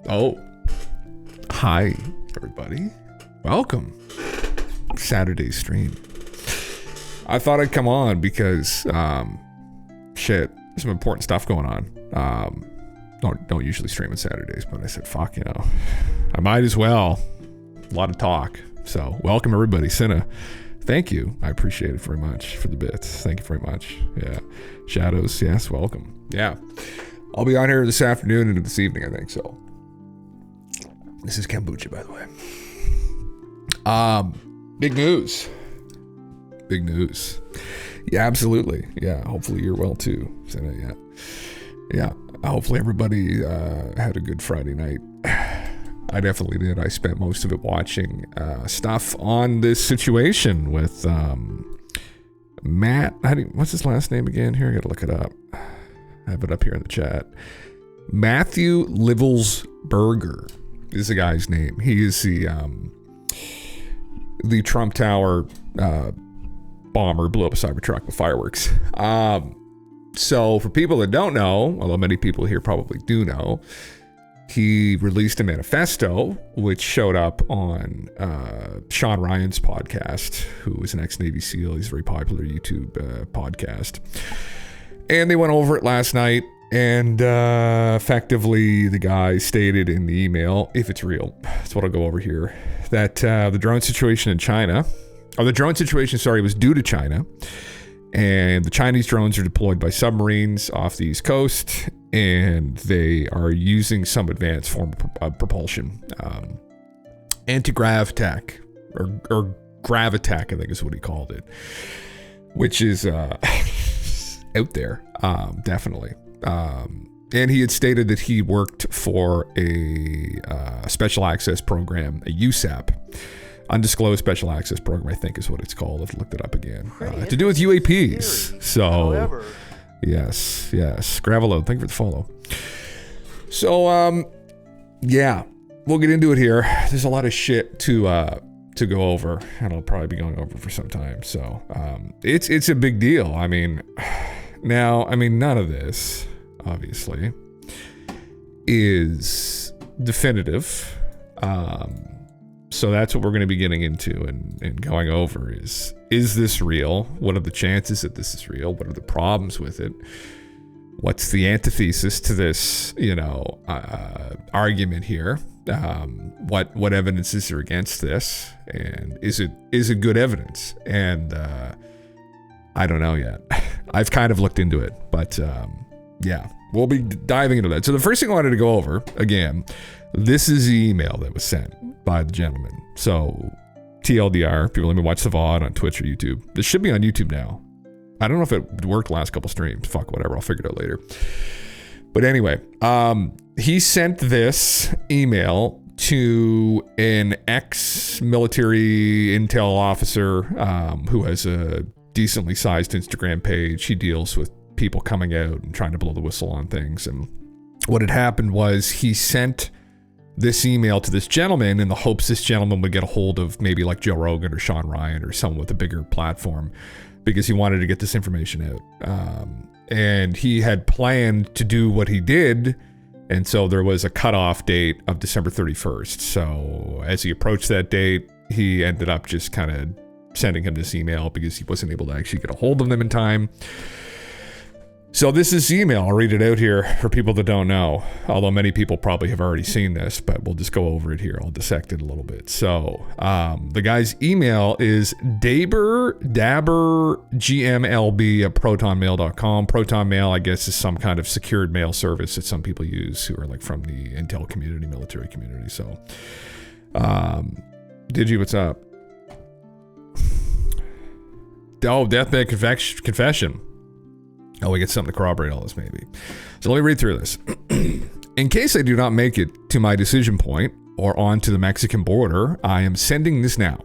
Oh, hi, everybody. Welcome. Saturday stream. I thought I'd come on because, there's some important stuff going on. Don't usually stream on Saturdays, but I said, fuck, I might as well. A lot of talk. So, welcome everybody. Cinna, thank you. I appreciate it very much for the bits. Thank you very much. Yeah. Shadows, yes, welcome. Yeah. I'll be on here this afternoon and this evening, I think so. This is kombucha, by the way. Big news. Big news. Yeah, absolutely. Yeah, hopefully you're well too. Cinna, yeah. Hopefully everybody had a good Friday night. I definitely did. I spent most of it watching stuff on this situation with Matt. What's his last name again? Here, I gotta look it up. I have it up here in the chat. Matthew Livelsberger is the guy's name. He is the Trump Tower bomber, blew up a Cybertruck with fireworks. So for people that don't know, although many people here probably do know, he released a manifesto, which showed up on Sean Ryan's podcast, who is an ex-Navy SEAL. He's a very popular YouTube podcast. And they went over it last night, and effectively the guy stated in the email, if it's real, that's what I'll go over here, that the drone situation in China, was due to China. And the Chinese drones are deployed by submarines off the East Coast, and they are using some advanced form of propulsion. Anti-grav tech, or gravitech, I think is what he called it, which is out there, definitely. And he had stated that he worked for a special access program, a USAP, Undisclosed Special Access Program, I think is what it's called. I've looked it up again. To do with UAPs. So, however. Yes. Gravelo, thank you for the follow. So, yeah, we'll get into it here. There's a lot of shit to go over, and I'll probably be going over for some time. So, it's a big deal. I mean, none of this, obviously, is definitive. So that's what we're going to be getting into and going over is this real? What are the chances that this is real? What are the problems with it? What's the antithesis to this, argument here? What evidence is there against this? And is it good evidence? And I don't know yet. I've kind of looked into it, but yeah, we'll be diving into that. So the first thing I wanted to go over, again, this is the email that was sent by the gentleman. So, TLDR, people let me watch the VOD on Twitch or YouTube. This should be on YouTube now. I don't know if it worked last couple streams. Fuck, whatever. I'll figure it out later. But anyway, he sent this email to an ex-military intel officer who has a decently sized Instagram page. He deals with people coming out and trying to blow the whistle on things. And what had happened was he sent this email to this gentleman in the hopes this gentleman would get a hold of maybe like Joe Rogan or Sean Ryan or someone with a bigger platform, because he wanted to get this information out. And he had planned to do what he did. And so there was a cutoff date of December 31st. So as he approached that date, he ended up just kind of sending him this email because he wasn't able to actually get a hold of them in time. So this is the email. I'll read it out here for people that don't know, although many people probably have already seen this, but we'll just go over it here. I'll dissect it a little bit. So the guy's email is dabbergmlb at protonmail.com. Proton Mail, I guess, is some kind of secured mail service that some people use who are like from the intel community, military community. So, Digi, what's up? Oh, deathbed confession. Oh, we get something to corroborate all this, maybe. So let me read through this. In case I do not make it to my decision point or on to the Mexican border, I am sending this now.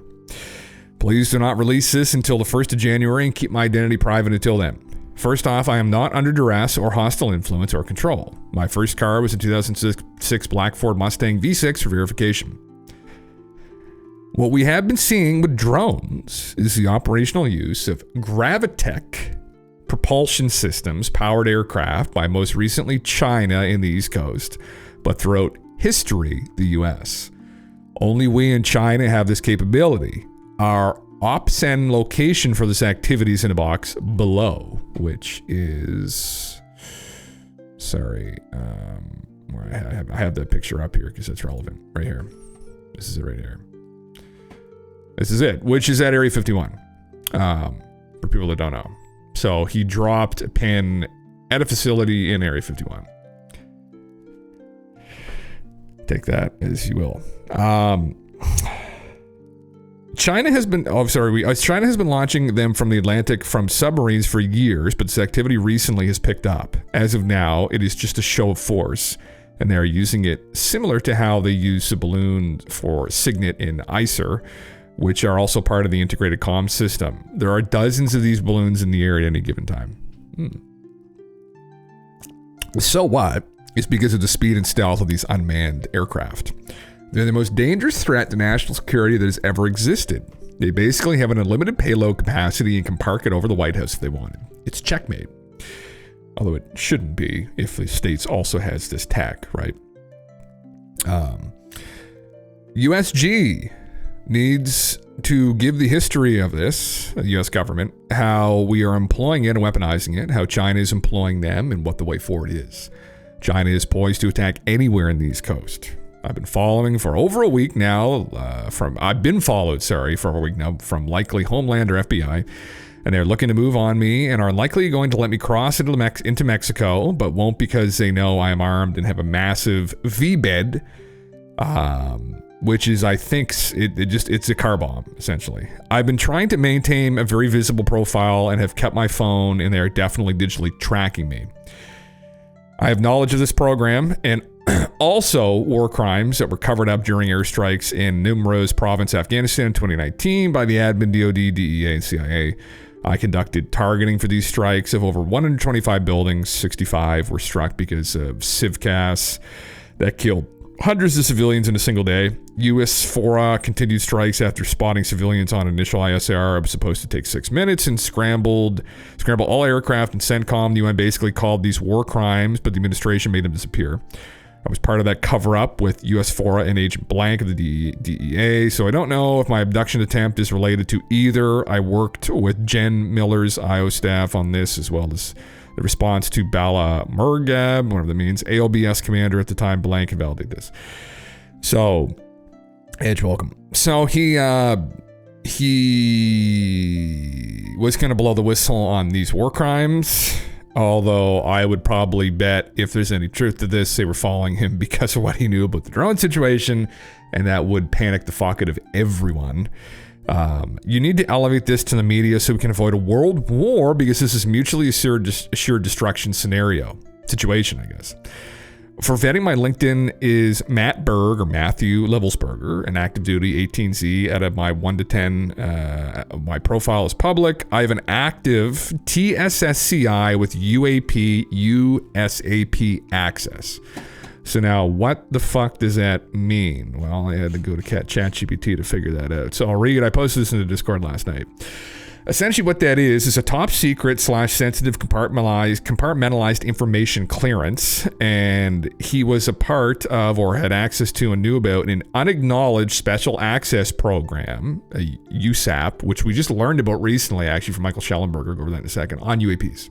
Please do not release this until the 1st of January and keep my identity private until then. First off, I am not under duress or hostile influence or control. My first car was a 2006 black Ford Mustang V6 for verification. What we have been seeing with drones is the operational use of gravitech propulsion systems powered aircraft by most recently China in the East Coast, but throughout history, the US. Only we in China have this capability. Our OPSEN location for this activity is in a box below, which is... Sorry, I have that picture up here because it's relevant. Right here. This is it right here. This is it, which is at Area 51, for people that don't know. So he dropped a pin at a facility in Area 51. Take that as you will. China has been launching them from the Atlantic from submarines for years, but this activity recently has picked up. As of now, it is just a show of force, and they are using it similar to how they use the balloon for Signet in ICER, which are also part of the integrated comm system. There are dozens of these balloons in the air at any given time. So what? It's because of the speed and stealth of these unmanned aircraft. They're the most dangerous threat to national security that has ever existed. They basically have an unlimited payload capacity and can park it over the White House if they wanted. It's checkmate. Although it shouldn't be if the States also has this tech, right? USG needs to give the history of this, the US government, how we are employing it and weaponizing it, how China is employing them, and what the way forward is. China is poised to attack anywhere in the East Coast. I've been following for over a week now, from likely Homeland or FBI, and they're looking to move on me and are likely going to let me cross into Mexico, but won't because they know I am armed and have a massive V-bed, which is, I think, it's a car bomb, essentially. I've been trying to maintain a very visible profile and have kept my phone, and they are definitely digitally tracking me. I have knowledge of this program and also war crimes that were covered up during airstrikes in Nimroz province, Afghanistan in 2019 by the admin DOD, DEA, and CIA. I conducted targeting for these strikes of over 125 buildings. 65 were struck because of civcas that killed hundreds of civilians in a single day. U.S. FORA continued strikes after spotting civilians on initial ISR. It was supposed to take 6 minutes and scramble all aircraft and CENTCOM. The UN basically called these war crimes, but the administration made them disappear. I was part of that cover-up with U.S. FORA and Agent Blank of the DEA, so I don't know if my abduction attempt is related to either. I worked with Jen Miller's IO staff on this, as well as the response to Bala Murgab, whatever that means, AOBS commander at the time. Blank can validate this. So, Edge, welcome. So he was going to blow the whistle on these war crimes, although I would probably bet if there's any truth to this, they were following him because of what he knew about the drone situation, and that would panic the fuck out of everyone. You need to elevate this to the media so we can avoid a world war, because this is mutually assured destruction situation, I guess. For vetting, my LinkedIn is Matt Berg, or Matthew Livelsberger, an active duty 18Z out of my 1 to 10. My profile is public. I have an active TSSCI with USAP access. So now, what the fuck does that mean? Well, I had to go to ChatGPT to figure that out. So I'll read. I posted this in the Discord last night. Essentially what that is a top secret / sensitive compartmentalized information clearance. And he was a part of, or had access to and knew about, an unacknowledged special access program, a USAP, which we just learned about recently, actually, from Michael Schellenberger. I'll go over that in a second, on UAPs.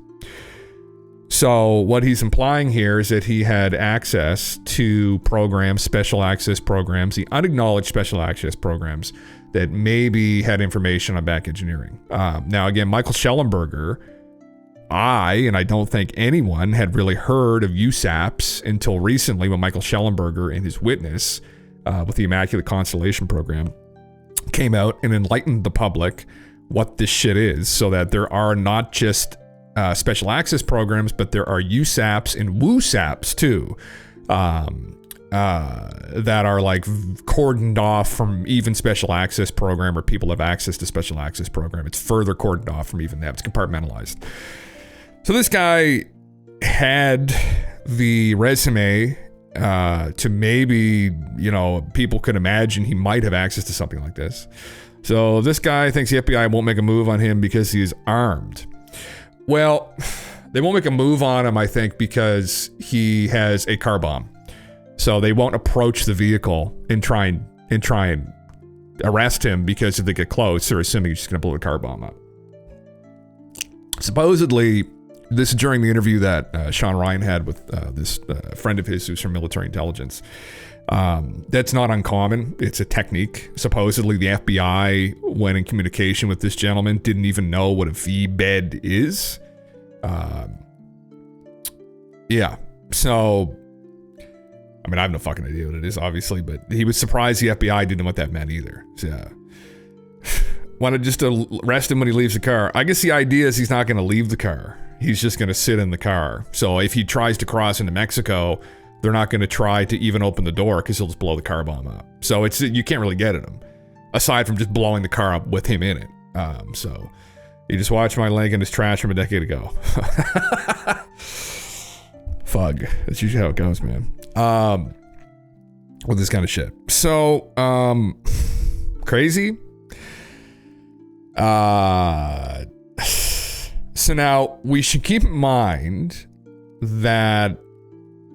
So what he's implying here is that he had access to programs, special access programs, the unacknowledged special access programs that maybe had information on back engineering. Now, again, Michael Schellenberger, I don't think anyone had really heard of USAPs until recently when Michael Schellenberger and his witness with the Immaculate Constellation program came out and enlightened the public what this shit is, so that there are not just special access programs, but there are USAPs and WooSAPs too, that are like cordoned off from even special access program, or people have access to special access program. It's further cordoned off from even that. It's compartmentalized. So this guy had the resume to maybe, people could imagine he might have access to something like this. So this guy thinks the FBI won't make a move on him because he is armed. Well, they won't make a move on him, I think, because he has a car bomb. So they won't approach the vehicle and try and arrest him, because if they get close, they're assuming he's just going to blow the car bomb up. Supposedly, this is during the interview that Sean Ryan had with this friend of his who's from military intelligence. That's not uncommon. It's a technique. Supposedly, the FBI, when in communication with this gentleman, didn't even know what a V-bed is. Yeah. So, I mean, I have no fucking idea what it is, obviously, but he was surprised the FBI didn't know what that meant either. So, yeah. Wanted just to arrest him when he leaves the car. I guess the idea is he's not going to leave the car. He's just going to sit in the car. So if he tries to cross into Mexico, they're not going to try to even open the door, because he'll just blow the car bomb up. So you can't really get at him, aside from just blowing the car up with him in it. So you just watched my link in his trash from a decade ago. Fug. That's usually how it goes, man. With this kind of shit. So, crazy. So now we should keep in mind that,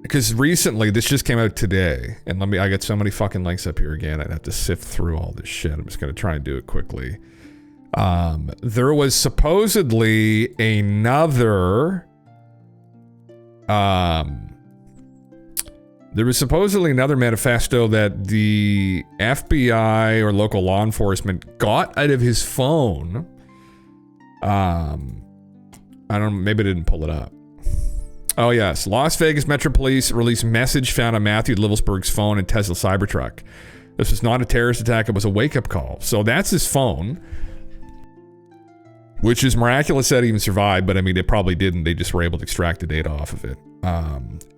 because recently, this just came out today, and I got so many fucking links up here again, I'd have to sift through all this shit. I'm just going to try and do it quickly. There was supposedly another manifesto that the FBI or local law enforcement got out of his phone. I don't know, maybe I didn't pull it up. Oh yes, Las Vegas Metro Police released message found on Matthew Livelsberger's phone in Tesla Cybertruck. This was not a terrorist attack, it was a wake-up call. So that's his phone, which is miraculous that he even survived, but I mean, it probably didn't. They just were able to extract the data off of it.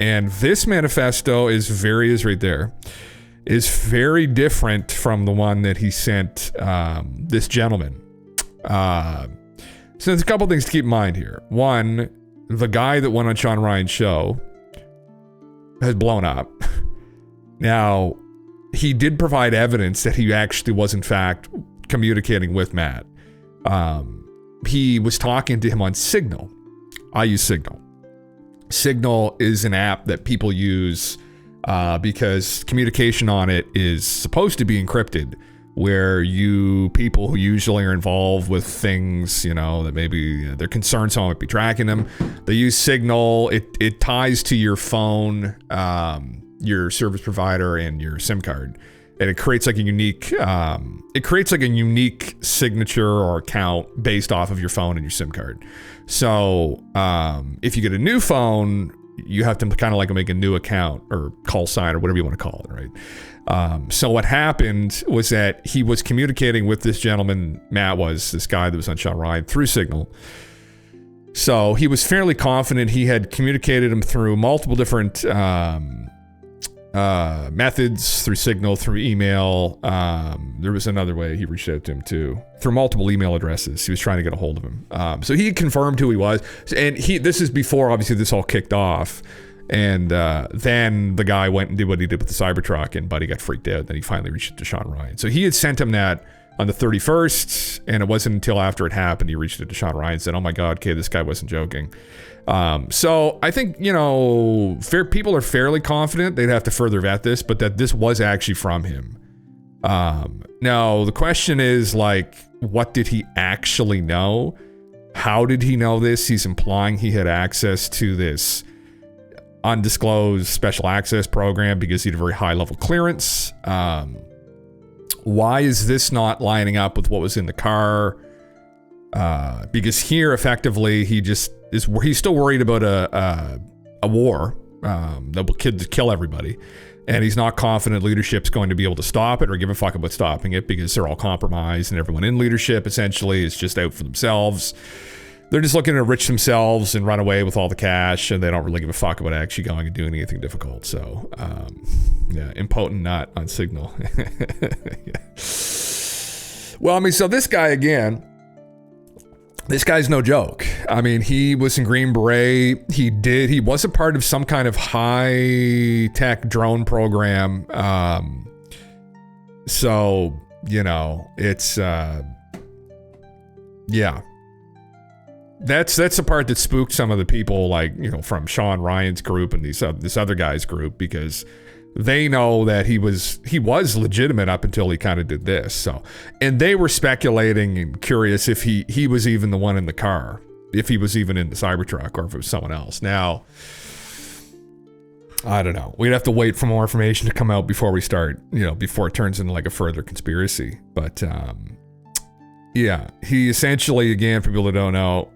And this manifesto is very different from the one that he sent this gentleman. So there's a couple things to keep in mind here. One, the guy that went on Sean Ryan's show has blown up. Now, he did provide evidence that he actually was in fact communicating with Matt. He was talking to him on Signal. I use Signal. Signal is an app that people use because communication on it is supposed to be encrypted, where people who usually are involved with things, that maybe they're concerned someone might be tracking them, they use Signal. It ties to your phone, your service provider, and your SIM card. And it creates like a unique signature or account based off of your phone and your SIM card. So if you get a new phone, you have to kind of like make a new account or call sign or whatever you want to call it, right? So what happened was that he was communicating with this gentleman, Matt was, this guy that was on Sean Ryan, through Signal. So he was fairly confident he had communicated him through multiple different methods, through Signal, through email. There was another way he reached out to him too, through multiple email addresses. He was trying to get a hold of him. So he confirmed who he was, and this is before obviously this all kicked off. And then the guy went and did what he did with the Cybertruck, and Buddy got freaked out. Then he finally reached out to Sean Ryan. So he had sent him that on the 31st, and it wasn't until after it happened he reached out to Sean Ryan and said, "Oh my God, okay, this guy wasn't joking." So I think, people are fairly confident. They'd have to further vet this, but that this was actually from him. Now, the question is, what did he actually know? How did he know this? He's implying he had access to this undisclosed special access program because he had a very high level clearance. Why is this not lining up with what was in the car? Because here, effectively, he's still worried about a war that will kill everybody, and he's not confident leadership's going to be able to stop it or give a fuck about stopping it, because they're all compromised and everyone in leadership essentially is just out for themselves. They're just looking to enrich themselves and run away with all the cash, and they don't really give a fuck about actually going and doing anything difficult. So, impotent nut on Signal. Yeah. Well, I mean, so this guy again, this guy's no joke. I mean, he was in Green Beret. He was a part of some kind of high-tech drone program. So, it's, yeah. That's the part that spooked some of the people, from Sean Ryan's group and this other guy's group, because they know that he was legitimate up until he kind of did this. So, and they were speculating and curious if he was even the one in the car, if he was even in the Cybertruck, or if it was someone else. Now, I don't know. We'd have to wait for more information to come out before we start, before it turns into like a further conspiracy. But yeah, he essentially, again, for people that don't know,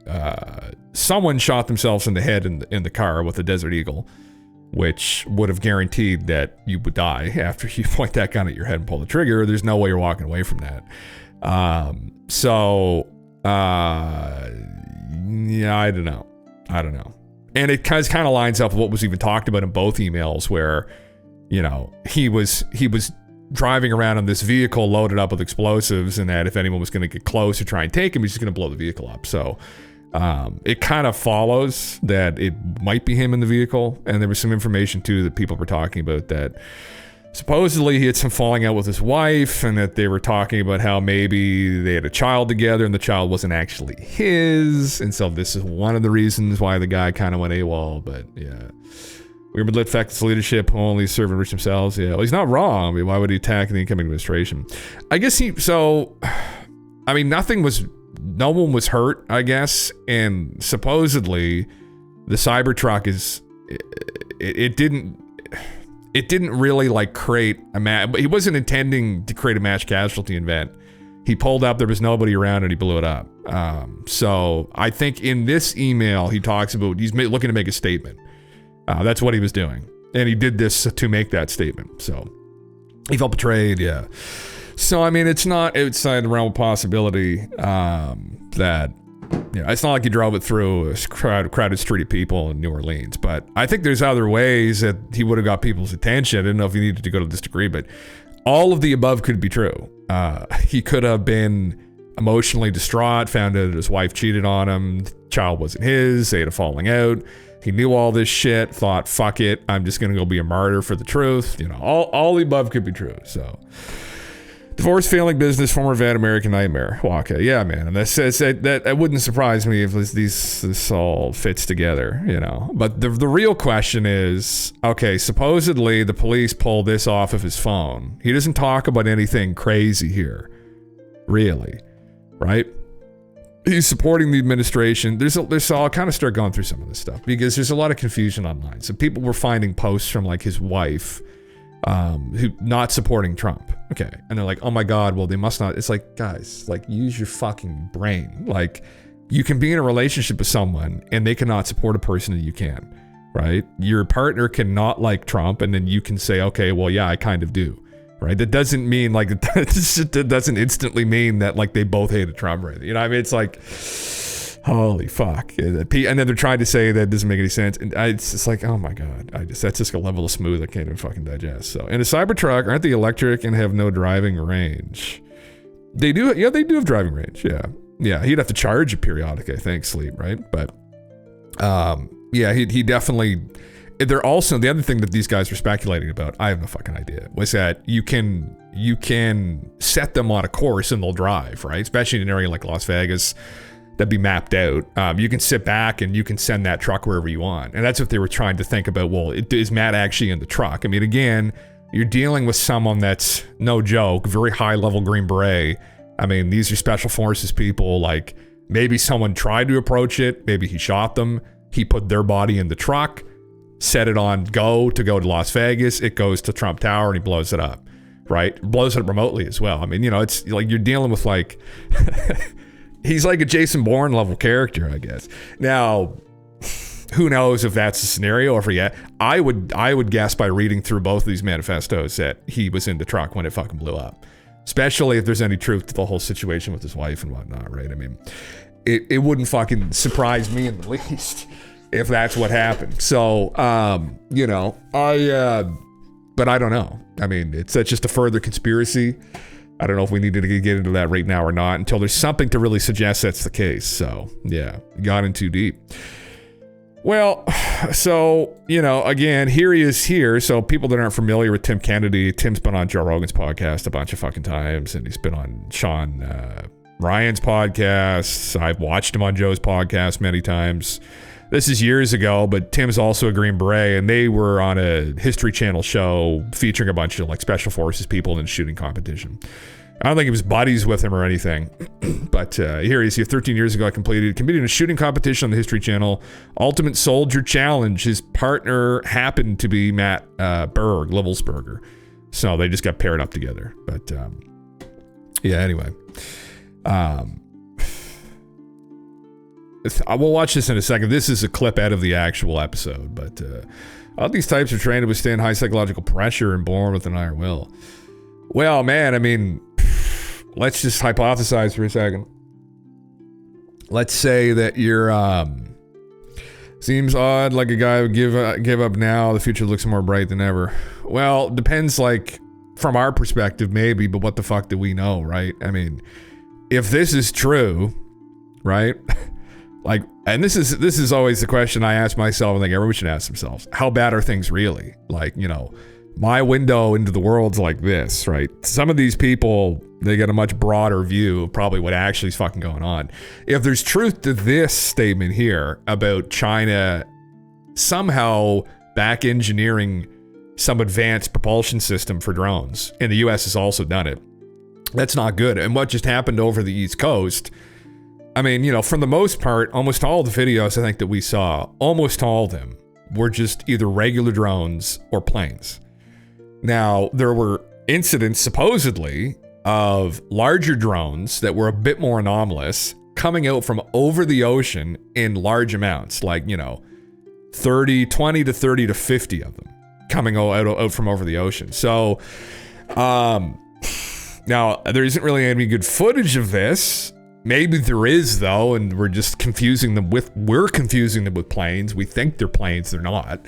someone shot themselves in the head in the car with a Desert Eagle, which would have guaranteed that you would die after you point that gun at your head and pull the trigger. There's no way you're walking away from that. Yeah, I don't know. And it kind of lines up with what was even talked about in both emails, where, he was driving around in this vehicle loaded up with explosives, and that if anyone was going to get close or try and take him, he's just going to blow the vehicle up. So it kind of follows that it might be him in the vehicle. And there was some information too that people were talking about that supposedly he had some falling out with his wife, and that they were talking about how maybe they had a child together and the child wasn't actually his. And so this is one of the reasons why the guy kind of went AWOL. But yeah, we would let facts leadership who only serve and reach themselves. Yeah, well, he's not wrong. I mean, why would he attack the incoming administration? I guess no one was hurt, I guess. And supposedly the Cybertruck it didn't really like create he wasn't intending to create a mass casualty event. He pulled up, there was nobody around, and he blew it up. So I think in this email, he talks about, he's looking to make a statement. That's what he was doing. And he did this to make that statement. So he felt betrayed. Yeah. So, I mean, it's not outside the realm of possibility, that, it's not like he drove it through a crowded street of people in New Orleans. But I think there's other ways that he would have got people's attention. I didn't know if he needed to go to this degree, but all of the above could be true. He could have been emotionally distraught, found out that his wife cheated on him, the child wasn't his, they had a falling out. He knew all this shit, thought, fuck it, I'm just going to go be a martyr for the truth. All the above could be true. So, divorce, failing business, former vet, American nightmare. Waka. Yeah, man. And that wouldn't surprise me if this all fits together, But the real question is, okay, supposedly the police pulled this off of his phone. He doesn't talk about anything crazy here, really, right? He's supporting the administration. I'll kind of start going through some of this stuff because there's a lot of confusion online. So people were finding posts from like his wife, who not supporting Trump. Okay. And they're like, oh my God, well, they must not. It's like, guys, like, use your fucking brain. Like, you can be in a relationship with someone and they cannot support a person that you can, right? Your partner cannot like Trump, and then you can say, okay, well, yeah, I kind of do, right? That doesn't mean like, that doesn't instantly mean that like they both hated Trump, right? I mean, it's like, holy fuck. And then they're trying to say that doesn't make any sense. And it's just like, oh my God. That's just a level of smooth I can't even fucking digest. So, in a Cybertruck, aren't they electric and have no driving range? They do. Yeah, they do have driving range. Yeah. Yeah. He'd have to charge it periodically, I think, sleep, right? But, yeah, he definitely, they're also, the other thing that these guys were speculating about, I have no fucking idea, was that you can set them on a course and they'll drive, right? Especially in an area like Las Vegas. That'd be mapped out. You can sit back and you can send that truck wherever you want. And that's what they were trying to think about. Well, is Matt actually in the truck? I mean, again, you're dealing with someone that's no joke, very high level Green Beret. I mean, these are special forces people. Like, maybe someone tried to approach it. Maybe he shot them. He put their body in the truck, set it on go to Las Vegas. It goes to Trump Tower and he blows it up, right? Blows it up remotely as well. I mean, it's like you're dealing with like... He's like a Jason Bourne level character, I guess. Now, who knows if that's the scenario or for I would guess by reading through both of these manifestos that he was in the truck when it fucking blew up. Especially if there's any truth to the whole situation with his wife and whatnot, right? I mean, it wouldn't fucking surprise me in the least if that's what happened. So, but I don't know. I mean, that's just a further conspiracy. I don't know if we need to get into that right now or not until there's something to really suggest that's the case. So, yeah, got in too deep. Well, so, again, here he is here. So people that aren't familiar with Tim Kennedy, Tim's been on Joe Rogan's podcast a bunch of fucking times, and he's been on Sean Ryan's podcast. I've watched him on Joe's podcast many times. This is years ago, but Tim's also a Green Beret, and they were on a History Channel show featuring a bunch of like special forces people in a shooting competition. I don't think he was buddies with him or anything, but here he is. 13 years ago, I competed in a shooting competition on the History Channel, Ultimate Soldier Challenge. His partner happened to be Matt Livelsberger, so they just got paired up together. But yeah, anyway, we'll watch this in a second. This is a clip out of the actual episode, but all these types are trained to withstand high psychological pressure and born with an iron will. Well, man, I mean, let's just hypothesize for a second. Let's say that you're, seems odd, like a guy would give up now. The future looks more bright than ever. Well, depends, like, from our perspective, maybe, but what the fuck do we know, right? I mean, if this is true, right? Like, and this is always the question I ask myself, and like everyone should ask themselves: how bad are things really? Like, you know, my window into the world's like this, right? Some of these people, they get a much broader view of probably what actually is fucking going on. If there's truth to this statement here about China somehow back engineering some advanced propulsion system for drones, and the US has also done it, that's not good. And what just happened over the East Coast, I mean, you know, for the most part, almost all the videos I think that we saw, almost all of them were just either regular drones or planes. Now, there were incidents, supposedly, of larger drones that were a bit more anomalous coming out from over the ocean in large amounts, like, you know, 20 to 30 to 50 of them coming out from over the ocean. So, now, there isn't really any good footage of this. Maybe there is, though, and we're confusing them with planes. We think they're planes, they're not.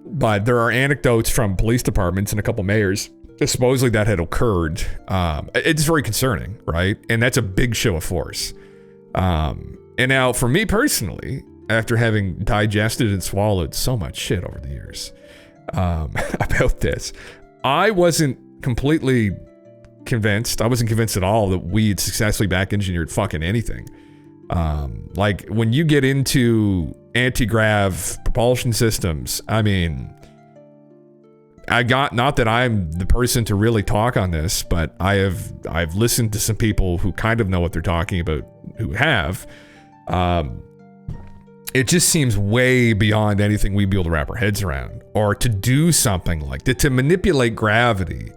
But there are anecdotes from police departments and a couple mayors that supposedly that had occurred. It's very concerning, right? And that's a big show of force. And now, for me personally, after having digested and swallowed so much shit over the years about this, I wasn't completely convinced. I wasn't convinced at all that we had successfully back engineered fucking anything. Like, when you get into anti-grav propulsion systems, I mean, not that I'm the person to really talk on this, but I've listened to some people who kind of know what they're talking about, who have. It just seems way beyond anything we'd be able to wrap our heads around, or to do something like that, to manipulate gravity.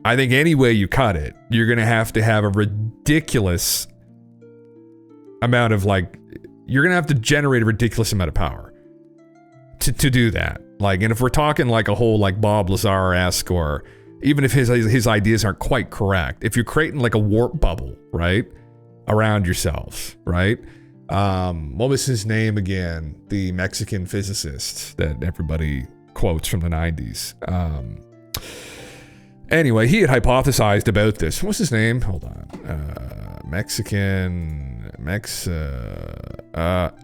I think any way you cut it, you're going to have a ridiculous amount of, like, you're going to have to generate a ridiculous amount of power to do that. Like, and if we're talking like a whole, like, Bob Lazar-esque, or even if his ideas aren't quite correct, if you're creating like a warp bubble, right, around yourselves, right? What was his name again? The Mexican physicist that everybody quotes from the 90s. Anyway, he had hypothesized about this. What's his name? Hold on.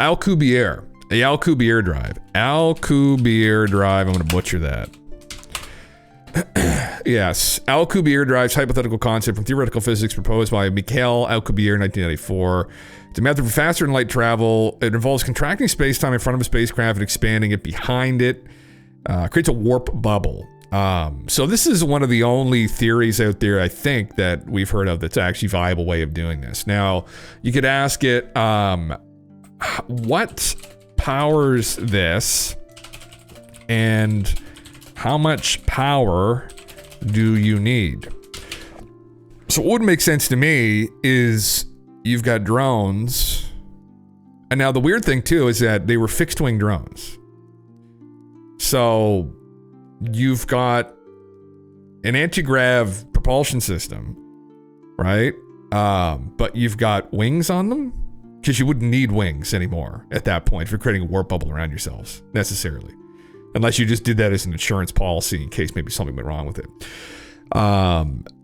Alcubierre. The Alcubierre drive. Alcubierre drive. I'm going to butcher that. Yes. Alcubierre drive's hypothetical concept from theoretical physics proposed by Mikhail Alcubierre in 1994. It's a method for faster than light travel. It involves contracting space-time in front of a spacecraft and expanding it behind it. Creates a warp bubble. So this is one of the only theories out there, I think, that we've heard of that's actually a viable way of doing this. Now, you could ask it, what powers this, and how much power do you need? So what would make sense to me is you've got drones, and now the weird thing too is that they were fixed-wing drones. So you've got an anti-grav propulsion system, right? But you've got wings on them, because you wouldn't need wings anymore at that point if you're creating a warp bubble around yourselves, necessarily. Unless you just did that as an insurance policy in case maybe something went wrong with it.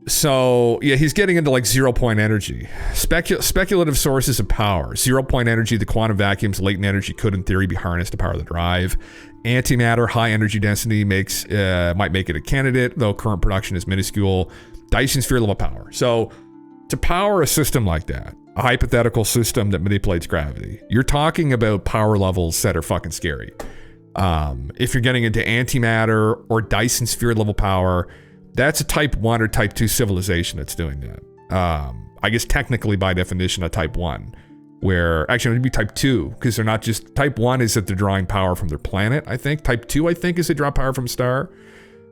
So, yeah, he's getting into, like, zero-point energy. Speculative sources of power. Zero-point energy, the quantum vacuum's latent energy could, in theory, be harnessed to power the drive. Antimatter, high energy density might make it a candidate, though current production is minuscule. Dyson sphere level power. So, to power a system like that, a hypothetical system that manipulates gravity. You're talking about power levels that are fucking scary. If you're getting into antimatter or Dyson sphere level power, that's a type 1 or type 2 civilization that's doing that. I guess technically by definition a type 1, where actually it would be type 2, because they're not just, type 1 is that they're drawing power from their planet, I think. Type 2, I think, is they draw power from a star.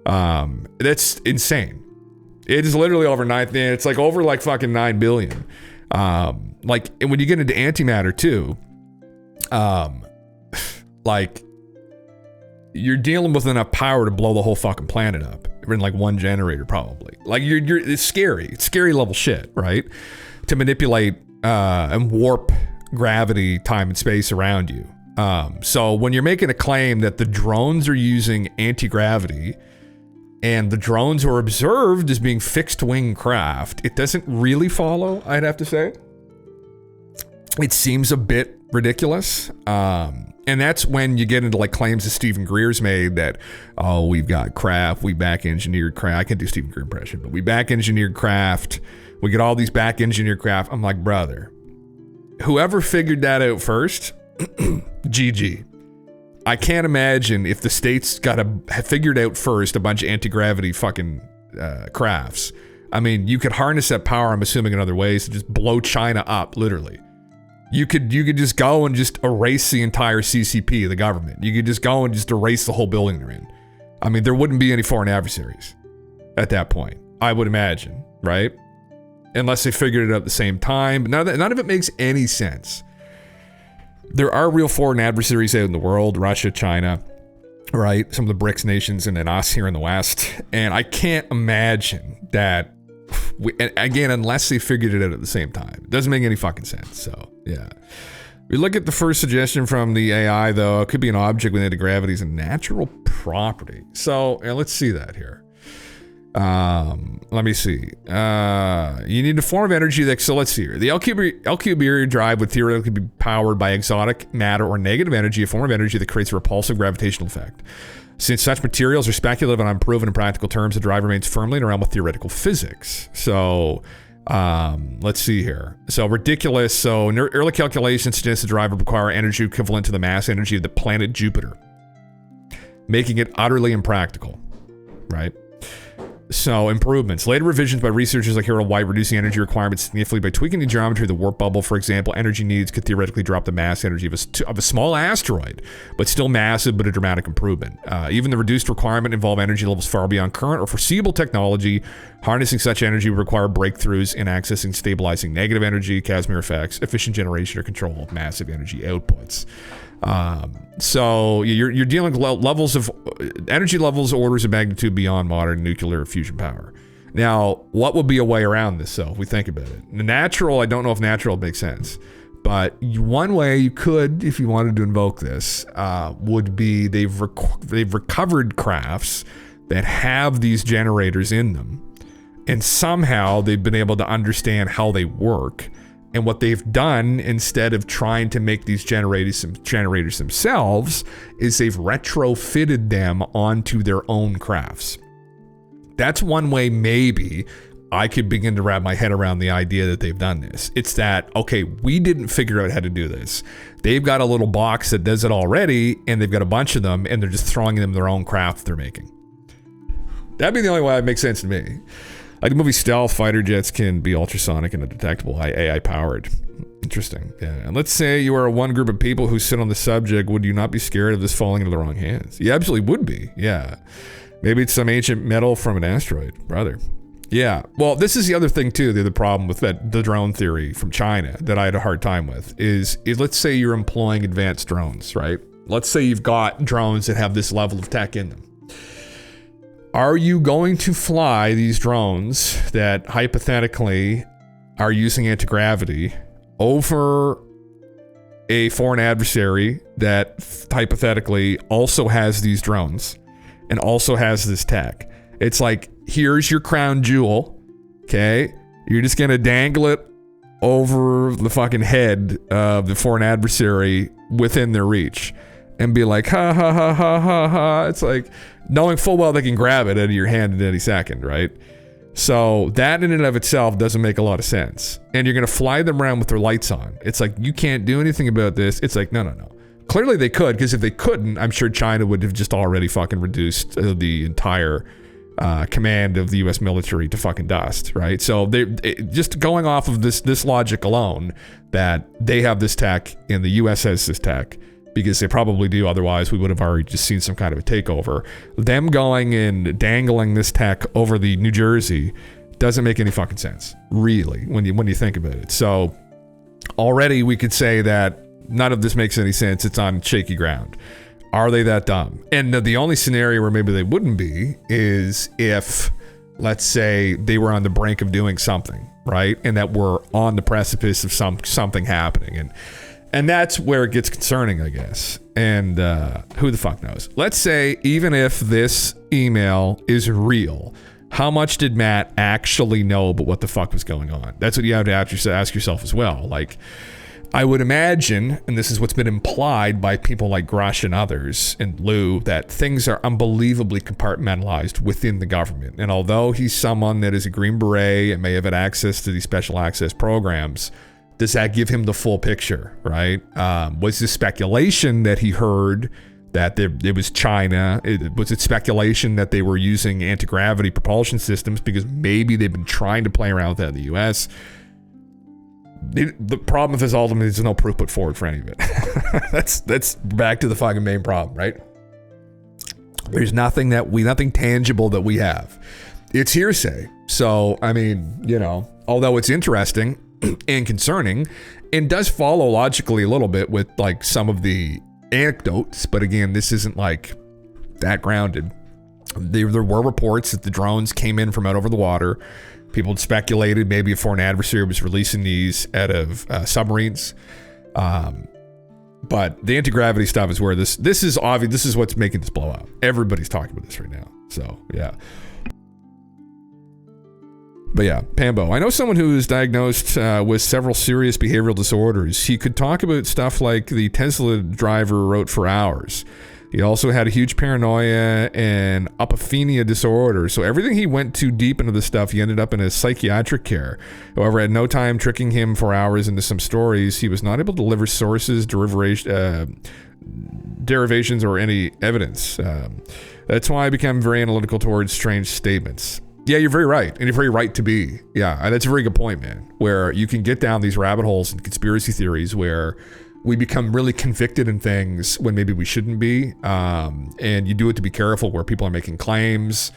That's insane. It is literally over 9, it's like over like fucking 9 billion. Like, and when you get into antimatter too, like, you're dealing with enough power to blow the whole fucking planet up in like one generator, probably. Like, it's scary. It's scary level shit, right? To manipulate and warp gravity, time, and space around you. So when you're making a claim that the drones are using anti-gravity and the drones are observed as being fixed-wing craft, it doesn't really follow, I'd have to say. It seems a bit ridiculous. And that's when you get into like claims that Stephen Greer's made that, oh, we've got craft, we back-engineered craft. I can't do Stephen Greer impression, but we back-engineered craft. We get all these back-engineered craft. I'm like, brother, whoever figured that out first, GG. I can't imagine if the states have figured out first a bunch of anti-gravity fucking crafts. I mean, you could harness that power, I'm assuming, in other ways to just blow China up, literally. You could just go and just erase the entire CCP, the government. You could just go and just erase the whole building they're in. I mean, there wouldn't be any foreign adversaries at that point, I would imagine, right? Unless they figured it out at the same time. But none of it makes any sense. There are real foreign adversaries out in the world, Russia, China, right? Some of the BRICS nations, and then us here in the West. And I can't imagine that, again, unless they figured it out at the same time. It doesn't make any fucking sense, so, yeah. We look at the first suggestion from the AI, though. It could be an object with anti-gravity is a natural property. So, let's see that here. Let me see. You need a form of energy that, so let's see here. The Alcubierre drive would theoretically be powered by exotic matter or negative energy, a form of energy that creates a repulsive gravitational effect. Since such materials are speculative and unproven in practical terms, the drive remains firmly in the realm of theoretical physics. So, let's see here. So, ridiculous. So, early calculations suggest the drive would require energy equivalent to the mass energy of the planet Jupiter, making it utterly impractical, right? So, improvements. Later revisions by researchers like Harold White reducing energy requirements significantly by tweaking the geometry of the warp bubble. For example, energy needs could theoretically drop the mass energy of a small asteroid, but still massive, but a dramatic improvement. Even the reduced requirement involve energy levels far beyond current or foreseeable technology. Harnessing such energy would require breakthroughs in accessing stabilizing negative energy, Casimir effects, efficient generation, or control of massive energy outputs. So you're dealing with levels of energy levels, orders of magnitude beyond modern nuclear fusion power. Now, what would be a way around this, though, if we think about it? The natural, I don't know if natural makes sense, but one way you could, if you wanted to invoke this, would be they've recovered crafts that have these generators in them, and somehow they've been able to understand how they work. And what they've done, instead of trying to make these generators themselves, is they've retrofitted them onto their own crafts. That's one way maybe I could begin to wrap my head around the idea that they've done this. It's that, okay, we didn't figure out how to do this. They've got a little box that does it already, and they've got a bunch of them, and they're just throwing them their own craft they're making. That'd be the only way it makes sense to me. Like the movie Stealth, fighter jets can be ultrasonic and undetectable, AI powered. Interesting. Yeah. And let's say you are one group of people who sit on the subject. Would you not be scared of this falling into the wrong hands? You absolutely would be. Yeah. Maybe it's some ancient metal from an asteroid, brother. Yeah. Well, this is the other thing too. The other problem with the drone theory from China that I had a hard time with is let's say you're employing advanced drones, right? Let's say you've got drones that have this level of tech in them. Are you going to fly these drones that hypothetically are using anti-gravity over a foreign adversary that hypothetically also has these drones and also has this tech? It's like, here's your crown jewel, okay? You're just gonna dangle it over the fucking head of the foreign adversary within their reach and be like, ha ha ha ha ha ha. It's like, knowing full well they can grab it out of your hand at any second, right? So that in and of itself doesn't make a lot of sense. And you're going to fly them around with their lights on. It's like, you can't do anything about this. It's like, no. Clearly they could, because if they couldn't, I'm sure China would have just already fucking reduced the entire command of the U.S. military to fucking dust, right? So they just going off of this logic alone, that they have this tech and the U.S. has this tech, because they probably do, otherwise we would have already just seen some kind of a takeover. Them going and dangling this tech over the New Jersey doesn't make any fucking sense, really, when you think about it. So already we could say that none of this makes any sense. It's on shaky ground. Are they that dumb? And the only scenario where maybe they wouldn't be is if, let's say, they were on the brink of doing something, right? And that we're on the precipice of something happening. And that's where it gets concerning, I guess. And who the fuck knows? Let's say, even if this email is real, how much did Matt actually know about what the fuck was going on? That's what you have to ask yourself as well. Like, I would imagine, and this is what's been implied by people like Grush and others, and Lou, that things are unbelievably compartmentalized within the government. And although he's someone that is a Green Beret and may have had access to these special access programs, does that give him the full picture, right? Was this speculation that he heard that it was China? Was it speculation that they were using anti-gravity propulsion systems because maybe they've been trying to play around with that in the U.S.? The problem with this ultimately is there's no proof put forward for any of it. that's back to the fucking main problem, right? There's nothing tangible that we have. It's hearsay. So, I mean, although it's interesting and concerning, and does follow logically a little bit with like some of the anecdotes, but again, this isn't like that grounded. There were reports that the drones came in from out over the water. People had speculated maybe a foreign adversary was releasing these out of submarines. But the anti-gravity stuff is where this is obvious. This is what's making this blow up. Everybody's talking about this right now. So, yeah. But yeah, Pambo. I know someone who is diagnosed with several serious behavioral disorders. He could talk about stuff like the Tesla driver wrote for hours. He also had a huge paranoia and apophenia disorder. So everything he went too deep into this stuff, he ended up in a psychiatric care. However, at no time tricking him for hours into some stories, he was not able to deliver sources, derivations, or any evidence. That's why I became very analytical towards strange statements. Yeah, you're very right. And you're very right to be. Yeah, and that's a very good point, man. Where you can get down these rabbit holes and conspiracy theories where we become really convicted in things when maybe we shouldn't be. And you do it to be careful where people are making claims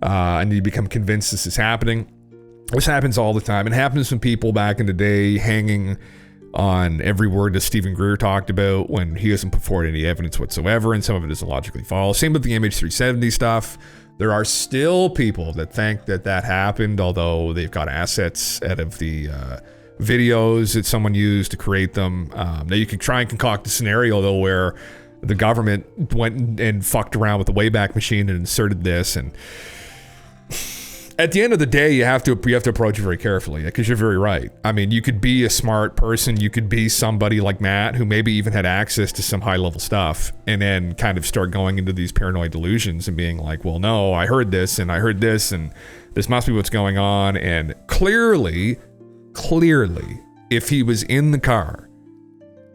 and you become convinced this is happening. This happens all the time. It happens when people back in the day hanging on every word that Stephen Greer talked about when he hasn't put forward any evidence whatsoever, and some of it doesn't logically follow. Same with the MH370 stuff. There are still people that think that happened, although they've got assets out of the videos that someone used to create them. Now you can try and concoct a scenario though where the government went and fucked around with the Wayback Machine and inserted this, and at the end of the day you have to approach it very carefully, because you're very right. I mean, you could be a smart person, you could be somebody like Matt who maybe even had access to some high level stuff, and then kind of start going into these paranoid delusions and being like, well, no, I heard this and this must be what's going on. And clearly, if he was in the car,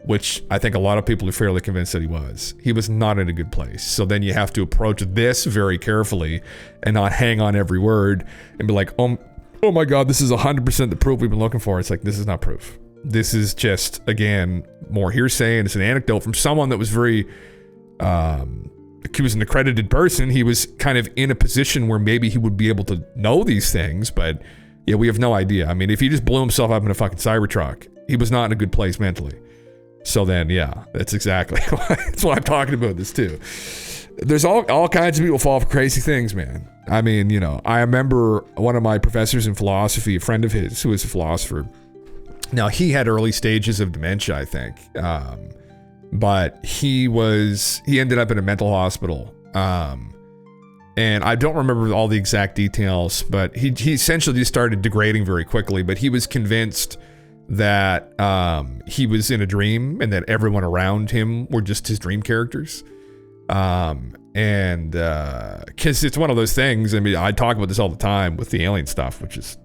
which I think a lot of people are fairly convinced that he was not in a good place. So then you have to approach this very carefully and not hang on every word and be like, oh my God, this is 100% the proof we've been looking for. It's like, this is not proof. This is just, again, more hearsay, and it's an anecdote from someone that was very, he was an accredited person. He was kind of in a position where maybe he would be able to know these things, but yeah, we have no idea. I mean, if he just blew himself up in a fucking Cybertruck, he was not in a good place mentally. So then, yeah, that's exactly that's why I'm talking about this too. There's all kinds of people fall for crazy things, man. I mean, I remember one of my professors in philosophy, a friend of his who was a philosopher. Now, he had early stages of dementia, I think. But he ended up in a mental hospital. And I don't remember all the exact details, but he essentially just started degrading very quickly. But he was convinced that he was in a dream and that everyone around him were just his dream characters. And And because it's one of those things, I mean, I talk about this all the time with the alien stuff, which is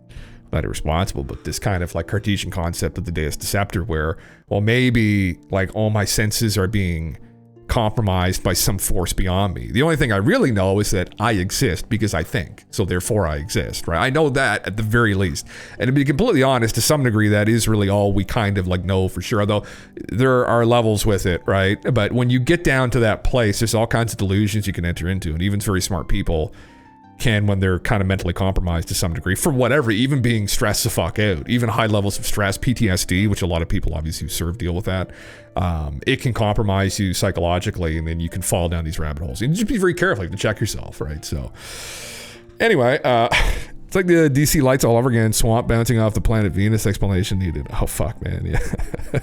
not irresponsible, but this kind of like Cartesian concept of the Deus Deceptor where, well, maybe like all my senses are being compromised by some force beyond me. The only thing I really know is that I exist because I think, so therefore I exist, right? I know that at the very least. And to be completely honest, to some degree, that is really all we kind of like know for sure, although there are levels with it, right? But when you get down to that place, there's all kinds of delusions you can enter into, and even very smart people can, when they're kind of mentally compromised to some degree, for whatever, even being stressed the fuck out, even high levels of stress, PTSD, which a lot of people obviously who serve deal with that, it can compromise you psychologically, and then you can fall down these rabbit holes. And just be very careful to check yourself, right? So anyway, it's like the DC lights all over again, swamp bouncing off the planet Venus explanation needed. Oh fuck, man. Yeah.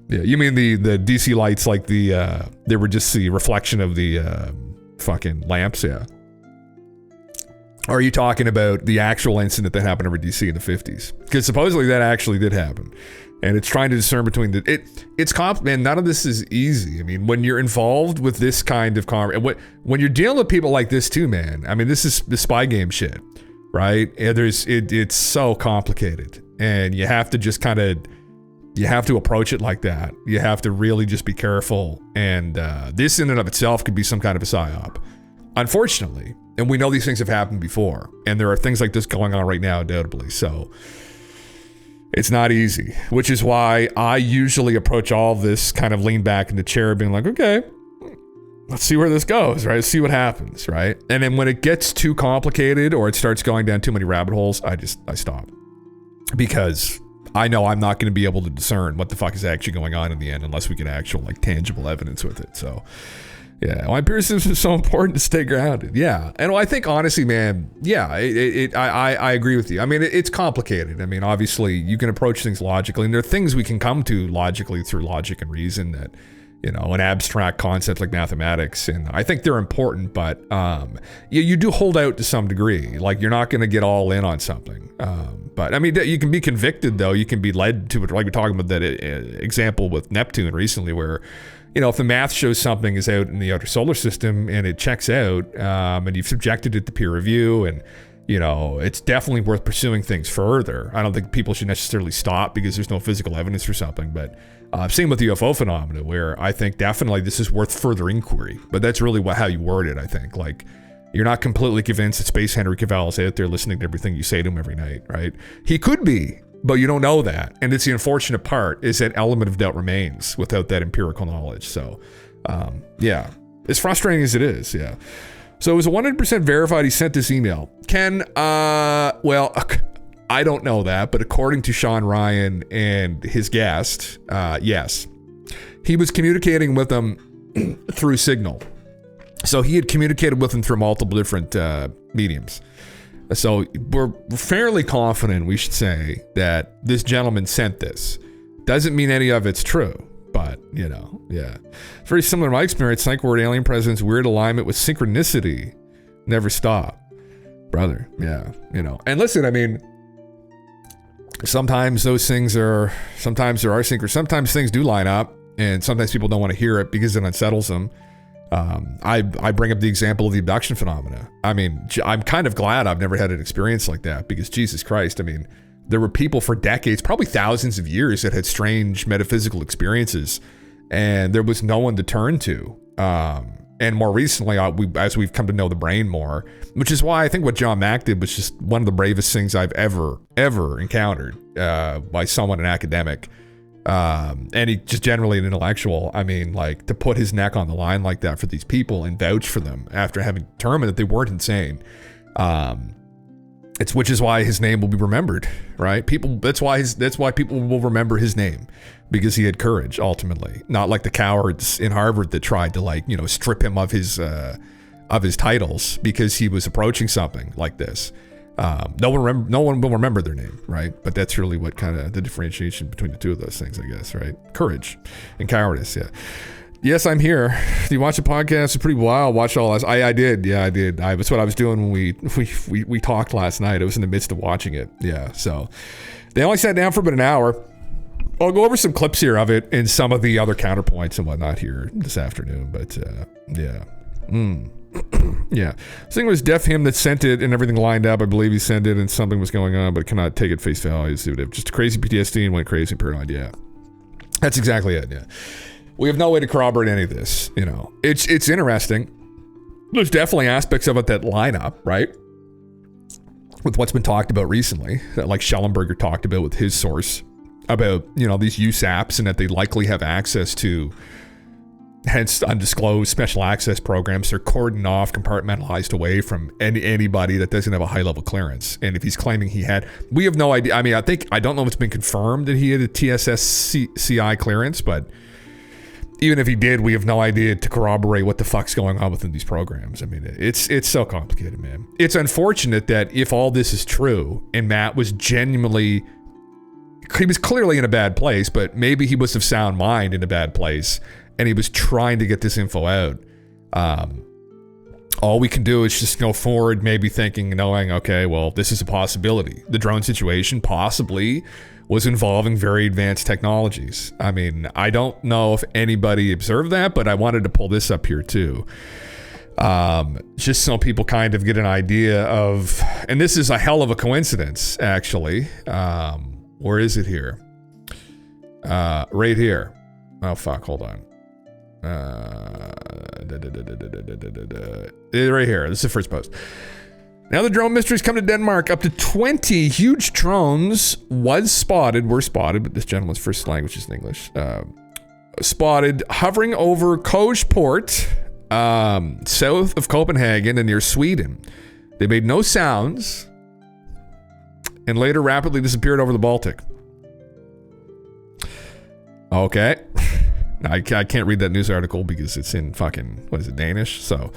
Yeah, you mean the DC lights, like they were just the reflection of the fucking lamps? Yeah. Or are you talking about the actual incident that happened over DC in the 50s? Because supposedly that actually did happen. And it's trying to discern between man, none of this is easy. I mean, when you're involved with this kind of when you're dealing with people like this too, man, I mean, this is the spy game shit, right? And it's so complicated. And you have to just you have to approach it like that. You have to really just be careful. And this in and of itself could be some kind of a psyop, unfortunately. And we know these things have happened before. And there are things like this going on right now, undoubtedly. So it's not easy, which is why I usually approach all of this kind of lean back in the chair being like, okay, let's see where this goes, right? See what happens, right? And then when it gets too complicated or it starts going down too many rabbit holes, I stop. Because I know I'm not going to be able to discern what the fuck is actually going on in the end unless we get actual like tangible evidence with it. So yeah, why empiricism is so important to stay grounded. Yeah, and I think honestly, man, yeah, I agree with you. I mean, it's complicated. I mean, obviously, you can approach things logically, and there are things we can come to logically through logic and reason that, you know, an abstract concept like mathematics, and I think they're important, but you do hold out to some degree. Like, you're not going to get all in on something. But I mean, you can be convicted, though. You can be led to it. Like we're talking about that example with Neptune recently, where, you know, if the math shows something is out in the outer solar system and it checks out, and you've subjected it to peer review, and, you know, it's definitely worth pursuing things further. I don't think people should necessarily stop because there's no physical evidence for something, but same with the UFO phenomena, where I think definitely this is worth further inquiry. But that's really how you word it, I think. Like, you're not completely convinced that Space Henry Cavell is out there listening to everything you say to him every night, right? He could be, but you don't know that. And it's the unfortunate part, is that element of doubt remains without that empirical knowledge. So, yeah, as frustrating as it is, yeah. So it was 100% verified he sent this email. Ken, well, I don't know that, but according to Sean Ryan and his guest, yes. He was communicating with them through Signal. So he had communicated with them through multiple different mediums. So we're fairly confident, we should say, that this gentleman sent this. Doesn't mean any of it's true, but, you know, yeah. Very similar to my experience, psych word alien presence, weird alignment with synchronicity. Never stop. Brother, yeah, you know. And listen, I mean, sometimes there are synchro, sometimes things do line up, and sometimes people don't want to hear it because it unsettles them. I bring up the example of the abduction phenomena. I mean, I'm kind of glad I've never had an experience like that, because Jesus Christ, I mean, there were people for decades, probably thousands of years, that had strange metaphysical experiences, and there was no one to turn to. And more recently, as we've come to know the brain more, which is why I think what John Mack did was just one of the bravest things I've ever encountered by someone, an academic. And he just generally an intellectual. I mean, like, to put his neck on the line like that for these people and vouch for them after having determined that they weren't insane. Which is why his name will be remembered, right? That's why people will remember his name, because he had courage ultimately, not like the cowards in Harvard that tried to, like, you know, strip him of his titles because he was approaching something like this. No one will remember their name, right? But that's really what kind of the differentiation between the two of those things, I guess, right? Courage and cowardice, yeah. Yes, I'm here. Do you watch the podcast? It's pretty wild. Watch all this. I did. Yeah, I did. That's what I was doing when we talked last night. I was in the midst of watching it. Yeah, so they only sat down for about an hour. I'll go over some clips here of it and some of the other counterpoints and whatnot here this afternoon. But yeah. Yeah. The thing was deaf him that sent it and everything lined up. I believe he sent it and something was going on, but cannot take it face value. Just crazy PTSD and went crazy and paranoid. Yeah. That's exactly it. Yeah. We have no way to corroborate any of this. You know, it's interesting. There's definitely aspects of it that line up, right? With what's been talked about recently, that like Schellenberger talked about with his source about, you know, these use apps and that they likely have access to, hence undisclosed special access programs. They're cordoned off, compartmentalized away from anybody that doesn't have a high level clearance. And if he's claiming he had, we have no idea. I mean, I don't know if it's been confirmed that he had a TSS-CI clearance, but even if he did, we have no idea to corroborate what the fuck's going on within these programs. I mean, it's so complicated, man. It's unfortunate that if all this is true and Matt was genuinely, he was clearly in a bad place, but maybe he was of sound mind in a bad place and he was trying to get this info out. All we can do is just go forward, maybe thinking, knowing, okay, well, this is a possibility. The drone situation possibly was involving very advanced technologies. I mean, I don't know if anybody observed that, but I wanted to pull this up here too. Just so people kind of get an idea of, and this is a hell of a coincidence, actually. Where is it here? Right here. Oh, fuck, hold on. Right here. This is the first post. Now the drone mysteries come to Denmark. Up to 20 huge drones were spotted, but this gentleman's first language is English. Spotted hovering over Kojport, south of Copenhagen and near Sweden. They made no sounds and later rapidly disappeared over the Baltic. Okay. I can't read that news article because it's in fucking, what is it, Danish? So,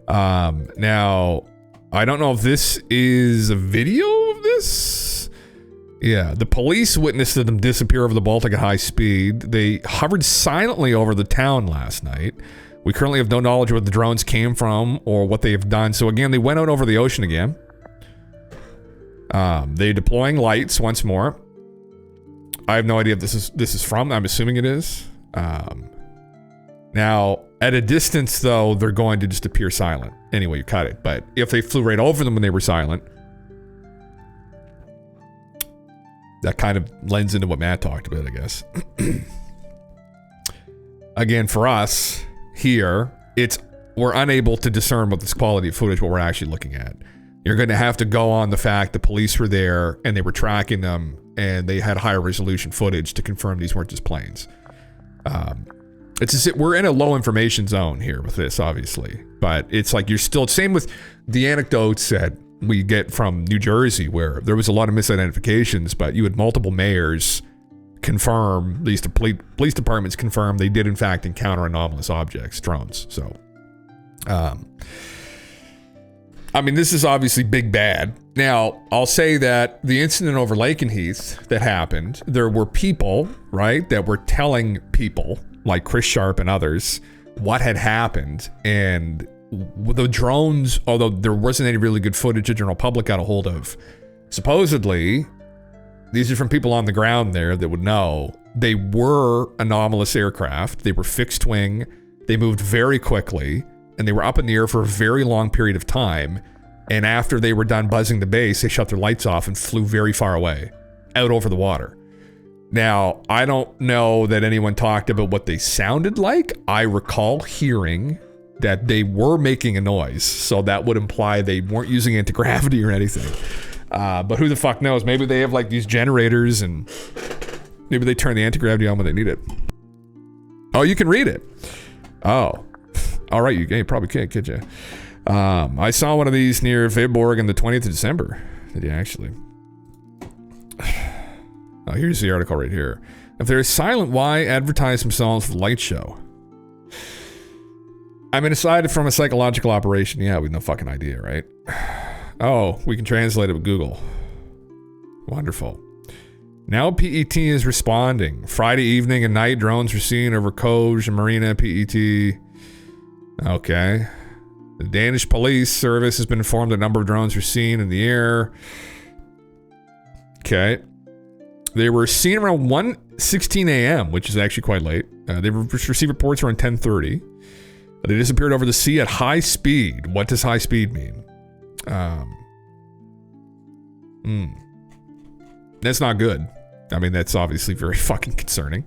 now, I don't know if this is a video of this. Yeah, the police witnessed them disappear over the Baltic at high speed. They hovered silently over the town last night. We currently have no knowledge of where the drones came from or what they have done. So again, they went out over the ocean again. They're deploying lights once more. I have no idea if this is from. I'm assuming it is. Now, at a distance, though, they're going to just appear silent. Anyway, you cut it. But if they flew right over them when they were silent, that kind of lends into what Matt talked about, I guess. Again, for us here, we're unable to discern what this quality of footage, what we're actually looking at. You're going to have to go on the fact the police were there and they were tracking them and they had higher resolution footage to confirm these weren't just planes. It's just, we're in a low information zone here with this, obviously, but it's like you're still, same with the anecdotes that we get from New Jersey where there was a lot of misidentifications, but you had multiple mayors confirm, at least the police departments confirm they did in fact encounter anomalous objects, drones. So, I mean, this is obviously big bad. Now, I'll say that the incident over Lakenheath that happened, there were people, right, that were telling people, like Chris Sharp and others, what had happened. And the drones, although there wasn't any really good footage the general public got a hold of, supposedly, these are from people on the ground there that would know, they were anomalous aircraft. They were fixed wing. They moved very quickly. And they were up in the air for a very long period of time. And after they were done buzzing the base, they shut their lights off and flew very far away, out over the water. Now, I don't know that anyone talked about what they sounded like. I recall hearing that they were making a noise. So that would imply they weren't using anti-gravity or anything. But who the fuck knows? Maybe they have like these generators and maybe they turn the anti-gravity on when they need it. Oh, you can read it. Oh. All right, you probably can't, could you? I saw one of these near Viborg on the 20th of December. Did you actually? Oh, here's the article right here. If they're silent, why advertise themselves for the light show? I mean, aside from a psychological operation, yeah, we have no fucking idea, right? Oh, we can translate it with Google. Wonderful. Now PET is responding. Friday evening and night, drones were seen over Koj and Marina PET. Okay. The Danish police service has been informed that a number of drones were seen in the air. Okay. They were seen around 1:16 a.m., which is actually quite late. They received reports around 10:30. They disappeared over the sea at high speed. What does high speed mean? That's not good. I mean, that's obviously very fucking concerning.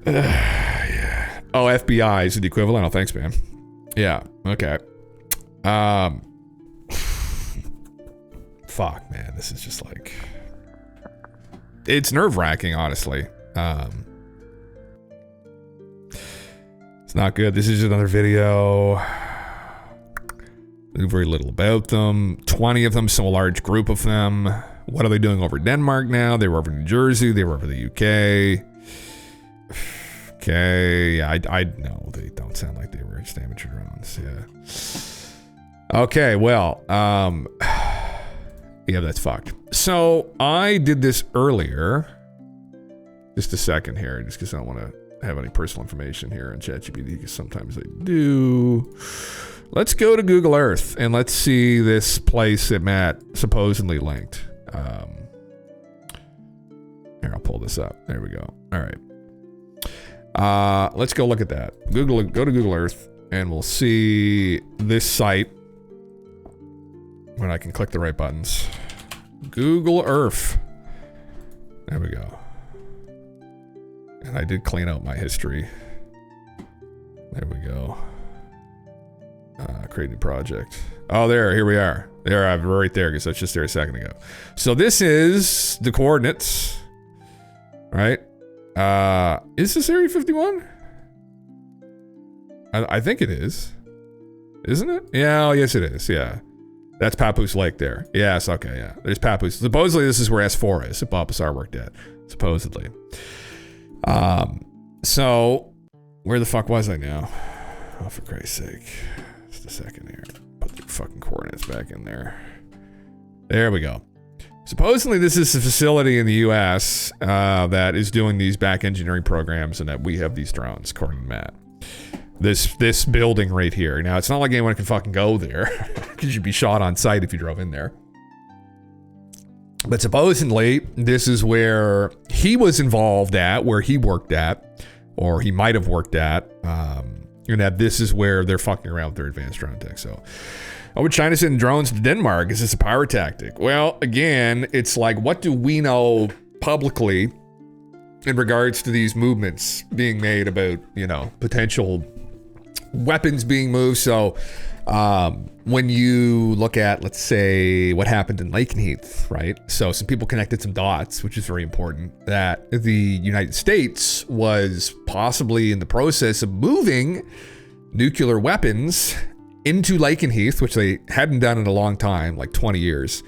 Yeah. Oh, FBI is the equivalent. Oh, thanks, man. Yeah. Okay. Fuck, man. This is just like... It's nerve-wracking, honestly. It's not good. This is another video. Very little about them. 20 of them, so a large group of them. What are they doing over Denmark now? They were over New Jersey. They were over the UK. Okay. Yeah, I know. They don't sound like they were just amateur drones. Yeah. Okay, well. Yeah, that's fucked. So, I did this earlier. Just a second here, just because I don't want to have any personal information here on ChatGPT, because sometimes I do. Let's go to Google Earth, and let's see this place that Matt supposedly linked. Here, I'll pull this up. There we go. All right. Let's go look at that. Go to Google Earth, and we'll see this site when I can click the right buttons. Google Earth. There we go. And I did clean out my history. There we go. Create new project. Oh, here we are. There, I'm right there, because I was just there a second ago. So this is the coordinates, right? Is this Area 51? I think it is. Isn't it? Yeah, oh, yes it is, yeah. That's Papoose Lake there. Yes, okay, yeah. There's Papoose. Supposedly this is where S4 is, that Bob Bassar worked at. Supposedly. So, where the fuck was I now? Oh, for Christ's sake. Just a second here. Put the fucking coordinates back in there. There we go. Supposedly this is a facility in the US that is doing these back engineering programs, and that we have these drones, according to Matt. This building right here. Now, it's not like anyone can fucking go there, because you'd be shot on sight if you drove in there. But supposedly, this is where he was involved at, where he worked at, or he might have worked at, and that this is where they're fucking around with their advanced drone tech. So, would China send drones to Denmark? Is this a power tactic? Well, again, it's like, what do we know publicly in regards to these movements being made about, potential weapons being moved? So, when you look at, let's say, what happened in Lakenheath, right? So some people connected some dots, which is very important, that the United States was possibly in the process of moving nuclear weapons into Lakenheath, which they hadn't done in a long time, like 20 years.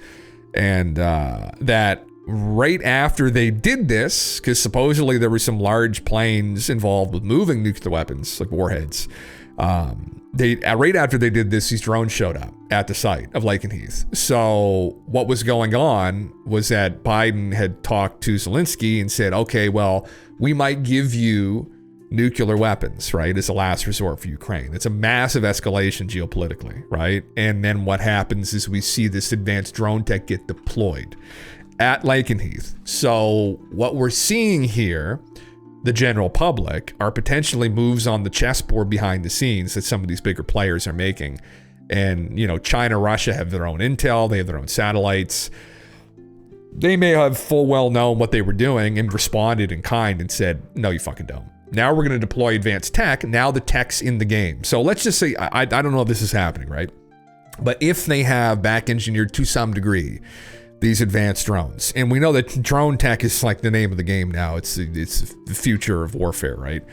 And that right after they did this, because supposedly there were some large planes involved with moving nuclear weapons, like warheads, right after they did this, these drones showed up at the site of Lakenheath. So what was going on was that Biden had talked to Zelensky and said, okay, well, we might give you nuclear weapons, right, as a last resort for Ukraine. It's a massive escalation geopolitically, right? And then what happens is we see this advanced drone tech get deployed at Lakenheath. So what we're seeing here, the general public, are potentially moves on the chessboard behind the scenes that some of these bigger players are making. And, China, Russia have their own intel. They have their own satellites. They may have full well known what they were doing and responded in kind and said, no, you fucking don't. Now we're going to deploy advanced tech. Now the tech's in the game. So let's just say, I don't know if this is happening, right? But if they have back engineered to some degree these advanced drones, and we know that drone tech is like the name of the game now. It's the future of warfare, right?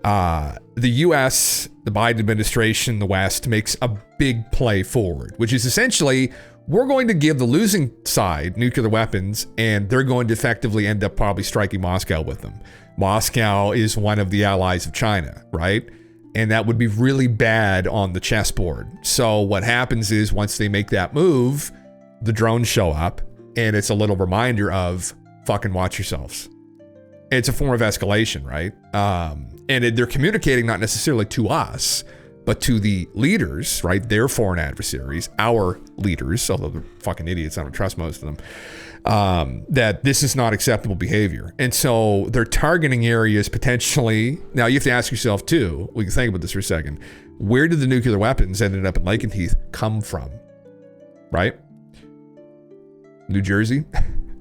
The US, the Biden administration, the West makes a big play forward, which is essentially, we're going to give the losing side nuclear weapons, and they're going to effectively end up probably striking Moscow with them. Moscow is one of the allies of China, right? And that would be really bad on the chessboard. So what happens is, once they make that move, the drones show up, and it's a little reminder of fucking watch yourselves. It's a form of escalation, right? And they're communicating not necessarily to us, but to the leaders, right? Their foreign adversaries, our leaders, although they're fucking idiots, I don't trust most of them. that this is not acceptable behavior. And so they're targeting areas potentially. Now you have to ask yourself too, we can think about this for a second. Where did the nuclear weapons that ended up in Lakenheath come from? Right? New Jersey?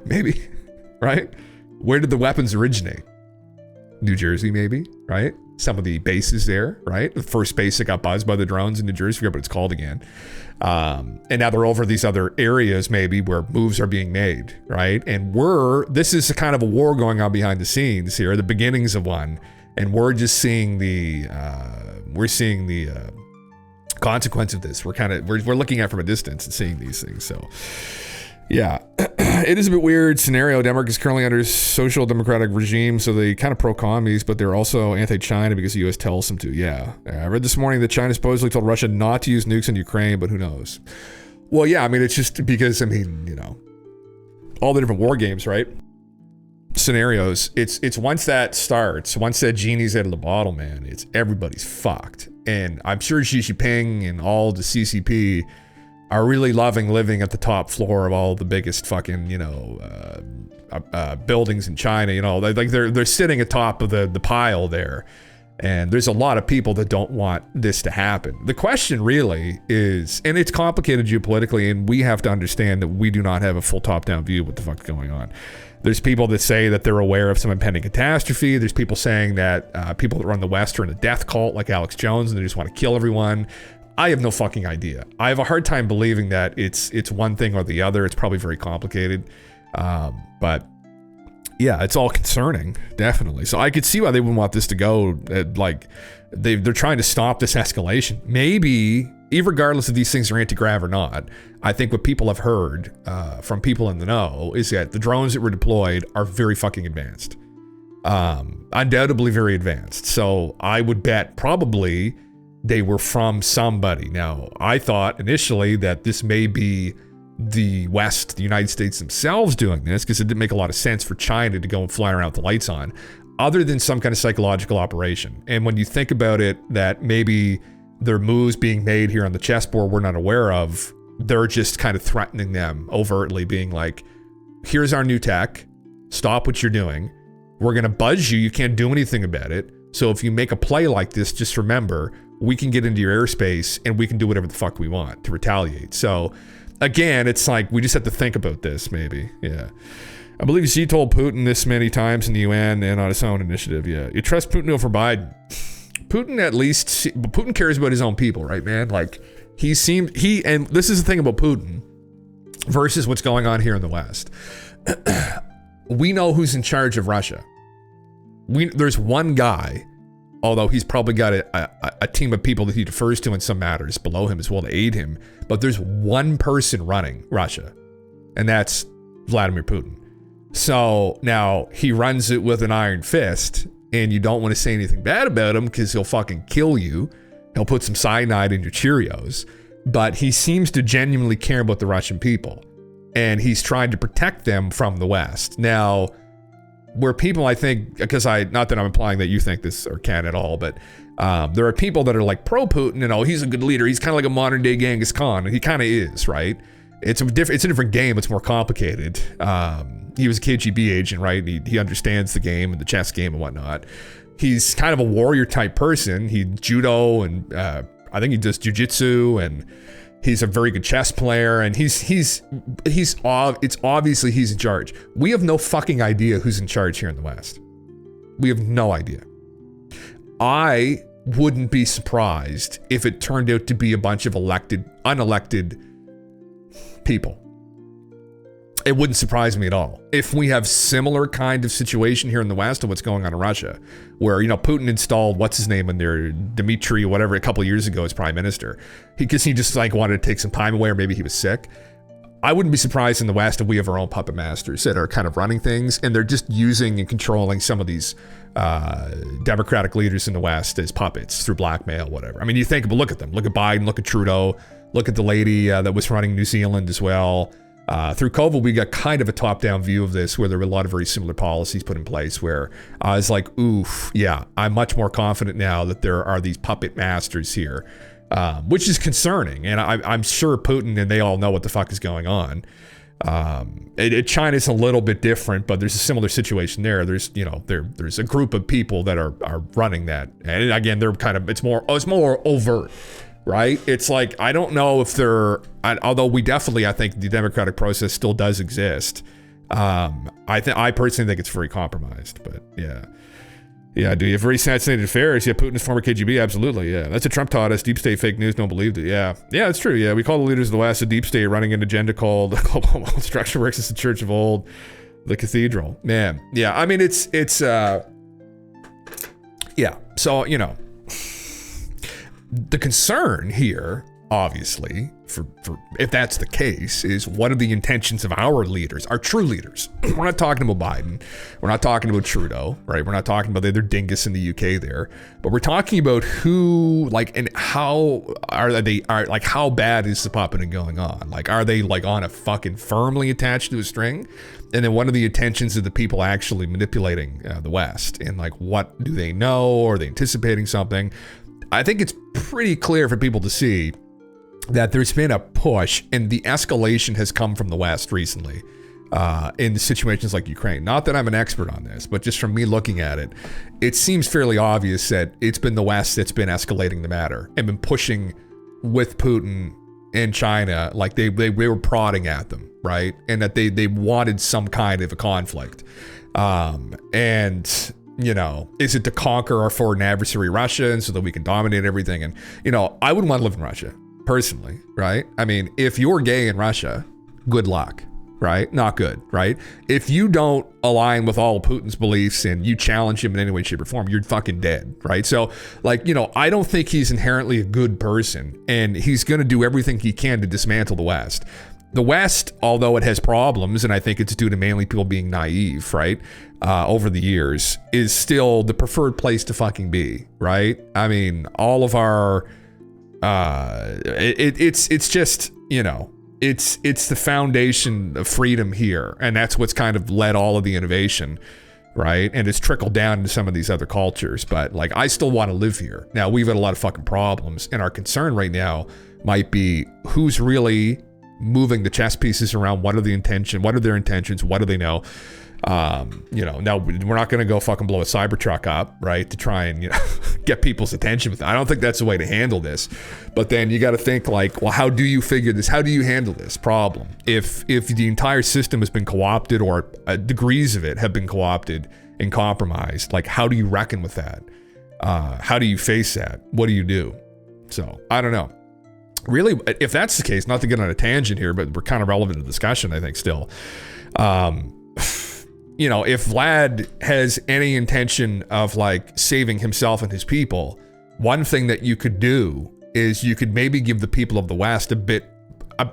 Maybe. Right? Where did the weapons originate? New Jersey, maybe, right? Some of the bases there, right? The first base that got buzzed by the drones in New Jersey, I forget what it's called again. And now they're over these other areas maybe where moves are being made, right? And this is a kind of a war going on behind the scenes here, the beginnings of one. And we're just seeing the consequence of this. We're looking at it from a distance and seeing these things. So yeah, it is a bit weird scenario. Denmark is currently under social democratic regime, so they kind of pro-commies, but they're also anti-China because the U.S. tells them to. Yeah, I read this morning that China supposedly told Russia not to use nukes in Ukraine, but who knows? Well, yeah, I mean, it's just because, I mean, you know, all the different war games, right? Scenarios. It's once that starts, once that genie's out of the bottle, man, it's everybody's fucked. And I'm sure Xi Jinping and all the CCP are really loving living at the top floor of all the biggest fucking, you know, buildings in China. You know, they're sitting atop of the pile there, and there's a lot of people that don't want this to happen. The question really is, and it's complicated geopolitically, and we have to understand that we do not have a full top-down view of what the fuck's going on. There's people that say that they're aware of some impending catastrophe. There's people saying that people that run the West are in a death cult like Alex Jones and they just want to kill everyone. I have no fucking idea. I have a hard time believing that it's one thing or the other. It's probably very complicated. But yeah, it's all concerning, definitely. So I could see why they wouldn't want this to go. Like they're trying to stop this escalation. Maybe, regardless if these things are anti-grav or not, I think what people have heard from people in the know is that the drones that were deployed are very fucking advanced. Undoubtedly very advanced. So I would bet probably they were from somebody. Now, I thought initially that this may be the West, the United States themselves doing this, because it didn't make a lot of sense for China to go and fly around with the lights on, other than some kind of psychological operation. And when you think about it, that maybe there are moves being made here on the chessboard we're not aware of, they're just kind of threatening them overtly, being like, here's our new tech, stop what you're doing, we're going to buzz you, you can't do anything about it. So if you make a play like this, just remember, we can get into your airspace and we can do whatever the fuck we want to retaliate. So again, it's like, we just have to think about this maybe. Yeah. I believe Xi told Putin this many times in the UN and on his own initiative. Yeah. You trust Putin over Biden. Putin cares about his own people, right, man? Like and this is the thing about Putin versus what's going on here in the West. We know who's in charge of Russia. There's one guy, although he's probably got a team of people that he defers to in some matters below him as well to aid him. But there's one person running Russia, and that's Vladimir Putin. So now he runs it with an iron fist, and you don't want to say anything bad about him because he'll fucking kill you. He'll put some cyanide in your Cheerios. But he seems to genuinely care about the Russian people, and he's trying to protect them from the West. Now, where people, I think, because not that I'm implying that you think this or can at all, but there are people that are like pro-Putin and, oh, he's a good leader. He's kind of like a modern day Genghis Khan. And he kind of is, right? It's a different game. It's more complicated. He was a KGB agent, right? He understands the game and the chess game and whatnot. He's kind of a warrior type person. He judo and I think he does jujitsu, and he's a very good chess player, and it's obviously he's in charge. We have no fucking idea who's in charge here in the West. We have no idea. I wouldn't be surprised if it turned out to be a bunch of unelected people. It wouldn't surprise me at all. If we have similar kind of situation here in the West to what's going on in Russia, where, you know, Putin installed, what's his name in there, Dmitry or whatever, a couple of years ago as prime minister, because he just like wanted to take some time away, or maybe he was sick. I wouldn't be surprised in the West if we have our own puppet masters that are kind of running things, and they're just using and controlling some of these democratic leaders in the West as puppets through blackmail, whatever. I mean, you think, but look at them. Look at Biden, look at Trudeau, look at the lady that was running New Zealand as well. Through COVID, we got kind of a top-down view of this, where there were a lot of very similar policies put in place, where I was like, oof, yeah, I'm much more confident now that there are these puppet masters here, which is concerning. And I'm sure Putin and they all know what the fuck is going on. China's a little bit different, but there's a similar situation there. There's there's a group of people that are running that, and again, they're kind of it's more overt, right? It's like I don't know if although I think the democratic process still does exist. I personally think it's very compromised, but yeah. Yeah, do you have very fascinated affairs? Yeah, Putin is former KGB, absolutely. Yeah, that's what Trump taught us. Deep state fake news, no one believed it. Yeah, it's true. Yeah, we call the leaders of the West a deep state running an agenda called global world structure works as the church of old, the cathedral. Man, yeah, I mean it's yeah. So the concern here, obviously, for if that's the case, is what are the intentions of our leaders, our true leaders? We're not talking about Biden. We're not talking about Trudeau, right? We're not talking about the other dingus in the UK there, but we're talking about who, like, and how how bad is the puppeting going on? Like, are they like on a fucking firmly attached to a string? And then what are the intentions of the people actually manipulating the West? And like, what do they know? Are they anticipating something? I think it's pretty clear for people to see that there's been a push, and the escalation has come from the West recently in situations like Ukraine. Not that I'm an expert on this, but just from me looking at it, it seems fairly obvious that it's been the West that's been escalating the matter and been pushing with Putin and China, like they were prodding at them, right? And that they wanted some kind of a conflict. And is it to conquer our foreign adversary, Russia, and so that we can dominate everything? And, I wouldn't want to live in Russia, personally, right? I mean, if you're gay in Russia, good luck, right? Not good, right? If you don't align with all Putin's beliefs and you challenge him in any way, shape, or form, you're fucking dead, right? So, like, I don't think he's inherently a good person, and he's going to do everything he can to dismantle the West. The West, although it has problems, and I think it's due to mainly people being naive, right, over the years, is still the preferred place to fucking be, right? I mean, all of our, it's just, it's the foundation of freedom here, and that's what's kind of led all of the innovation, right? And it's trickled down into some of these other cultures, but like, I still want to live here. Now, we've had a lot of fucking problems, and our concern right now might be who's really moving the chess pieces around. What are their intentions? What do they know? Now we're not going to go fucking blow a Cybertruck up, right, to try and get people's attention with it. I don't think that's the way to handle this. But then you got to think like, well, how do you figure this? How do you handle this problem if the entire system has been co-opted, or degrees of it have been co-opted and compromised? Like, how do you reckon with that? How do you face that? What do you do? So I don't know. Really, if that's the case, not to get on a tangent here, but we're kind of relevant to the discussion, I think, still. If Vlad has any intention of like saving himself and his people, one thing that you could do is you could maybe give the people of the West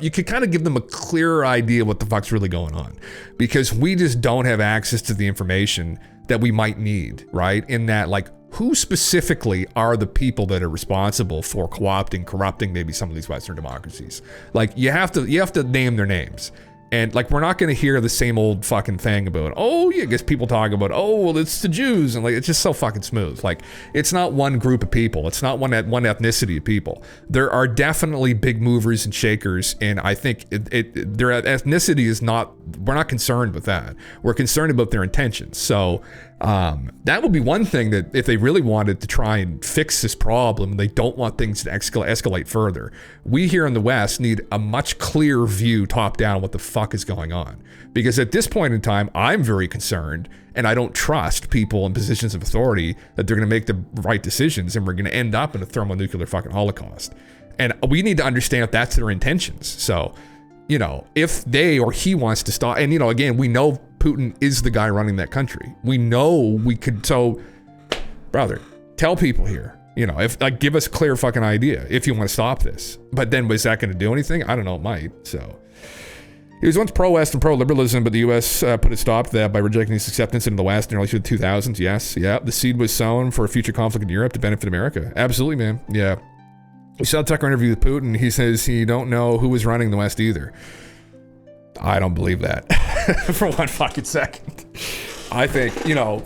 you could kind of give them a clearer idea what the fuck's really going on, because we just don't have access to the information that we might need, right? In that, like, who specifically are the people that are responsible for co-opting, corrupting maybe some of these Western democracies? Like, you have to name their names. And like, we're not going to hear the same old fucking thing about, oh yeah, I guess people talk about, oh, well, it's the Jews. And like, it's just so fucking smooth. Like, it's not one group of people. It's not one ethnicity of people. There are definitely big movers and shakers. And I think their ethnicity is not, we're not concerned with that. We're concerned about their intentions. So that would be one thing that if they really wanted to try and fix this problem, they don't want things to escalate further. We here in the West need a much clearer view top down what the fuck is going on. Because at this point in time, I'm very concerned, and I don't trust people in positions of authority that they're going to make the right decisions, and we're going to end up in a thermonuclear fucking holocaust. And we need to understand if that's their intentions. So, if they or he wants to stop, and again, we know Putin is the guy running that country. We know we could, so brother, tell people here, if like, give us a clear fucking idea if you want to stop this. But then was that going to do anything? I don't know, it might. So he was once pro-West and pro-liberalism, but the U.S. put a stop to that by rejecting his acceptance into the West in the early 2000s. Yes, yeah, the seed was sown for a future conflict in Europe to benefit America. Absolutely, man. Yeah. We saw a Tucker interview with Putin. He says he don't know who was running the West either. I don't believe that for one fucking second. I think,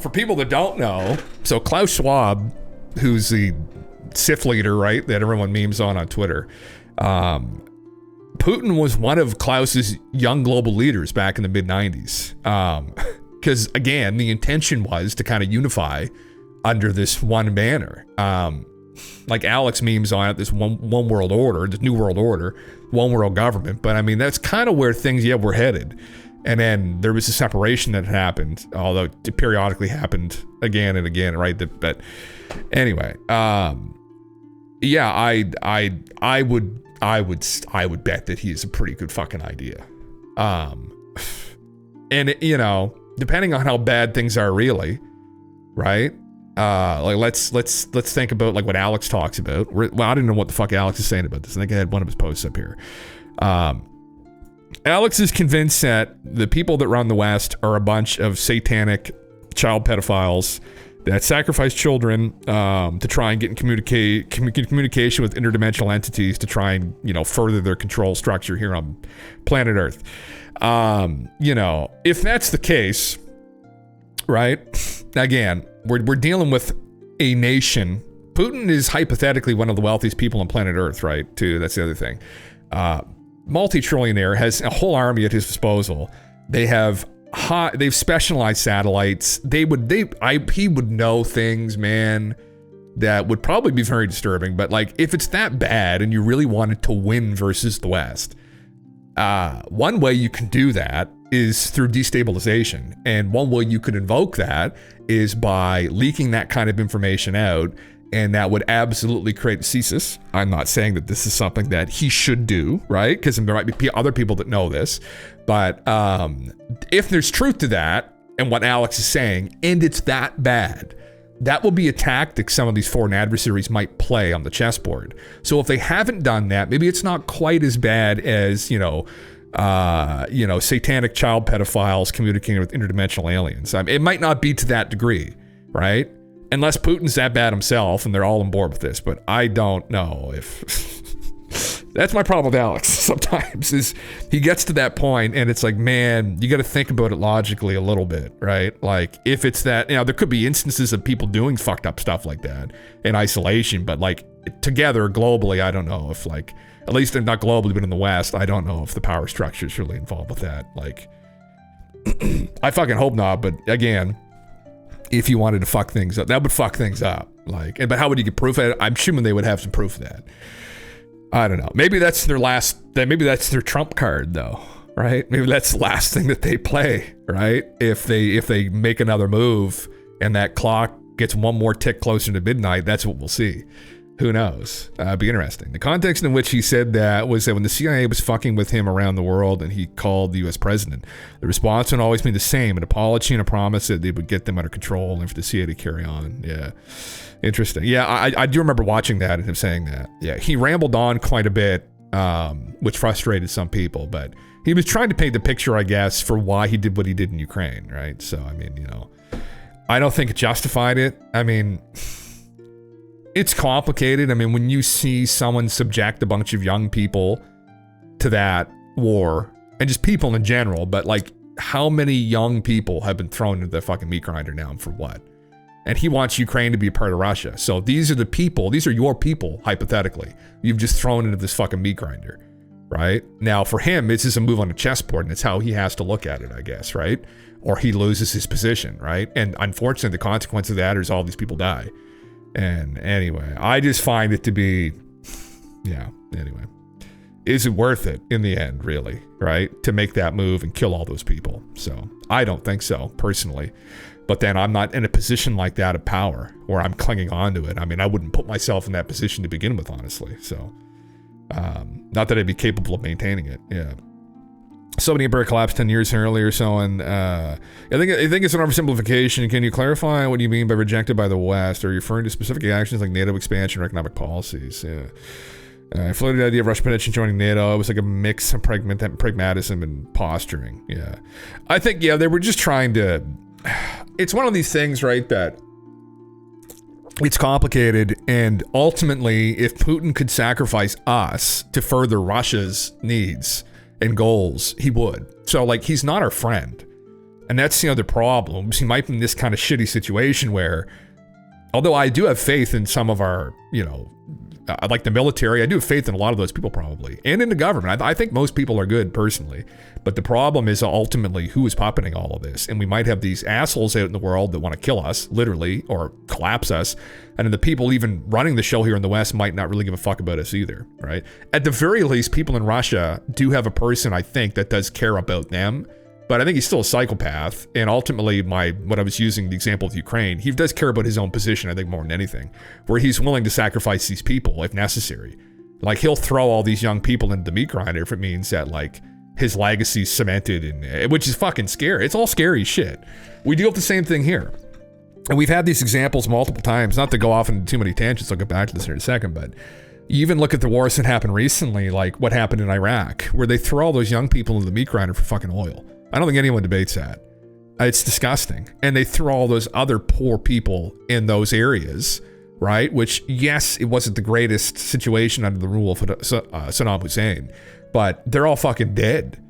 for people that don't know, so Klaus Schwab, who's the SIF leader, right, that everyone memes on Twitter, Putin was one of Klaus's young global leaders back in the mid-90s. Because, again, the intention was to kind of unify under this one banner. Like Alex memes on it, this one world order, this new world order, one world government. But, I mean, that's kind of where things, were headed. And then there was a separation that happened, although it periodically happened again and again, right? But anyway, I would bet that he's a pretty good fucking idea. And depending on how bad things are really, right? Like let's think about like what Alex talks about. Well, I don't know what the fuck Alex is saying about this. I think I had one of his posts up here. Alex is convinced that the people that run the West are a bunch of satanic child pedophiles that sacrifice children to try and get in communication with interdimensional entities to try and, further their control structure here on planet Earth. If that's the case, right? Again, we're dealing with a nation. Putin is hypothetically one of the wealthiest people on planet Earth, right? Too. That's the other thing. Multi-trillionaire, has a whole army at his disposal. They've specialized satellites. He would know things, man, that would probably be very disturbing. But like, if it's that bad and you really wanted to win versus the West, one way you can do that is through destabilization. And one way you could invoke that is by leaking that kind of information out. And that would absolutely create CSIS. I'm not saying that this is something that he should do, right? Because there might be other people that know this. But if there's truth to that and what Alex is saying, and it's that bad, that will be a tactic some of these foreign adversaries might play on the chessboard. So if they haven't done that, maybe it's not quite as bad as, satanic child pedophiles communicating with interdimensional aliens. It might not be to that degree, right? Unless Putin's that bad himself and they're all on board with this, but I don't know if... That's my problem with Alex sometimes, is he gets to that point and it's like, man, you got to think about it logically a little bit, right? Like, if it's that, there could be instances of people doing fucked up stuff like that in isolation, but like, together, globally, I don't know if like, at least not globally, but in the West, I don't know if the power structure is really involved with that. Like, I fucking hope not, but again... If you wanted to fuck things up, that would fuck things up. Like, but how would you get proof of it? I'm assuming they would have some proof of that. I don't know. Maybe that's maybe that's their trump card, though, right? Maybe that's the last thing that they play, right? If they make another move and that clock gets one more tick closer to midnight, that's what we'll see. Who knows? Be interesting. The context in which he said that was that when the CIA was fucking with him around the world and he called the U.S. president, the response would always be the same, an apology and a promise that they would get them under control and for the CIA to carry on. Yeah. Interesting. Yeah, I do remember watching that and him saying that. Yeah, he rambled on quite a bit, which frustrated some people, but he was trying to paint the picture, I guess, for why he did what he did in Ukraine, right? So, I mean, I don't think it justified it. I mean... It's complicated. I mean, when you see someone subject a bunch of young people to that war, and just people in general, but like, how many young people have been thrown into the fucking meat grinder now and for what? And he wants Ukraine to be a part of Russia. So these are your people, hypothetically. You've just thrown into this fucking meat grinder, right? Now, for him, it's just a move on a chessboard, and it's how he has to look at it, I guess, right? Or he loses his position, right? And unfortunately, the consequence of that is all these people die. And anyway, I just find it to be, anyway. Is it worth it in the end, really, right? To make that move and kill all those people. So, I don't think so, personally. But then I'm not in a position like that of power where I'm clinging on to it. I mean, I wouldn't put myself in that position to begin with, honestly. So, not that I'd be capable of maintaining it, yeah. Saudi Empire collapsed 10 years earlier, so, and I think it's an oversimplification. Can you clarify what you mean by rejected by the West? Are you referring to specific actions like NATO expansion or economic policies? Yeah. I floated the idea of Russian potentially joining NATO. It was like a mix of pragmatism and posturing. Yeah. I think, they were just trying to... It's one of these things, right, that it's complicated, and ultimately, if Putin could sacrifice us to further Russia's needs and goals, he would. So, like, he's not our friend. And that's the other problem. He might be in this kind of shitty situation where, although I do have faith in some of our, like the military. I do have faith in a lot of those people probably, and in the government. I think most people are good personally, but the problem is ultimately who is puppeting all of this. And we might have these assholes out in the world that want to kill us, literally, or collapse us. And then the people even running the show here in the West might not really give a fuck about us either, right? At the very least, people in Russia do have a person, I think, that does care about them. But I think he's still a psychopath. And ultimately, what I was using the example of Ukraine, he does care about his own position, I think, more than anything, where he's willing to sacrifice these people if necessary. Like, he'll throw all these young people into the meat grinder if it means that, like, his legacy's cemented, which is fucking scary. It's all scary shit. We deal with the same thing here. And we've had these examples multiple times, not to go off into too many tangents, I'll get back to this in a second, but you even look at the wars that happened recently, like what happened in Iraq, where they throw all those young people into the meat grinder for fucking oil. I don't think anyone debates that. It's disgusting. And they throw all those other poor people in those areas, right? Which, yes, it wasn't the greatest situation under the rule of Saddam Hussein, but they're all fucking dead,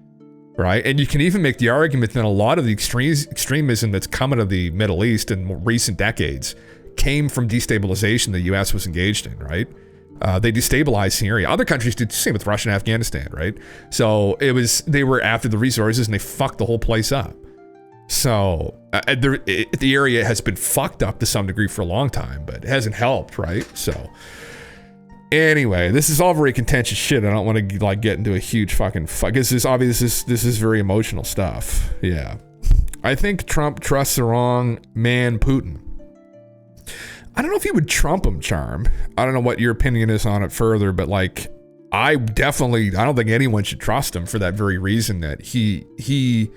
right? And you can even make the argument that a lot of the extremism that's come out of the Middle East in more recent decades came from destabilization the U.S. was engaged in, right? They destabilized Syria. Other countries did the same with Russia and Afghanistan, right? So they were after the resources and they fucked the whole place up. So the area has been fucked up to some degree for a long time, but it hasn't helped, right? So anyway, this is all very contentious shit. I don't want to like get into a huge fucking fuck. This is obvious. This is very emotional stuff. Yeah. I think Trump trusts the wrong man, Putin. I don't know if he would Trump him, Charm. I don't know what your opinion is on it further, but like, I don't think anyone should trust him for that very reason, that he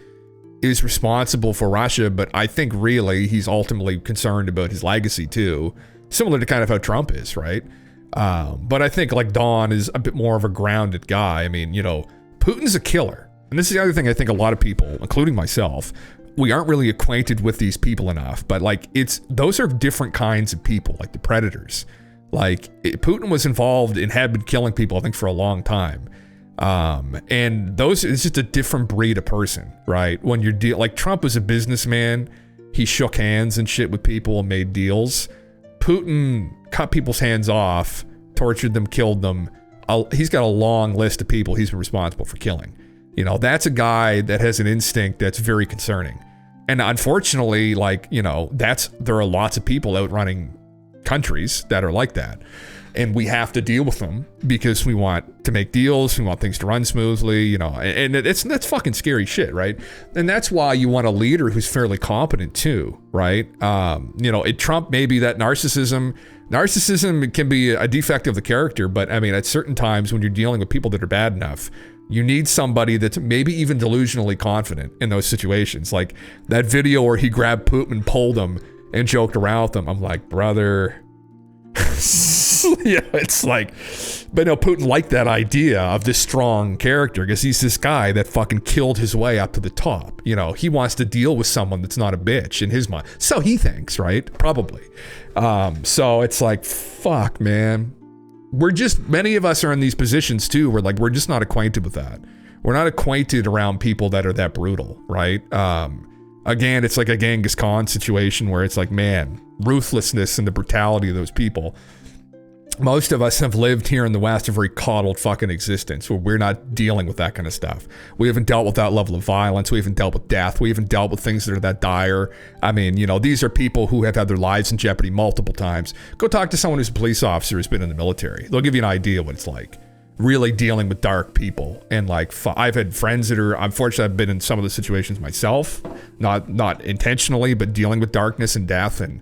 is responsible for Russia, but I think really he's ultimately concerned about his legacy too, similar to kind of how Trump is, right? But I think like Don is a bit more of a grounded guy. I mean, you know, Putin's a killer. And this is the other thing I think a lot of people, including myself, we aren't really acquainted with these people enough, but like those are different kinds of people, like the predators. Like Putin was involved and had been killing people, I think, for a long time. And it's just a different breed of person, right? When you're like Trump was a businessman, he shook hands and shit with people and made deals. Putin cut people's hands off, tortured them, killed them. He's got a long list of people he's been responsible for killing. You know, that's a guy that has an instinct that's very concerning. And unfortunately, like, you know, there are lots of people out running countries that are like that. And we have to deal with them because we want to make deals. We want things to run smoothly, you know, and that's fucking scary shit, right? And that's why you want a leader who's fairly competent too, right? You know, Trump may be that narcissism can be a defect of the character, but I mean, at certain times when you're dealing with people that are bad enough, you need somebody that's maybe even delusionally confident in those situations. Like that video where he grabbed Putin, pulled him, and joked around with him. I'm like, brother. Yeah, it's like, but no, Putin liked that idea of this strong character because he's this guy that fucking killed his way up to the top. You know, he wants to deal with someone that's not a bitch in his mind. So he thinks, right? Probably. So it's like, fuck, man. Many of us are in these positions too, where like, we're just not acquainted with that. We're not acquainted around people that are that brutal, right? Again, it's like a Genghis Khan situation where it's like, man, ruthlessness and the brutality of those people. Most of us have lived here in the West a very coddled fucking existence where we're not dealing with that kind of stuff. We haven't dealt with that level of violence. We haven't dealt with death. We haven't dealt with things that are that dire. I mean, you know, these are people who have had their lives in jeopardy multiple times. Go talk to someone who's a police officer who's been in the military. They'll give you an idea what it's like. Really dealing with dark people. And like, I've had friends that are, unfortunately, I've been in some of the situations myself, not intentionally, but dealing with darkness and death and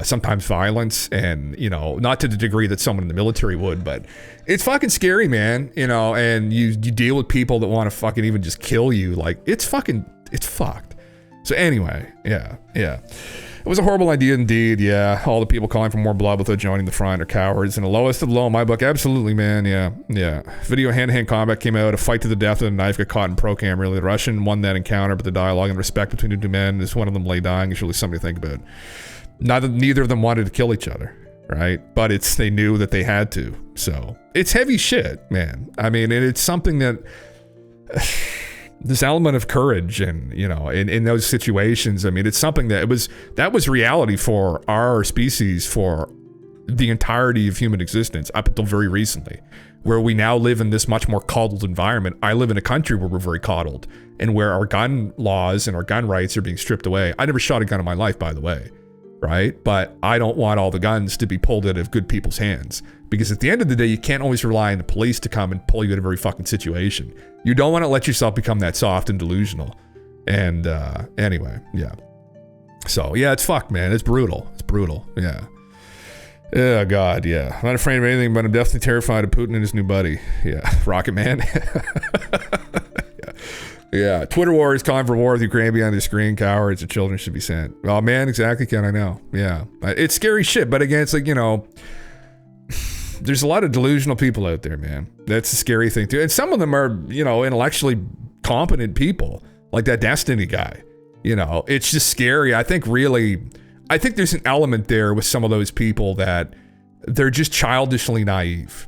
sometimes violence, and you know, not to the degree that someone in the military would, but it's fucking scary, man. You know, and you deal with people that want to fucking even just kill you. Like it's fucked. So anyway, yeah. It was a horrible idea indeed. Yeah, all the people calling for more blood without joining the front are cowards, and the lowest of the low in my book. Absolutely, man. Yeah. Video hand-to-hand combat came out. A fight to the death with a knife got caught in pro-cam. Really, the Russian won that encounter, but the dialogue and respect between the two men, as one of them lay dying, is really something to think about. Neither of them wanted to kill each other, right? But they knew that they had to. So it's heavy shit, man. I mean, it's something that this element of courage and, you know, in those situations, I mean, it's something that was reality for our species for the entirety of human existence up until very recently, where we now live in this much more coddled environment. I live in a country where we're very coddled and where our gun laws and our gun rights are being stripped away. I never shot a gun in my life, by the way, right? But I don't want all the guns to be pulled out of good people's hands, because at the end of the day, you can't always rely on the police to come and pull you out of every fucking situation. You don't want to let yourself become that soft and delusional. And anyway, yeah. So yeah, it's fucked, man. It's brutal. It's brutal. Yeah. Oh God, yeah. I'm not afraid of anything, but I'm definitely terrified of Putin and his new buddy. Yeah, Rocket Man. Yeah. Twitter war is calling for war with Ukraine beyond the screen. Cowards, the children should be sent. Oh man, exactly, Ken. I know. Yeah, it's scary shit. But again, it's like, you know, there's a lot of delusional people out there, man. That's a scary thing too. And some of them are, you know, intellectually competent people, like that Destiny guy. You know, it's just scary. I think there's an element there with some of those people that they're just childishly naive.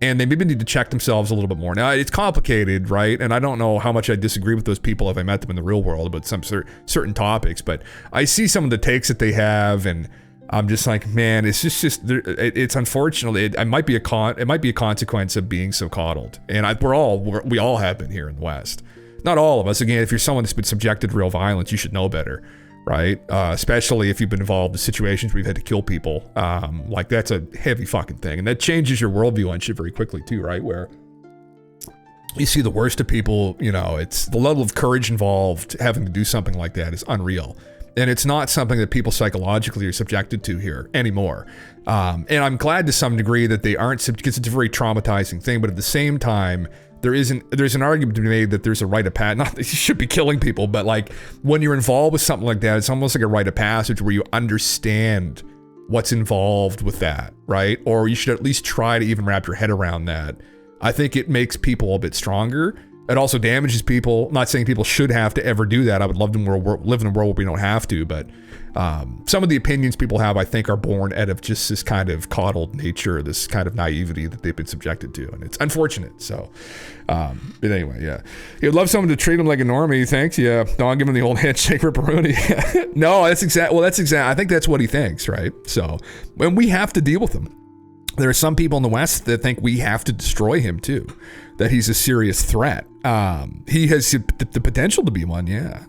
And they maybe need to check themselves a little bit more. Now, it's complicated, right? And I don't know how much I disagree with those people if I met them in the real world about some certain topics, but I see some of the takes that they have, and I'm just like, man, it's just it's unfortunate. It might be a consequence of being so coddled. And we all have been here in the West. Not all of us. Again, if you're someone that's been subjected to real violence, you should know better, right? Especially if you've been involved in situations where you've had to kill people. Like, that's a heavy fucking thing. And that changes your worldview on shit very quickly too, right? Where you see the worst of people, you know, it's the level of courage involved having to do something like that is unreal. And it's not something that people psychologically are subjected to here anymore. And I'm glad to some degree that they aren't, because it's a very traumatizing thing. But at the same time, there's an argument to be made that there's a rite of passage. Not that you should be killing people, but like when you're involved with something like that, it's almost like a rite of passage where you understand what's involved with that, right? Or you should at least try to even wrap your head around that. I think it makes people a bit stronger. It also damages people. I'm not saying people should have to ever do that. I would love to live in a world where we don't have to, but some of the opinions people have, I think, are born out of just this kind of coddled nature, this kind of naivety that they've been subjected to, and it's unfortunate. So, but anyway, yeah. You'd love someone to treat him like a normie, thanks. Yeah, no, I'll give him the old handshake ripperoni. No, that's exact. I think that's what he thinks, right? So, and we have to deal with him. There are some people in the West that think we have to destroy him too, that he's a serious threat. He has the potential to be one. Yeah.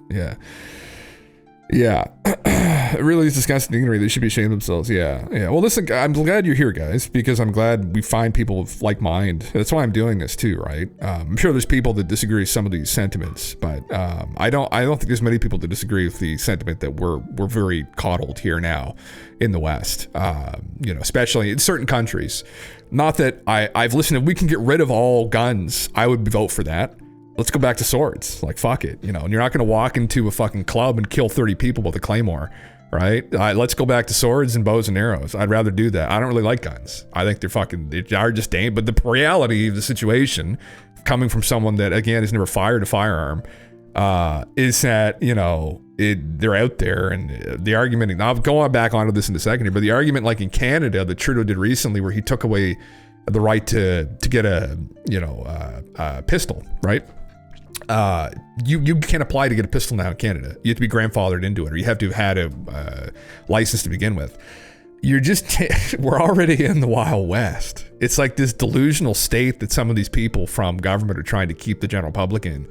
It really is disgusting and ignorant. They should be ashamed of themselves. Yeah. Well, listen, I'm glad you're here, guys, because I'm glad we find people of like mind. That's why I'm doing this too, right? I'm sure there's people that disagree with some of these sentiments, but I don't think there's many people that disagree with the sentiment that we're very coddled here now in the West. You know, especially in certain countries. Not that I've listened to, we can get rid of all guns. I would vote for that. Let's go back to swords. Like, fuck it, you know, and you're not going to walk into a fucking club and kill 30 people with a claymore, right? Let's go back to swords and bows and arrows. I'd rather do that. I don't really like guns. I think they are just dangerous. But the reality of the situation, coming from someone that, again, has never fired a firearm, is that, you know, they're out there. And the argument, and I'll go on back onto this in a second here, but the argument like in Canada that Trudeau did recently, where he took away the right to get a pistol, right? You can't apply to get a pistol now in Canada. You have to be grandfathered into it, or you have to have had a license to begin with. We're already in the Wild West. It's like this delusional state that some of these people from government are trying to keep the general public in.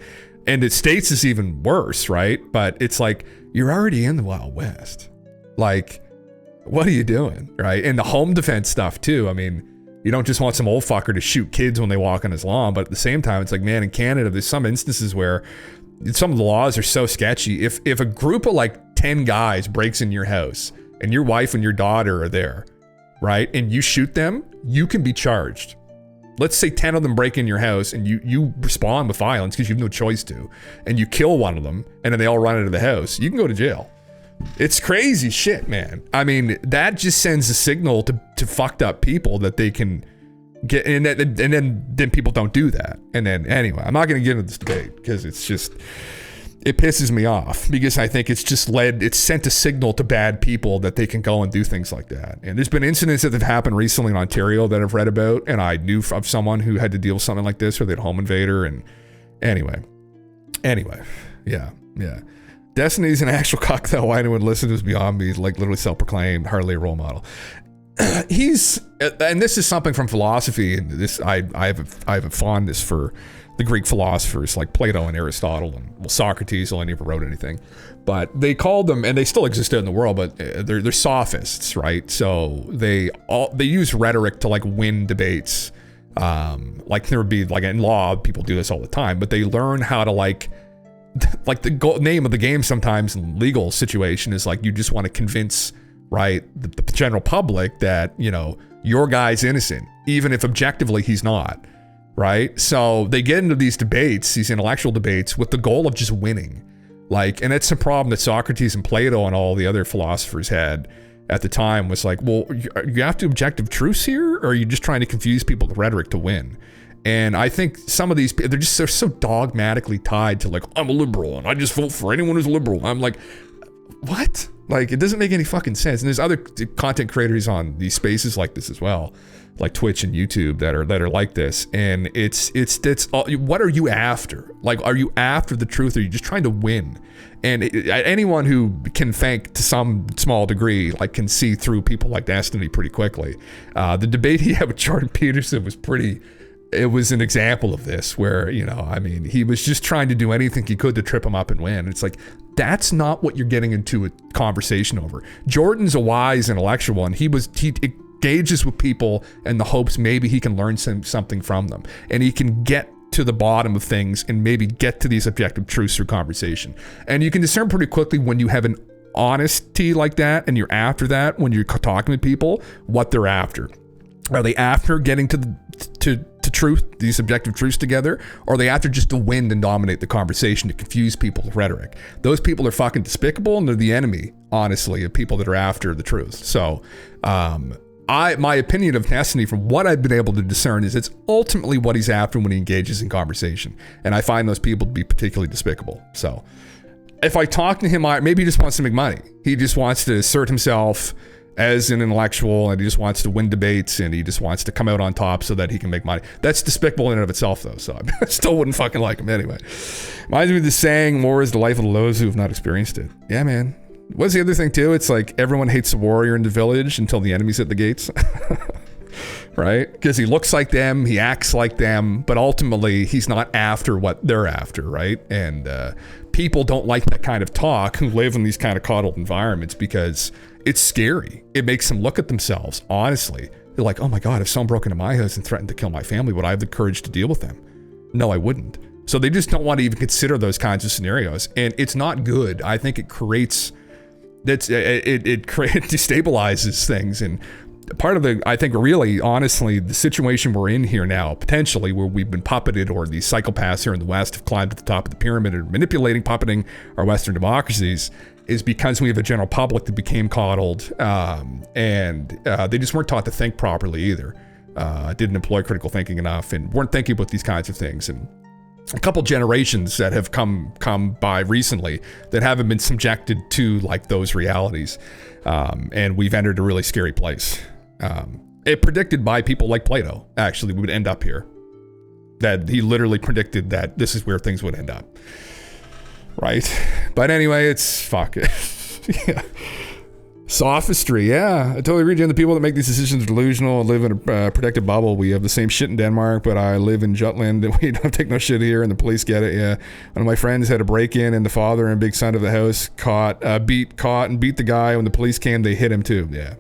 And it states is even worse, right? But it's like, you're already in the Wild West. Like, what are you doing, right? And the home defense stuff too. I mean, you don't just want some old fucker to shoot kids when they walk on his lawn, but at the same time, it's like, man, in Canada, there's some instances where some of the laws are so sketchy. If a group of like 10 guys breaks in your house and your wife and your daughter are there, right, and you shoot them, you can be charged. Let's say 10 of them break in your house and you respond with violence because you have no choice to, and you kill one of them and then they all run into the house. You can go to jail. It's crazy shit, man. I mean, that just sends a signal to fucked up people that they can get, and then people don't do that. And then anyway, I'm not going to get into this debate because it's just, it pisses me off because I think it's sent a signal to bad people that they can go and do things like that. And there's been incidents that have happened recently in Ontario that I've read about, and I knew of someone who had to deal with something like this where they had a home invader. And anyway, yeah. Destiny's an actual cuck though. Why anyone listen to is beyond me. Like literally self-proclaimed, hardly a role model. he's, and this is something from philosophy, and this I have a fondness for the Greek philosophers like Plato and Aristotle, and well, Socrates only never wrote anything, but they called them, and they still exist in the world, but they're sophists, right? So they use rhetoric to like win debates. Like there would be like in law, people do this all the time, but they learn how to like the name of the game sometimes in legal situation is like you just want to convince, right, the general public that, you know, your guy's innocent, even if objectively he's not. Right. So they get into these debates, these intellectual debates, with the goal of just winning. Like, and it's a problem that Socrates and Plato and all the other philosophers had at the time, was like, well, you have to objective truths here, or are you just trying to confuse people with rhetoric to win? And I think some of these, they're so dogmatically tied to like, I'm a liberal and I just vote for anyone who's liberal. I'm like, what? Like, it doesn't make any fucking sense. And there's other content creators on these spaces like this as well, like Twitch and YouTube that are like this. And it's what are you after? Like, are you after the truth, or are you just trying to win? And anyone who can think to some small degree, like, can see through people like Destiny pretty quickly. The debate he had with Jordan Peterson was it was an example of this, where, you know, I mean, he was just trying to do anything he could to trip him up and win. It's like, that's not what you're getting into a conversation over. Jordan's a wise intellectual, and he engages with people in the hopes maybe he can learn something from them, and he can get to the bottom of things and maybe get to these objective truths through conversation. And you can discern pretty quickly when you have an honesty like that, and you're after that when you're talking to people, what they're after. Are they after getting to truth, these objective truths together, or are they after just to win and dominate the conversation, to confuse people with rhetoric? Those people are fucking despicable, and they're the enemy, honestly, of people that are after the truth. So my opinion of Destiny, from what I've been able to discern, is it's ultimately what he's after when he engages in conversation. And I find those people to be particularly despicable. So if I talk to him, maybe he just wants to make money. He just wants to assert himself as an intellectual, and he just wants to win debates, and he just wants to come out on top so that he can make money. That's despicable in and of itself, though, so I still wouldn't fucking like him anyway. Reminds me of the saying, war is the life of the those who have not experienced it. Yeah, man. What's the other thing, too? It's like everyone hates the warrior in the village until the enemy's at the gates. Right? Because he looks like them, he acts like them, but ultimately he's not after what they're after, right? And people don't like that kind of talk who live in these kind of coddled environments, because it's scary. It makes them look at themselves, honestly. They're like, oh my God, if someone broke into my house and threatened to kill my family, would I have the courage to deal with them? No, I wouldn't. So they just don't want to even consider those kinds of scenarios. And it's not good. I think it creates, it destabilizes things. And part of the, I think really, honestly, the situation we're in here now, potentially, where we've been puppeted, or these psychopaths here in the West have climbed to the top of the pyramid and are manipulating, puppeting our Western democracies, is because we have a general public that became coddled, and they just weren't taught to think properly either. Didn't employ critical thinking enough, and weren't thinking about these kinds of things. And a couple generations that have come by recently that haven't been subjected to like those realities, and we've entered a really scary place. It predicted by people like Plato, actually, we would end up here. That he literally predicted that this is where things would end up. Right? But anyway, it's fuck it. Yeah. Sophistry, yeah. I totally agree, Jim. The people that make these decisions are delusional and live in a protected bubble. We have the same shit in Denmark, but I live in Jutland and we don't take no shit here, and the police get it, yeah. One of my friends had a break-in, and the father and big son of the house caught and beat the guy. When the police came, they hit him too, yeah.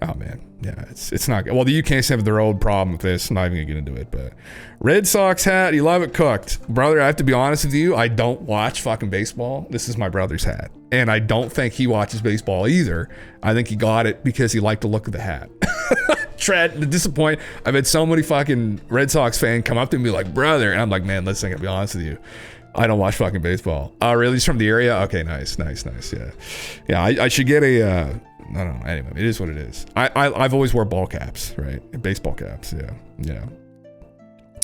Oh man, yeah, it's not good. Well, the UK's have their own problem with this. I'm not even gonna get into it, but Red Sox hat, you love it cooked. Brother, I have to be honest with you, I don't watch fucking baseball. This is my brother's hat. And I don't think he watches baseball either. I think he got it because he liked the look of the hat. Tread, disappoint. I've had so many fucking Red Sox fans come up to me like, brother, and I'm like, man, listen, I gotta be honest with you. I don't watch fucking baseball. Oh, really? He's from the area? Okay, nice, yeah. Yeah, I should get a, I don't know. Anyway, it is what it is. I've always wore ball caps, right? Baseball caps, yeah.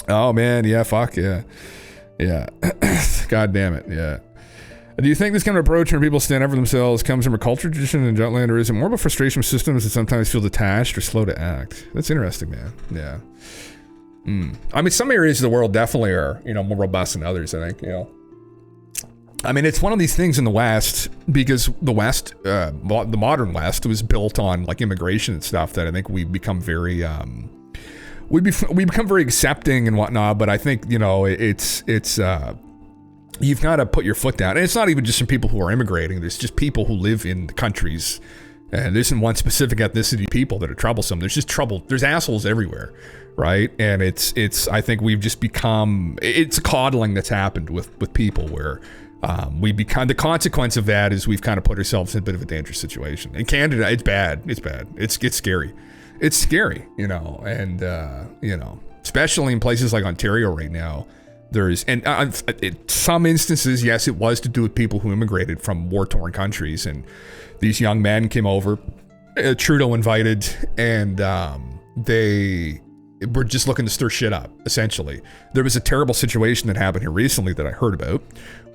Oh man, yeah, fuck, yeah. God damn it, yeah. Do you think this kind of approach where people stand up for themselves comes from a culture tradition in Jutland, or is it more of a frustration with systems that sometimes feel detached or slow to act? That's interesting, man. Yeah. I mean, some areas of the world definitely are, more robust than others, I think, I mean, it's one of these things in the West, because the West, the modern West, was built on like immigration and stuff, that I think we've become very, we become very accepting and whatnot. But I think, you know, it's you've got to put your foot down. And it's not even just from people who are immigrating. There's just people who live in the countries, and there isn't one specific ethnicity people that are troublesome. There's just trouble. There's assholes everywhere, right? And it's I think we've just become, it's a coddling that's happened with people where we become, the consequence of that is we've kind of put ourselves in a bit of a dangerous situation. In Canada, it's bad. It's bad. It's scary. It's scary, you know, and you know, especially in places like Ontario right now. There's, and in some instances, yes, it was to do with people who immigrated from war-torn countries, and these young men came over, Trudeau invited, and they were just looking to stir shit up, essentially. There was a terrible situation that happened here recently that I heard about,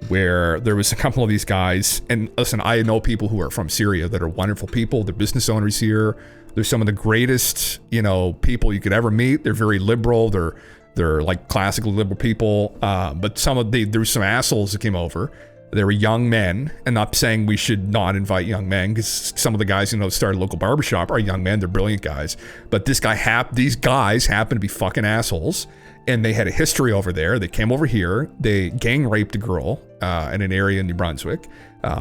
where there was a couple of these guys, and listen, I know people who are from Syria that are wonderful people. They're business owners here. They're some of the greatest, you know, people you could ever meet. They're very liberal. They're like classically liberal people, but there were some assholes that came over. They were young men, and not saying we should not invite young men, because some of the guys, you know, started a local barbershop are young men. They're brilliant guys, but these guys happen to be fucking assholes, and they had a history over there. They came over here. They gang raped a girl in an area in New Brunswick.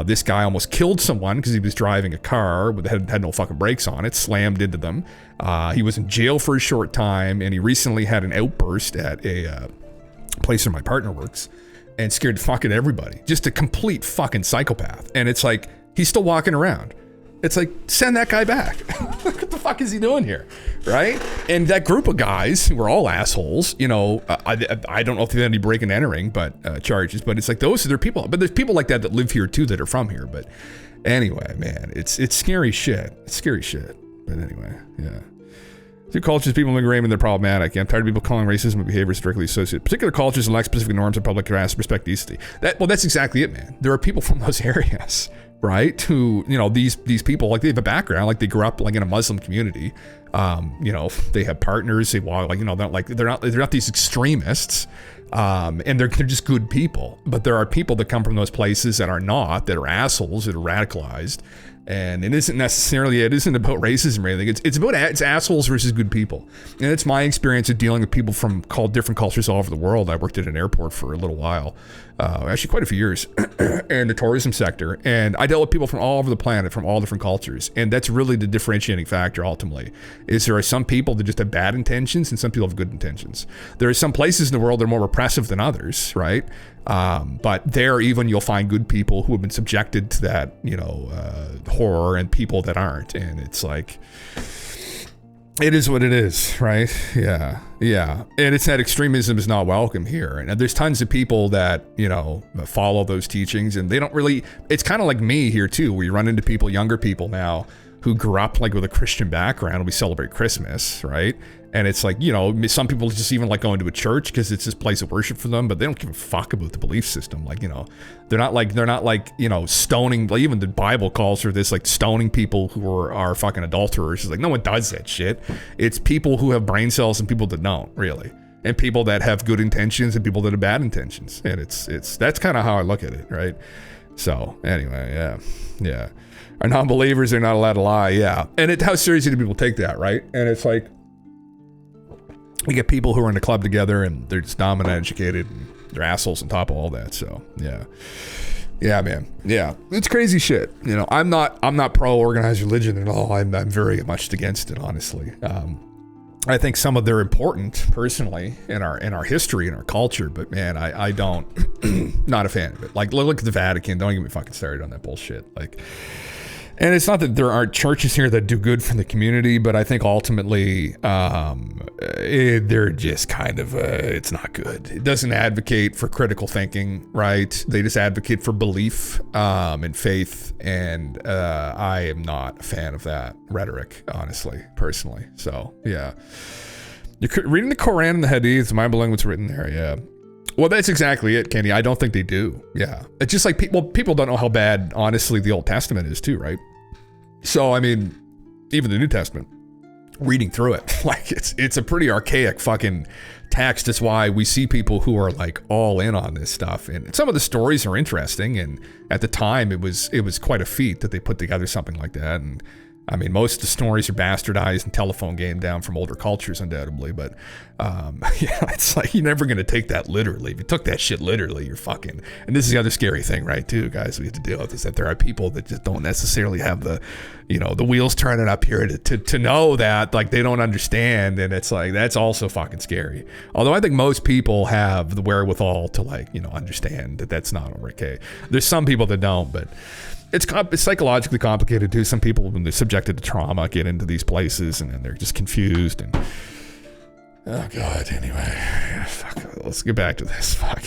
This guy almost killed someone because he was driving a car that had no fucking brakes on it, slammed into them. He was in jail for a short time, and he recently had an outburst at a place where my partner works and scared the fuck out of everybody. Just a complete fucking psychopath. And it's like, he's still walking around. It's like, send that guy back. What the fuck is he doing here? Right? And that group of guys who were all assholes, you know, I don't know if they had any break and entering, but charges, but it's like those are people. But there's people like that live here too that are from here. But anyway, man, it's scary shit. It's scary shit. But anyway, yeah. Two cultures, people migrate, and they're problematic. I'm tired of people calling racism and behavior strictly associated. Particular cultures lack specific norms of public respect, decency. That's exactly it, man. There are people from those areas, right? Who, you know, these people, like, they have a background, like they grew up like in a Muslim community. You know, they have partners. They walk, like, you know, they're not these extremists. And they're just good people. But there are people that come from those places that are not, that are assholes, that are radicalized. And it isn't about racism or anything. It's assholes versus good people. And it's my experience of dealing with people from different cultures all over the world. I worked at an airport for a little while, actually quite a few years, in the tourism sector. And I dealt with people from all over the planet, from all different cultures. And that's really the differentiating factor ultimately, is there are some people that just have bad intentions and some people have good intentions. There are some places in the world that are more repressive than others, right? But there even you'll find good people who have been subjected to that, you know, horror, and people that aren't. And it's like, it is what it is, right? Yeah. And it's that extremism is not welcome here. And there's tons of people that, you know, follow those teachings, and they don't really, it's kind of like me here too. We run into people, younger people now, who grew up like with a Christian background. We celebrate Christmas, right? And it's like, you know, some people just even like going to a church because it's this place of worship for them, but they don't give a fuck about the belief system. Like, you know, they're not like, you know, stoning, like even the Bible calls for this, like stoning people who are fucking adulterers. It's like, no one does that shit. It's people who have brain cells and people that don't, really. And people that have good intentions and people that have bad intentions. And that's kind of how I look at it, right? So anyway, yeah. Our non-believers are not allowed to lie, yeah. And how seriously do people take that, right? And it's like, you get people who are in a club together and they're just dumb and uneducated and they're assholes on top of all that. So yeah, man, yeah, it's crazy shit. You know, I'm not pro organized religion at all. I'm very much against it, honestly. I think some of they're important personally in our history and our culture, but man, I don't, not a fan of it. Like, look at the Vatican. Don't get me fucking started on that bullshit. Like, and it's not that there aren't churches here that do good for the community, but I think ultimately they're just kind of, it's not good. It doesn't advocate for critical thinking, right? They just advocate for belief and faith, and I am not a fan of that rhetoric, honestly, personally. So, yeah. You're reading the Quran and the Hadith, mind-blowing what's written there, yeah. Well, that's exactly it, Kenny. I don't think they do. Yeah. It's just like people don't know how bad, honestly, the Old Testament is too, right? So, I mean, even the New Testament, reading through it, like it's a pretty archaic fucking text is why we see people who are like all in on this stuff, and some of the stories are interesting, and at the time it was quite a feat that they put together something like that. And I mean, most of the stories are bastardized and telephone game down from older cultures, undoubtedly, but it's like you're never going to take that literally. If you took that shit literally, you're fucking. And this is the other scary thing, right, too, guys, we have to deal with, is that there are people that just don't necessarily have the wheels turning up here to know that, like, they don't understand, and it's like, that's also fucking scary. Although I think most people have the wherewithal to, like, understand that that's not okay. There's some people that don't, but it's psychologically complicated too. Some people, when they're subjected to trauma, get into these places and then they're just confused. And oh god, anyway, fuck. Let's get back to this. Fuck.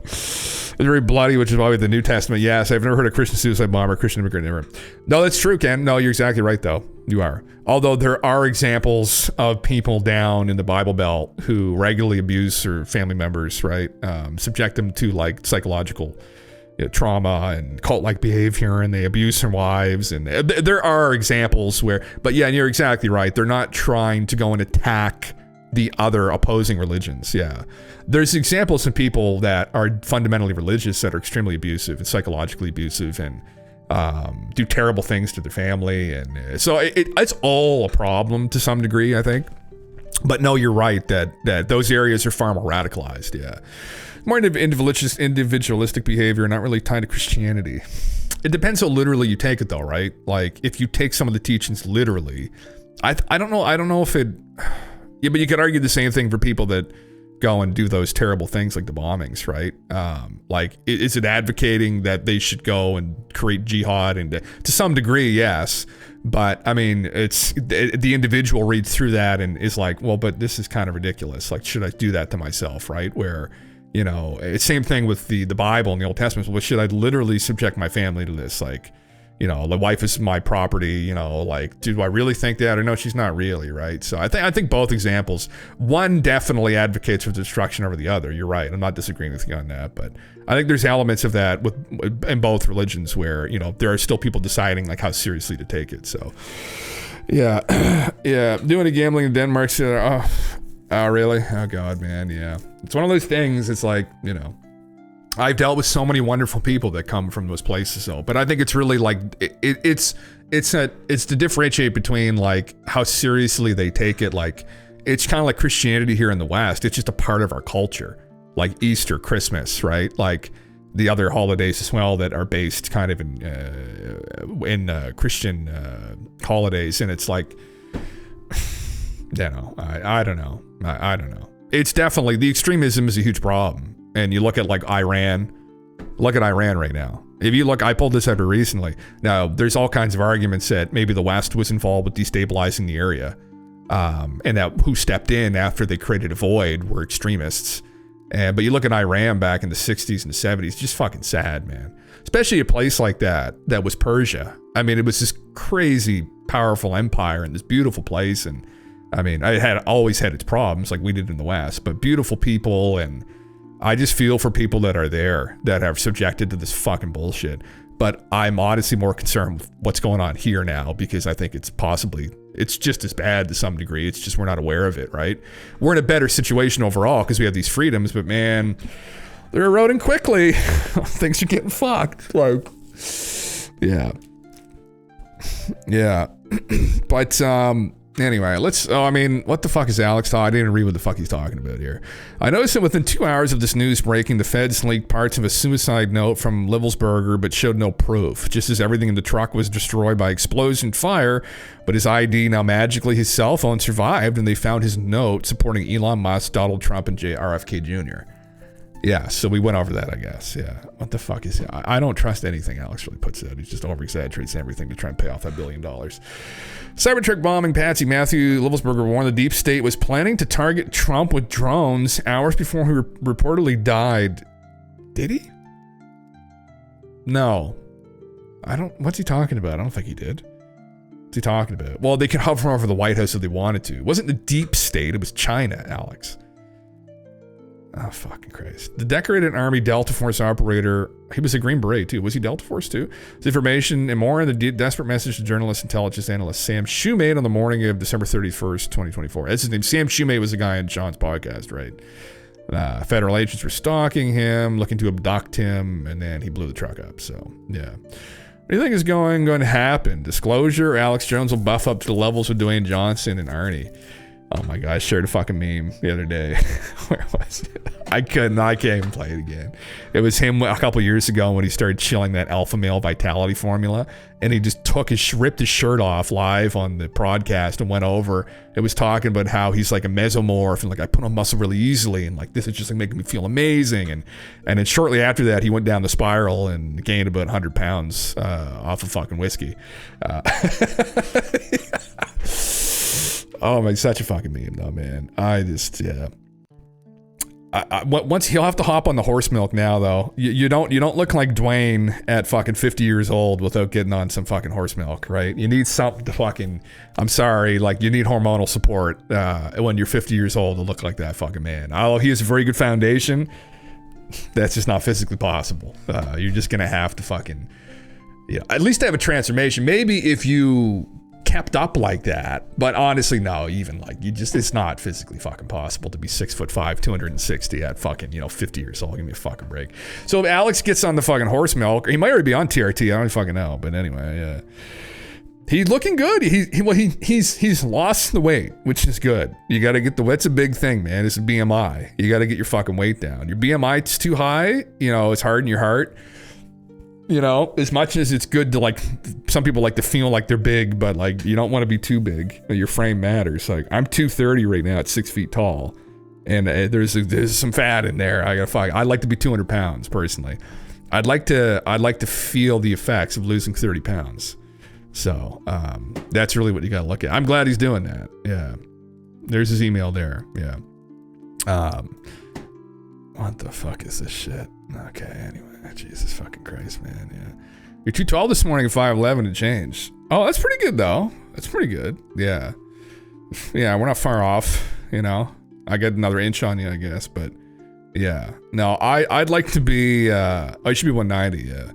It's very bloody, which is why the New Testament. Yes, I've never heard of Christian suicide bomber, Christian immigrant. Never. No, that's true, Ken. No, you're exactly right, though. You are. Although there are examples of people down in the Bible Belt who regularly abuse their family members, right? Subject them to like psychological trauma and cult-like behavior, and they abuse their wives, and there are examples where, but yeah, you're exactly right. They're not trying to go and attack the other opposing religions. Yeah, there's examples of people that are fundamentally religious that are extremely abusive and psychologically abusive and do terrible things to their family, and so it's all a problem to some degree, I think. But no, you're right that those areas are far more radicalized. Yeah. More individualistic behavior, not really tied to Christianity. It depends how literally you take it, though, right? Like, if you take some of the teachings literally, I don't know if it... Yeah, but you could argue the same thing for people that go and do those terrible things like the bombings, right? Like, is it advocating that they should go and create jihad? And to some degree, yes. But, I mean, it's the individual reads through that and is like, well, but this is kind of ridiculous. Like, should I do that to myself, right? Where... it's same thing with the Bible and the Old Testament. Well, should I literally subject my family to this? Like, the wife is my property, like, do I really think that? Or no, she's not really, right? So I think both examples, one definitely advocates for destruction over the other. You're right. I'm not disagreeing with you on that, but I think there's elements of that in both religions where, there are still people deciding like how seriously to take it. So yeah. Yeah. Doing a gambling in Denmark. Oh, really? Oh, God, man, yeah. It's one of those things, it's like, I've dealt with so many wonderful people that come from those places, though. But I think it's really, like, it's to differentiate between, like, how seriously they take it. Like, it's kind of like Christianity here in the West. It's just a part of our culture. Like Easter, Christmas, right? Like, the other holidays as well that are based kind of in Christian holidays. And it's like... I don't know. I don't know. It's definitely, the extremism is a huge problem. And you look at like Iran. Look at Iran right now. If you look, I pulled this up recently. Now, there's all kinds of arguments that maybe the West was involved with destabilizing the area. And that who stepped in after they created a void were extremists. But you look at Iran back in the 60s and the 70s, just fucking sad, man. Especially a place like that was Persia. I mean, it was this crazy, powerful empire and this beautiful place. And I mean, it had always had its problems like we did in the West, but beautiful people. And I just feel for people that are there that are subjected to this fucking bullshit. But I'm honestly more concerned with what's going on here now, because I think it's just as bad to some degree. It's just we're not aware of it, right? We're in a better situation overall because we have these freedoms, but man, they're eroding quickly. Things are getting fucked. Like, yeah. Yeah. But, anyway, what the fuck is Alex talking? I didn't even read what the fuck he's talking about here. I noticed that within 2 hours of this news breaking, the feds leaked parts of a suicide note from Livelsberger, but showed no proof. Just as everything in the truck was destroyed by explosion and fire, but his ID, now magically his cell phone, survived, and they found his note supporting Elon Musk, Donald Trump, and RFK Jr. Yeah, so we went over that, I guess. Yeah. What the fuck is it? I don't trust anything Alex really puts out. He just over-exaggerates everything to try and pay off that $1 billion. Cybertruck bombing Patsy Matthew Livelsberger warned the deep state was planning to target Trump with drones hours before he reportedly died. Did he? No. What's he talking about? I don't think he did. What's he talking about? Well, they could hover over the White House if they wanted to. It wasn't the deep state. It was China, Alex. Oh, fucking Christ. The decorated Army Delta Force operator, he was a Green Beret too. Was he Delta Force too? This information and more in the desperate message to journalist intelligence analyst Sam Shoemate on the morning of December 31st, 2024. That's his name. Sam Shoemate was the guy in Sean's podcast, right? Federal agents were stalking him, looking to abduct him, and then he blew the truck up. So, yeah. What do you think is going to happen? Disclosure, Alex Jones will buff up to the levels with Dwayne Johnson and Arnie. Oh my God, I shared a fucking meme the other day. Where was it? I can't even play it again. It was him a couple years ago when he started chilling that alpha male vitality formula, and he just ripped his shirt off live on the broadcast and went over. It was talking about how he's like a mesomorph and like I put on muscle really easily and like this is just like making me feel amazing. And then shortly after that, he went down the spiral and gained about 100 pounds off of fucking whiskey. Oh my, such a fucking meme though, man. Once he'll have to hop on the horse milk now though. You don't look like Dwayne at fucking 50 years old without getting on some fucking horse milk, right? You need something to fucking, I'm sorry, like you need hormonal support when you're 50 years old to look like that fucking man. Oh, he has a very good foundation. That's just not physically possible. You're just gonna have to fucking, at least have a transformation. Maybe if you kept up like that, but honestly no, even like it's not physically fucking possible to be 6'5", 260 at fucking 50 years old. Give me a fucking break. So if Alex gets on the fucking horse milk, he might already be on TRT, I don't fucking know, but anyway, yeah, he's looking good. He's lost the weight, which is good. You got to get that's a big thing, man. It's a BMI. You got to get your fucking weight down. Your BMI's too high, it's hard in your heart. As much as it's good to like, some people like to feel like they're big, but like you don't want to be too big. Your frame matters. Like I'm 230 right now at 6 feet tall, and there's some fat in there. I'd like to be 200 pounds personally. I'd like to feel the effects of losing 30 pounds. So that's really what you got to look at. I'm glad he's doing that. Yeah, there's his email there. Yeah. What the fuck is this shit? Okay, anyway. Jesus fucking Christ, man. Yeah. You're 212 this morning at 5'11" to change. Oh, that's pretty good though. That's pretty good. Yeah. Yeah, we're not far off, I got another inch on you, I guess, but yeah. No, I'd like to be I should be 190, yeah.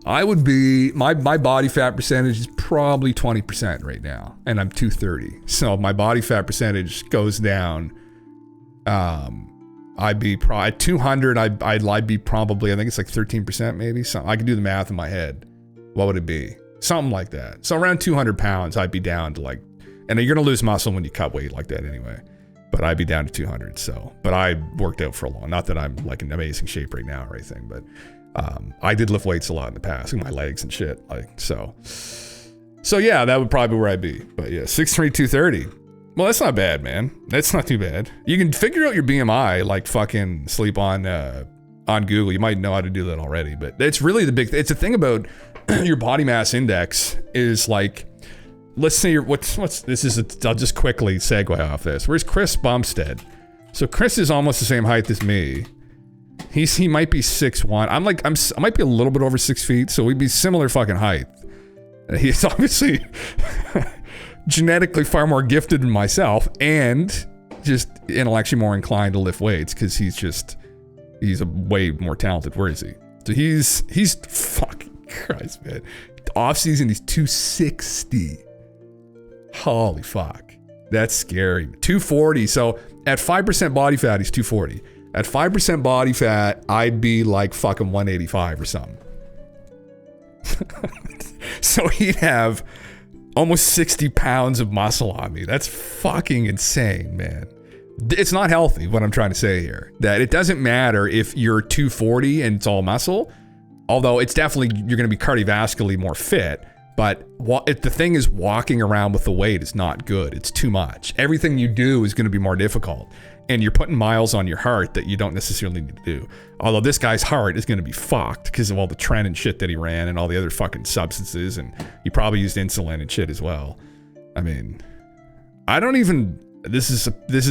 I would be my body fat percentage is probably 20% right now, and I'm 230. So if my body fat percentage goes down, I'd be at 200. I'd be probably, I think it's like 13% maybe. I can do the math in my head. What would it be? Something like that. So around 200 pounds, I'd be down to like, and you're gonna lose muscle when you cut weight like that anyway. But I'd be down to 200. So, but I worked out for a long. Not that I'm like in amazing shape right now or anything, but I did lift weights a lot in the past, like my legs and shit. Like so yeah, that would probably be where I'd be. But yeah, 6'3", 230. Well, that's not bad, man. That's not too bad. You can figure out your BMI, like fucking sleep on Google. You might know how to do that already, but it's really it's the thing about your body mass index is like, let's say I'll just quickly segue off this. Where's Chris Bumstead? So Chris is almost the same height as me. He might be 6'1". I might be a little bit over 6 feet, so we'd be similar fucking height. He's obviously genetically far more gifted than myself, and just intellectually more inclined to lift weights because he's a way more talented. Where is he? So he's fucking Christ, man. Off season, he's 260. Holy fuck, that's scary. 240. So at 5% body fat, he's 240. At 5% body fat, I'd be like fucking 185 or something. So he'd have almost 60 pounds of muscle on me. That's fucking insane, man. It's not healthy, what I'm trying to say here. That it doesn't matter if you're 240 and it's all muscle, although it's definitely, you're going to be cardiovascularly more fit, but the thing is, walking around with the weight is not good. It's too much. Everything you do is going to be more difficult, and you're putting miles on your heart that you don't necessarily need to do. Although this guy's heart is going to be fucked because of all the tren and shit that he ran and all the other fucking substances, and he probably used insulin and shit as well. I mean, this is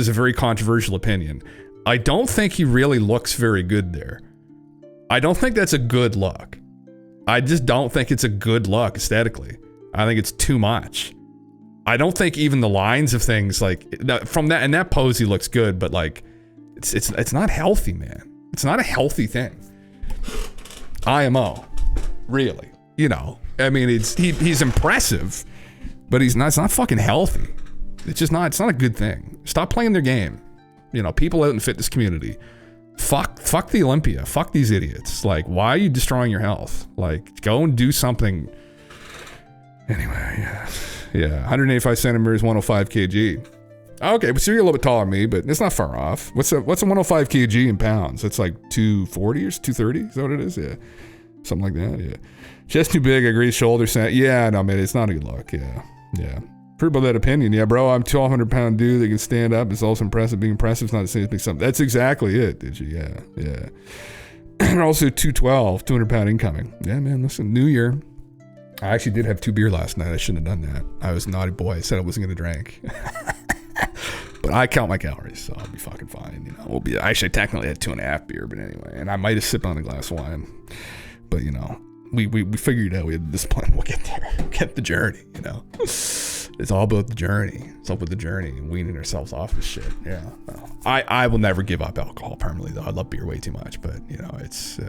a very controversial opinion. I don't think he really looks very good there. I don't think that's a good look. I just don't think it's a good look aesthetically. I think it's too much. I don't think even the lines of things like from that, and that pose he looks good, but like It's not healthy, man. It's not a healthy thing. IMO, really. You know, I mean, he's impressive, but it's not fucking healthy. It's not a good thing. Stop playing their game. You know, people out in the fitness community, fuck the Olympia. Fuck these idiots. Like, why are you destroying your health? Like, go and do something. Anyway, yeah, 185 centimeters, 105 kg. Okay, so you're a little bit taller than me, but it's not far off. What's a 105 kg in pounds? It's like 240 or 230. Is that what it is? Yeah, something like that. Yeah, chest too big. I agree. Shoulders. Yeah, no, man, it's not a good look. Yeah. Heard about that opinion. Yeah, bro, I'm 1,200 pound dude that can stand up. It's also impressive. Being impressive is not the same as being something. That's exactly it, did you? Yeah. Also 212, 200 pound incoming. Yeah, man, listen, New Year. I actually did have 2 beer last night. I shouldn't have done that. I was a naughty boy. I said I wasn't going to drink. But I count my calories, so I'll be fucking fine. You know, actually, I technically had 2.5 beer, but anyway. And I might have sipped on a glass of wine. But, you know, we figured it out. We had this plan. We'll get there. Get the journey, you know. It's all about the journey. It's all about the journey and weaning ourselves off this shit. Yeah. Well, I will never give up alcohol permanently, though. I love beer way too much. But, you know, it's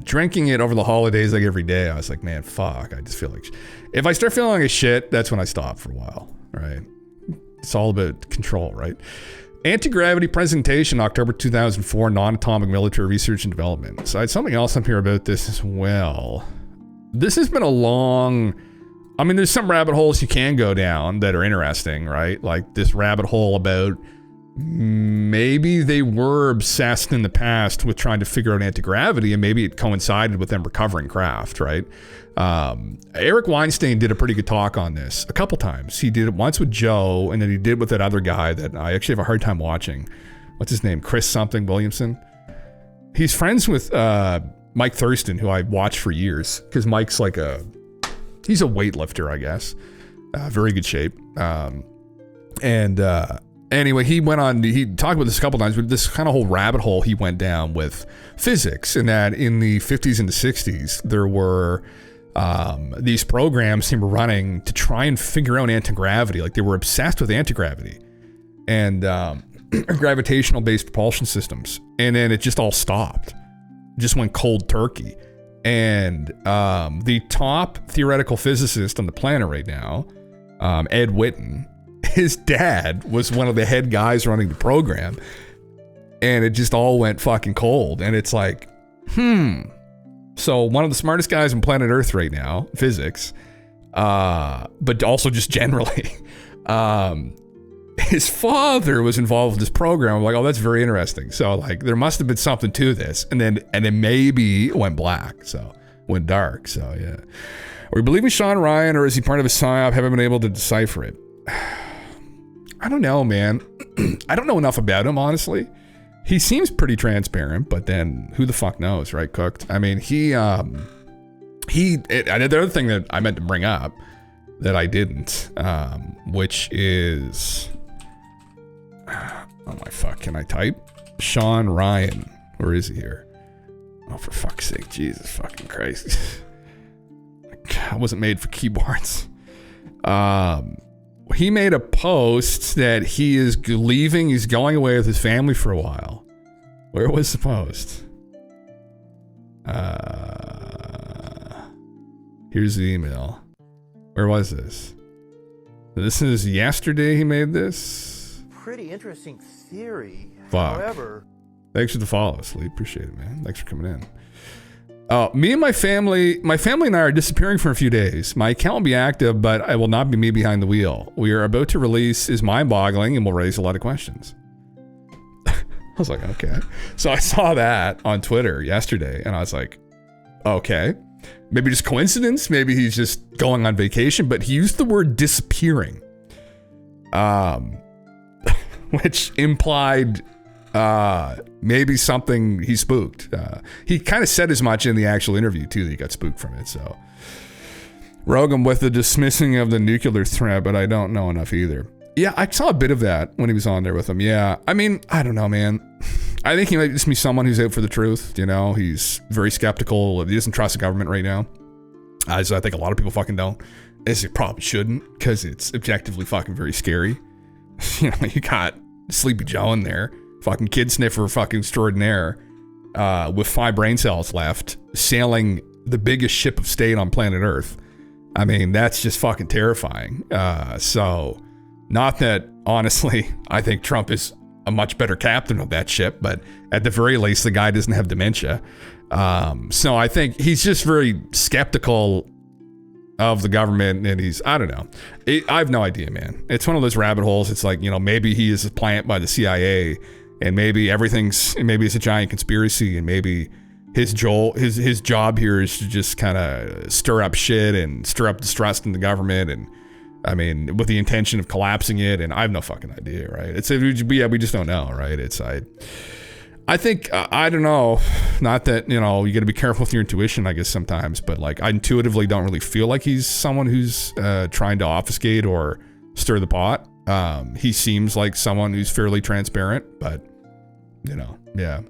drinking it over the holidays like every day. I was like, man, fuck. I just feel like if I start feeling like a shit, that's when I stop for a while. Right. It's all about control, right? Anti-gravity presentation, October 2004, non-atomic military research and development. So I had something else up here about this as well. This has been a long... I mean, there's some rabbit holes you can go down that are interesting, right? Like this rabbit hole about maybe they were obsessed in the past with trying to figure out anti-gravity, and maybe it coincided with them recovering craft, right? Eric Weinstein did a pretty good talk on this a couple times. He did it once with Joe, and then he did with that other guy that I actually have a hard time watching. What's his name? Chris something Williamson. He's friends with Mike Thurston, who I watched for years, because Mike's like he's a weightlifter, I guess. Very good shape. Anyway, he talked about this a couple times, but this kind of whole rabbit hole he went down with physics, and that in the 50s and the 60s, there were these programs they were running to try and figure out anti-gravity. Like they were obsessed with anti-gravity and gravitational-based propulsion systems. And then it just all stopped. Just went cold turkey. And the top theoretical physicist on the planet right now, Ed Witten, his dad was one of the head guys running the program, and it just all went fucking cold. And it's like, so one of the smartest guys on planet Earth right now, physics, but also just generally, his father was involved with this program. I'm like, oh, that's very interesting. So like, there must have been something to this, and then maybe it went black, so went dark. So yeah, are we believing Sean Ryan, or is he part of a psyop? Haven't been able to decipher it. I don't know, man. I don't know enough about him, honestly. He seems pretty transparent, but then who the fuck knows, right, Cooked? I mean, the other thing that I meant to bring up that I didn't, which is, oh my fuck, can I type? Sean Ryan, where is he here? Oh, for fuck's sake, Jesus fucking Christ. I wasn't made for keyboards. He made a post that he is leaving. He's going away with his family for a while. Where was the post? Here's the email. Where was this? This is yesterday he made this. Pretty interesting theory. Fuck. However, thanks for the follow, Sleep. Appreciate it, man. Thanks for coming in. Me and my family and I are disappearing for a few days. My account will be active, but I will not be me behind the wheel. We are about to release is mind-boggling and will raise a lot of questions. I was like, okay. So I saw that on Twitter yesterday, and I was like, okay. Maybe just coincidence. Maybe he's just going on vacation, but he used the word disappearing, which implied maybe something he spooked. He kind of said as much in the actual interview too, that he got spooked from it. So Rogan with the dismissing of the nuclear threat, but I don't know enough either. Yeah, I saw a bit of that when he was on there with him. Yeah, I mean, I don't know, man. I think he might just be someone who's out for the truth. You know, he's very skeptical. He doesn't trust the government right now. As I think a lot of people fucking don't. As you probably shouldn't, because it's objectively fucking very scary. You know, you got Sleepy Joe in there. fucking kid sniffer fucking extraordinaire, with 5 brain cells left, sailing the biggest ship of state on planet Earth. I mean, that's just fucking terrifying. So, not that, honestly, I think Trump is a much better captain of that ship, but at the very least, the guy doesn't have dementia. So I think he's just very skeptical of the government, and I don't know. I have no idea, man. It's one of those rabbit holes. It's like, maybe he is a plant by the CIA, and maybe maybe it's a giant conspiracy, and maybe his job here is to just kind of stir up shit and stir up distrust in the government, and I mean, with the intention of collapsing it, and I have no fucking idea, right? We just don't know, right? I think, I don't know, not that, you got to be careful with your intuition, I guess, sometimes, but like, I intuitively don't really feel like he's someone who's trying to obfuscate or stir the pot. He seems like someone who's fairly transparent, but, yeah.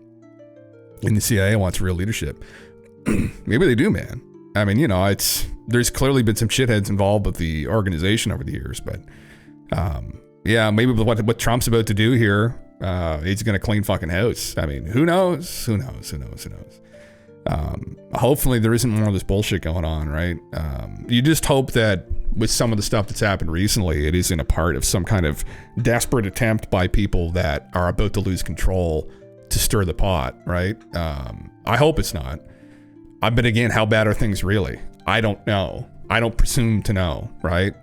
And the CIA wants real leadership. Maybe they do, man. I mean, there's clearly been some shitheads involved with the organization over the years, but yeah, maybe with what Trump's about to do here, he's gonna clean fucking house. I mean, who knows? Hopefully there isn't more of this bullshit going on, right? You just hope that with some of the stuff that's happened recently, it isn't a part of some kind of desperate attempt by people that are about to lose control to stir the pot, right? I hope it's not. But again, how bad are things really? I don't know. I don't presume to know, right?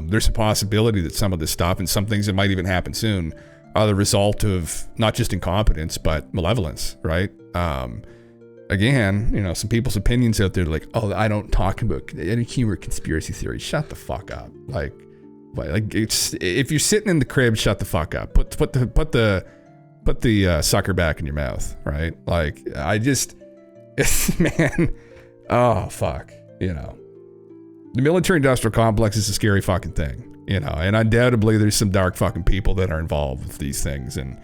There's a possibility that some of this stuff and some things that might even happen soon are the result of not just incompetence, but malevolence, right? Again, some people's opinions out there like, oh, I don't talk about any humor conspiracy theories. Shut the fuck up. Like it's, if you're sitting in the crib, shut the fuck up. Put the sucker back in your mouth, right? Like, man, oh fuck, the military industrial complex is a scary fucking thing, and undoubtedly there's some dark fucking people that are involved with these things, and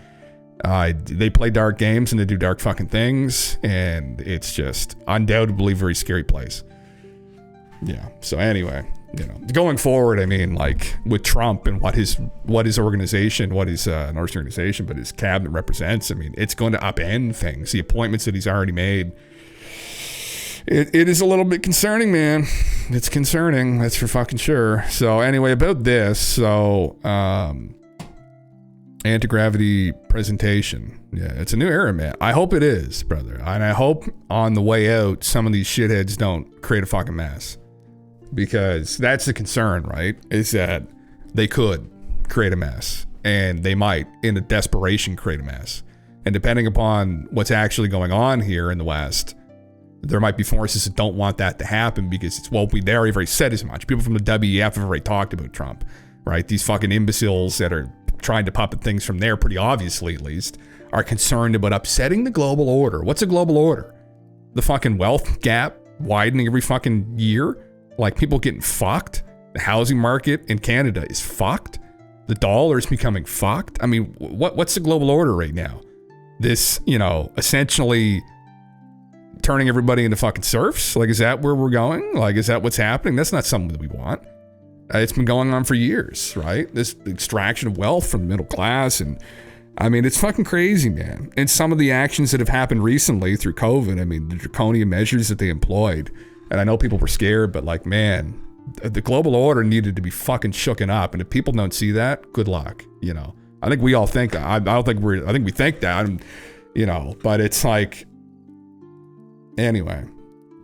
they play dark games and they do dark fucking things, and it's just undoubtedly a very scary place. Yeah. So anyway, going forward, I mean, like with Trump and what his organization, not his organization, but his cabinet represents, I mean, it's going to upend things. The appointments that he's already made, it is a little bit concerning, man. It's concerning, that's for fucking sure. So anyway, about this, so anti-gravity presentation. Yeah, it's a new era, man. I hope it is, brother. And I hope on the way out, some of these shitheads don't create a fucking mess. Because that's the concern, right? Is that they could create a mess. And they might, in a desperation, create a mess. And depending upon what's actually going on here in the West, there might be forces that don't want that to happen because they already said as much. People from the WEF have already talked about Trump, right? These fucking imbeciles that are trying to puppet things from there, pretty obviously at least, are concerned about upsetting the global order. What's a global order? The fucking wealth gap widening every fucking year? Like people getting fucked? The housing market in Canada is fucked? The dollar is becoming fucked? I mean, what's the global order right now? This, essentially turning everybody into fucking serfs? Like, is that where we're going? Like, is that what's happening? That's not something that we want. It's been going on for years, right? This extraction of wealth from the middle class. And I mean, it's fucking crazy, man. And some of the actions that have happened recently through COVID, I mean, the draconian measures that they employed. And I know people were scared, but like, man, the global order needed to be fucking shooken up. And if people don't see that, good luck. I think we all think, I think we think that, but it's like, anyway,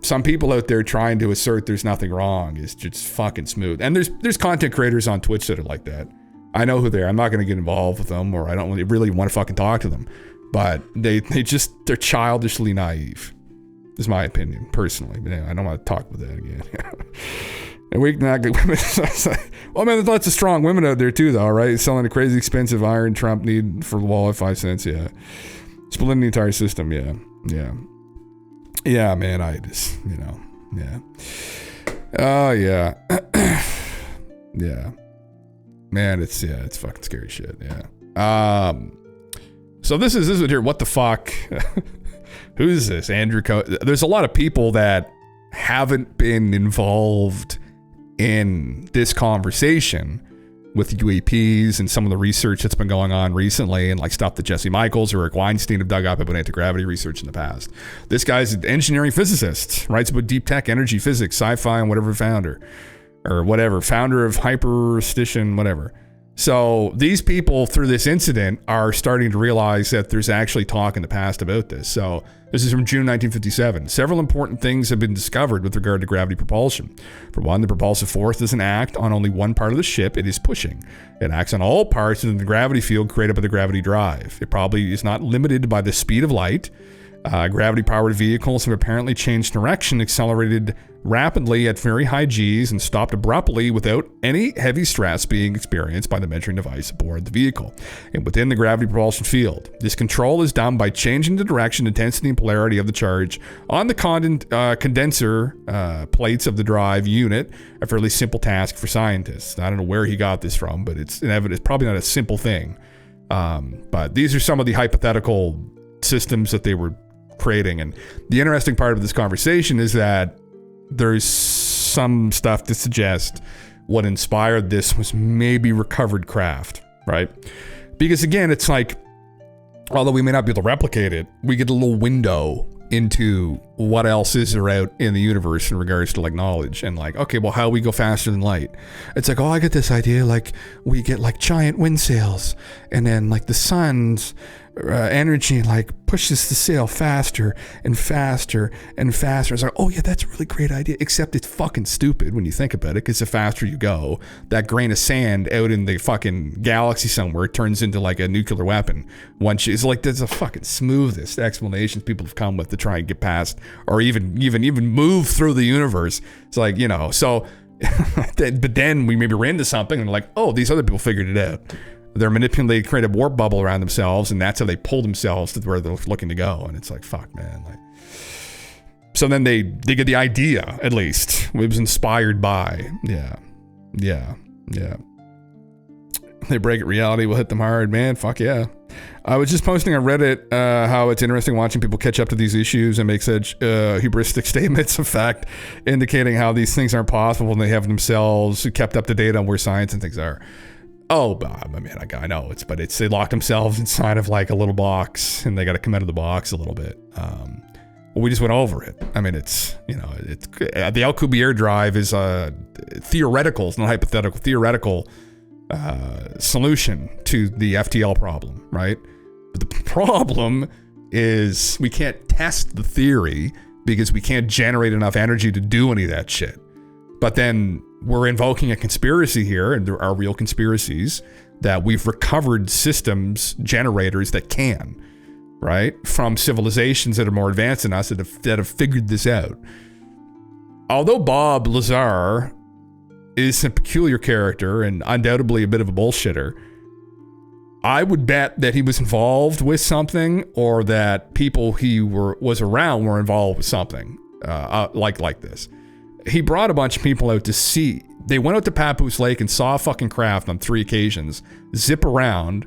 some people out there trying to assert there's nothing wrong is just fucking smooth. And there's content creators on Twitch that are like that. I know who they are. I'm not going to get involved with them, or I don't really want to fucking talk to them, but they're childishly naive. Is my opinion, personally. But anyway, I don't want to talk about that again. And we not good women. Well, man, there's lots of strong women out there too, though, right? Selling a crazy expensive iron Trump need for the wall at 5 cents. Yeah, splitting the entire system. Yeah, man. I just, yeah. Oh yeah, yeah. Man, it's fucking scary shit. Yeah. So this is here. What the fuck? Who's this? Andrew There's a lot of people that haven't been involved in this conversation with UAPs and some of the research that's been going on recently, and like stuff that Jesse Michaels or Rick Weinstein have dug up about anti-gravity research in the past. This guy's an engineering physicist, writes about deep tech, energy, physics, sci-fi, and whatever founder of hyperstition, whatever. So these people, through this incident, are starting to realize that there's actually talk in the past about this. So this is from June 1957. Several important things have been discovered with regard to gravity propulsion. For one, the propulsive force doesn't act on only one part of the ship it is pushing. It acts on all parts of the gravity field created by the gravity drive. It probably is not limited by the speed of light. Gravity-powered vehicles have apparently changed direction, accelerated rapidly at very high Gs, and stopped abruptly without any heavy stress being experienced by the measuring device aboard the vehicle and within the gravity propulsion field. This control is done by changing the direction, intensity, and polarity of the charge on the condenser plates of the drive unit, a fairly simple task for scientists. I don't know where he got this from, but it's probably not a simple thing. But these are some of the hypothetical systems that they were creating. And the interesting part of this conversation is that there's some stuff to suggest what inspired this was maybe recovered craft, right? Because again, it's like, although we may not be able to replicate it, we get a little window into what else is there out in the universe in regards to like knowledge, and like, okay, well, how we go faster than light? It's like, oh, I get this idea, like we get like giant wind sails, and then like the sun's energy like pushes the sail faster and faster and faster. It's like, oh yeah, that's a really great idea, except it's fucking stupid when you think about it, because the faster you go, that grain of sand out in the fucking galaxy somewhere turns into like a nuclear weapon. Once it's like, there's the fucking smoothest explanations people have come with to try and get past or even move through the universe. It's like, you know, so but then we maybe ran into something and like, oh, these other people figured it out. They're manipulating, create a warp bubble around themselves, and that's how they pull themselves to where they're looking to go. And it's like, fuck, man. Like, so then they get the idea, at least. It was inspired by, yeah. They break it, reality will hit them hard, man. Fuck yeah. I was just posting on Reddit how it's interesting watching people catch up to these issues and make such hubristic statements of fact, indicating how these things aren't possible and they have themselves kept up to date on where science and things are. Oh, I mean, I know they locked themselves inside of like a little box, and they got to come out of the box a little bit. We just went over it. I mean, it's, you know, it's the Alcubierre drive is a theoretical, it's not hypothetical, theoretical solution to the FTL problem, right? But the problem is we can't test the theory because we can't generate enough energy to do any of that shit. But then we're invoking a conspiracy here, and there are real conspiracies that we've recovered systems, generators that can, right? From civilizations that are more advanced than us that have figured this out. Although Bob Lazar is a peculiar character and undoubtedly a bit of a bullshitter, I would bet that he was involved with something, or that people he was around were involved with something like this. He brought a bunch of people out to see. They went out to Papoose Lake and saw a fucking craft on 3 occasions zip around,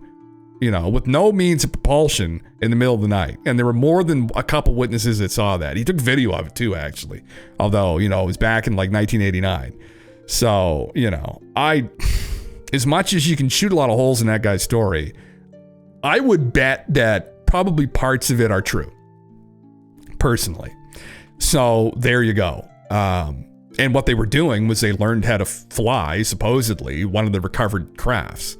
you know, with no means of propulsion in the middle of the night. And there were more than a couple witnesses that saw that. He took video of it too, actually. Although, you know, it was back in like 1989. So, you know, as much as you can shoot a lot of holes in that guy's story, I would bet that probably parts of it are true, personally. So there you go. And what they were doing was they learned how to fly, supposedly, one of the recovered crafts.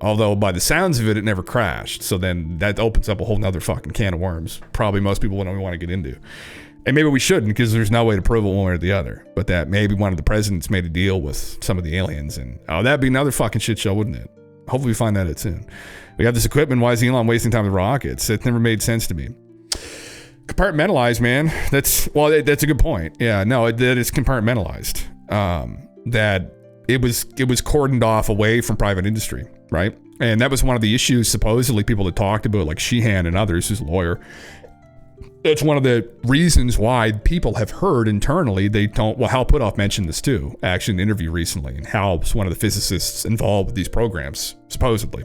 Although by the sounds of it, it never crashed. So then that opens up a whole nother fucking can of worms. Probably most people wouldn't want to get into. And maybe we shouldn't, because there's no way to prove it one way or the other. But that maybe one of the presidents made a deal with some of the aliens, and that'd be another fucking shit show, wouldn't it? Hopefully we find that out soon. We got this equipment. Why is Elon wasting time with rockets? It never made sense to me. Compartmentalized, man. That's a good point. Yeah, no, that is compartmentalized. That it was cordoned off away from private industry, right? And that was one of the issues supposedly people had talked about, like Sheehan and others, who's a lawyer. It's one of the reasons why people have heard internally they don't. Well, Hal Puthoff mentioned this too, actually, in an interview recently, and Hal's one of the physicists involved with these programs, supposedly,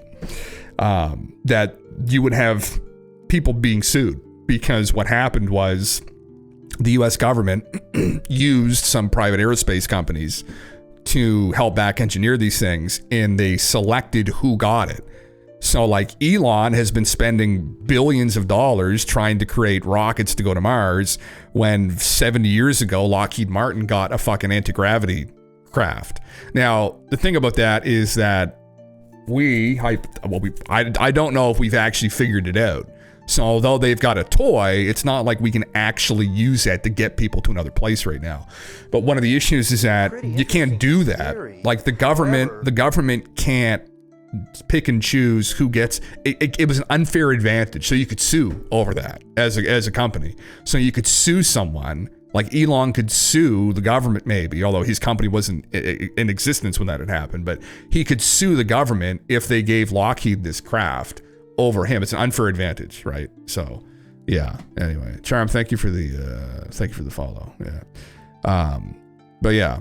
that you would have people being sued. Because what happened was the U.S. government used some private aerospace companies to help back engineer these things, and they selected who got it. So like Elon has been spending billions of dollars trying to create rockets to go to Mars, when 70 years ago, Lockheed Martin got a fucking anti-gravity craft. Now, the thing about that is that I don't know if we've actually figured it out. So although they've got a toy, it's not like we can actually use that to get people to another place right now. But one of the issues is that you can't do that. Like the government can't pick and choose who gets it was an unfair advantage, so you could sue over that as a company. So you could sue someone, like Elon could sue the government, maybe, although his company wasn't in existence when that had happened, but he could sue the government if they gave Lockheed this craft over him. It's an unfair advantage, right? So yeah, anyway, Charm, thank you for the follow. But yeah.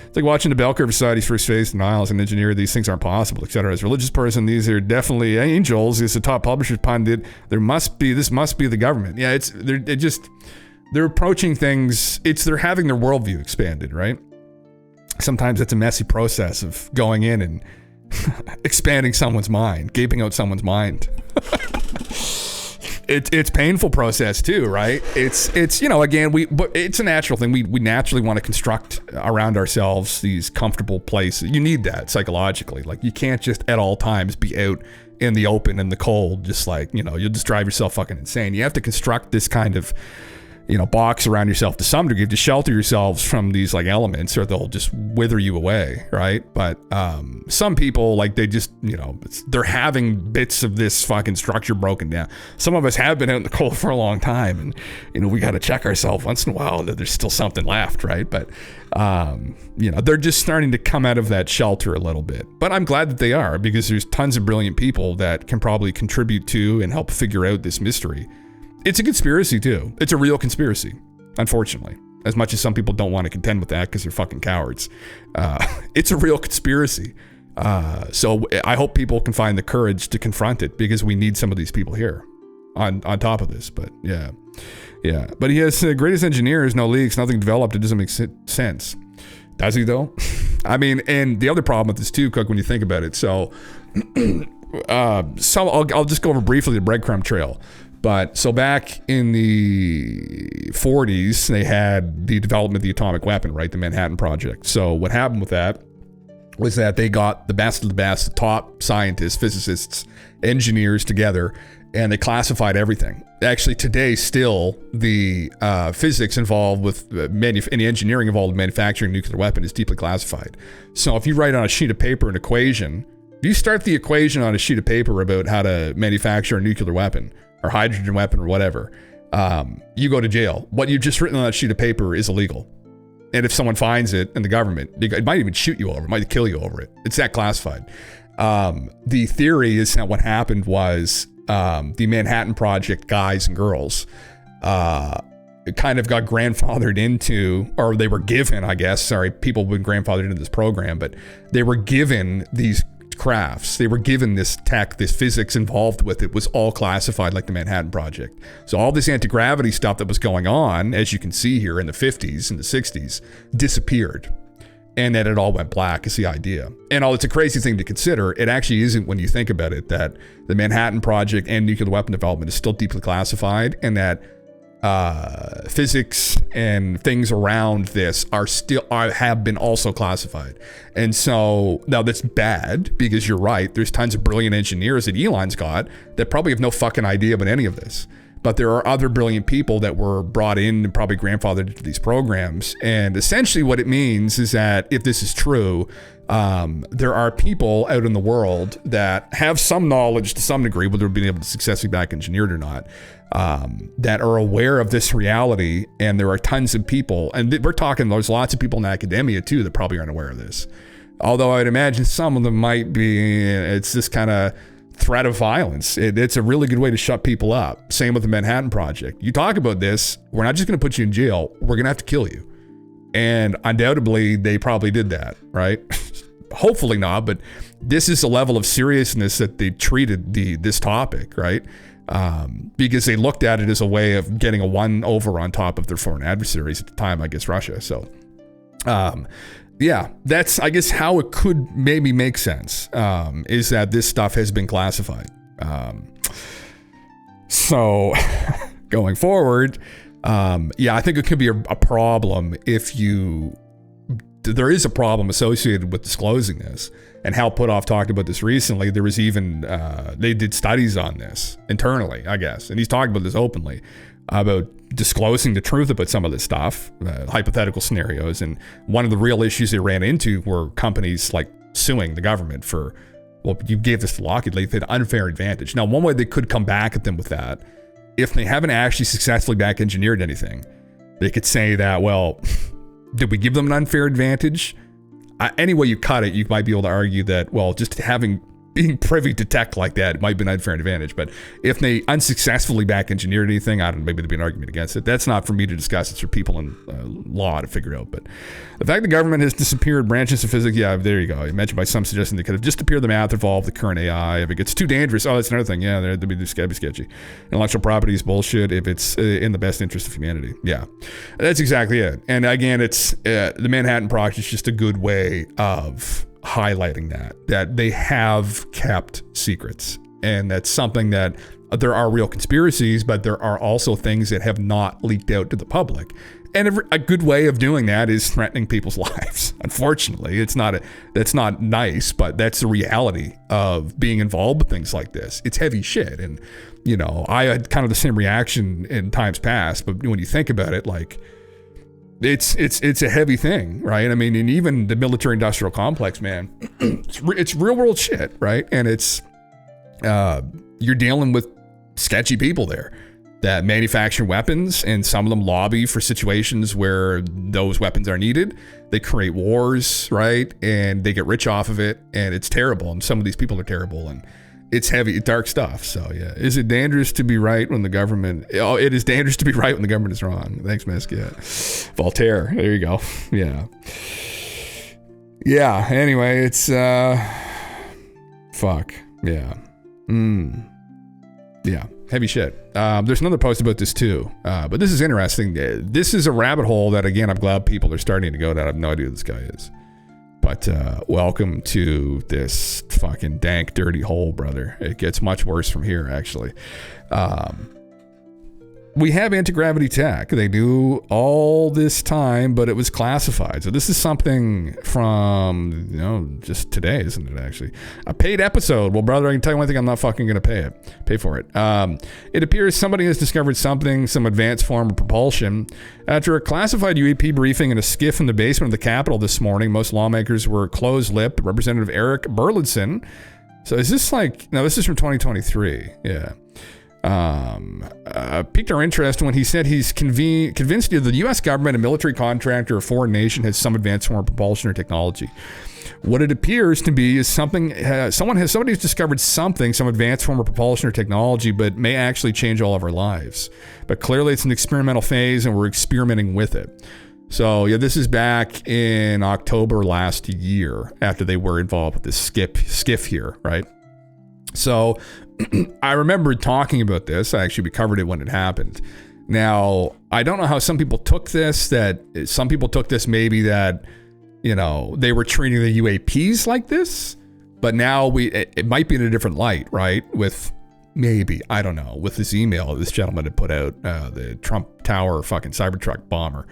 It's like watching the bell curve society's first phase denial as an engineer. These things aren't possible, etc. As a religious person, these are definitely angels. As the top publisher pundit, this must be the government. Yeah, they're approaching things. They're having their worldview expanded, right? Sometimes it's a messy process of going in and expanding someone's mind, gaping out someone's mind. It's painful process too, right? It's again, but it's a natural thing. We naturally want to construct around ourselves these comfortable places. You need that psychologically. Like you can't just at all times be out in the open and the cold, just like, you'll just drive yourself fucking insane. You have to construct this kind of, box around yourself to some degree to shelter yourselves from these like elements, or they'll just wither you away, right? But some people, like, they just, they're having bits of this fucking structure broken down. Some of us have been out in the cold for a long time, and we got to check ourselves once in a while that there's still something left, right? But they're just starting to come out of that shelter a little bit. But I'm glad that they are, because there's tons of brilliant people that can probably contribute to and help figure out this mystery. It's a conspiracy too. It's a real conspiracy, unfortunately. As much as some people don't want to contend with that because they're fucking cowards. It's a real conspiracy. So I hope people can find the courage to confront it, because we need some of these people here on top of this. But yeah. But he has the greatest engineers, no leaks, nothing developed. It doesn't make sense. Does he though? I mean, and the other problem with this too, Cook, when you think about it. So I'll just go over briefly the breadcrumb trail. But so back in the 40s, they had the development of the atomic weapon, right? The Manhattan Project. So what happened with that was that they got the best of the best, the top scientists, physicists, engineers together, and they classified everything. Actually, today, still, the physics involved with any engineering involved with manufacturing a nuclear weapon is deeply classified. So if you write on a sheet of paper an equation, if you start the equation on a sheet of paper about how to manufacture a nuclear weapon, or hydrogen weapon, or whatever, you go to jail. What you've just written on that sheet of paper is illegal. And if someone finds it in the government, it might even shoot you over, it might kill you over it. It's that classified. The theory is that what happened was the Manhattan Project guys and girls kind of got grandfathered into, or they were given, people have been grandfathered into this program, but they were given these crafts. They were given this tech, this physics involved with it was all classified like the Manhattan Project. So all this anti-gravity stuff that was going on, as you can see here in the 50s and the 60s, disappeared. And then it all went black is the idea. And it's a crazy thing to consider. It actually isn't when you think about it, that the Manhattan Project and nuclear weapon development is still deeply classified, and that physics and things around this have been also classified. And so now that's bad, because you're right, there's tons of brilliant engineers that Elon's got that probably have no fucking idea about any of this. But there are other brilliant people that were brought in and probably grandfathered into these programs. And essentially what it means is that if this is true, there are people out in the world that have some knowledge to some degree, whether they're being able to successfully back engineer it or not, that are aware of this reality. And there are tons of people, and we're talking, there's lots of people in academia too that probably aren't aware of this. Although I'd imagine some of them might be, it's this kind of threat of violence. It's a really good way to shut people up. Same with the Manhattan Project. You talk about this, we're not just going to put you in jail, we're going to have to kill you. And undoubtedly, they probably did that, right? Hopefully not, but this is the level of seriousness that they treated this topic, right? Because they looked at it as a way of getting a one over on top of their foreign adversaries at the time, I guess Russia. So yeah, that's, I guess, how it could maybe make sense, is that this stuff has been classified. So going forward, I think it could be a problem if there is a problem associated with disclosing this. And Hal Puthoff talked about this recently. There was even, they did studies on this internally, I guess. And he's talking about this openly, about disclosing the truth about some of this stuff, hypothetical scenarios. And one of the real issues they ran into were companies like suing the government for, well, you gave this to Lockheed, they had unfair advantage. Now, one way they could come back at them with that, if they haven't actually successfully back engineered anything, they could say that, well, did we give them an unfair advantage? Any way you cut it, you might be able to argue that, well, just being privy to tech like that, it might be an unfair advantage. But if they unsuccessfully back engineered anything, I don't know, maybe there'd be an argument against it. That's not for me to discuss. It's for people in law to figure out. But the fact the government has disappeared branches of physics, yeah, there you go. You mentioned by some suggesting they could have just disappeared the math involved, the current AI. If it gets too dangerous, oh, that's another thing. Yeah, there'd be sketchy. Intellectual property is bullshit if it's in the best interest of humanity. Yeah, that's exactly it. And again, it's the Manhattan Project is just a good way of highlighting that they have kept secrets, and that's something that there are real conspiracies, but there are also things that have not leaked out to the public. And a good way of doing that is threatening people's lives. Unfortunately, that's not nice, but that's the reality of being involved with things like this. It's heavy shit. And, I had kind of the same reaction in times past, but when you think about it, like, it's a heavy thing, right? I mean, and even the military-industrial complex, man, it's real-world shit, right? And it's you're dealing with sketchy people there that manufacture weapons, and some of them lobby for situations where those weapons are needed. They create wars, right? And they get rich off of it, and it's terrible. And some of these people are terrible, and it's heavy, dark stuff. So yeah, is it dangerous to be right when the government? Oh, it is dangerous to be right when the government is wrong. Thanks, Misk. Yeah, Voltaire. There you go. Yeah. Anyway, it's fuck. Yeah. Yeah. Heavy shit. There's another post about this too, but this is interesting. This is a rabbit hole that, again, I'm glad people are starting to go down. I have no idea who this guy is. But welcome to this fucking dank, dirty hole, brother. It gets much worse from here, actually. We have anti-gravity tech. They do all this time, but it was classified. So this is something from, just today, isn't it, actually? A paid episode. Well, brother, I can tell you one thing. I'm not fucking going to pay for it. It appears somebody has discovered some advanced form of propulsion. After a classified UAP briefing in a skiff in the basement of the Capitol this morning, most lawmakers were closed-lipped. Representative Eric Burlinson. So is this this is from 2023. Yeah. Piqued our interest when he said he's convinced either the U.S. government, a military contractor, or a foreign nation has some advanced form of propulsion or technology. What it appears to be is somebody's discovered some advanced form of propulsion or technology, but may actually change all of our lives. But clearly it's an experimental phase, and we're experimenting with it. So yeah, this is back in October last year, after they were involved with this skiff here, right? So I remember talking about this. We covered it when it happened. Now, I don't know how some people took this, maybe that, they were treating the UAPs like this, but now it might be in a different light, right? With maybe, I don't know, with this email this gentleman had put out, the Trump Tower fucking Cybertruck bomber,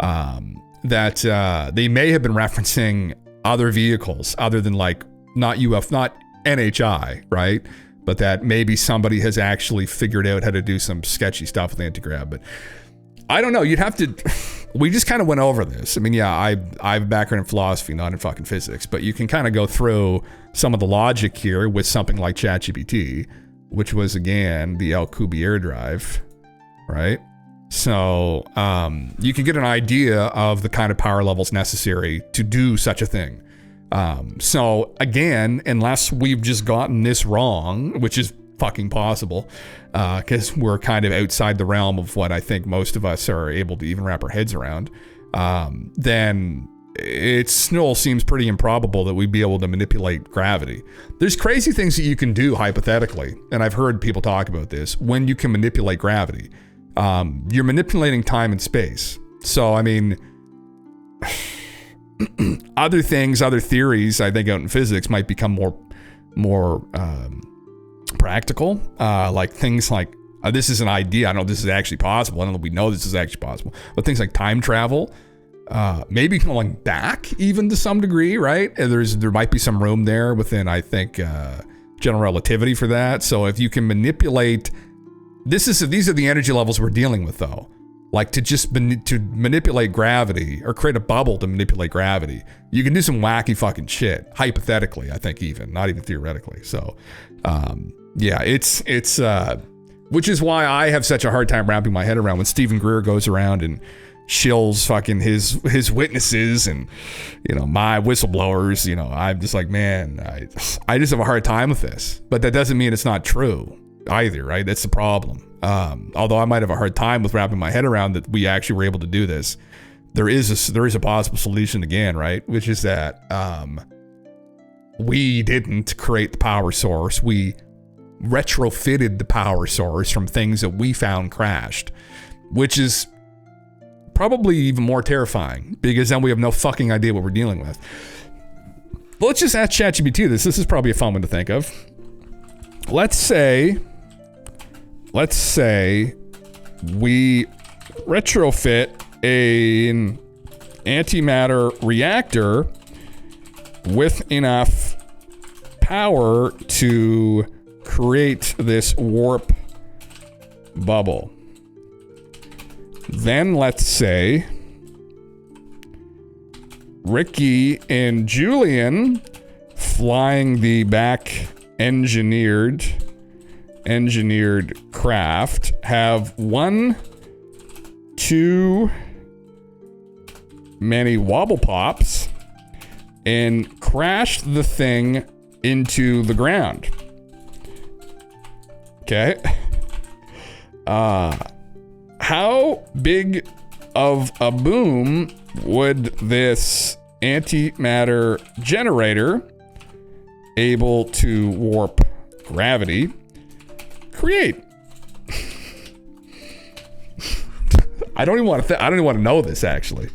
that they may have been referencing other vehicles other than not NHI, right? But that maybe somebody has actually figured out how to do some sketchy stuff with anti-grav. But I don't know. You'd have to... We just kind of went over this. I mean, yeah, I have a background in philosophy, not in fucking physics. But you can kind of go through some of the logic here with something like ChatGPT, which was, again, the Alcubierre drive, right? So you can get an idea of the kind of power levels necessary to do such a thing. So again, unless we've just gotten this wrong, which is fucking possible, because we're kind of outside the realm of what I think most of us are able to even wrap our heads around, then it still seems pretty improbable that we'd be able to manipulate gravity. There's crazy things that you can do hypothetically, and I've heard people talk about this, when you can manipulate gravity. You're manipulating time and space. So, I mean... other things, other theories, I think out in physics might become more practical. Like things like, this is an idea. I don't know if this is actually possible. I don't know if we know this is actually possible. But things like time travel, maybe going back even to some degree, right? And there might be some room there within, I think, general relativity for that. So if you can manipulate, these are the energy levels we're dealing with, though. Like to manipulate gravity or create a bubble to manipulate gravity, you can do some wacky fucking shit. Hypothetically, I think even, not even theoretically. So, yeah, it's which is why I have such a hard time wrapping my head around when Stephen Greer goes around and shills fucking his witnesses and, you know, my whistleblowers. You know, I'm just like, man, I just have a hard time with this. But that doesn't mean it's not true either, right? That's the problem. Although I might have a hard time with wrapping my head around that we actually were able to do this, there is a possible solution again, right? Which is that we didn't create the power source. We retrofitted the power source from things that we found crashed, which is probably even more terrifying because then we have no fucking idea what we're dealing with. But let's just ask ChatGPT this. This is probably a fun one to think of. Let's say we retrofit an antimatter reactor with enough power to create this warp bubble. Then let's say Ricky and Julian, flying the back engineered craft, have one too many wobble pops and crashed the thing into the ground. Okay. How big of a boom would this antimatter generator, able to warp gravity, create? I don't even want to know this, actually.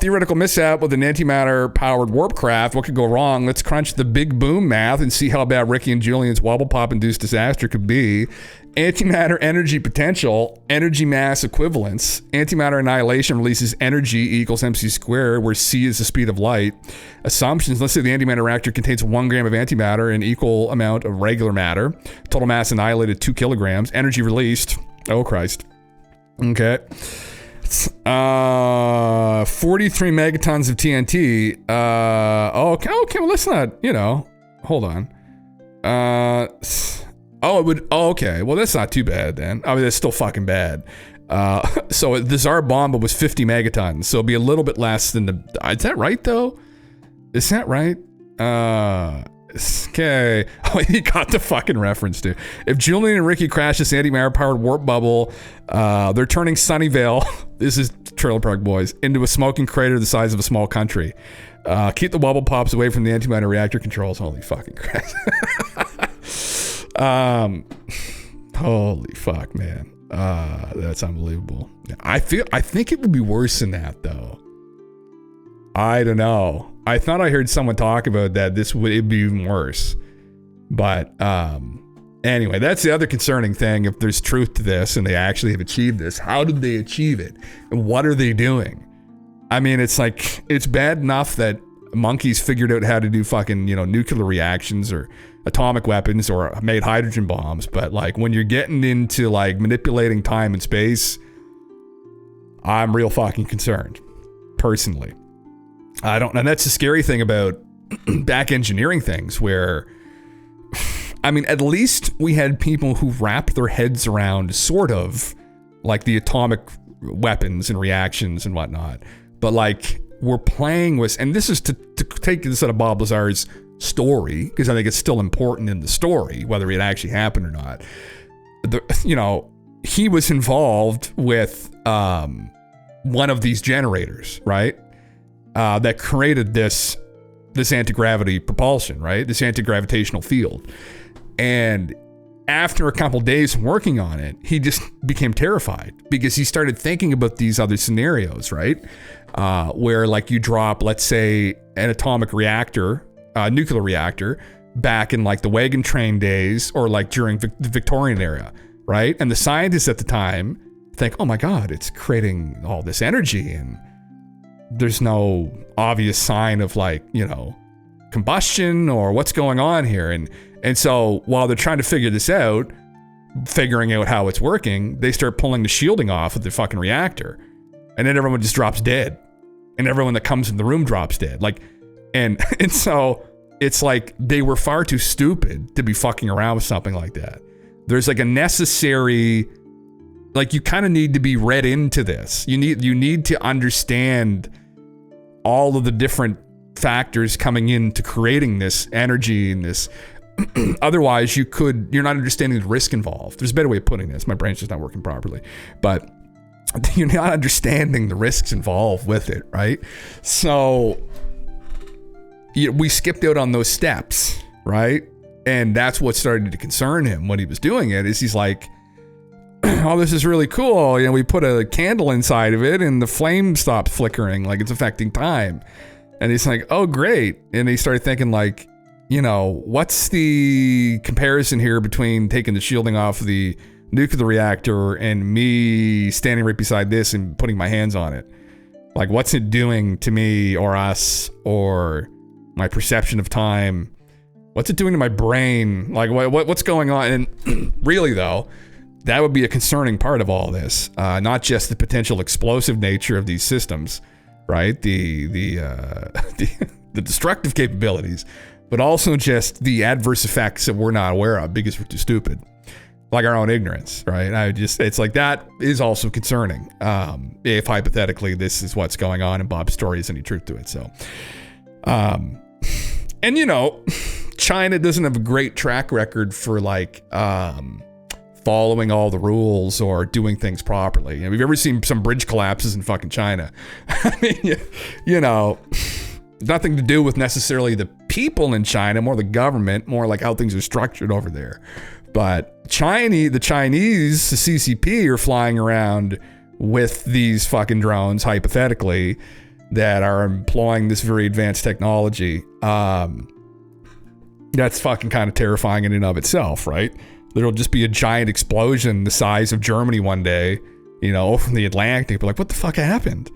Theoretical mishap with an antimatter powered warp craft. What could go wrong? Let's crunch the big boom math and see how bad Ricky and Julian's wobble pop induced disaster could be. Antimatter energy potential, energy mass equivalence. Antimatter annihilation releases energy equals mc squared, where c is the speed of light. Assumptions. Let's say the antimatter reactor contains 1 gram of antimatter and equal amount of regular matter. Total mass annihilated 2 kilograms. Energy released. Oh Christ. Okay. 43 megatons of TNT. Okay, well, let's not, hold on. Okay, well, that's not too bad then. I mean, that's still fucking bad. So the Tsar bomb was 50 megatons, so it'll be a little bit less than is that right, though? Is that right? Okay. Oh, he got the fucking reference, dude. If Julian and Ricky crash this antimatter-powered warp bubble, they're turning Sunnyvale, this is Trailer Park Boys, into a smoking crater the size of a small country. Keep the wobble pops away from the antimatter reactor controls. Holy fucking Christ. Holy fuck, man. That's unbelievable. I think it would be worse than that, though. I don't know. I thought I heard someone talk about that. It'd be even worse. But anyway, that's the other concerning thing. If there's truth to this and they actually have achieved this, how did they achieve it? And what are they doing? I mean, it's like, it's bad enough that monkeys figured out how to do fucking, nuclear reactions or atomic weapons or made hydrogen bombs. But like when you're getting into like manipulating time and space, I'm real fucking concerned, personally. And that's the scary thing about back engineering things where, I mean, at least we had people who wrapped their heads around sort of like the atomic weapons and reactions and whatnot. But like we're playing with, and this is to take this out of Bob Lazar's story, because I think it's still important in the story, whether it actually happened or not. He was involved with one of these generators, right? That created this anti-gravity propulsion, right? This anti-gravitational field. And after a couple days working on it, he just became terrified because he started thinking about these other scenarios, right? where like you drop, let's say, an atomic reactor, nuclear reactor, back in like the wagon train days or like during the Victorian era, right? And the scientists at the time think, oh my God, it's creating all this energy and there's no obvious sign of like, you know, combustion or what's going on here. And so while they're trying to figure this out, figuring out how it's working, they start pulling the shielding off of the fucking reactor. And then everyone just drops dead. And everyone that comes in the room drops dead. Like, and so it's like they were far too stupid to be fucking around with something like that. There's like a necessary, like you kind of need to be read into this. You need to understand all of the different factors coming into creating this energy and this. Otherwise, you're not understanding the risk involved. There's a better way of putting this. My brain's just not working properly, but you're not understanding the risks involved with it, right? So we skipped out on those steps, right? And that's what started to concern him when he was doing it. Is he's like, oh, this is really cool. You know, we put a candle inside of it, and the flame stopped flickering, like it's affecting time. And he's like, oh, great. And he started thinking like, you know, what's the comparison here between taking the shielding off of the nuclear reactor and me standing right beside this and putting my hands on it? Like, what's it doing to me or us or my perception of time? What's it doing to my brain? Like, what's going on? And really, though, that would be a concerning part of all this. Not just the potential explosive nature of these systems, right? The destructive capabilities, but also just the adverse effects that we're not aware of because we're too stupid. Like our own ignorance, right? It's like that is also concerning. If hypothetically this is what's going on and Bob's story is any truth to it. So, and you know, China doesn't have a great track record for like, following all the rules or doing things properly. You know, we've ever seen some bridge collapses in fucking China. I mean, you know, nothing to do with necessarily the people in China, more the government, more like how things are structured over there. But the Chinese, the CCP are flying around with these fucking drones, hypothetically, that are employing this very advanced technology. That's fucking kind of terrifying in and of itself, right? There'll just be a giant explosion the size of Germany one day, you know, from the Atlantic. People are like, what the fuck happened?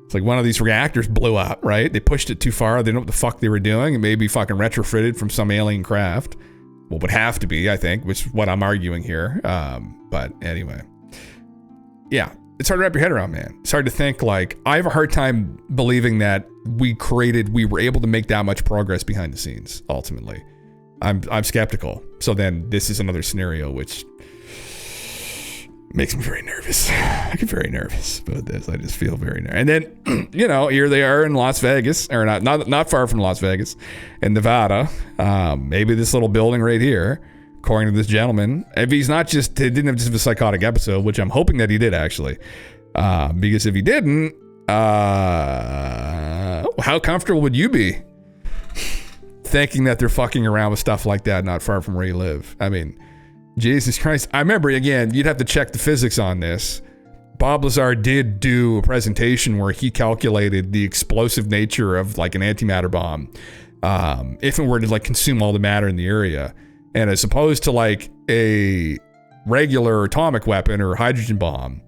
It's like one of these reactors blew up, right? They pushed it too far. They didn't know what the fuck they were doing. It may be fucking retrofitted from some alien craft. Well, would have to be, I think, which is what I'm arguing here. But anyway, yeah, it's hard to wrap your head around, man. It's hard to think. Like, I have a hard time believing that we were able to make that much progress behind the scenes. Ultimately, I'm skeptical. So then this is another scenario which makes me very nervous. I get very nervous about this. I just feel very nervous. And then, you know, here they are in Las Vegas, or not far from Las Vegas, in Nevada. Maybe this little building right here, according to this gentleman. If he's not just, he didn't have just a psychotic episode, which I'm hoping that he did actually. Because if he didn't, how comfortable would you be thinking that they're fucking around with stuff like that not far from where you live? I mean, Jesus Christ. I remember, again, you'd have to check the physics on this. Bob Lazar did do a presentation where he calculated the explosive nature of like an antimatter bomb, if it were to like consume all the matter in the area. And as opposed to like a regular atomic weapon or hydrogen bomb,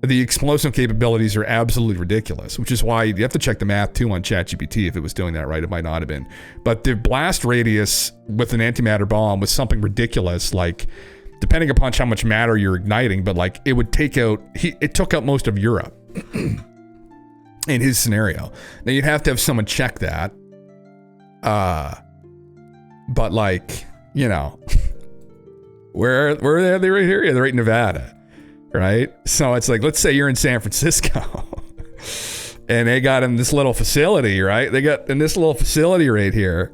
the explosive capabilities are absolutely ridiculous, which is why you have to check the math too on ChatGPT. If it was doing that right, it might not have been. But the blast radius with an antimatter bomb was something ridiculous, like depending upon how much matter you're igniting, but like it would take out, it took out most of Europe in his scenario. Now you'd have to have someone check that. But like, you know, where are they right here? Yeah, they're right in Nevada. Right? So it's like, let's say you're in San Francisco and they got in this little facility, right? They got in this little facility right here.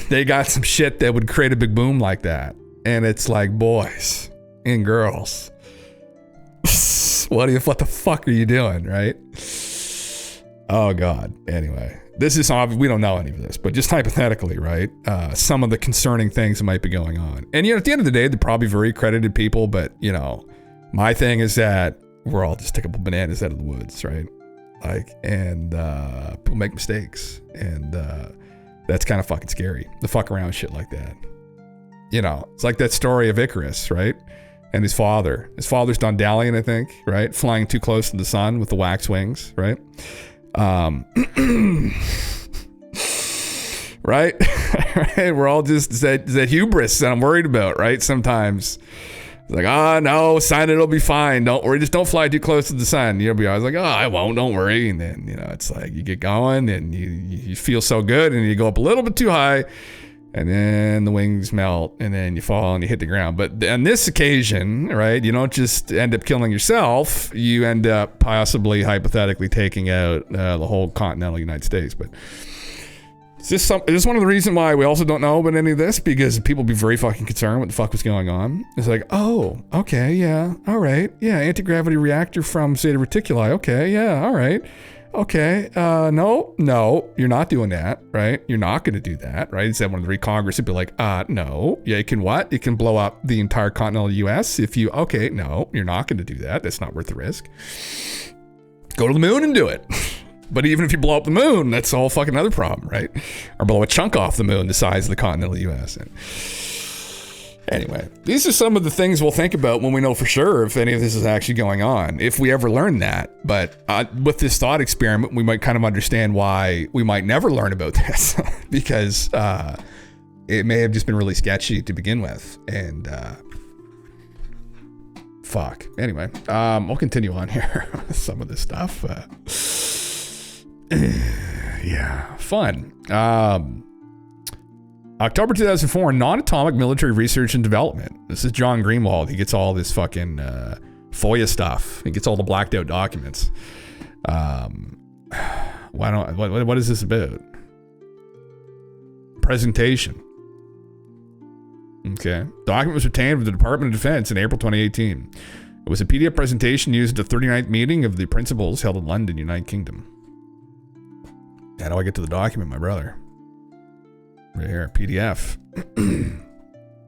They got some shit that would create a big boom like that. And it's like, boys and girls, what the fuck are you doing? Right? Oh God. Anyway, this is obvious. We don't know any of this, but just hypothetically, right? Some of the concerning things that might be going on. And, you know, at the end of the day, they're probably very accredited people, but, you know, my thing is that we're all just a couple bananas out of the woods, right? Like, and people make mistakes, and that's kind of fucking scary. The fuck around with shit like that. You know, it's like that story of Icarus, right? And his father. His father's done dallying, I think, right? Flying too close to the sun with the wax wings, right? Right? Right? We're all just that hubris that I'm worried about, right? Sometimes it's like, no, sun, it'll be fine. Don't worry, just don't fly too close to the sun. You'll be always like, I won't, don't worry. And then, you know, it's like you get going and you feel so good and you go up a little bit too high and then the wings melt and then you fall and you hit the ground. But on this occasion, right, you don't just end up killing yourself. You end up possibly, hypothetically, taking out the whole continental United States. But is this one of the reasons why we also don't know about any of this? Because people be very fucking concerned what the fuck was going on. It's like, oh, okay, yeah, all right. Yeah, anti-gravity reactor from Zeta Reticuli. Okay, yeah, all right. Okay, no, you're not doing that, right? You're not going to do that, right? Instead, one of the Congress would be like, no. Yeah, you can what? You can blow up the entire continental U.S. if you, okay, no, you're not going to do that. That's not worth the risk. Go to the moon and do it. But even if you blow up the moon, that's a whole fucking other problem, right? Or blow a chunk off the moon the size of the continental U.S. And anyway, these are some of the things we'll think about when we know for sure if any of this is actually going on, if we ever learn that. But with this thought experiment, we might kind of understand why we might never learn about this because it may have just been really sketchy to begin with. And fuck. Anyway, we'll continue on here with some of this stuff. Yeah, fun. October 2004, non-atomic military research and development. This is John Greenwald. He gets all this fucking FOIA stuff. He gets all the blacked out documents. What is this about? Presentation. Okay. Document was obtained with the Department of Defense in April 2018. It was a PDF presentation used at the 39th meeting of the principals held in London, United Kingdom. How do I get to the document, my brother? Right here, PDF.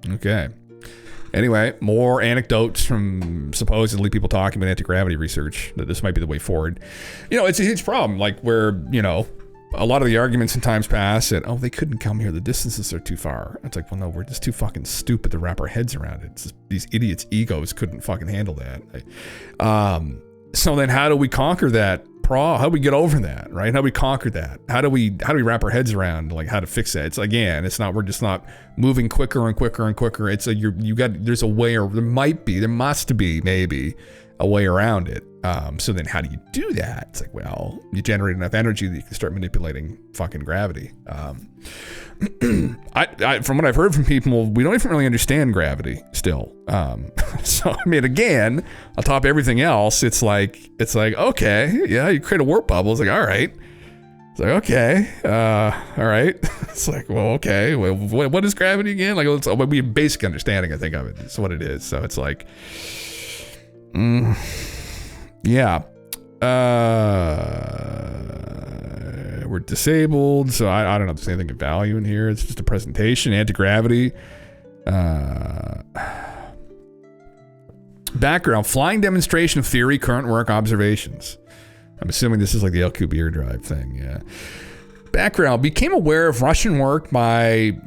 Okay. Anyway, more anecdotes from supposedly people talking about anti-gravity research, that this might be the way forward. You know, it's a huge problem, like where, you know, a lot of the arguments in times past said, they couldn't come here, the distances are too far. It's like, well, no, we're just too fucking stupid to wrap our heads around it. It's just, these idiots' egos couldn't fucking handle that. So then how do we conquer that? How do we get over that, right? How do we conquer that? How do we wrap our heads around like how to fix that? It's again, it's not, we're just not moving quicker and quicker and quicker. It's there's a way, or there must be maybe a way around it. So then how do you do that? It's like, well, you generate enough energy that you can start manipulating fucking gravity. From what I've heard from people, we don't even really understand gravity still. So I mean, again, on top of everything else, it's like, okay, yeah, you create a warp bubble. It's like, all right. It's like, okay, all right. It's like, well, okay, well, what is gravity again? Like, it's a basic understanding, I think, of it. It's what it is. So it's like, yeah. We're disabled, so I don't know if there's anything of value in here. It's just a presentation. Anti-gravity. Background: flying demonstration of theory, current work, observations. I'm assuming this is like the Alcubierre drive thing. Yeah. Background: became aware of Russian work by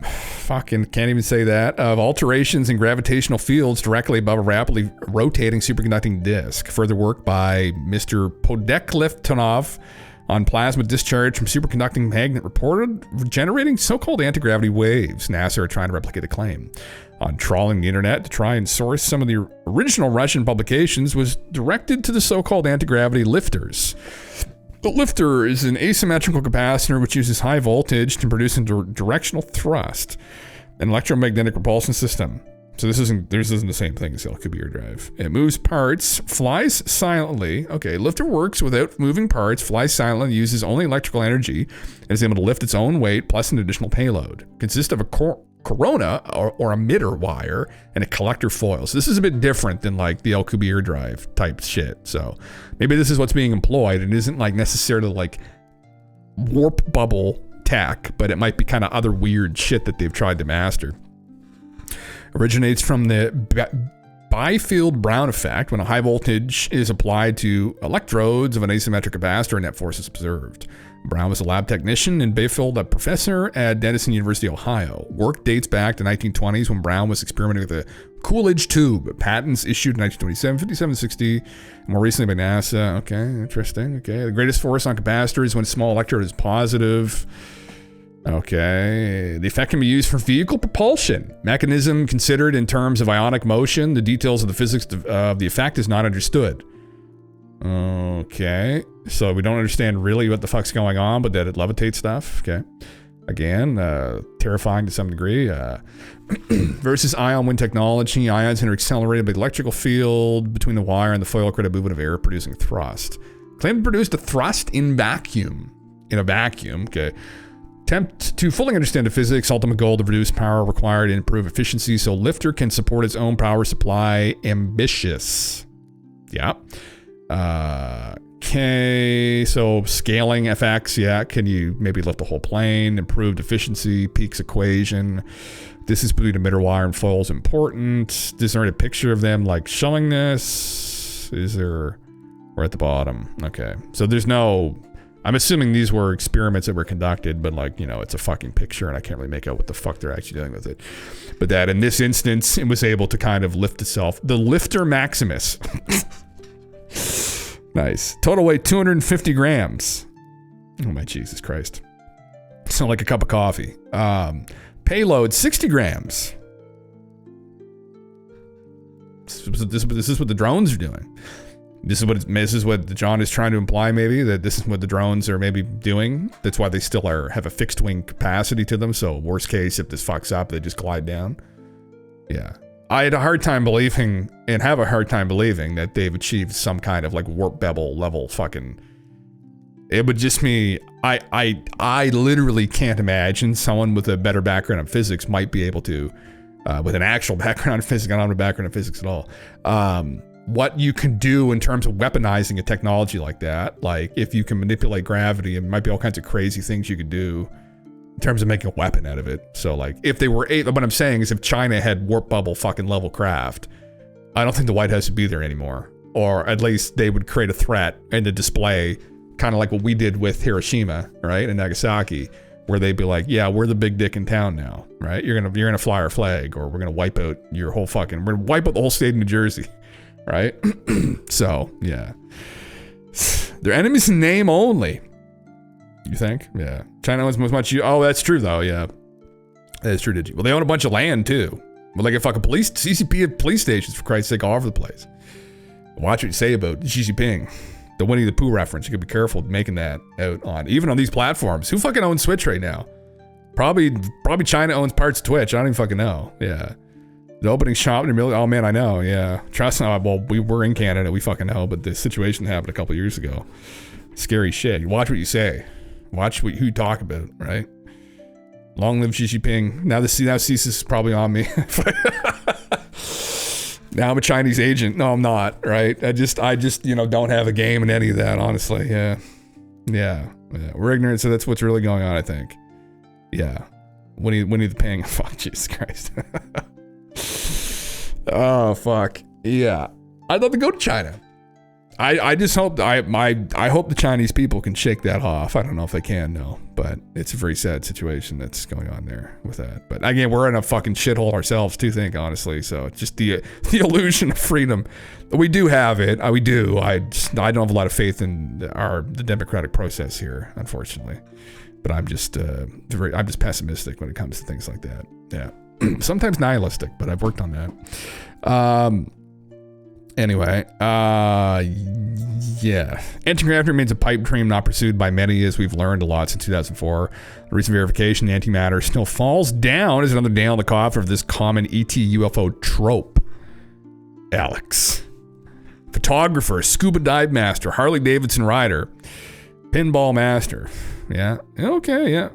can't even say that, of alterations in gravitational fields directly above a rapidly rotating superconducting disk. Further work by Mr. Podekleftov on plasma discharge from superconducting magnet reported generating so-called anti-gravity waves. NASA are trying to replicate the claim. On trawling the internet to try and source some of the original Russian publications was directed to the so-called anti-gravity lifters. The lifter is an asymmetrical capacitor which uses high voltage to produce a directional thrust, an electromagnetic propulsion system. So this isn't the same thing as the Alcubierre drive. It moves parts, flies silently. Okay, lifter works without moving parts, flies silently, uses only electrical energy, and is able to lift its own weight plus an additional payload. Consists of a corona or emitter wire and a collector foil. So this is a bit different than like the Alcubierre drive type shit. So maybe this is what's being employed. It isn't like necessarily like warp bubble tech, but it might be kind of other weird shit that they've tried to master. Originates from the Byfield Brown effect when a high voltage is applied to electrodes of an asymmetric capacitor and net force is observed. Brown was a lab technician and Byfield a professor at Denison University, Ohio. Work dates back to 1920s when Brown was experimenting with the Coolidge tube. Patents issued in 1927, 57, 60, more recently by NASA. Okay, interesting. Okay, the greatest force on capacitors when a small electrode is positive. Okay, the effect can be used for vehicle propulsion. Mechanism considered in terms of ionic motion. The details of the physics of the effect is not understood. Okay, so we don't understand really what the fuck's going on, but that it levitates stuff. Okay, again, terrifying to some degree. Versus ion wind technology. Ions are accelerated by the electrical field between the wire and the foil, create a movement of air producing thrust. Claimed to produce the thrust in vacuum. In a vacuum, okay. Attempt to fully understand the physics, ultimate goal to reduce power required and improve efficiency so lifter can support its own power supply. Ambitious. Yeah. Okay, so scaling FX, yeah. Can you maybe lift the whole plane? Improved efficiency, Peake's equation. This is between emitter wire and foil is important. Is there a picture of them like showing this? Is there? We're at the bottom. Okay, so there's no... I'm assuming these were experiments that were conducted, but like, you know, it's a fucking picture and I can't really make out what the fuck they're actually doing with it. But that in this instance, it was able to kind of lift itself. The Lifter Maximus. Nice. Total weight 250 grams. Oh my Jesus Christ. So like a cup of coffee. Payload 60 grams. This is what the drones are doing. This is what John is trying to imply, maybe, that this is what the drones are maybe doing. That's why they still have a fixed wing capacity to them. So worst case, if this fucks up, they just glide down. Yeah. I had a hard time believing, and have a hard time believing, that they've achieved some kind of like warp bevel level fucking... It would just be... I literally can't imagine someone with a better background in physics might be able to, with an actual background in physics, I don't have a background in physics at all, what you can do in terms of weaponizing a technology like that. Like if you can manipulate gravity, and might be all kinds of crazy things you could do in terms of making a weapon out of it. So like if they were, what I'm saying is if China had warp bubble fucking level craft, I don't think the White House would be there anymore. Or at least they would create a threat in the display, kind of like what we did with Hiroshima, right? And Nagasaki, where they'd be like, yeah, we're the big dick in town now, right? You're gonna fly our flag, or we're gonna wipe out your whole fucking, we're gonna wipe out the whole state of New Jersey. Right? So, yeah. They're enemies in name only. You think? Yeah. China owns as much... Oh, that's true, though. Yeah. That is true, did you? Well, they own a bunch of land, too. Well, they get fucking CCP police stations, for Christ's sake, all over the place. Watch what you say about Xi Jinping. The Winnie the Pooh reference. You gotta be careful making that out on... Even on these platforms. Who fucking owns Twitch right now? Probably China owns parts of Twitch. I don't even fucking know. Yeah. The opening shot in a million. Oh man, I know. Yeah, trust me. Well, we were in Canada. We fucking know. But the situation happened a couple years ago. Scary shit. You watch what you say. Watch who you talk about. Right. Long live Xi Jinping. Now CSIS is probably on me. Now I'm a Chinese agent. No, I'm not. Right. I just don't have a game in any of that. Honestly. Yeah. We're ignorant. So that's what's really going on. I think. Yeah. Winnie the Ping. Fuck. Jesus Christ. Oh fuck yeah! I'd love to go to China. I just hope I hope the Chinese people can shake that off. I don't know if they can, no, but it's a very sad situation that's going on there with that. But again, we're in a fucking shithole ourselves too. Think honestly, so it's just the illusion of freedom. We do have it. We do. I don't have a lot of faith in the democratic process here, unfortunately. But I'm just pessimistic when it comes to things like that. Yeah. Sometimes nihilistic, but I've worked on that. Anyway, yeah. Anti-gravity remains a pipe dream not pursued by many, as we've learned a lot since 2004. The recent verification, the antimatter still falls down as another nail in the coffin of this common ET UFO trope. Alex. Photographer, scuba dive master, Harley Davidson rider, pinball master. Yeah. Okay, yeah.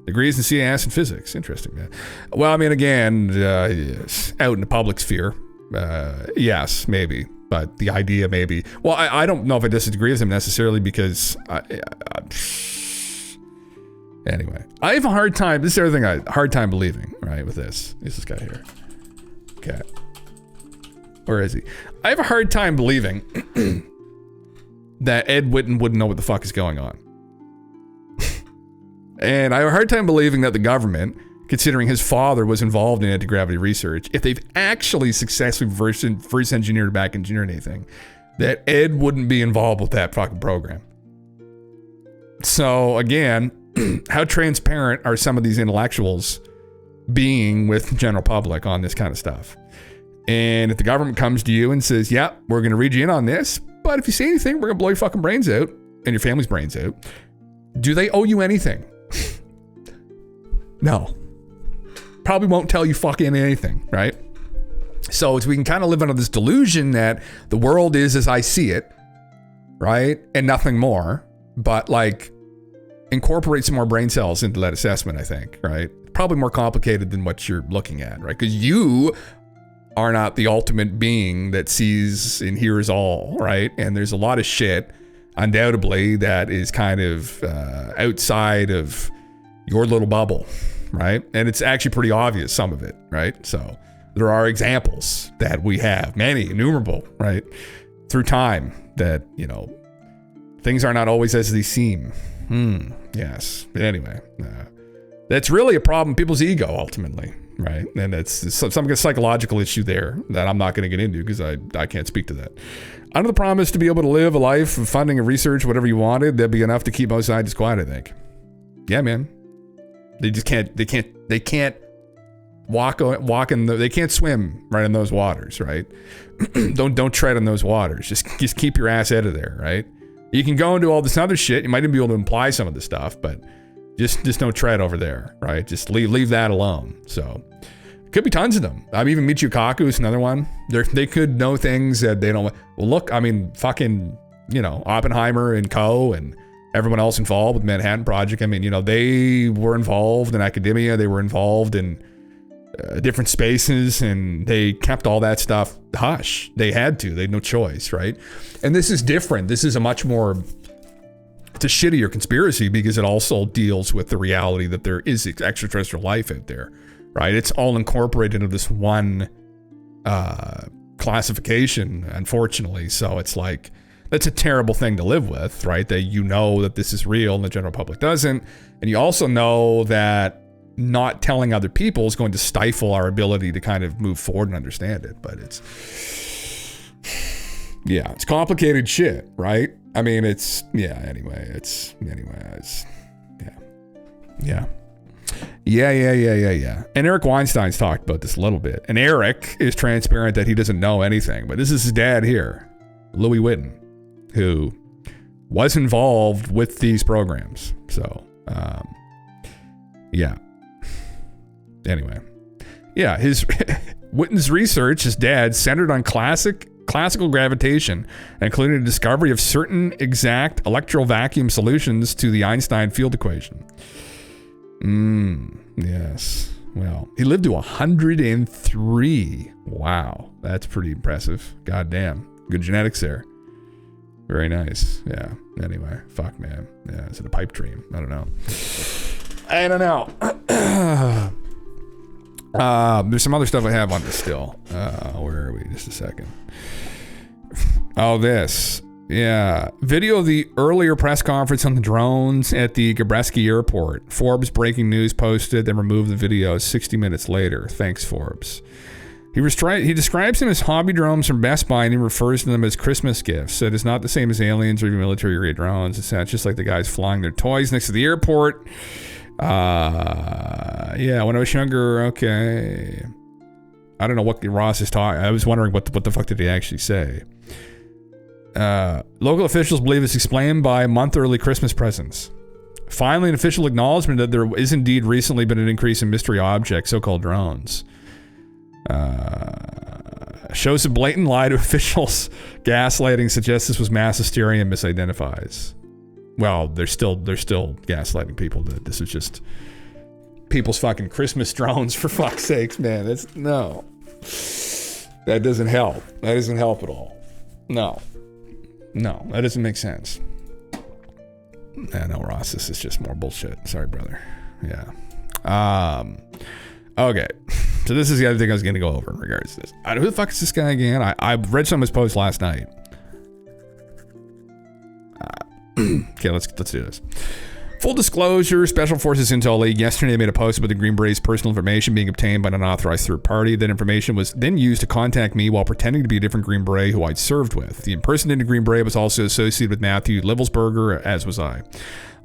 Degrees in CS and physics. Interesting, man. Well, I mean, again, out in the public sphere, yes, maybe. But the idea maybe... Well, I don't know if I disagree with him necessarily because... Anyway. I have a hard time... This is everything hard time believing, right, with this. This guy here. Okay. Where is he? I have a hard time believing that Ed Whitten wouldn't know what the fuck is going on. And I have a hard time believing that the government, considering his father was involved in anti-gravity research, if they've actually successfully reverse engineered, back engineered anything, that Ed wouldn't be involved with that fucking program. So again, how transparent are some of these intellectuals being with the general public on this kind of stuff? And if the government comes to you and says, yeah, we're going to read you in on this, but if you say anything, we're going to blow your fucking brains out and your family's brains out. Do they owe you anything? No. Probably won't tell you fucking anything, right? So we can kind of live under this delusion that the world is as I see it, right? And nothing more. But like, incorporate some more brain cells into that assessment, I think, right? Probably more complicated than what you're looking at, right? Because you are not the ultimate being that sees and hears all, right? And there's a lot of shit, undoubtedly, that is kind of outside of your little bubble, right? And it's actually pretty obvious, some of it, right? So there are examples that we have, many, innumerable, right? Through time that, you know, things are not always as they seem. Yes. But anyway, that's really a problem, people's ego, ultimately, right? And it's some kind of psychological issue there that I'm not going to get into because I can't speak to that. Under the promise to be able to live a life of funding and research, whatever you wanted, that'd be enough to keep both sides quiet, I think. Yeah, man. They just can't. They can't walk in. They can't swim right in those waters, right? Don't tread in those waters. Just keep your ass out of there, right? You can go into all this other shit. You might even be able to imply some of the stuff, but just don't tread over there, right? Just leave that alone. So could be tons of them. I mean, even Michio Kaku is another one. They could know things that they don't. Well, look, I mean, fucking, you know, Oppenheimer and Co. and everyone else involved with Manhattan Project. I mean, you know, they were involved in academia. They were involved in different spaces, and they kept all that stuff hush. They had to. They had no choice, right? And this is different. This is a much more, it's a shittier conspiracy because it also deals with the reality that there is extraterrestrial life out there, right? It's all incorporated into this one classification, unfortunately. So it's like, that's a terrible thing to live with, right? That you know that this is real and the general public doesn't. And you also know that not telling other people is going to stifle our ability to kind of move forward and understand it. But it's complicated shit, right? I mean, anyway, Yeah. And Eric Weinstein's talked about this a little bit. And Eric is transparent that he doesn't know anything. But this is his dad here, Louis Whitten, who was involved with these programs. So, Anyway. Yeah, his Whitten's research, his dad, centered on classical gravitation, including the discovery of certain exact electrovacuum solutions to the Einstein field equation. Yes. Well, he lived to 103. Wow, that's pretty impressive. God damn. Good genetics there. Very nice. Yeah. Anyway, fuck, man. Yeah, is it a pipe dream? I don't know. There's some other stuff I have on this still. Where are we? Just a second. Oh, this. Yeah. Video of the earlier press conference on the drones at the Gabreski airport. Forbes breaking news posted, then removed the video 60 minutes later. Thanks, Forbes. He describes them as hobby drones from Best Buy, and he refers to them as Christmas gifts. So it is not the same as aliens or even military-grade drones. It's not just like the guys flying their toys next to the airport. Yeah, when I was younger, okay. I don't know what Ross is talking. I was wondering what the fuck did he actually say? Local officials believe it's explained by month-early Christmas presents. Finally, an official acknowledgement that there is indeed recently been an increase in mystery objects, so-called drones. Shows a blatant lie to officials. Gaslighting suggests this was mass hysteria and misidentifies. Well, they're still gaslighting people that this is just people's fucking Christmas drones, for fuck's sakes, man. No. That doesn't help. That doesn't help at all. No, that doesn't make sense. No, Ross, this is just more bullshit. Sorry, brother. Yeah. Okay. So this is the other thing I was going to go over in regards to this. Who the fuck is this guy again? I read some of his posts last night. Okay, let's do this. Full disclosure, Special Forces Intel League yesterday made a post about the Green Berets' personal information being obtained by an unauthorized third party. That information was then used to contact me while pretending to be a different Green Beret who I'd served with. The impersonated Green Beret was also associated with Matthew Livelsberger, as was I.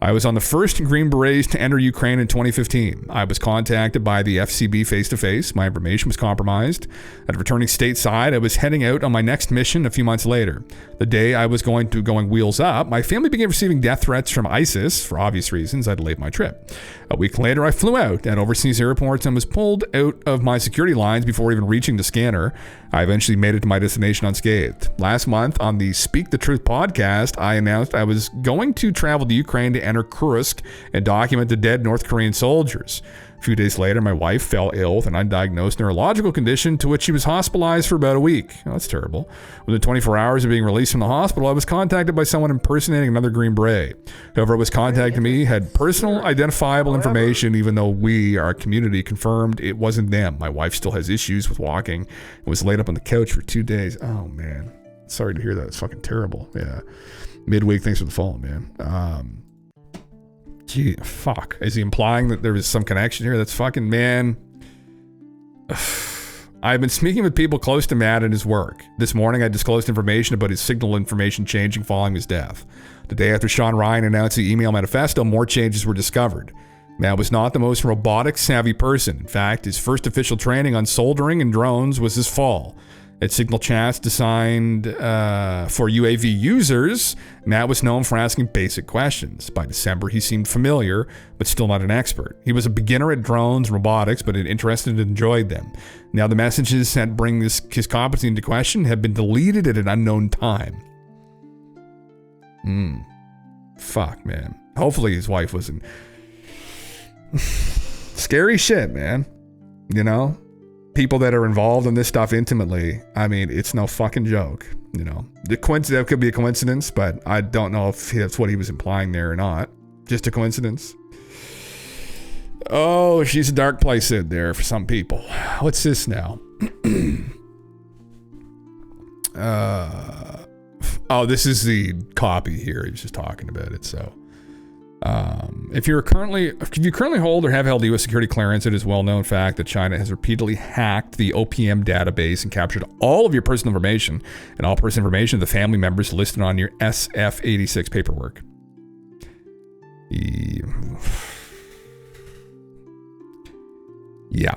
I was on the first Green Berets to enter Ukraine in 2015. I was contacted by the FCB face-to-face. My information was compromised. At returning stateside, I was heading out on my next mission a few months later. The day I was going wheels up, my family began receiving death threats from ISIS. For obvious reasons, I delayed my trip. A week later, I flew out at overseas airports and was pulled out of my security lines before even reaching the scanner. I eventually made it to my destination unscathed. Last month, on the Speak the Truth podcast, I announced I was going to travel to Ukraine to enter Kursk and document the dead North Korean soldiers. A few days later, my wife fell ill with an undiagnosed neurological condition to which she was hospitalized for about a week. Oh, that's terrible. Within 24 hours of being released from the hospital, I was contacted by someone impersonating another Green Beret. Whoever was contacting me had personal identifiable information, even though we, our community, confirmed it wasn't them. My wife still has issues with walking and was laid up on the couch for 2 days. Oh, man. Sorry to hear that. It's fucking terrible. Yeah. Midweek, thanks for the follow, man. Gee, fuck. Is he implying that there was some connection here? That's fucking, man. I've been speaking with people close to Matt and his work. This morning, I disclosed information about his signal information changing following his death. The day after Sean Ryan announced the email manifesto, more changes were discovered. Matt was not the most robotic-savvy person. In fact, his first official training on soldering and drones was his fall. At Signal Chats designed for UAV users, Matt was known for asking basic questions. By December, he seemed familiar, but still not an expert. He was a beginner at drones and robotics, but interested and enjoyed them. Now the messages that bring his competency into question have been deleted at an unknown time. Fuck, man. Hopefully his wife wasn't... Scary shit, man. You know? People that are involved in this stuff intimately, I mean, it's no fucking joke, you know. That could be a coincidence, but I don't know if that's what he was implying there or not. Just a coincidence. Oh, she's a dark place in there for some people. What's this now? This is the copy here. He was just talking about it, so... If you currently hold or have held U.S. security clearance, it is a well-known fact that China has repeatedly hacked the OPM database and captured all of your personal information and all personal information of the family members listed on your SF-86 paperwork. Yeah.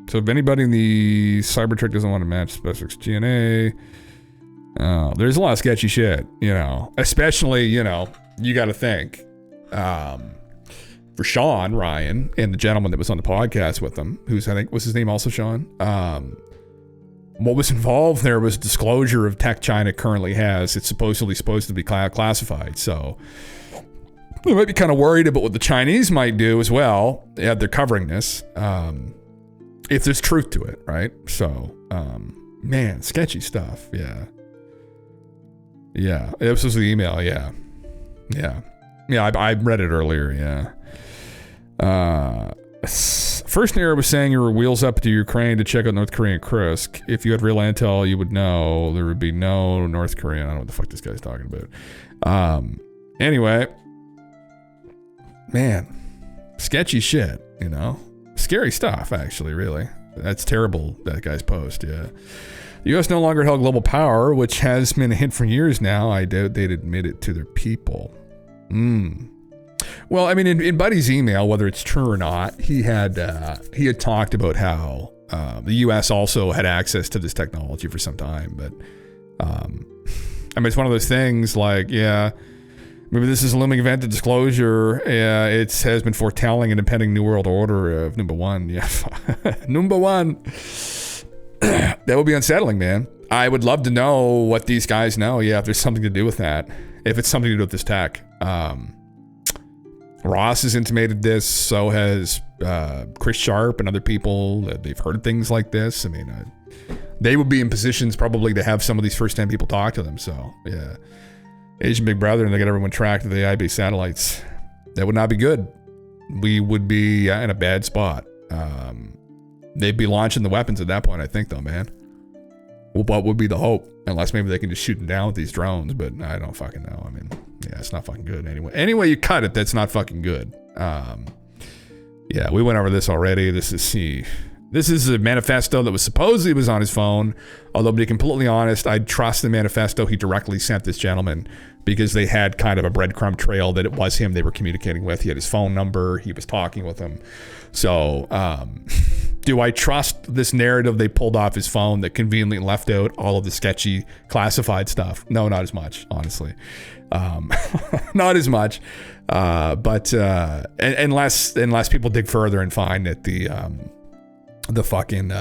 So if anybody in the Cybertrick doesn't want to match Specifics GNA... there's a lot of sketchy shit, you know, especially, you know, you got to think, for Sean Ryan and the gentleman that was on the podcast with him, who's, I think, was his name also Sean? What was involved there was disclosure of tech China currently has. It's supposed to be classified. So we might be kind of worried about what the Chinese might do as well. Yeah, they're covering this. If there's truth to it, right? So, man, sketchy stuff. Yeah. Yeah, this was the email. Yeah, I read it earlier. Yeah. First error was saying you were wheels up to Ukraine to check out North Korean Kursk. If you had real intel, you would know there would be no North Korean. I don't know what the fuck this guy's talking about. Anyway, man, sketchy shit. You know, scary stuff. Actually, really, that's terrible. That guy's post. Yeah. The U.S. no longer held global power, which has been a hint for years now. I doubt they'd admit it to their people. Well, I mean, in Buddy's email, whether it's true or not, he had talked about how the U.S. also had access to this technology for some time. But, I mean, it's one of those things like, yeah, maybe this is a looming event of disclosure. Yeah, it has been foretelling an impending New World Order of number one. Yeah, number one. That would be unsettling, man. I would love to know what these guys know. Yeah, if there's something to do with that. If it's something to do with this tech. Ross has intimated this. So has Chris Sharp and other people. They've heard things like this. I mean, they would be in positions probably to have some of these first-time people talk to them. So, yeah. Asian Big Brother, and they got everyone tracked to the IB satellites. That would not be good. We would be in a bad spot. They'd be launching the weapons at that point, I think, though, man. Well, what would be the hope? Unless maybe they can just shoot them down with these drones, but I don't fucking know. I mean, yeah, it's not fucking good anyway. Anyway, you cut it, that's not fucking good. Yeah, we went over this already. This is a manifesto that was supposedly was on his phone. Although, to be completely honest, I trust the manifesto he directly sent this gentleman because they had kind of a breadcrumb trail that it was him they were communicating with. He had his phone number. He was talking with him. So, do I trust this narrative they pulled off his phone that conveniently left out all of the sketchy classified stuff? No, not as much, honestly. Not as much. But unless people dig further and find that the fucking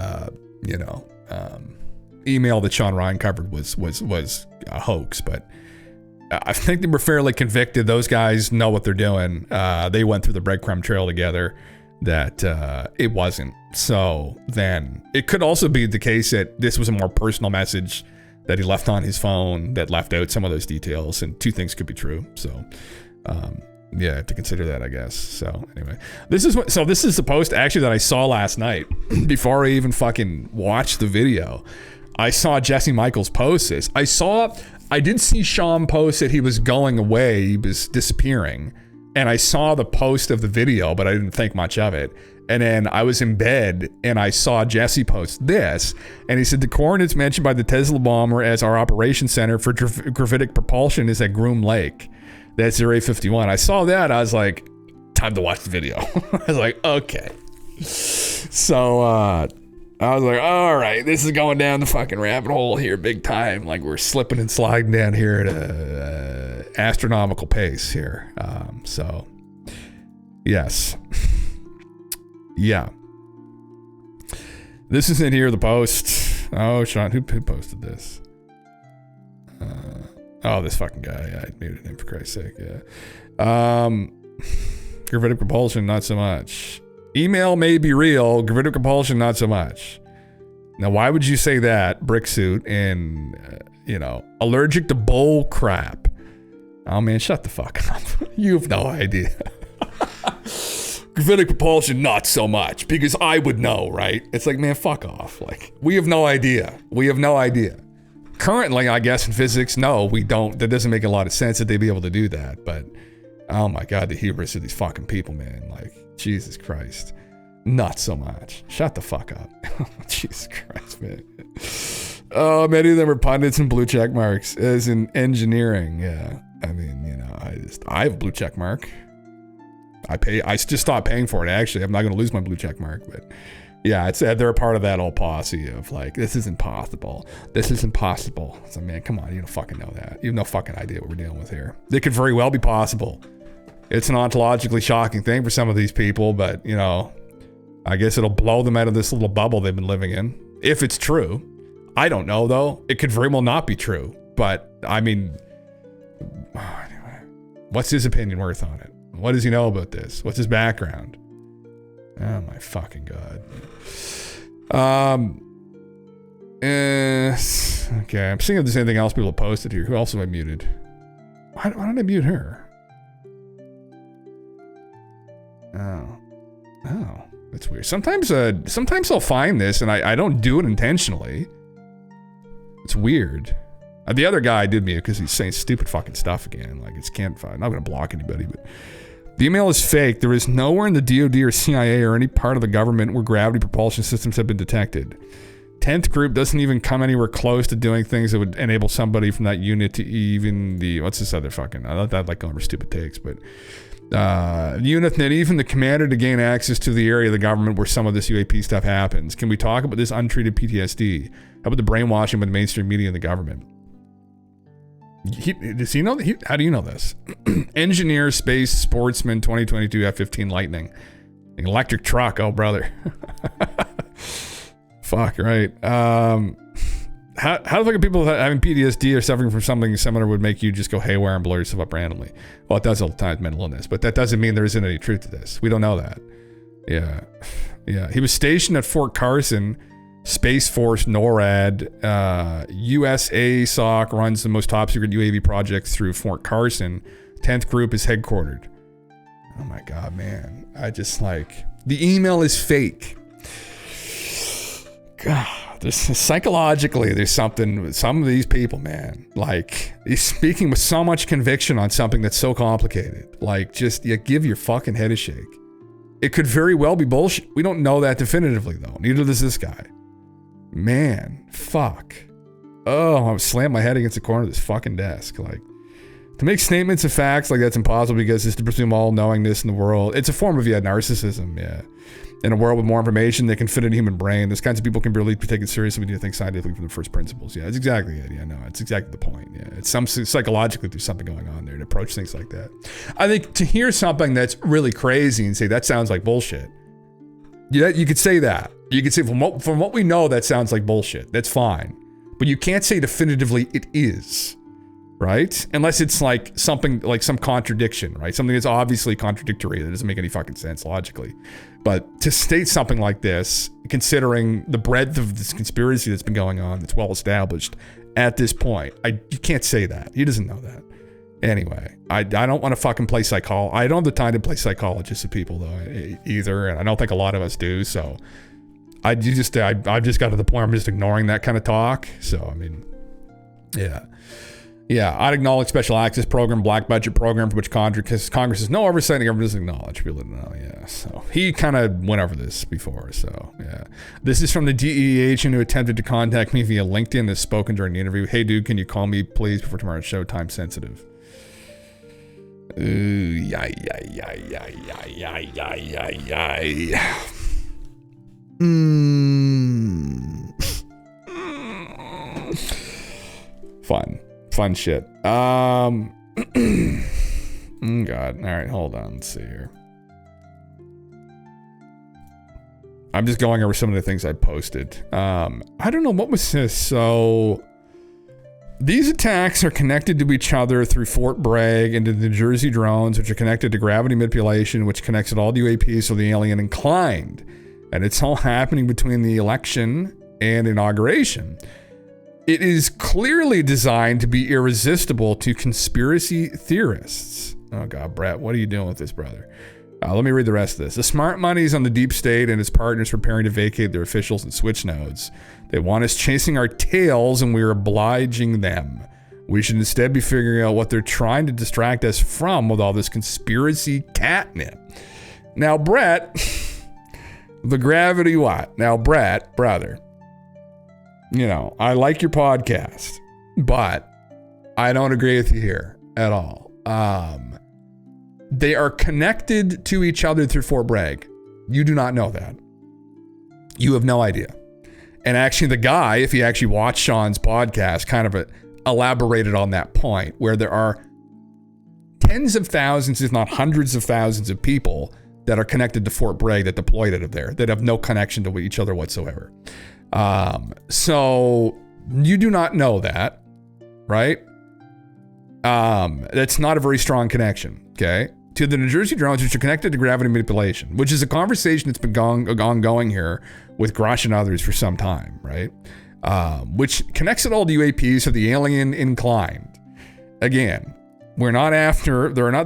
email that Sean Ryan covered was a hoax, but I think they were fairly convicted. Those guys know what they're doing. They went through the breadcrumb trail together that it wasn't. So then it could also be the case that this was a more personal message that he left on his phone that left out some of those details, and two things could be true. So yeah, to consider that, I guess. So anyway, this is the post actually that I saw last night before I even fucking watched the video. I saw Jesse Michaels post this. I did see Sean post that he was going away, he was disappearing, and I saw the post of the video, but I didn't think much of it. And then I was in bed and I saw Jesse post this, and he said the coordinates mentioned by the Tesla bomber as our operation center for gravitic propulsion is at Groom Lake. That's Area 51. I saw that. I was like, time to watch the video. I was like, okay. So I was like, all right, this is going down the fucking rabbit hole here big time. Like we're slipping and sliding down here at a astronomical pace here. So yes. Yeah. This is in here, the post. Oh, Sean, who posted this? Oh, this fucking guy. I muted him for Christ's sake. Yeah. Gravitic propulsion, not so much. Email may be real. Gravitic propulsion, not so much. Now, why would you say that? Brick suit and, allergic to bull crap. Oh, man, shut the fuck up. You have no idea. Gravitic propulsion, not so much, because I would know, right? It's like, man, fuck off. Like, we have no idea. Currently, I guess in physics, no, we don't. That doesn't make a lot of sense that they'd be able to do that. But, oh my God, the hubris of these fucking people, man. Like, Jesus Christ. Not so much. Shut the fuck up. Jesus Christ, man. Oh, many of them are pundits and blue check marks, as in engineering. Yeah. I mean, I have a blue check mark. I just stopped paying for it, actually. I'm not going to lose my blue check mark, but yeah, they're a part of that old posse of like, this isn't possible. This isn't possible. So, man, come on. You don't fucking know that. You have no fucking idea what we're dealing with here. It could very well be possible. It's an ontologically shocking thing for some of these people, but, I guess it'll blow them out of this little bubble they've been living in. If it's true. I don't know, though. It could very well not be true. But, I mean, anyway, what's his opinion worth on it? What does he know about this? What's his background? Oh my fucking God. Okay, I'm seeing if there's anything else people have posted here. Who else have I muted? Why did I mute her? Oh, that's weird. Sometimes I'll find this and I don't do it intentionally. It's weird. The other guy did mute because he's saying stupid fucking stuff again. Like, it's can't find. I'm not gonna block anybody, but the email is fake. There is nowhere in the DoD or CIA or any part of the government where gravity propulsion systems have been detected. 10th group doesn't even come anywhere close to doing things that would enable somebody from that unit to even what's this other fucking, I thought I'd like going over stupid takes, but unit that even the commander to gain access to the area of the government where some of this UAP stuff happens. Can we talk about this untreated PTSD? How about the brainwashing by the mainstream media and the government? Does he know? How do you know this? Engineer, space, sportsman, 2022 F-15 Lightning. Electric truck, oh brother. Fuck, right. How the fuck are people having PTSD or suffering from something similar would make you just go haywire and blow yourself up randomly? Well, it does all the time, mental illness, but that doesn't mean there isn't any truth to this. We don't know that. Yeah. He was stationed at Fort Carson, Space Force, NORAD. USA SOC runs the most top secret UAV projects through Fort Carson. 10th Group is headquartered. Oh my God, man. I just like, the email is fake. God, psychologically, there's something with some of these people, man. Like, he's speaking with so much conviction on something that's so complicated. Like, just, you give your fucking head a shake. It could very well be bullshit. We don't know that definitively, though. Neither does this guy. Man, fuck. Oh, I slammed my head against the corner of this fucking desk. Like, to make statements of facts like that's impossible because it's to presume all knowingness in the world. It's a form of, narcissism, yeah. In a world with more information that can fit in a human brain, those kinds of people can barely be taken seriously when you think scientifically from the first principles. Yeah, that's exactly it. Yeah, no, it's exactly the point. Yeah, it's psychologically there's something going on there to approach things like that. I think to hear something that's really crazy and say that sounds like bullshit. Yeah, you could say that. You could say from what we know that sounds like bullshit. That's fine, but you can't say definitively it is. Right? Unless it's like something like some contradiction, right? Something that's obviously contradictory that doesn't make any fucking sense logically. But to state something like this, considering the breadth of this conspiracy that's been going on, that's well established at this point, you can't say that. He doesn't know that. Anyway, I don't want to fucking play psychologist. I don't have the time to play psychologists with people though either, and I don't think a lot of us do. So I've just got to the point where I'm just ignoring that kind of talk. So I mean, yeah. Yeah, I'd acknowledge special access program, black budget program for which Congress has no oversight and the government doesn't acknowledge. People didn't know, yeah. So he kind of went over this before, so yeah. This is from the DEA agent who attempted to contact me via LinkedIn and has spoken during the interview. Hey, dude, can you call me, please, before tomorrow's show? Time sensitive. Fun shit. God. All right, hold on. Let's see here. I'm just going over some of the things I posted. I don't know what was this. So these attacks are connected to each other through Fort Bragg and to the New Jersey drones, which are connected to gravity manipulation, which connects to all the UAPs, so the alien inclined. And it's all happening between the election and inauguration. It is clearly designed to be irresistible to conspiracy theorists. Oh God, Brett, what are you doing with this, brother? Let me read the rest of this. The smart money is on the deep state and its partners preparing to vacate their officials and switch nodes. They want us chasing our tails and we're obliging them. We should instead be figuring out what they're trying to distract us from with all this conspiracy catnip. Now, Brett, the gravity what? Now, Brett, brother, I like your podcast, but I don't agree with you here at all. They are connected to each other through Fort Bragg. You do not know that. You have no idea. And actually, the guy, if you actually watch Sean's podcast, kind of elaborated on that point, where there are tens of thousands, if not hundreds of thousands of people that are connected to Fort Bragg that deployed out of there, that have no connection to each other whatsoever. So you do not know that, right? That's not a very strong connection, okay? To the New Jersey drones, which are connected to gravity manipulation, which is a conversation that's been ongoing here with Grosh and others for some time, right? Which connects it all to UAPs or the alien inclined. Again, they're not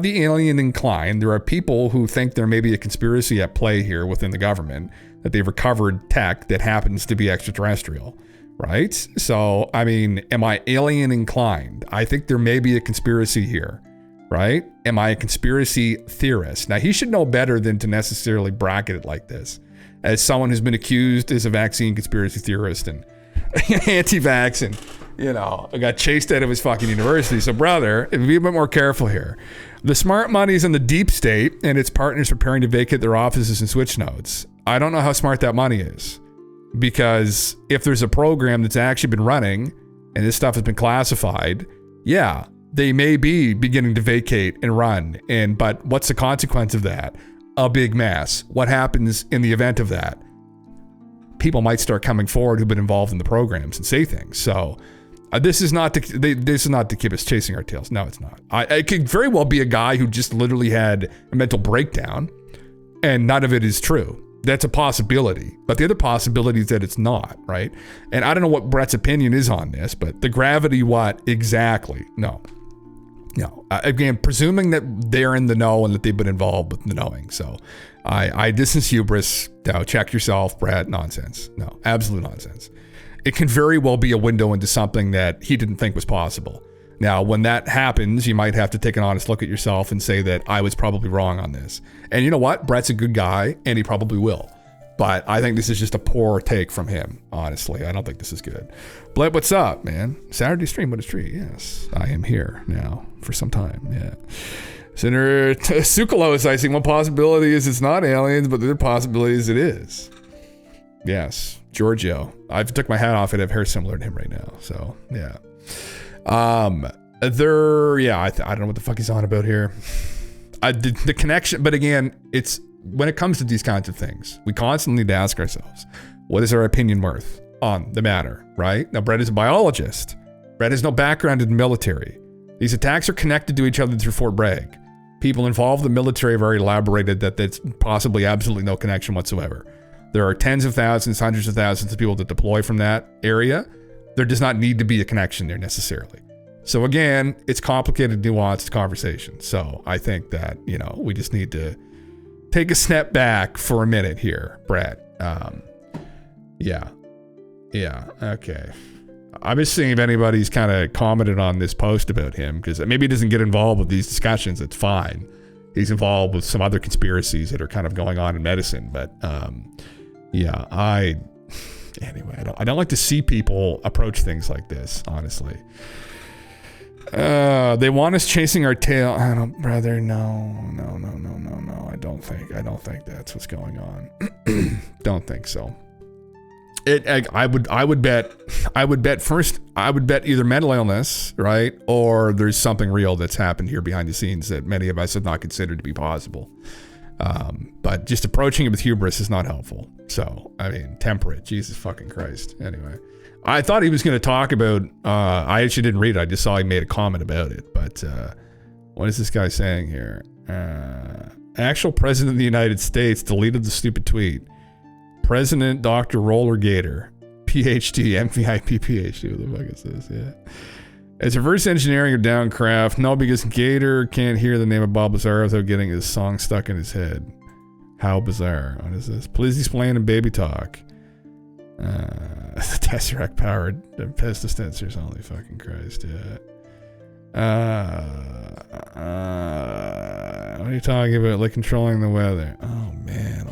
the alien inclined. There are people who think there may be a conspiracy at play here within the government, that they've recovered tech that happens to be extraterrestrial, right? So, I mean, am I alien inclined? I think there may be a conspiracy here, right? Am I a conspiracy theorist? Now, he should know better than to necessarily bracket it like this. As someone who's been accused as a vaccine conspiracy theorist and anti-vax and, got chased out of his fucking university. So, brother, be a bit more careful here. The smart money is in the deep state and its partners preparing to vacate their offices and switch nodes. I don't know how smart that money is, because if there's a program that's actually been running and this stuff has been classified, yeah, they may be beginning to vacate and run. But what's the consequence of that? A big mess. What happens in the event of that? People might start coming forward who've been involved in the programs and say things. So this is not to keep us chasing our tails. No, it's not. It could very well be a guy who just literally had a mental breakdown and none of it is true. That's a possibility. But the other possibility is that it's not, right? And I don't know what Brett's opinion is on this, but the gravity what exactly? No. No, again, presuming that they're in the know and that they've been involved with the knowing. So this is hubris. No, check yourself, Brett. Nonsense. No, absolute nonsense. It can very well be a window into something that he didn't think was possible. Now, when that happens, you might have to take an honest look at yourself and say that I was probably wrong on this. And you know what? Brett's a good guy, and he probably will. But I think this is just a poor take from him, honestly. I don't think this is good. Bled, what's up, man? Saturday stream, what a treat. Yes, I am here now for some time, yeah. Senator Sukalo is icing. One possibility is it's not aliens, but the other possibility is it is. Yes, Giorgio. I took my hat off and have hair similar to him right now, so, yeah. I don't know what the fuck he's on about here. The connection, but again, it's when it comes to these kinds of things, we constantly need to ask ourselves, what is our opinion worth on the matter, right? Now, Brett is a biologist. Brett has no background in the military. These attacks are connected to each other through Fort Bragg. People involved in the military have already elaborated that there's possibly absolutely no connection whatsoever. There are tens of thousands, hundreds of thousands of people that deploy from that area. There does not need to be a connection there necessarily. So again, it's complicated, nuanced conversation. So I think that, we just need to take a step back for a minute here, Brett. Yeah, okay. I'm just seeing if anybody's kind of commented on this post about him, because maybe he doesn't get involved with these discussions. It's fine. He's involved with some other conspiracies that are kind of going on in medicine. But anyway, I don't like to see people approach things like this, honestly. They want us chasing our tail. Brother, no. I don't think that's what's going on. Don't think so. I would bet either mental illness, right? Or there's something real that's happened here behind the scenes that many of us have not considered to be possible. But just approaching it with hubris is not helpful. So, temper it. Jesus fucking Christ. Anyway. I thought he was going to talk about, I actually didn't read it. I just saw he made a comment about it. But what is this guy saying here? Actual president of the United States deleted the stupid tweet. President Dr. Roller Gator, PhD, MVIP PhD. What the fuck is this? Yeah. It's reverse engineering or downcraft. No, because Gator can't hear the name of Bob Lazar without getting his song stuck in his head. How bizarre. What is this? Please explain in baby talk. The Tesseract powered pestis sensors. Holy fucking Christ, yeah. What are you talking about? Like controlling the weather. Oh man.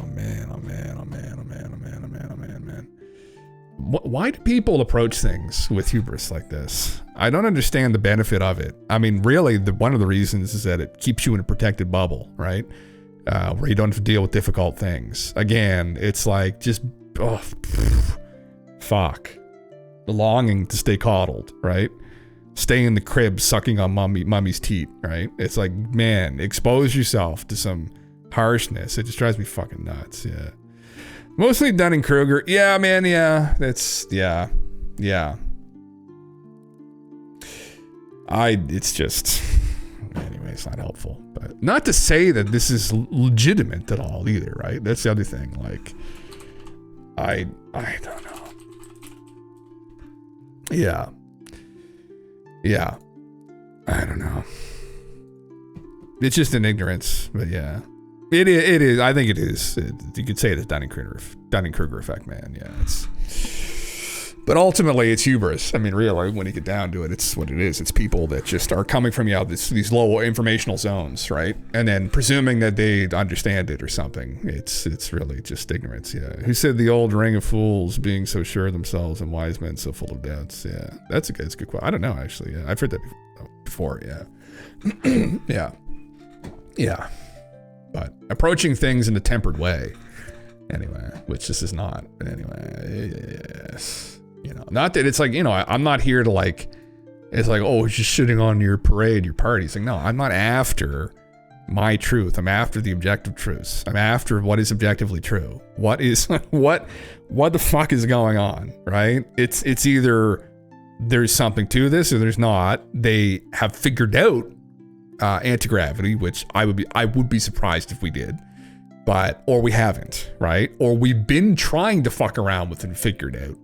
Why do people approach things with hubris like this? I don't understand the benefit of it. Really, one of the reasons is that it keeps you in a protected bubble, right? Where you don't have to deal with difficult things. Again, it's like just, fuck. The longing to stay coddled, right? Stay in the crib sucking on mommy's teeth, right? It's like, man, expose yourself to some harshness. It just drives me fucking nuts, yeah. Mostly Dunning-Kruger. Yeah, man, yeah. Yeah. It's just, anyway, it's not helpful. But not to say that this is legitimate at all either, right? That's the other thing. Like, I don't know. Yeah. I don't know. It's just an ignorance, but yeah. It is. I think it is. You could say it is Dunning-Kruger effect, man. Yeah. But ultimately, it's hubris. Really, when you get down to it, it's what it is. It's people that just are coming from these low informational zones, right? And then presuming that they understand it or something. It's really just ignorance. Yeah. Who said the old ring of fools being so sure of themselves and wise men so full of doubts? Yeah. That's a good quote. I don't know, actually. Yeah. I've heard that before. Yeah. Yeah. But approaching things in a tempered way, anyway, which this is not. But anyway, yes. Not that it's like, I'm not here to like, it's like, oh, it's just shitting on your parade, your party. It's like, no, I'm not after my truth. I'm after the objective truths. I'm after what is objectively true. What the fuck is going on, right? It's either there's something to this or there's not. They have figured out anti-gravity, which I would be surprised if we did, or we haven't, right? Or we've been trying to fuck around with it and figured out,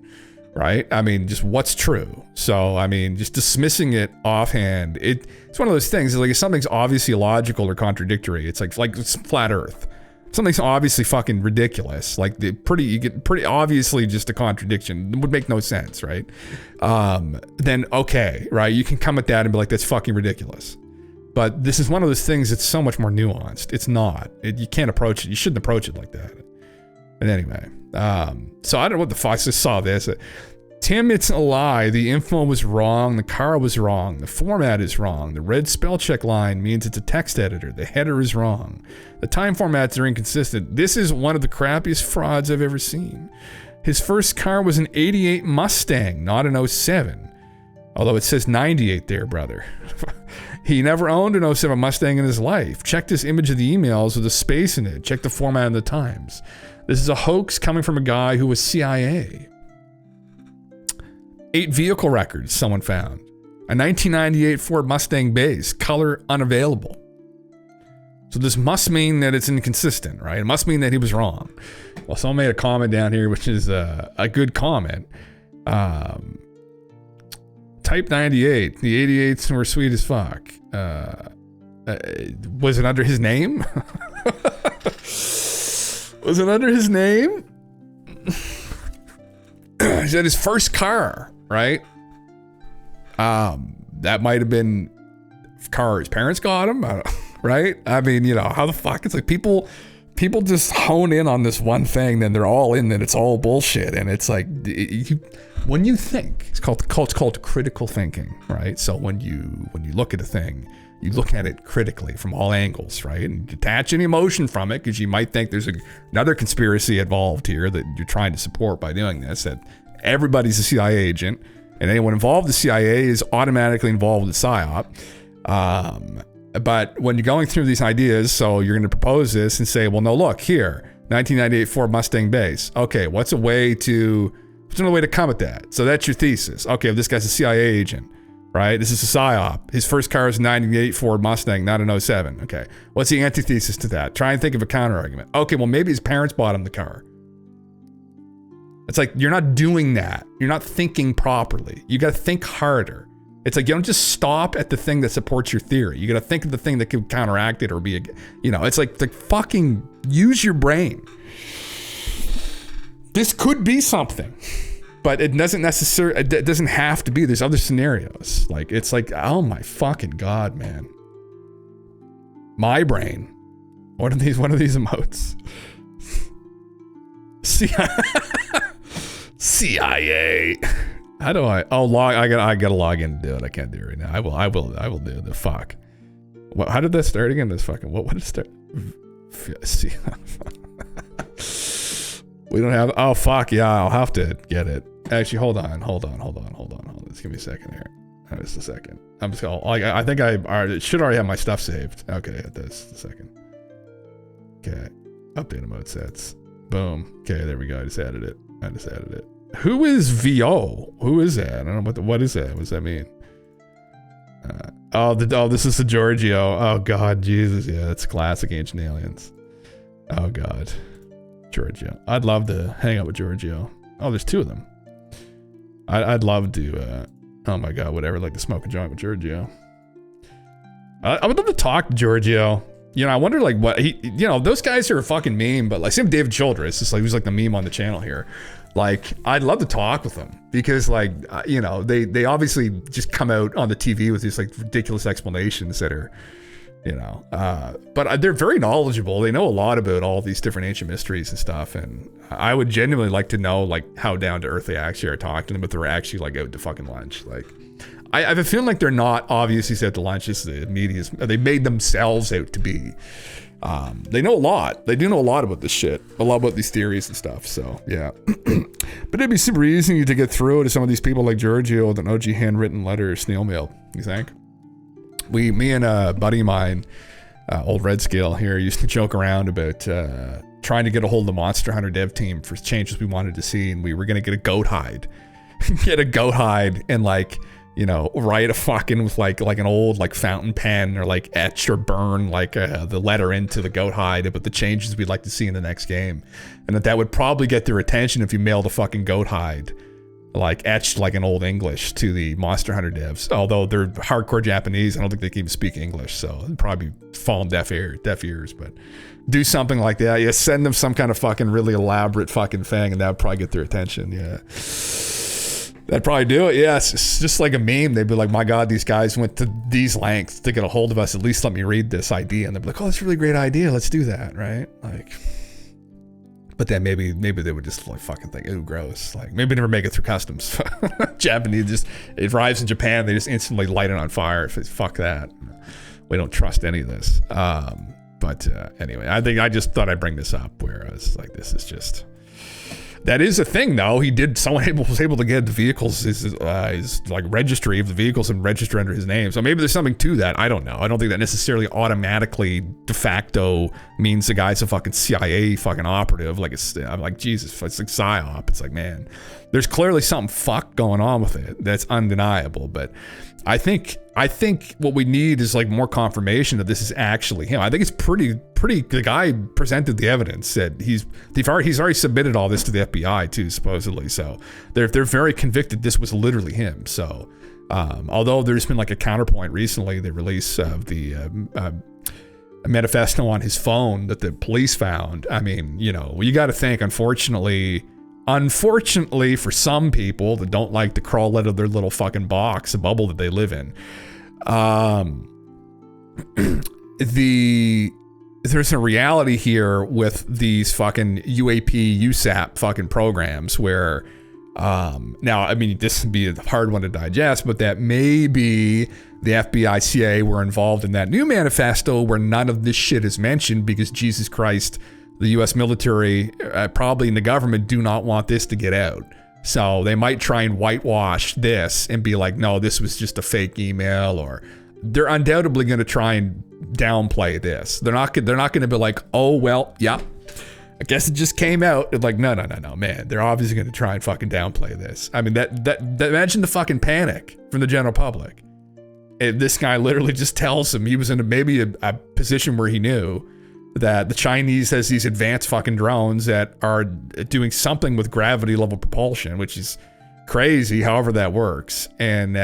right? I mean, just what's true. So, I mean, just dismissing it offhand, it's one of those things. Like if something's obviously illogical or contradictory, it's like it's flat Earth. Something's obviously fucking ridiculous. Like you get pretty obviously just a contradiction. It would make no sense, right? Then okay, right? You can come at that and be like, that's fucking ridiculous. But this is one of those things that's so much more nuanced. It's not. You can't approach it. You shouldn't approach it like that. But anyway, so I don't know what the fuck. I just saw this. Tim, it's a lie. The info was wrong. The car was wrong. The format is wrong. The red spell check line means it's a text editor. The header is wrong. The time formats are inconsistent. This is one of the crappiest frauds I've ever seen. His first car was an 88 Mustang, not an 07. Although it says 98 there, brother. He never owned an 07 Mustang in his life. Check this image of the emails with a space in it. Check the format of the Times. This is a hoax coming from a guy who was CIA. 8 vehicle records someone found. A 1998 Ford Mustang base, color unavailable. So this must mean that it's inconsistent, right? It must mean that he was wrong. Well, someone made a comment down here, which is a good comment. Type 98. The 88s were sweet as fuck. Was it under his name? Was it under his name? Is that his first car, right? That might have been car his parents got him, right? I mean, you know, how the fuck? It's like people just hone in on this one thing, then they're all in that it's all bullshit. And it's like, when you think, it's called critical thinking, right? So when you look at a thing, you look at it critically from all angles, right? And detach any emotion from it, because you might think there's another conspiracy involved here that you're trying to support by doing this, that everybody's a CIA agent, and anyone involved with the CIA is automatically involved with the PSYOP. But when you're going through these ideas, so you're going to propose this and say, well, no, look, here, 1998 Ford Mustang base. Okay, what's another way to come at that? So that's your thesis. Okay, well, this guy's a CIA agent, right? This is a PSYOP. His first car is a 98 Ford Mustang, not an 07. Okay, what's the antithesis to that? Try and think of a counter argument. Okay, well, maybe his parents bought him the car. It's like, you're not doing that. You're not thinking properly. You got to think harder. It's like, you don't just stop at the thing that supports your theory. You got to think of the thing that could counteract it or be, it's like fucking use your brain. This could be something, but it doesn't have to be. There's other scenarios. Like, it's like, oh my fucking God, man. My brain. What are these emotes? CIA. How do I? Oh, I gotta log in to do it. I can't do it right now. I will do the fuck. What? How did that start again? This fucking what did it start? We don't have. Oh fuck yeah! I'll have to get it. Actually, hold on. Just give me a second here. Just a second. I'm just gonna. I think I should already have my stuff saved. Okay, this a second. Okay, update emote sets. Boom. Okay, there we go. I just added it. Who is VO? Who is that? I don't know what is that? What does that mean? This is the Giorgio. Oh God, Jesus, yeah, it's classic Ancient Aliens. Oh God, Giorgio. I'd love to hang out with Giorgio. Oh, there's 2 of them. I'd love to. Oh my God, whatever. Like to smoke a joint with Giorgio. I would love to talk to Giorgio. I wonder like what he. Those guys are a fucking meme, but like same David Childress. It's like who's like the meme on the channel here. Like, I'd love to talk with them because, like, they obviously just come out on the TV with these, like, ridiculous explanations that are, but they're very knowledgeable. They know a lot about all these different ancient mysteries and stuff. And I would genuinely like to know, like, how down to earth they actually are talking to them, but they're actually, like, out to fucking lunch. Like, I have a feeling like they're not obviously out to lunch. It's the media's, they made themselves out to be. They know a lot. They do know a lot about this shit, a lot about these theories and stuff. So yeah, but it'd be super easy to get through to some of these people like Giorgio with an OG handwritten letter, snail mail. You think? Me and a buddy of mine, old Red Scale here, used to joke around about trying to get a hold of the Monster Hunter dev team for changes we wanted to see, and we were gonna get a goat hide, and like. Write a fucking with like an old like fountain pen or like etch or burn like the letter into the goat hide about the changes we'd like to see in the next game, and that would probably get their attention if you mailed a fucking goat hide like etched like in old English to the Monster Hunter devs. Although they're hardcore Japanese, I don't think they can even speak English, so it'd probably fall on deaf ears. But do something like that. Yeah, send them some kind of fucking really elaborate fucking thing, and that would probably get their attention. Yeah. That'd probably do it. Yeah, it's just like a meme. They'd be like, my God, these guys went to these lengths to get a hold of us. At least let me read this idea. And they'd be like, oh, that's a really great idea. Let's do that, right? Like, but then maybe they would just like fucking think, ooh, gross. Like maybe never make it through customs. Japanese it arrives in Japan. They just instantly light it on fire. Fuck that. We don't trust any of this. But anyway, I just thought I'd bring this up where I was like, this is just... That is a thing, though. Someone was able to get the vehicles, his like registry of the vehicles and register under his name. So maybe there's something to that. I don't know. I don't think that necessarily automatically de facto means the guy's a fucking CIA fucking operative. Like I'm like, Jesus, it's like PSYOP. It's like, man, there's clearly something fucked going on with it. That's undeniable. But I think what we need is like more confirmation that this is actually him. I think it's pretty. The guy presented the evidence that he's already submitted all this to the FBI too, supposedly. So they're very convicted this was literally him. So although there's been like a counterpoint recently, the release of the manifesto on his phone that the police found. I mean, you know, you got to think, unfortunately for some people that don't like to crawl out of their little fucking box, a bubble that they live in, there's a reality here with these fucking UAP, USAP fucking programs where, now, I mean, this would be a hard one to digest, but that maybe the FBI, CIA were involved in that new manifesto where none of this shit is mentioned because, Jesus Christ, the U.S. military, probably in the government, do not want this to get out. So they might try and whitewash this and be like, no, this was just a fake email, or they're undoubtedly going to try and downplay this. They're not going to be like, oh, well, yeah, I guess it just came out. It's like, no, man. They're obviously going to try and fucking downplay this. I mean, that imagine the fucking panic from the general public. If this guy literally just tells him he was in maybe a position where he knew that the Chinese has these advanced fucking drones that are doing something with gravity level propulsion, which is crazy, however that works. And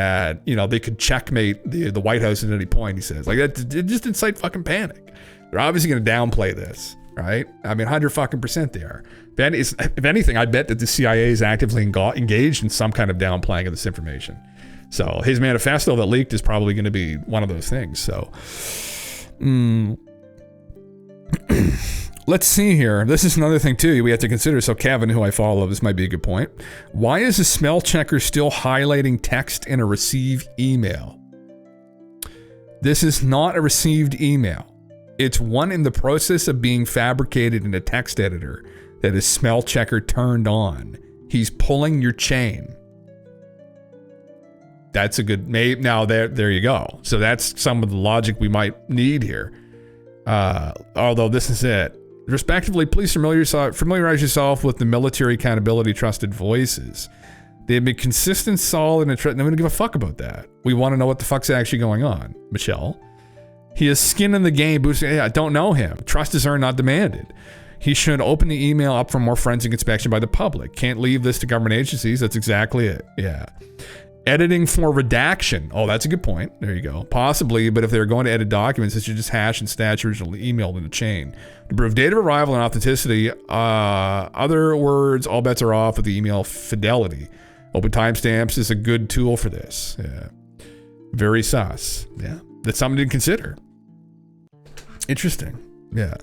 you know, they could checkmate the White House at any point, he says. Like, that it just incite fucking panic. They're obviously going to downplay this, right? I mean, 100% they are. If anything, I bet that the CIA is actively engaged in some kind of downplaying of this information. So his manifesto that leaked is probably going to be one of those things. So let's see here. This is another thing too we have to consider. So Kevin, who I follow, this might be a good point. Why is the smell checker still highlighting text in a received email? This is not a received email. It's one in the process of being fabricated in a text editor that is smell checker turned on. He's pulling your chain. That's a good, now there you go. So that's some of the logic we might need here. Although this is it. Respectively, please familiarize yourself with the military accountability trusted voices. They have been consistent, solid, and I'm going to give a fuck about that. We want to know what the fuck's actually going on, Michelle. He has skin in the game. I don't know him. Trust is earned, not demanded. He should open the email up for more forensic inspection by the public. Can't leave this to government agencies. That's exactly it. Yeah. Editing for redaction. Oh, that's a good point. There you go. Possibly, but if they're going to edit documents, they should just hash and statch original email in a chain. To prove date of arrival and authenticity, other words, all bets are off with the email fidelity. Open timestamps is a good tool for this. Yeah. Very sus. Yeah. That's something to consider. Interesting. Yeah.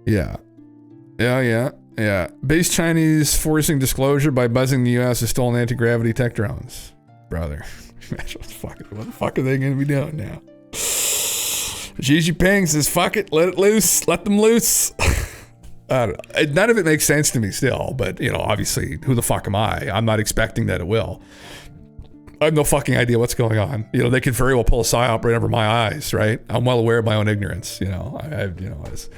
Yeah. Yeah. Base Chinese forcing disclosure by buzzing the U.S. has stolen anti-gravity tech drones. Brother. What the fuck are they going to be doing now? Xi Jinping says, fuck it, let it loose, let them loose. I don't know. None of it makes sense to me still, but, you know, obviously, who the fuck am I? I'm not expecting that it will. I have no fucking idea what's going on. You know, they could very well pull a psyop right over my eyes, right? I'm well aware of my own ignorance, you know. It's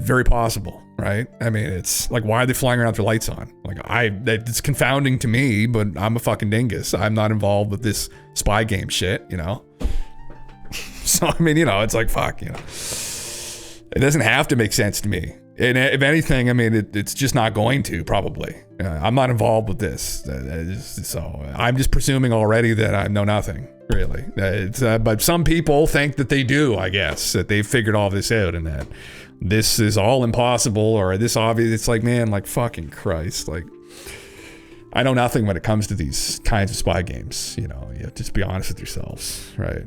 very possible, right? I mean, it's like, why are they flying around with their lights on? Like, it's confounding to me, but I'm a fucking dingus. I'm not involved with this spy game shit, you know? So, I mean, you know, it's like, fuck, you know. It doesn't have to make sense to me. And if anything, I mean, it's just not going to, probably. I'm not involved with this. So I'm just presuming already that I know nothing, really. But some people think that they do, I guess, that they've figured all this out and that this is all impossible or this obvious. It's like, man, like fucking Christ. Like, I know nothing when it comes to these kinds of spy games. You know, you have to just be honest with yourselves, right?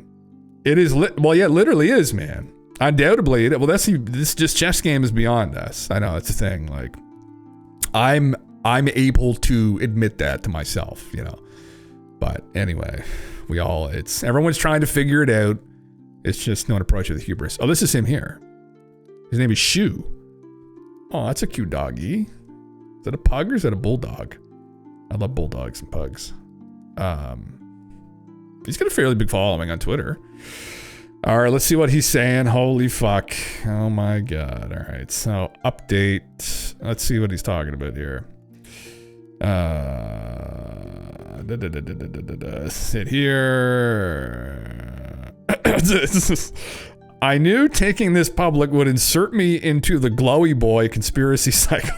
It is, well, yeah, it literally is, man. Undoubtedly, this just chess game is beyond us. I know, it's a thing. Like, I'm able to admit that to myself, you know. But anyway, everyone's trying to figure it out. It's just no one approach it with hubris. Oh, this is him here. His name is Shu. Oh, that's a cute doggy. Is that a pug or is that a bulldog? I love bulldogs and pugs. He's got a fairly big following on Twitter. All right, let's see what he's saying. Holy fuck. Oh my God. All right, so update. Let's see what he's talking about here. Sit here. I knew taking this public would insert me into the glowy boy conspiracy cycle.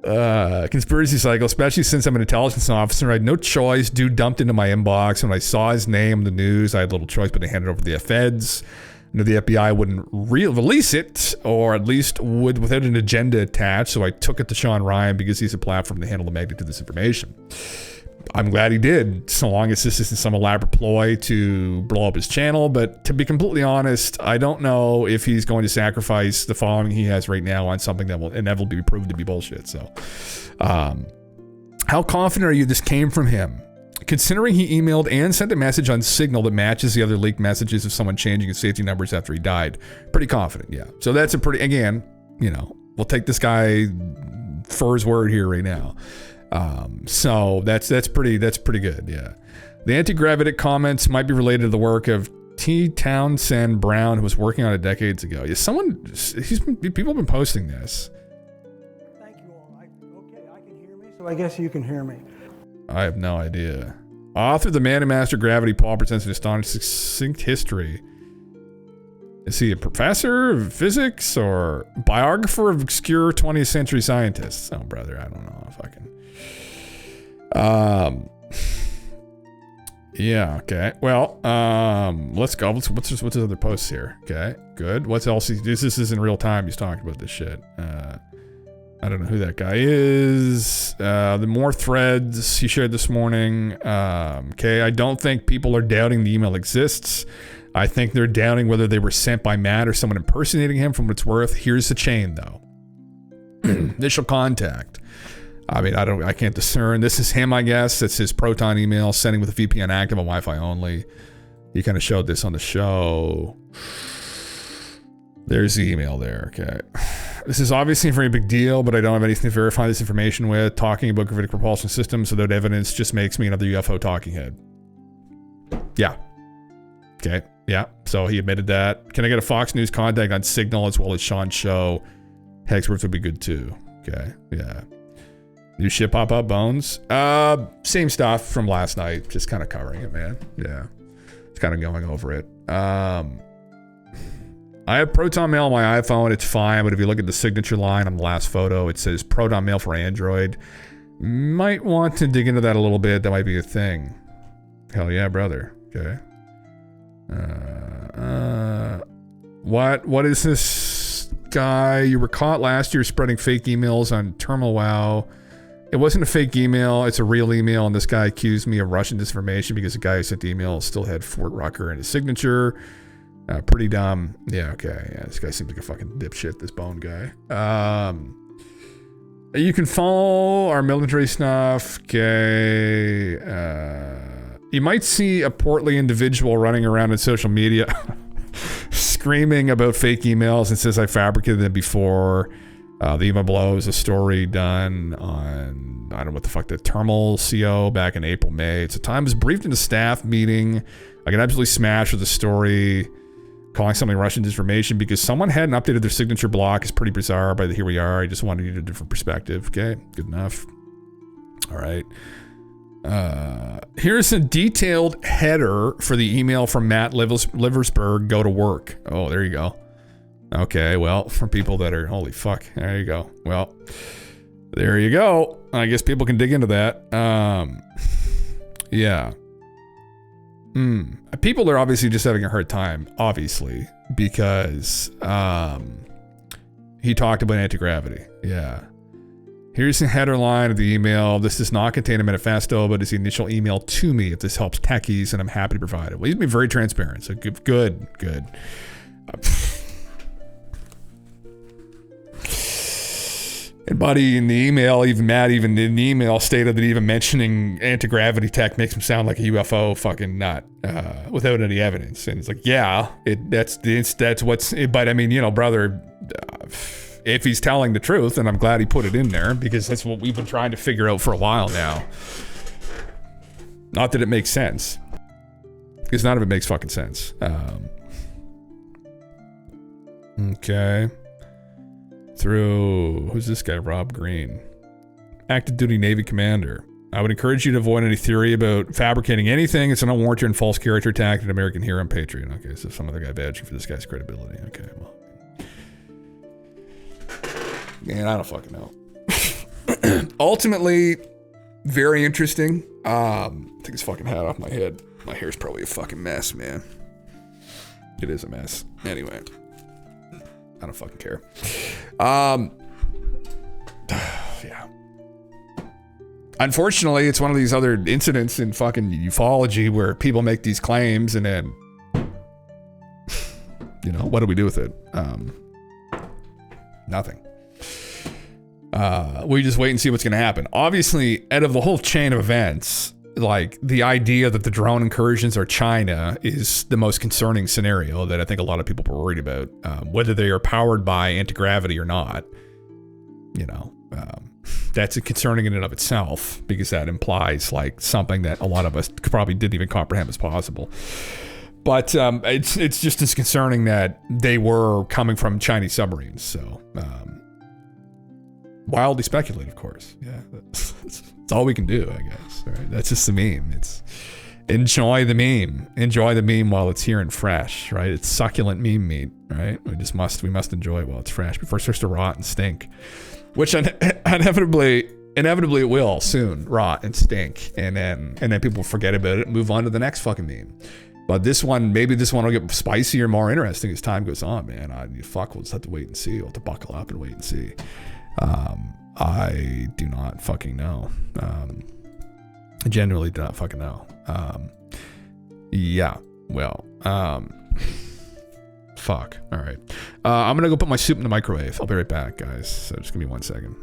Conspiracy cycle, especially since I'm an intelligence officer. I had no choice. Dude dumped into my inbox. When I saw his name in the news, I had little choice but to hand it over to the feds. I knew the FBI wouldn't release it, or at least would without an agenda attached, so I took it to Sean Ryan because he's a platform to handle the magnitude of this information. I'm glad he did, so long as this isn't some elaborate ploy to blow up his channel. But to be completely honest, I don't know if he's going to sacrifice the following he has right now on something that will inevitably be proven to be bullshit. So, how confident are you this came from him? Considering he emailed and sent a message on Signal that matches the other leaked messages of someone changing his safety numbers after he died. Pretty confident, yeah. So that's a pretty, again, you know, we'll take this guy for his word here right now. So that's pretty good, yeah. The anti-gravitic comments might be related to the work of T. Townsend Brown, who was working on it decades ago. Yeah, people have been posting this. Thank you all. Okay, I can hear me, so I guess you can hear me. I have no idea. Author of the Man Who Mastered Gravity, Paul presents an astonishing succinct history. Is he a professor of physics or biographer of obscure 20th century scientists? Oh, brother, I don't know. Yeah, okay. Well, let's go. What's his other posts here? Okay, good. What's else? This is in real time. He's talking about this shit. I don't know who that guy is. The more threads he shared this morning. Okay, I don't think people are doubting the email exists. I think they're doubting whether they were sent by Matt or someone impersonating him. From what it's worth, here's the chain though. Initial contact. I mean, I can't discern. This is him, I guess. It's his Proton email, sending with a VPN active on Wi-Fi only. He kind of showed this on the show. There's the email there, okay. This is obviously a very big deal, but I don't have anything to verify this information with. Talking about gravitic propulsion systems without evidence just makes me another UFO talking head. Yeah. Okay, yeah. So he admitted that. Can I get a Fox News contact on Signal as well as Sean's show? Hexworth would be good too. Okay, yeah. New shit pop up, Bones? Same stuff from last night. Just kind of covering it, man. Yeah. It's kind of going over it. I have Proton Mail on my iPhone. It's fine, but if you look at the signature line on the last photo, it says Proton Mail for Android. Might want to dig into that a little bit. That might be a thing. Hell yeah, brother. Okay. What is this guy? You were caught last year spreading fake emails on Terminal Wow. It wasn't a fake email. It's a real email, and this guy accused me of Russian disinformation because the guy who sent the email still had Fort Rucker in his signature. Pretty dumb. Yeah, okay. Yeah, this guy seems like a fucking dipshit, this Bone guy. You can follow our military stuff. Okay. You might see a portly individual running around in social media screaming about fake emails and says I fabricated them before. The email below is a story done on, I don't know what the fuck, the Terminal CO back in April, May. It's a time was briefed in a staff meeting. I got absolutely smashed with the story, calling something Russian disinformation because someone hadn't updated their signature block. Is pretty bizarre, but here we are. I just wanted to get a different perspective. Okay, good enough. All right. Here's a detailed header for the email from Matt Livelsberger. Go to work. Oh, there you go. Okay, well, for people that are, holy fuck, there you go. Well, There you go. I guess people can dig into that. Yeah. People are obviously just having a hard time, obviously, because he talked about anti-gravity. Yeah. Here's the header line of the email. This does not contain a manifesto, but it's the initial email to me if this helps techies, and I'm happy to provide it. Well, he's been very transparent, so good. And buddy, in the email, Matt in the email stated that even mentioning anti-gravity tech makes him sound like a UFO fucking nut without any evidence. And it's like, yeah, that's what's. But I mean, you know, brother, if he's telling the truth, and I'm glad he put it in there because that's what we've been trying to figure out for a while now. Not that it makes sense, because none of it makes fucking sense. Okay. Through, who's this guy? Rob Green. Active duty Navy commander. I would encourage you to avoid any theory about fabricating anything. It's an unwarranted and false character attack at an American hero and patriot. Okay, so some other guy vouching for this guy's credibility. Okay, well. Man, I don't fucking know. Ultimately, very interesting. Take this fucking hat off my head. My hair's probably a fucking mess, man. It is a mess. Anyway. I don't fucking care. Yeah. Unfortunately, it's one of these other incidents in fucking ufology where people make these claims and then, you know, what do we do with it? Nothing. We just wait and see what's going to happen. Obviously, out of the whole chain of events, like the idea that the drone incursions are China is the most concerning scenario that I think a lot of people are worried about, whether they are powered by anti-gravity or not. You know, that's concerning in and of itself because that implies like something that a lot of us probably didn't even comprehend was possible. But it's just as concerning that they were coming from Chinese submarines. So wildly speculative, of course. Yeah, that's all we can do, I guess. Right? That's just the meme. It's enjoy the meme. Enjoy the meme while it's here and fresh, right? It's succulent meme meat, right? We must enjoy it while it's fresh before it starts to rot and stink, which inevitably it will soon rot and stink, and then people forget about it and move on to the next fucking meme. But maybe this one will get spicier, more interesting as time goes on, man. We'll just have to wait and see. We'll have to buckle up and wait and see. I do not fucking know. I genuinely do not fucking know. Yeah, well, fuck. All right. I'm gonna go put my soup in the microwave. I'll be right back, guys. So just give me 1 second.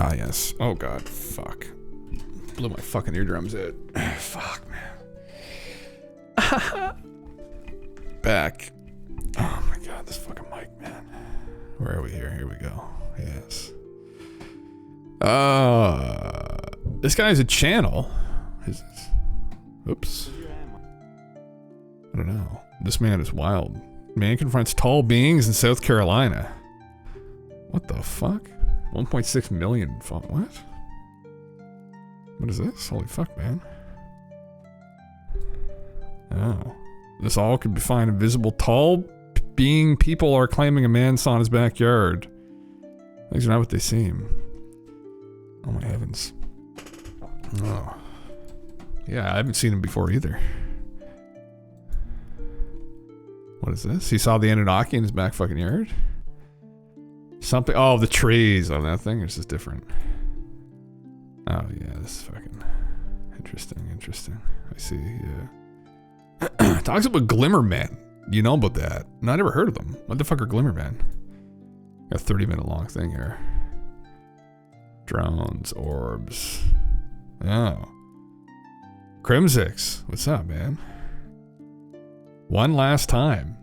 Ah, yes. Oh, God. Fuck. Blew my fucking eardrums out. Fuck, man. Back. Oh, my God. This fucking mic, man. Where are we here? Here we go. Yes. This guy has a channel. Is this? Oops. I don't know. This man is wild. Man confronts tall beings in South Carolina. What the fuck? 1.6 million. What? What is this? Holy fuck, man. Oh. This all could be fine. Invisible tall being people are claiming a man saw in his backyard. Things are not what they seem. Oh my heavens. Oh. Yeah, I haven't seen him before either. What is this? He saw the Anunnaki in his back fucking yard? Something. Oh, the trees on that thing. Or is this different? Oh, yeah, this is fucking interesting. I see, yeah. Talks about glimmer men. You know about that. No, I never heard of them. What the fuck are glimmer men? Got a 30-minute long thing here. Drones, orbs. Oh. Crimsix, what's up, man? One last time.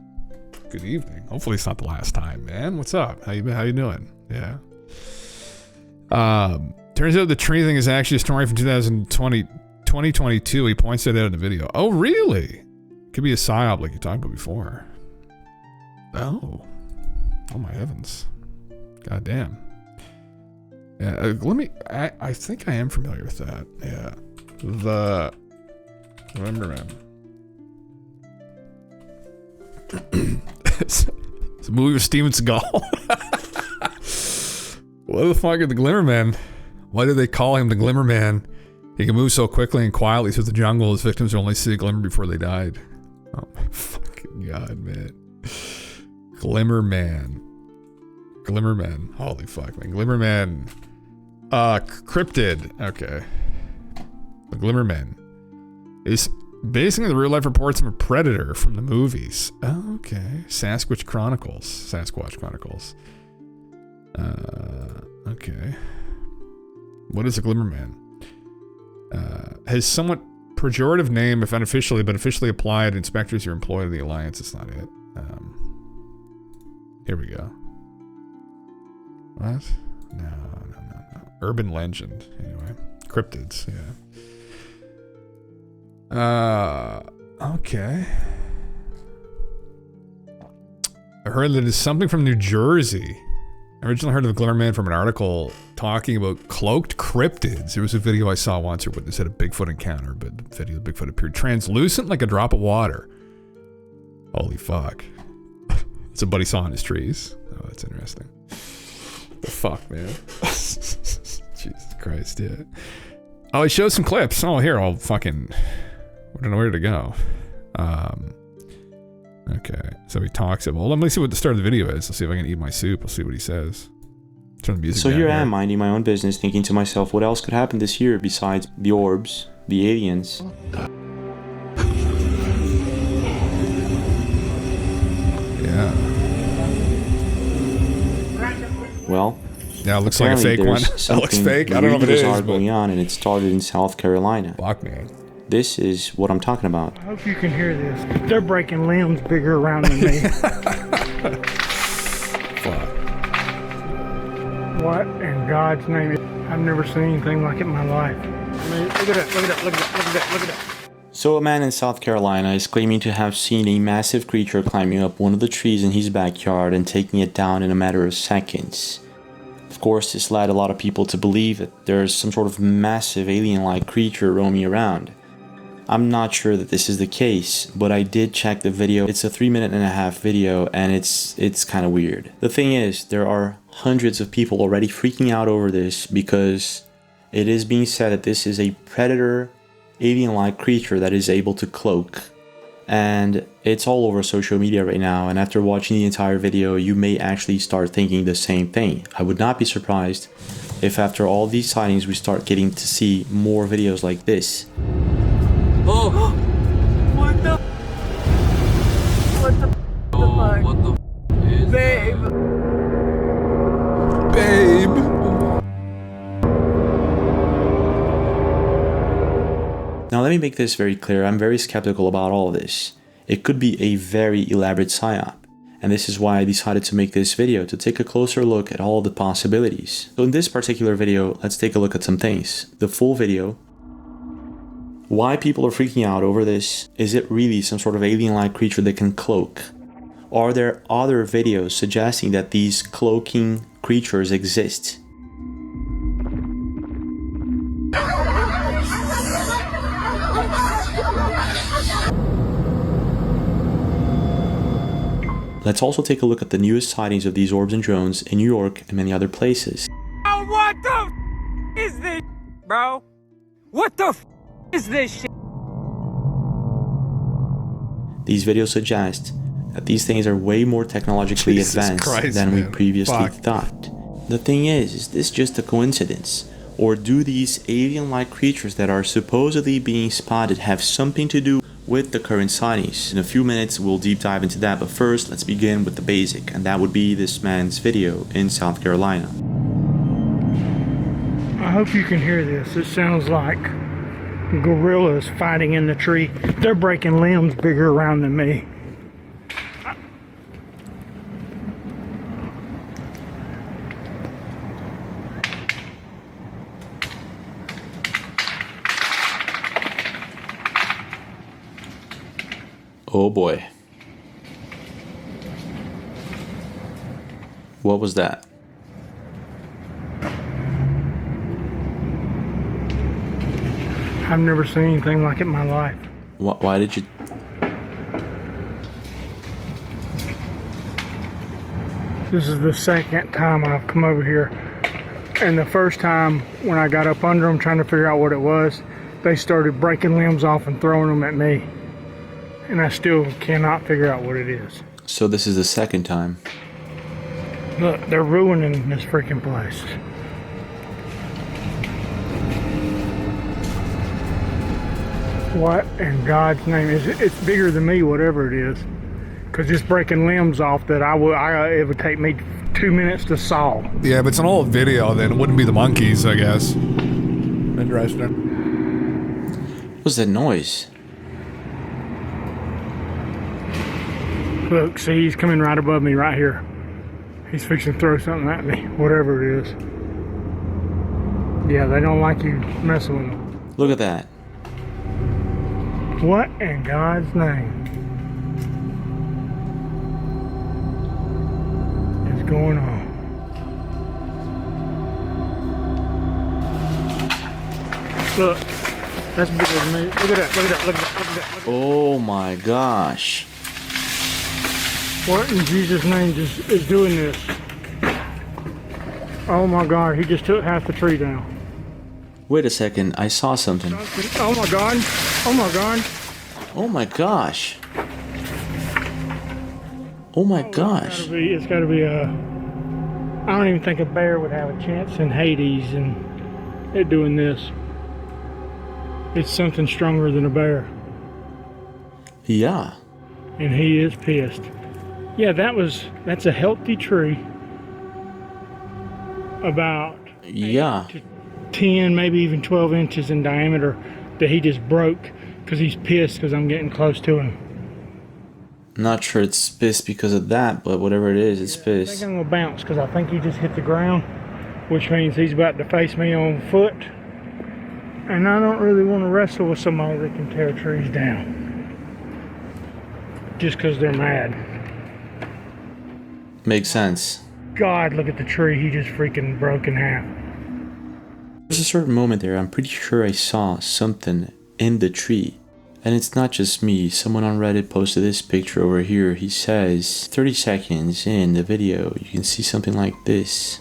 Good evening. Hopefully it's not the last time, man. What's up? How you doing? Yeah. Turns out the tree thing is actually a story from 2022. He points that out in the video. Oh, really? Could be a psyop like you talked about before. Oh. Oh my heavens. God damn. Yeah, I think I am familiar with that. Yeah. Remember, man. It's a movie with Steven Seagal. What the fuck are the Glimmer Men? Why do they call him the Glimmer Man? He can move so quickly and quietly through the jungle, his victims would only see a glimmer before they died. Oh my fucking god, man. Glimmer Man. Holy fuck, man. Glimmer Man. Cryptid. Okay. The Glimmer Men is basically the real life reports of a predator from the movies. Oh, okay. Sasquatch Chronicles. Okay. What is a Glimmer Man? Has somewhat pejorative name, if unofficially, but officially applied. Inspectors who are employed in the Alliance. It's not it. Here we go. What? No. Urban legend. Anyway. Cryptids, yeah. Okay. I heard that it's something from New Jersey. I originally heard of the Glimmer Man from an article talking about cloaked cryptids. There was a video I saw once where witness had a Bigfoot encounter, but the video of Bigfoot appeared translucent like a drop of water. Holy fuck. It's a buddy saw in his trees. Oh, that's interesting. The fuck, man. Jesus Christ, yeah. Oh, he showed some clips. Oh, here, I'll fucking... I don't know where to go. Okay, so he talks about... Well, let me see what the start of the video is. Let's see if I can eat my soup. I'll see what he says. Turn the music So down here I am, minding my own business, thinking to myself, what else could happen this year besides the orbs, the aliens? Yeah. Well, Yeah, it looks like a fake one. That looks fake. I don't know if it is, but... going on, and it started in South Carolina. Fuck, man. This is what I'm talking about. I hope you can hear this. They're breaking limbs bigger around than me. Fuck. What in God's name? I've never seen anything like it in my life. I mean, look at that. So a man in South Carolina is claiming to have seen a massive creature climbing up one of the trees in his backyard and taking it down in a matter of seconds. Of course, this led a lot of people to believe that there's some sort of massive alien-like creature roaming around. I'm not sure that this is the case, but I did check the video. It's a 3.5-minute video, and it's kind of weird. The thing is, there are hundreds of people already freaking out over this because it is being said that this is a predator, alien-like creature that is able to cloak. And it's all over social media right now, and after watching the entire video, you may actually start thinking the same thing. I would not be surprised if after all these sightings we start getting to see more videos like this. Oh! What the? Oh, what the is Babe! let me make this very clear. I'm very skeptical about all of this. It could be a very elaborate psyop. And this is why I decided to make this video, to take a closer look at all the possibilities. So in this particular video, let's take a look at some things. The full video. Why people are freaking out over this. Is it really some sort of alien-like creature that can cloak? Are there other videos suggesting that these cloaking creatures exist? Let's also take a look at the newest sightings of these orbs and drones in New York and many other places. Oh, what the is this, bro? What the is this shit? These videos suggest that these things are way more technologically Jesus advanced Christ, than we man. previously Fuck. thought. The thing is this just a coincidence? Or do these alien-like creatures that are supposedly being spotted have something to do with the current sightings? In a few minutes we'll deep dive into that, but first let's begin with the basic, and that would be this man's video in South Carolina. I hope you can hear this. It sounds like gorillas fighting in the tree. They're breaking limbs bigger around than me. Oh boy. What was that? I've never seen anything like it in my life. Why did you... This is the second time I've come over here. And the first time when I got up under them trying to figure out what it was, they started breaking limbs off and throwing them at me. And I still cannot figure out what it is. So this is the second time. Look, they're ruining this freaking place. What in God's name is it? It's bigger than me, whatever it is. Because it's breaking limbs off that it would take me 2 minutes to saw. Yeah, but it's an old video, then it wouldn't be the monkeys, I guess. Interesting. What was that noise? Look, see, he's coming right above me right here. He's fixing to throw something at me, whatever it is. Yeah, they don't like you messing with them. Look at that. What in God's name is going on? Look, that's bigger than me. Look at that, look at that, look at that, look at that. Look at Oh my gosh. that. What in Jesus' name is doing this? Oh my God, he just took half the tree down. Wait a second, I saw something. Oh my God, oh my God. Oh my gosh. Oh my gosh. It's gotta be a... I don't even think a bear would have a chance in Hades and it doing this. It's something stronger than a bear. Yeah. And he is pissed. Yeah, that's a healthy tree. About Yeah. 10, maybe even 12 inches in diameter that he just broke because he's pissed because I'm getting close to him. Not sure it's pissed because of that, but whatever it is, it's I pissed. think I'm gonna bounce because I think he just hit the ground, which means he's about to face me on foot. And I don't really want to wrestle with somebody that can tear trees down just because they're mad. Makes sense. God, look at the tree he just freaking broke in half. There's a certain moment there, I'm pretty sure I saw something in the tree. And it's not just me, someone on Reddit posted this picture over here. He says, 30 seconds in the video, you can see something like this.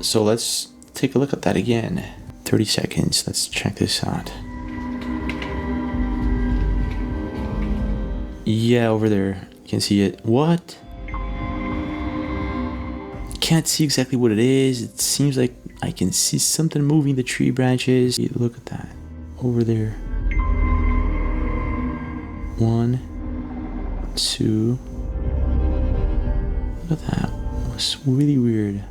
So let's take a look at that again. 30 seconds, let's check this out. Yeah, over there, you can see it. What? Can't see exactly what it is. It seems like I can see something moving the tree branches. Look at that. Over there. 1, 2. Look at that. It's really weird.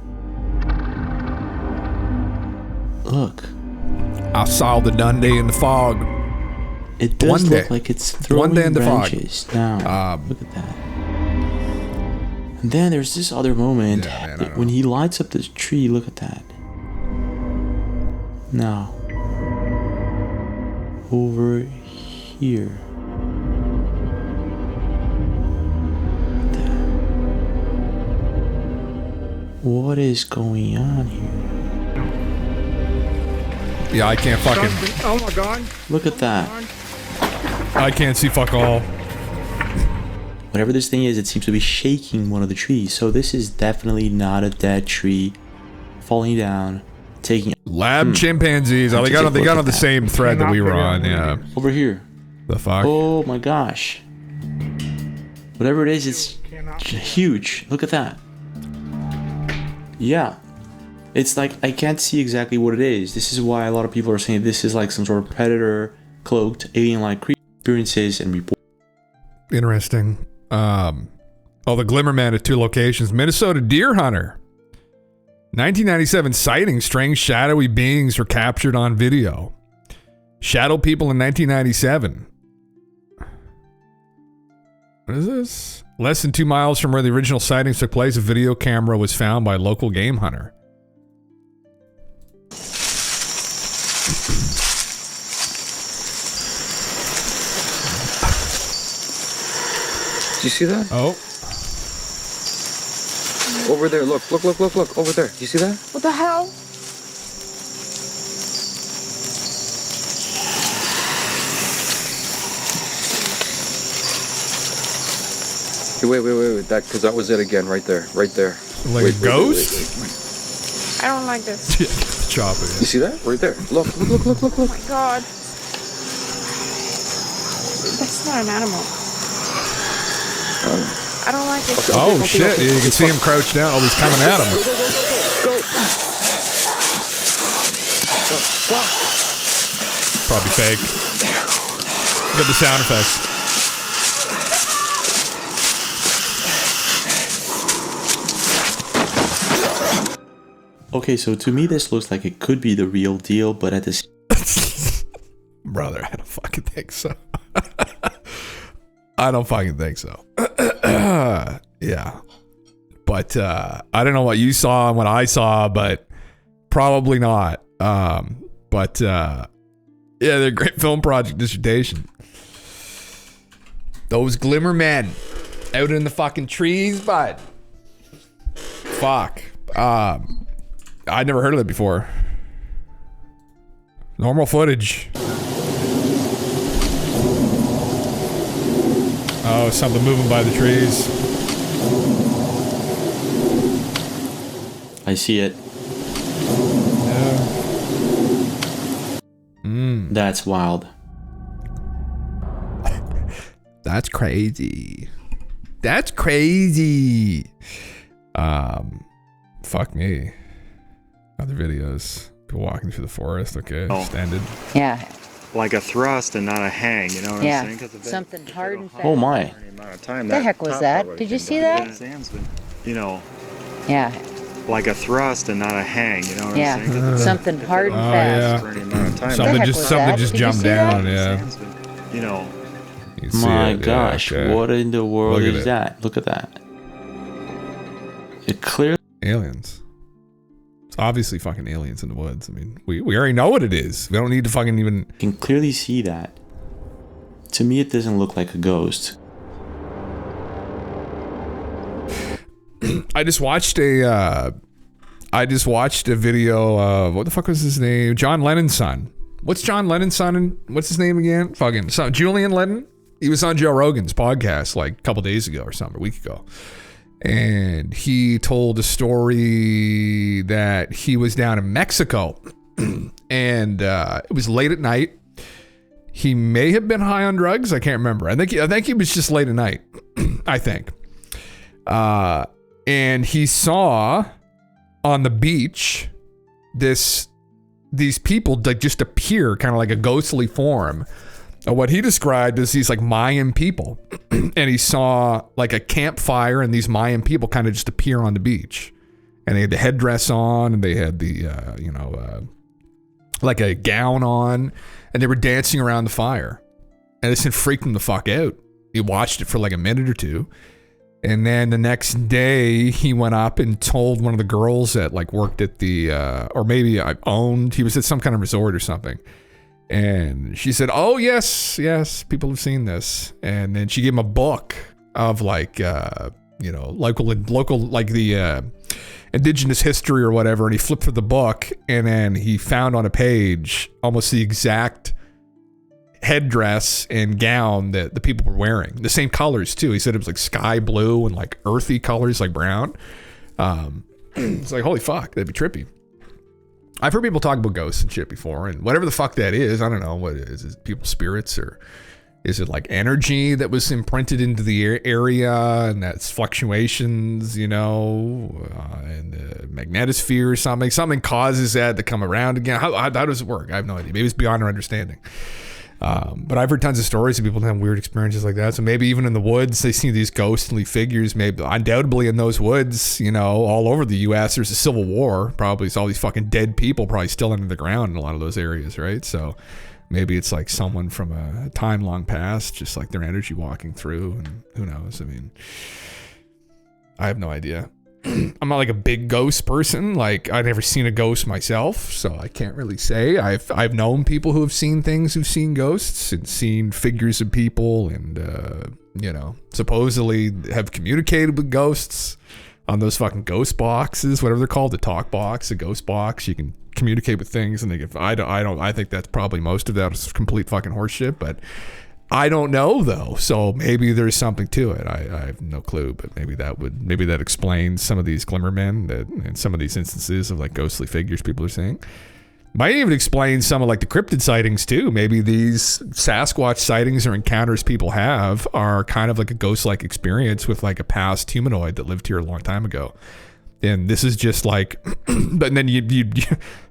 Look. I saw the Dundee in the fog. It does Dundee. look like it's throwing Dundee in the fog. wrenches. Now, look at that. And then there's this other moment when he lights up this tree. Look at that. Now, over here. What is going on here? Yeah, I can't fucking... Oh my god. Look at that. I can't see fuck all. Whatever this thing is, it seems to be shaking one of the trees. So this is definitely not a dead tree falling down, taking... Lab chimpanzees. Oh, they got on the same thread that we were on, yeah. Over here. The fuck? Oh my gosh. Whatever it is, it's huge. Look at that. Yeah. It's like, I can't see exactly what it is. This is why a lot of people are saying this is like some sort of predator, cloaked, alien-like creature experiences and reports. Interesting. The Glimmerman at 2 locations. Minnesota deer hunter. 1997 sighting. Strange shadowy beings were captured on video. Shadow people in 1997. What is this? Less than 2 miles from where the original sightings took place, a video camera was found by a local game hunter. Do you see that? Oh. Over there, look, over there. Do you see that? What the hell? Hey, wait, because that was it again, right there. Like Wait, a ghost? I don't like this. Chop it. You see that? Right there. Look. Oh my god. That's not an animal. I don't like it. Oh shit, you can see him crouch down. Oh, he's coming at him. Probably fake. Look at the sound effects. Okay, so to me this looks like it could be the real deal, but at this... Brother, I don't fucking think so. I don't fucking think so. Yeah. But I don't know what you saw and what I saw, but probably not. Yeah, they're a great film project dissertation. Those glimmer men out in the fucking trees, bud. Fuck. I'd never heard of it before. Normal footage. Oh, something moving by the trees. I see it. Yeah. That's wild. That's crazy. That's crazy. Fuck me. Other videos. People walking through the forest. Okay, just ended. Yeah. Like a thrust and not a hang, you know what I'm saying? Something hard and fast. Oh my. The heck was that? Did you see that? You know. Yeah. Like a thrust and not a hang, you know what I'm saying? Something hard and fast. Yeah. Something just jumped down, yeah. You know. My gosh, okay. what in the world is that? Look at that. It clearly... Aliens. It's obviously fucking aliens in the woods. I mean, we already know what it is. We don't need to fucking even... You can clearly see that. To me, it doesn't look like a ghost. I just watched a video of... What the fuck was his name? John Lennon's son. What's John Lennon's son? And what's his name again? Fucking son, Julian Lennon? He was on Joe Rogan's podcast like a couple days ago or something, a week ago. And he told a story that he was down in Mexico and it was late at night. He may have been high on drugs. I can't remember. I think he was just late at night. I think. And he saw on the beach these people like just appear kind of like a ghostly form. What he described as these like Mayan people. And he saw like a campfire and these Mayan people kind of just appear on the beach. And they had the headdress on and they had the, like a gown on, and they were dancing around the fire. And this had freaked him the fuck out. He watched it for like a minute or two. And then the next day, he went up and told one of the girls that like worked at the, or maybe I owned, he was at some kind of resort or something. And she said, oh, yes, people have seen this. And then she gave him a book of like, local, like the indigenous history or whatever. And he flipped through the book, and then he found on a page almost the exact headdress and gown that the people were wearing. The same colors too. He said it was like sky blue and like earthy colors like brown. It's like, holy fuck, that'd be trippy. I've heard people talk about ghosts and shit before, and whatever the fuck that is, I don't know what it is. Is it people's spirits, or is it like energy that was imprinted into the area and that's fluctuations, and the magnetosphere or something? Something causes that to come around again. How does it work? I have no idea. Maybe it's beyond our understanding. But I've heard tons of stories of people having weird experiences like that. So maybe even in the woods, they see these ghostly figures. Maybe undoubtedly in those woods, all over the U.S., there's a civil war. Probably it's all these fucking dead people probably still under the ground in a lot of those areas, right? So maybe it's like someone from a time long past, just like their energy walking through, and who knows? I mean, I have no idea. I'm not like a big ghost person. Like, I've never seen a ghost myself, so I can't really say. I've known people who have seen things, who've seen ghosts and seen figures of people, and supposedly have communicated with ghosts on those fucking ghost boxes, whatever they're called, the talk box, the ghost box. You can communicate with things, and they get. I think that's probably most of that is complete fucking horseshit, but I don't know though, so maybe there's something to it. I have no clue, but maybe that explains some of these glimmer men and some of these instances of like ghostly figures people are seeing. Might even explain some of like the cryptid sightings too. Maybe these Sasquatch sightings or encounters people have are kind of like a ghost-like experience with like a past humanoid that lived here a long time ago. And this is just like, but then but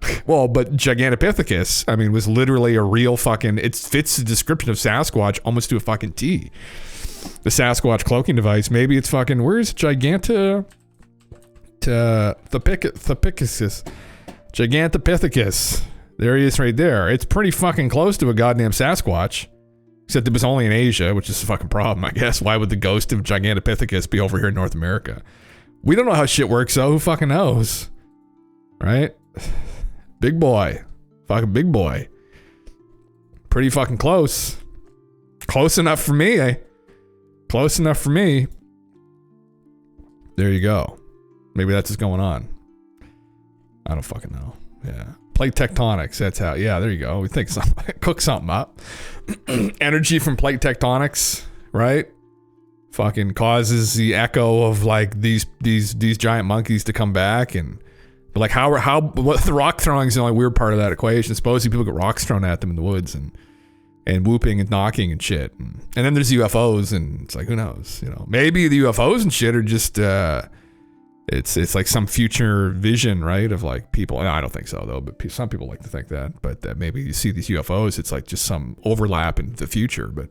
Gigantopithecus, I mean, was literally a real fucking, it fits the description of Sasquatch almost to a fucking T. The Sasquatch cloaking device, maybe it's fucking, where's Gigantopithecus? Gigantopithecus. There he is right there. It's pretty fucking close to a goddamn Sasquatch. Except it was only in Asia, which is a fucking problem, I guess. Why would the ghost of Gigantopithecus be over here in North America? We don't know how shit works, though. Who fucking knows? Right? Big boy. Fucking big boy. Pretty fucking close. Close enough for me, eh? Close enough for me. There you go. Maybe that's what's going on. I don't fucking know. Yeah. Plate tectonics. That's how. Yeah, there you go. We think something. Cook something up. Energy from plate tectonics, right? Fucking causes the echo of like these giant monkeys to come back, and like what the rock throwing is the only weird part of that equation. Supposedly people get rocks thrown at them in the woods and whooping and knocking and shit, and then there's UFOs, and it's like, who knows, maybe the UFOs and shit are just it's like some future vision, right, of like people. I don't think so though, but some people like to think that, but that maybe you see these UFOs, it's like just some overlap in the future, but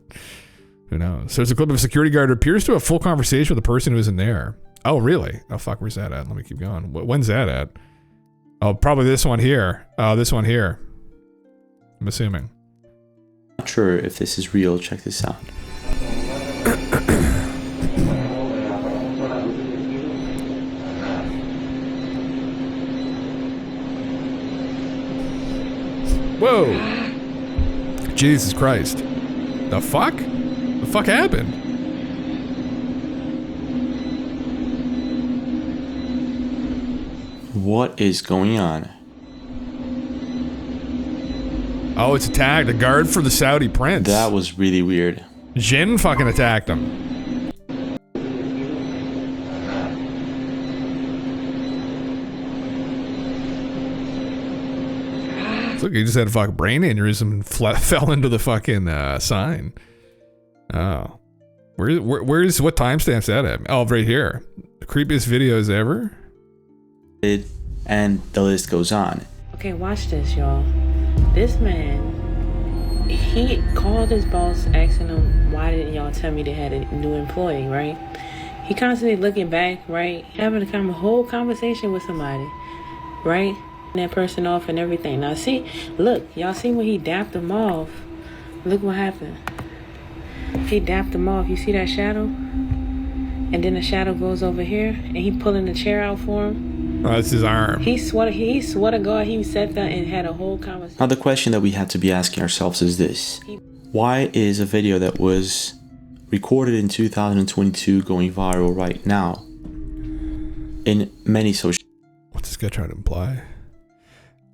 who knows? So there's a clip of a security guard who appears to have a full conversation with the person who was in there. Oh, really? Oh, fuck, where's that at? Let me keep going. When's that at? Oh, probably this one here. Oh, this one here. I'm assuming. Not sure if this is real. Check this out. Whoa. Jesus Christ. The fuck? The fuck happened? What is going on? Oh, it's attacked. A guard for the Saudi prince. That was really weird. Jin fucking attacked him. Look, he just had a fucking brain aneurysm and fell into the fucking sign. Oh. Where's what timestamp's that at? Oh, right here. The creepiest videos ever. And the list goes on. Okay, watch this, y'all. This man, he called his boss asking him, why didn't y'all tell me they had a new employee, right? He constantly looking back, right? Having a whole conversation with somebody, right? that person off and everything. Now see, look, y'all see when he dapped him off? Look what happened. He dapped him off. You see that shadow? And then the shadow goes over here, and he pulling the chair out for him. Oh, that's his arm. He swore to God he said that and had a whole conversation. Now the question that we have to be asking ourselves is this. Why is a video that was recorded in 2022 going viral right now in many social... What's this guy trying to imply?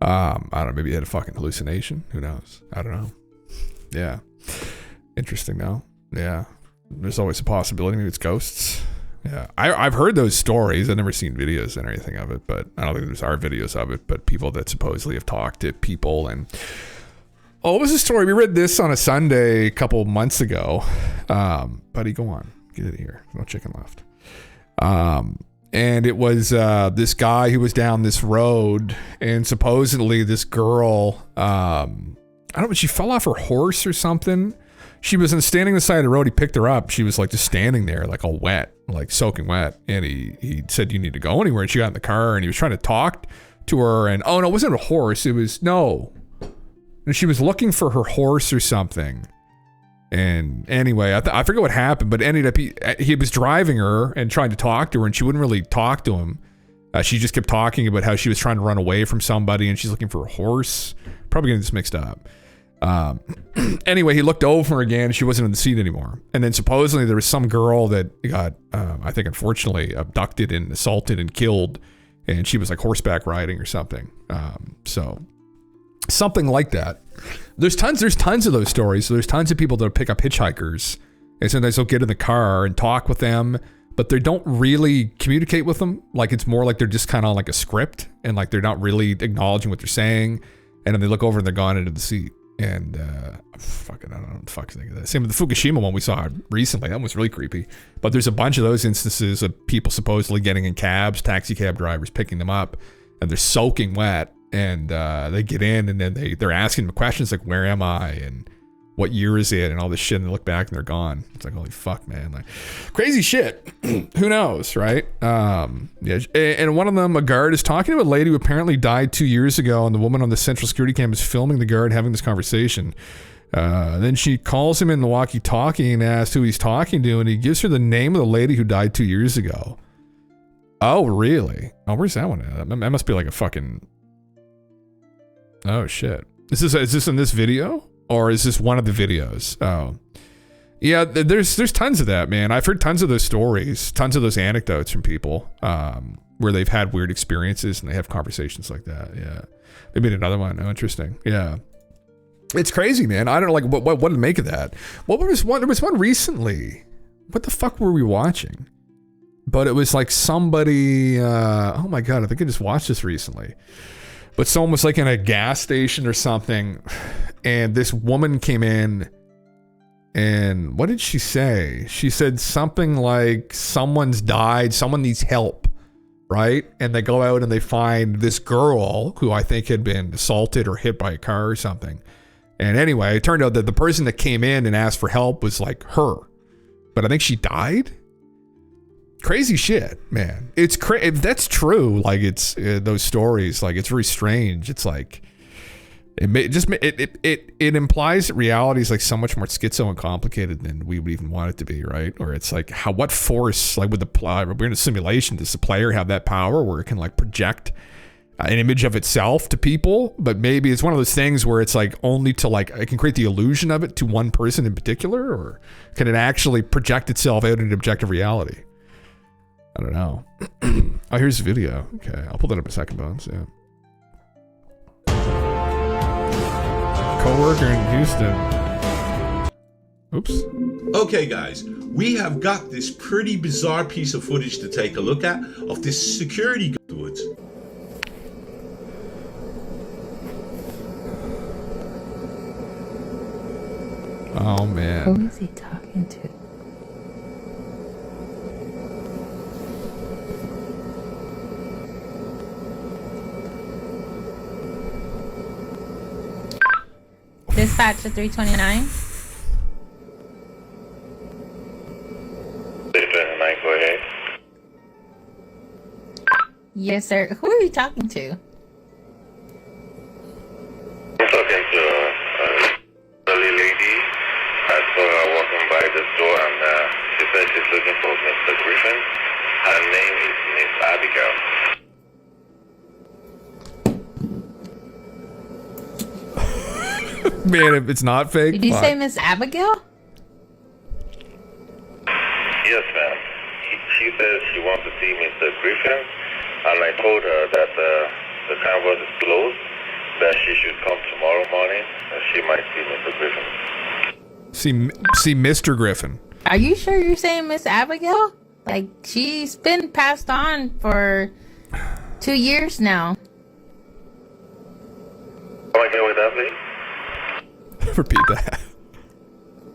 I don't know, maybe he had a fucking hallucination. Who knows? I don't know. Yeah. Interesting though. Yeah. There's always a possibility. Maybe it's ghosts. Yeah. I've heard those stories. I've never seen videos and anything of it, but I don't think there's videos of it, but people that supposedly have talked to people and... Oh, what was the story? We read this on a Sunday a couple months ago. Buddy, go on. Get it here. No chicken left. And it was this guy who was down this road, and supposedly this girl, I don't know, she fell off her horse or something. She was standing on the side of the road. He picked her up. She was like just standing there, like all wet, like soaking wet. And he said, "You need to go anywhere." And she got in the car, and he was trying to talk to her. And oh no, it wasn't a horse. It was and she was looking for her horse or something. And anyway, I forget what happened, but ended up he was driving her and trying to talk to her, and she wouldn't really talk to him. She just kept talking about how she was trying to run away from somebody, and she's looking for a horse. Probably getting this mixed up. Anyway, he looked over again. She wasn't in the seat anymore. And then supposedly there was some girl that got, I think unfortunately, abducted and assaulted and killed, and she was like horseback riding or something. So something like that. There's tons of those stories. So there's tons of people that pick up hitchhikers, and sometimes they'll get in the car and talk with them, but they don't really communicate with them. Like it's more like they're just kind of like a script, and like they're not really acknowledging what they're saying. And then they look over and they're gone into the seat. And fucking, I don't know what the fuck's think of that. Same with the Fukushima one we saw recently. That was really creepy. But there's a bunch of those instances of people supposedly getting in cabs, taxi cab drivers picking them up, and they're soaking wet. And they get in, and then they're asking them questions like, "Where am I?" and "What year is it?" and all this shit. And they look back and they're gone. It's like, holy fuck, man! Like crazy shit. Who knows, right? Yeah. And one of them, a guard, is talking to a lady who apparently died 2 years ago, and the woman on the central security cam is filming the guard having this conversation. Then she calls him in the walkie-talkie and asks who he's talking to, and he gives her the name of the lady who died 2 years ago. Oh, really? Oh, where's that one at? That must be like a fucking... Oh shit! Is this in this video, or is this one of the videos? Oh, yeah. There's tons of that, man. I've heard tons of those stories, tons of those anecdotes from people where they've had weird experiences and they have conversations like that. Yeah, they made another one. Oh, interesting. Yeah, it's crazy, man. I don't know, like what to make of that. What was one? There was one recently. What the fuck were we watching? But it was like somebody. Oh my god! I think I just watched this recently. But someone was like in a gas station or something, and this woman came in, and what did she say? She said something like, someone's died, someone needs help, right? And they go out and they find this girl who I think had been assaulted or hit by a car or something. And anyway, it turned out that the person that came in and asked for help was like her, but I think she died. Crazy shit, man. It's if that's true, like it's those stories, like it's very strange. It's like it implies that reality is like so much more schizo and complicated than we would even want it to be, right? Or it's like what force, like with we're in a simulation, does the player have that power where it can like project an image of itself to people? But maybe it's one of those things where it's like only to like, it can create the illusion of it to one person in particular, or can it actually project itself out into objective reality? I don't know. Oh, here's the video. Okay, I'll pull that up in a second, Bones. Yeah. Co-worker in Houston. Oops. Okay, guys, we have got this pretty bizarre piece of footage to take a look at of this security guard. Oh man. Who is he talking to? Dispatch to 329. 329, go ahead. Yes, sir. Who are you talking to? Service is looking for Mr. Griffin. Her name is Miss Abigail. Man, if it's not fake. Did you fuck. say Miss Abigail? Yes, ma'am. She says she wants to see Mr. Griffin, and I told her that the canvas is closed, that she should come tomorrow morning, and she might see Mr. Griffin. See Mr. Griffin. Are you sure you're saying Miss Abigail? Like, she's been passed on for 2 years now. Come again with that, please? Repeat that.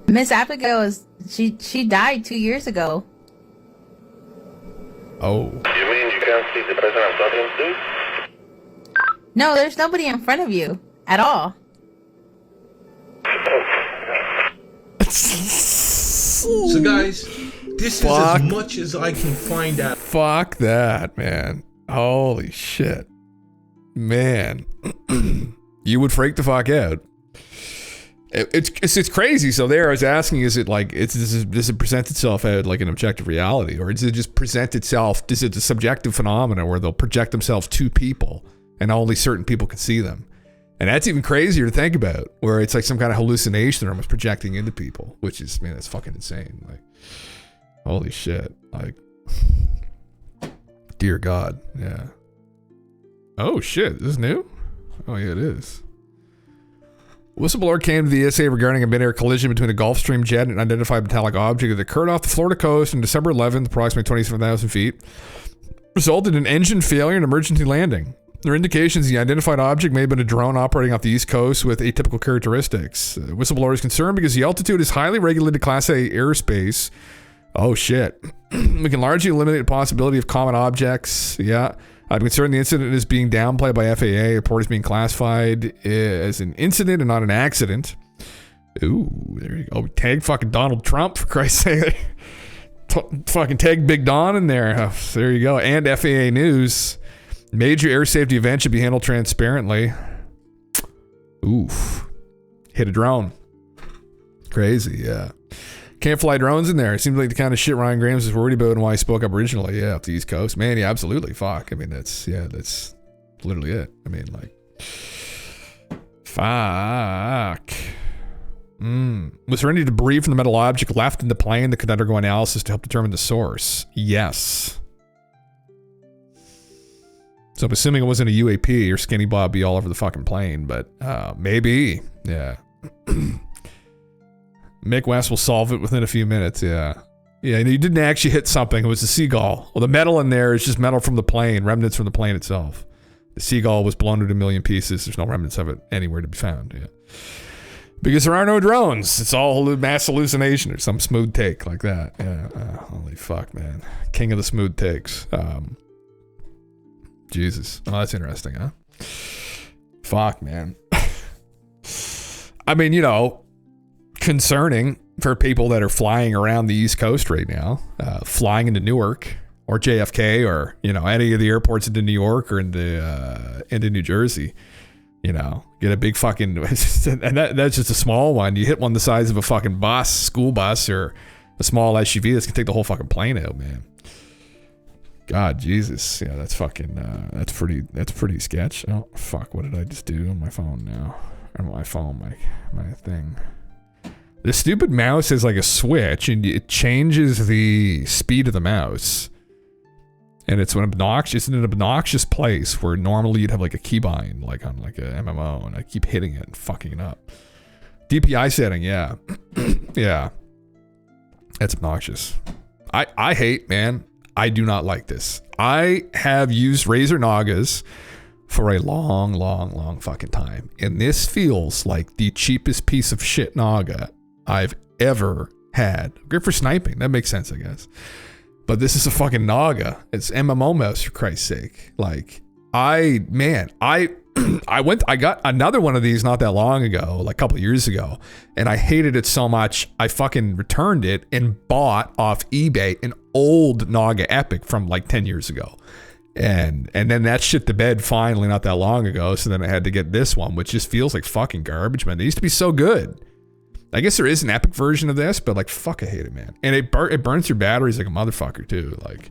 Miss Abigail is she died 2 years ago. Oh. You mean you can't see the person I'm talking to? No, there's nobody in front of you at all. So guys, this is as much as I can find out. Fuck that, man. Holy shit. Man. You would freak the fuck out. It's crazy. So there I was asking, is it like, does it present itself as like an objective reality? Or does it just present itself, is it a subjective phenomena where they'll project themselves to people and only certain people can see them? And that's even crazier to think about, where it's like some kind of hallucination they're almost projecting into people, which is, man, that's fucking insane. Like, holy shit. Like, dear God. Yeah. Oh shit, this is new? Oh yeah, it is. Whistleblower came to the ESA regarding a mid-air collision between a Gulfstream jet and an unidentified metallic object that occurred off the Florida coast on December 11th, approximately 27,000 feet. Resulted in engine failure and emergency landing. There are indications the identified object may have been a drone operating off the East Coast with atypical characteristics. Whistleblower is concerned because the altitude is highly regulated Class A airspace. Oh shit. We can largely eliminate the possibility of common objects. Yeah. I'm concerned the incident is being downplayed by FAA. The report is being classified as an incident and not an accident. Ooh, there you go. Tag fucking Donald Trump, for Christ's sake. Fucking tag Big Don in there. Oh, there you go. And FAA News. Major air safety event should be handled transparently. Oof. Hit a drone. Crazy, yeah. Can't fly drones in there. It seems like the kind of shit Ryan Grahams was worried about and why he spoke up originally. Yeah, off the East Coast. Man, yeah, absolutely. Fuck. I mean, that's literally it. I mean, like, fuck. Was there any debris from the metal object left in the plane that could undergo analysis to help determine the source? Yes. So I'm assuming it wasn't a UAP or Skinny Bob be all over the fucking plane, but maybe. Yeah. Mick West will solve it within a few minutes, yeah. Yeah, you didn't actually hit something. It was a seagull. Well, the metal in there is just metal from the plane, remnants from the plane itself. The seagull was blown into a million pieces. There's no remnants of it anywhere to be found, yeah. Because there are no drones. It's all mass hallucination or some smooth take like that. Yeah, holy fuck, man. King of the smooth takes. Jesus. Oh, that's interesting, huh? Fuck, man. I mean, you know, concerning for people that are flying around the East Coast right now, flying into Newark or JFK or, you know, any of the airports into New York or into New Jersey, you know, get a big fucking, and that's just a small one. You hit one the size of a fucking bus, school bus, or a small SUV that's gonna take the whole fucking plane out, man. God, Jesus. Yeah, that's fucking, that's pretty sketch. Oh, fuck, what did I just do on my phone now? On my phone, my thing. The stupid mouse is like a switch, and it changes the speed of the mouse. And it's in an obnoxious place where normally you'd have like a keybind, like on like a MMO, and I keep hitting it and fucking it up. DPI setting, yeah. Yeah. That's obnoxious. I hate, man. I do not like this. I have used Razer Nagas for a long fucking time. And this feels like the cheapest piece of shit Naga I've ever had. Good for sniping. That makes sense, I guess. But this is a fucking Naga. It's MMO mouse, for Christ's sake. Like, I got another one of these not that long ago, like a couple of years ago, and I hated it so much, I fucking returned it and bought off eBay an old Naga Epic from like 10 years ago. And then that shit to bed finally not that long ago, so then I had to get this one, which just feels like fucking garbage, man. They used to be so good. I guess there is an epic version of this, but like, fuck, I hate it, man. And it burns your batteries like a motherfucker too. Like,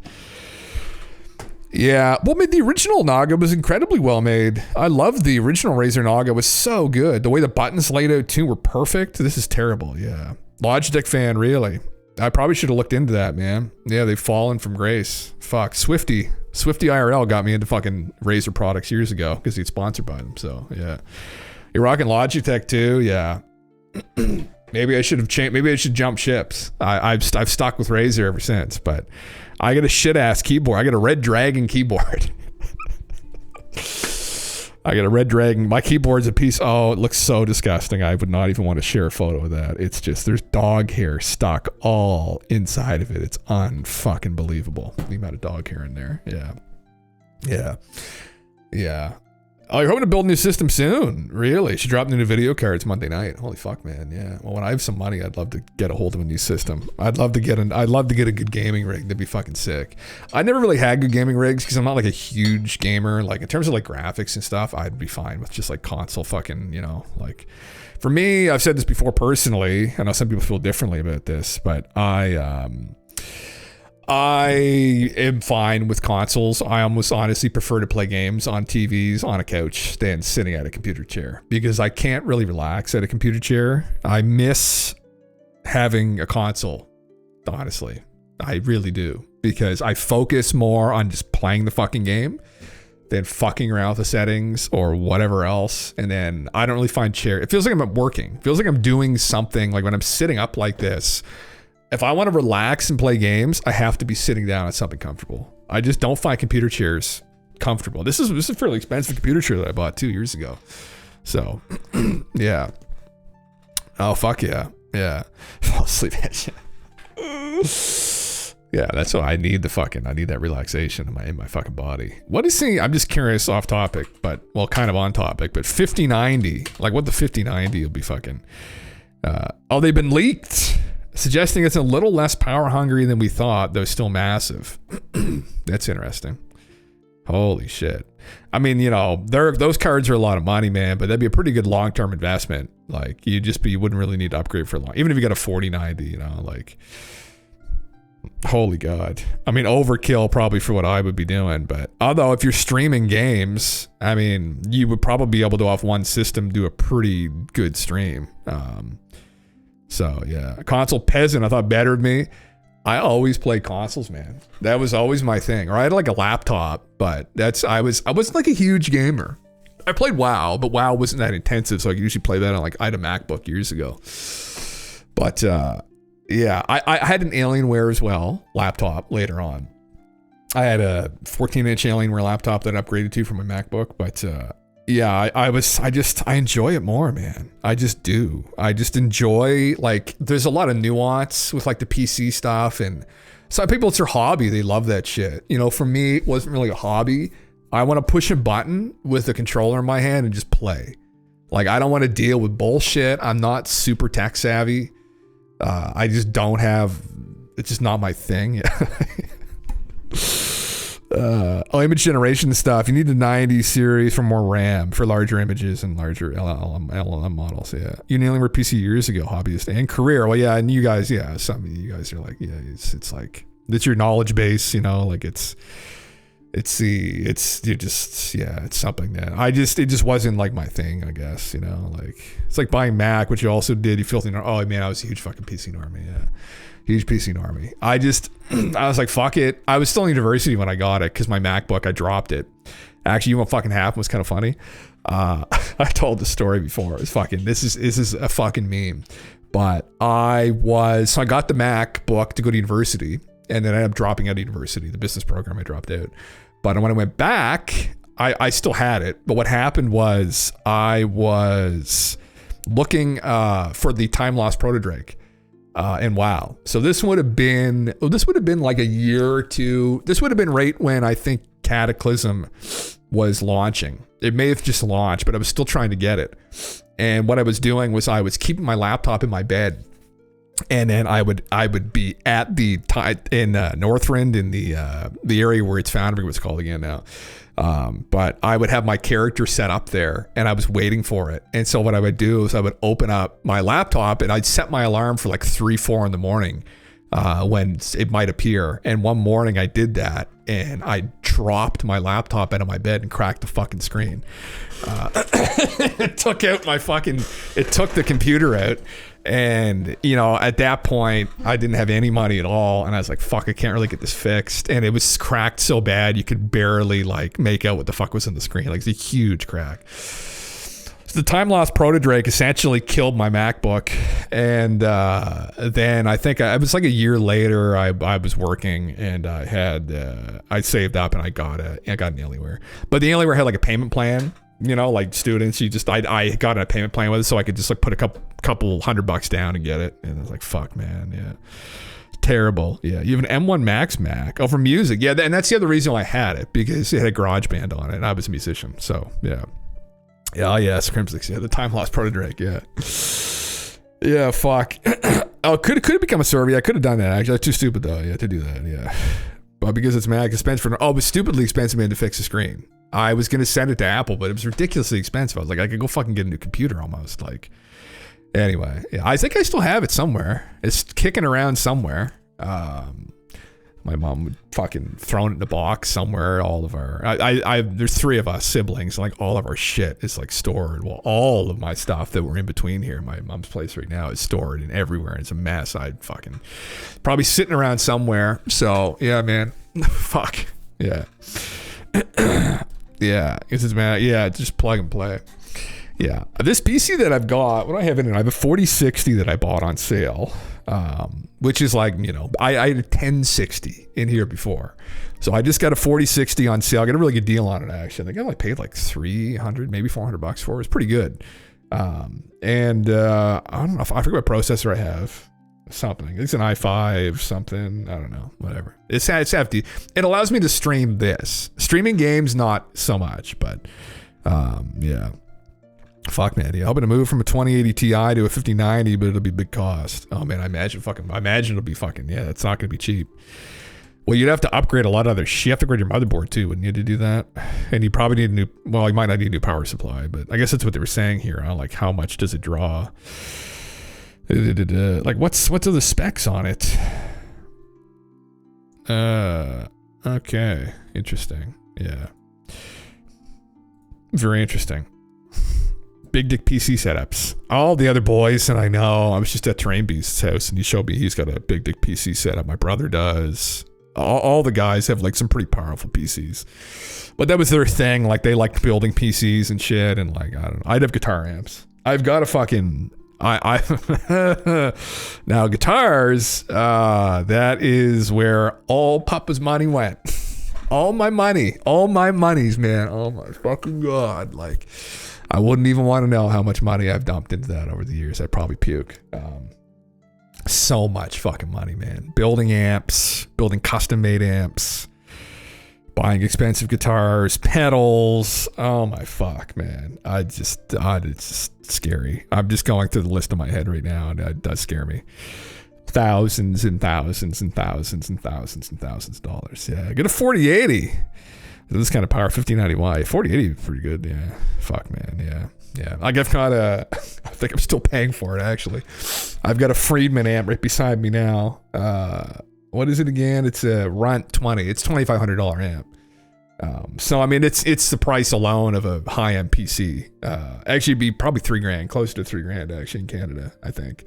yeah. Well, I mean, the original Naga was incredibly well made. I loved the original Razer Naga. It was so good. The way the buttons laid out too were perfect. This is terrible. Yeah. Logitech fan, really. I probably should have looked into that, man. Yeah, they've fallen from grace. Fuck. Swifty IRL got me into fucking Razer products years ago because he's sponsored by them. So yeah. You're rocking Logitech too? Yeah. Maybe I should have changed. Maybe I should jump ships. I've stuck with Razer ever since, but I got a shit ass keyboard. I got a Red Dragon keyboard. I got a Red Dragon. My keyboard's a piece. Oh, it looks so disgusting. I would not even want to share a photo of that. It's just, there's dog hair stuck all inside of it. It's unfucking believable. The amount of dog hair in there. Yeah. Yeah. Yeah. Oh, you're hoping to build a new system soon? Really? She dropped new video cards Monday night. Holy fuck, man. Yeah. Well, when I have some money, I'd love to get a hold of a new system. I'd love to get a good gaming rig. That'd be fucking sick. I never really had good gaming rigs because I'm not like a huge gamer. Like in terms of like graphics and stuff, I'd be fine with just like console fucking, like for me, I've said this before personally. I know some people feel differently about this, but I am fine with consoles. I almost honestly prefer to play games on TVs on a couch than sitting at a computer chair because I can't really relax at a computer chair. I miss having a console, honestly. I really do because I focus more on just playing the fucking game than fucking around with the settings or whatever else. And then I don't really find chair. It feels like I'm working. It feels like I'm doing something. Like when I'm sitting up like this, if I want to relax and play games, I have to be sitting down on something comfortable. I just don't find computer chairs comfortable. This is a fairly expensive computer chair that I bought 2 years ago. So, yeah. Oh, fuck yeah. Yeah. Fall asleep. Yeah, that's what I need. I need that relaxation in my fucking body. What is the, I'm just curious, off topic, but, well, kind of on topic, but 5090, like what the 5090 will be fucking, they've been leaked. Suggesting it's a little less power hungry than we thought, though still massive. That's interesting. Holy shit. I mean, those cards are a lot of money, man, but that'd be a pretty good long-term investment. Like you wouldn't really need to upgrade for long. Even if you got a 4090, like, holy God. I mean, overkill probably for what I would be doing, but although if you're streaming games, I mean, you would probably be able to off one system do a pretty good stream. So yeah, console peasant, I thought bettered me. I always played consoles, man. That was always my thing. Or I had like a laptop, but I wasn't like a huge gamer. I played WoW, but WoW wasn't that intensive, so I could usually play that on I had a MacBook years ago. But yeah, I had an Alienware as well, laptop later on. I had a 14-inch Alienware laptop that I upgraded to from my MacBook, but yeah, I enjoy it more, man. I just do. I just enjoy, like, there's a lot of nuance with like the PC stuff, and some people, it's their hobby. They love that shit. For me, it wasn't really a hobby. I want to push a button with a controller in my hand and just play. Like, I don't want to deal with bullshit. I'm not super tech savvy. I just don't have, it's just not my thing. Image generation stuff. You need the 90 series for more RAM for larger images and larger LLM models. Yeah, you nearly were PC years ago, hobbyist and career. Well, yeah, and you guys, yeah, some of you guys are like, yeah, it's like it's your knowledge base, like it's something that it just wasn't like my thing, I guess, like it's like buying Mac, which you also did. You feel oh man, I was a huge fucking PC normie. Yeah. Huge PC normie. I was like, fuck it. I was still in university when I got it because my MacBook, I dropped it. Actually, you know what fucking happened was kind of funny. I told the story before. It's fucking, this is a fucking meme. But I got the MacBook to go to university, and then I ended up dropping out of university, the business program I dropped out. But when I went back, I still had it. But what happened was I was looking for the time lost proto-drake. And WoW. So this would have been like a year or two. This would have been right when I think Cataclysm was launching. It may have just launched, but I was still trying to get it. And what I was doing was I was keeping my laptop in my bed, and then I would be at the in Northrend, in the area where it's found. I forget what it's called again now. But I would have my character set up there and I was waiting for it. And so what I would do is I would open up my laptop and I'd set my alarm for like 3-4 in the morning when it might appear. And one morning I did that and I dropped my laptop out of my bed and cracked the fucking screen. It took the computer out. And, you know, at that point, I didn't have any money at all. And I was like, fuck, I can't really get this fixed. And it was cracked so bad, you could barely, like, make out what the fuck was on the screen. Like, it's a huge crack. So the time-lost proto-Drake essentially killed my MacBook. And then I think it was like a year later, I was working and I saved up and I got an Alienware. But the Alienware had, like, a payment plan. You know, like students, I got a payment plan with it so I could just like put a couple $100 down and get it. And I was like, fuck, man. Yeah. Terrible. Yeah. You have an M1 Max Mac. Oh, for music. Yeah. And that's the other reason why I had it, because it had a GarageBand on it and I was a musician. So, yeah. Yeah. Oh, yeah. Scrimsix. Yeah. The time lost proto-Drake. Yeah. Yeah. Fuck. Oh, could have become a server. Yeah. I could have done that. Actually, I was too stupid though. Yeah. To do that. Yeah. But because it's mad expensive it was stupidly expensive, man, to fix the screen. I was going to send it to Apple, but it was ridiculously expensive. I was like, I could go fucking get a new computer almost. Like, anyway, yeah, I think I still have it somewhere. It's kicking around somewhere. My mom would fucking throw it in a box somewhere. All of our, there's 3 of us siblings, and like all of our shit is like stored. Well, all of my stuff that we're in between here, my mom's place right now, is stored and everywhere. It's a mess. I'd fucking probably sitting around somewhere. So yeah, man, fuck yeah. Yeah, just plug and play. Yeah, this PC that I've got, what do I have in it? I have a 4060 that I bought on sale, which is like, you know, I had a 1060 in here before. So I just got a 4060 on sale. I got a really good deal on it, actually. I think I only paid like $300, maybe $400 for it. It's pretty good. I don't know, I forget what processor I have. Something. It's an i5 something. I don't know. Whatever. It's hefty. It allows me to stream this. Streaming games, not so much, but yeah. Fuck, man. Yeah, I'm gonna move from a 2080 Ti to a 5090, but it'll be big cost. Oh man, I imagine it'll be fucking, yeah, it's not gonna be cheap. Well, you'd have to upgrade a lot of other shit. You have to upgrade your motherboard too, wouldn't you, to do that? And you probably need you might not need a new power supply, but I guess that's what they were saying here, huh? Like, how much does it draw? Like, what's the specs on it? Okay, interesting. Yeah, very interesting. Big dick PC setups. All the other boys, and I know, I was just at Terrain Beast's house and he showed me he's got a big dick PC setup. My brother does. All the guys have like some pretty powerful PCs, but that was their thing. Like, they liked building PCs and shit, and like, I don't know. I'd have guitar amps. I've got a fucking now guitars, that is where all Papa's money went. All my monies, man. Oh my fucking God. Like, I wouldn't even want to know how much money I've dumped into that over the years. I'd probably puke. So much fucking money, man. Building amps, building custom made amps, buying expensive guitars, pedals. Oh my fuck, man. It's just scary. I'm just going through the list in my head right now, and it does scare me. Thousands and thousands and thousands and thousands and thousands of dollars. Yeah, I get a 4080. This kind of power, 1590Y. 4080 is pretty good. Yeah. Fuck, man. Yeah. Yeah. Like, I've got I think I'm still paying for it, actually. I've got a Friedman amp right beside me now. What is it again? It's a Runt 20. It's $2,500 amp. So I mean, it's the price alone of a high-end PC. Actually, it'd be probably $3,000, close to $3,000 actually in Canada. I think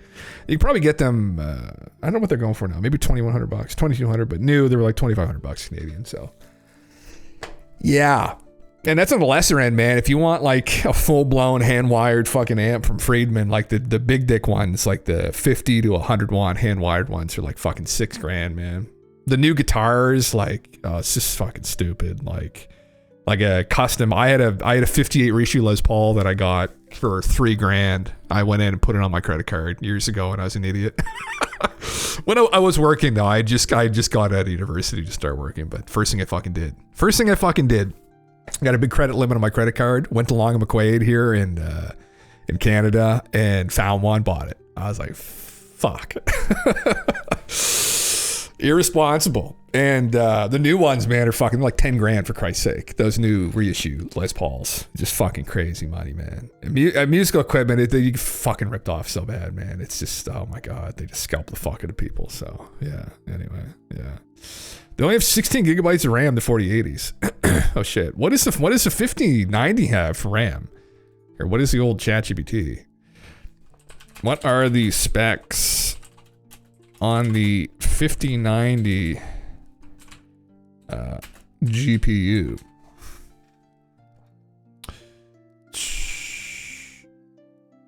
you can probably get them. I don't know what they're going for now. Maybe $2,100, $2,200, but new they were like $2,500 Canadian. So yeah, and that's on the lesser end, man. If you want like a full-blown hand-wired fucking amp from Friedman, like the big dick ones, like the 50 to 100 watt hand-wired ones, are like fucking $6,000, man. The new guitars, like, it's just fucking stupid. Like a custom. I had a 58 Rishi Les Paul that I got for $3,000. I went in and put it on my credit card years ago, and I was an idiot. When I was working though, I just got out of university to start working. But first thing I fucking did, got a big credit limit on my credit card. Went to Long and McQuaid here in Canada and found one, bought it. I was like, fuck. Irresponsible. And the new ones, man, are fucking like 10 grand for Christ's sake. Those new reissue Les Pauls. Just fucking crazy money, man. And musical equipment, you get fucking ripped off so bad, man. It's just, oh my God, they just scalp the fuck out of people. So, yeah, anyway, yeah. They only have 16 gigabytes of RAM, the 4080s. Oh shit. What does the 5090 have for RAM? Or what is the old ChatGPT? What are the specs on the 5090 GPU?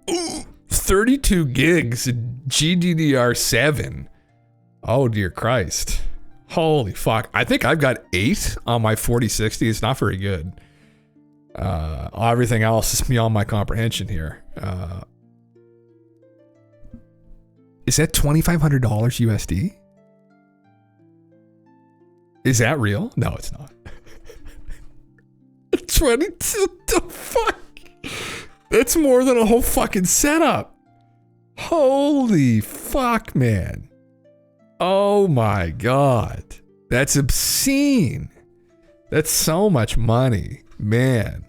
Ooh, 32 gigs GDDR7. Oh dear Christ. Holy fuck. I think I've got 8 on my 4060. It's not very good. Everything else is beyond my comprehension here. Is that $2,500 USD? Is that real? No, it's not. 22, the fuck? That's more than a whole fucking setup. Holy fuck, man. Oh my God. That's obscene. That's so much money, man.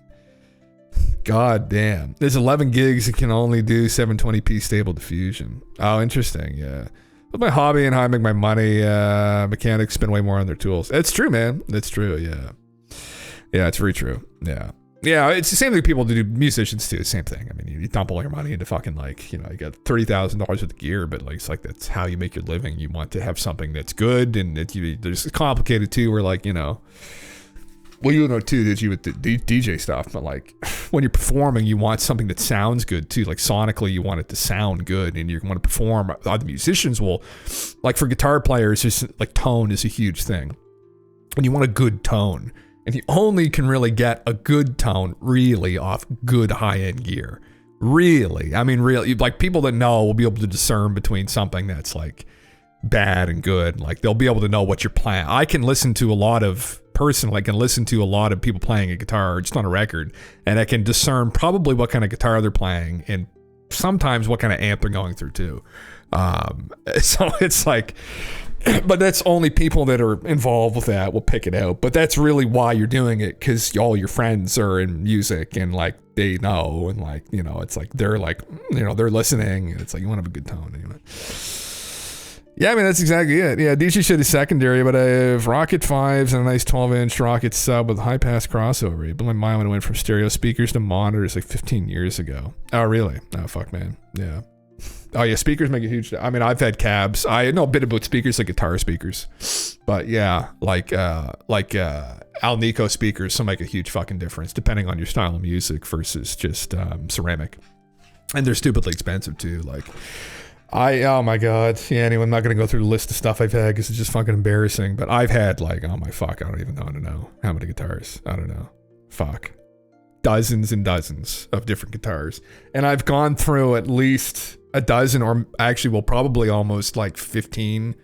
God damn. There's 11 gigs that can only do 720p stable diffusion. Oh, interesting. Yeah. But my hobby and how I make my money, mechanics spend way more on their tools. That's true, man. That's true. Yeah. Yeah, it's very true. Yeah. Yeah, it's the same thing people do, musicians too. Same thing. I mean, you dump all your money into fucking like, you know, you got $30,000 worth of gear, but like, it's like, that's how you make your living. You want to have something that's good, and there's complicated too, where like, you know, well, you know too, that you with the DJ stuff, but like when you're performing, you want something that sounds good too. Like sonically, you want it to sound good, and you want to perform. Other musicians will, like for guitar players, just like tone is a huge thing, and you want a good tone. And you only can really get a good tone really off good high-end gear. Really. I mean, really, like people that know will be able to discern between something that's like bad and good. Like they'll be able to know what you're playing. I can listen to a lot of people playing a guitar just on a record, and I can discern probably what kind of guitar they're playing and sometimes what kind of amp they're going through too. So it's like, but that's only people that are involved with that will pick it out. But that's really why you're doing it, because all your friends are in music and like they know, and like, you know, it's like they're like, you know, they're listening, and it's like you want to have a good tone anyway. Yeah, I mean, that's exactly it. Yeah, DJ shit is secondary, but I have Rocket 5s and a nice 12-inch Rocket sub with high-pass crossover. It blew my mind when I went from stereo speakers to monitors like 15 years ago. Oh, really? Oh, fuck, man. Yeah. Oh, yeah, speakers make a huge... I mean, I've had cabs. I know a bit about speakers, like guitar speakers. But, yeah, like Alnico speakers, so make a huge fucking difference, depending on your style of music versus just ceramic. And they're stupidly expensive, too. Like... oh my God. Yeah, anyway, I'm not going to go through the list of stuff I've had because it's just fucking embarrassing. But I've had like, oh my fuck, I don't even know how many guitars. I don't know. Fuck. Dozens and dozens of different guitars. And I've gone through at least a dozen, or actually, well, probably almost like 15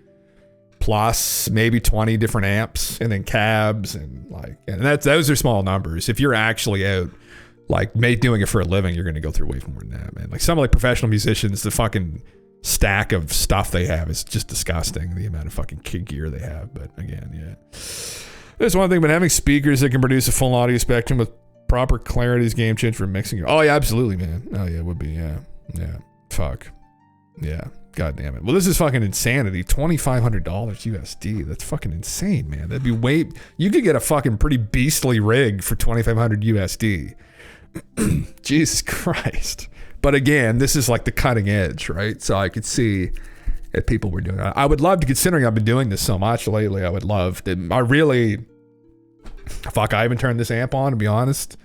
plus, maybe 20 different amps, and then cabs, and like, and those are small numbers. If you're actually out like doing it for a living, you're going to go through way more than that, man. Like some of like professional musicians, the fucking stack of stuff they have is just disgusting, the amount of fucking kid gear they have. But again, yeah, there's one thing, but having speakers that can produce a full audio spectrum with proper clarity is game change for mixing. Oh yeah, absolutely, man. Oh yeah, it would be. Yeah, fuck, yeah, god damn it. Well, this is fucking insanity. $2,500 USD. That's fucking insane, man. That'd be way... You could get a fucking pretty beastly rig for $2,500 USD. Jesus Christ. But again, this is like the cutting edge, right? So I could see that people were doing it. I would love to, considering I've been doing this so much lately, I would love to, I haven't turned this amp on, to be honest,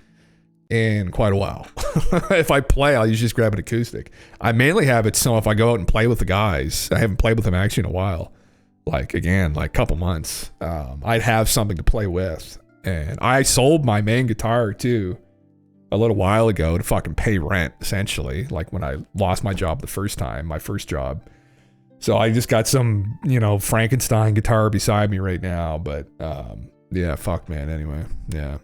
in quite a while. If I play, I'll usually just grab an acoustic. I mainly have it so if I go out and play with the guys, I haven't played with them actually in a while, like again, like a couple months, I'd have something to play with. And I sold my main guitar too a little while ago to fucking pay rent, essentially, like when I lost my job the first time, my first job. So I just got some, Frankenstein guitar beside me right now. But yeah, fuck, man. Anyway, yeah,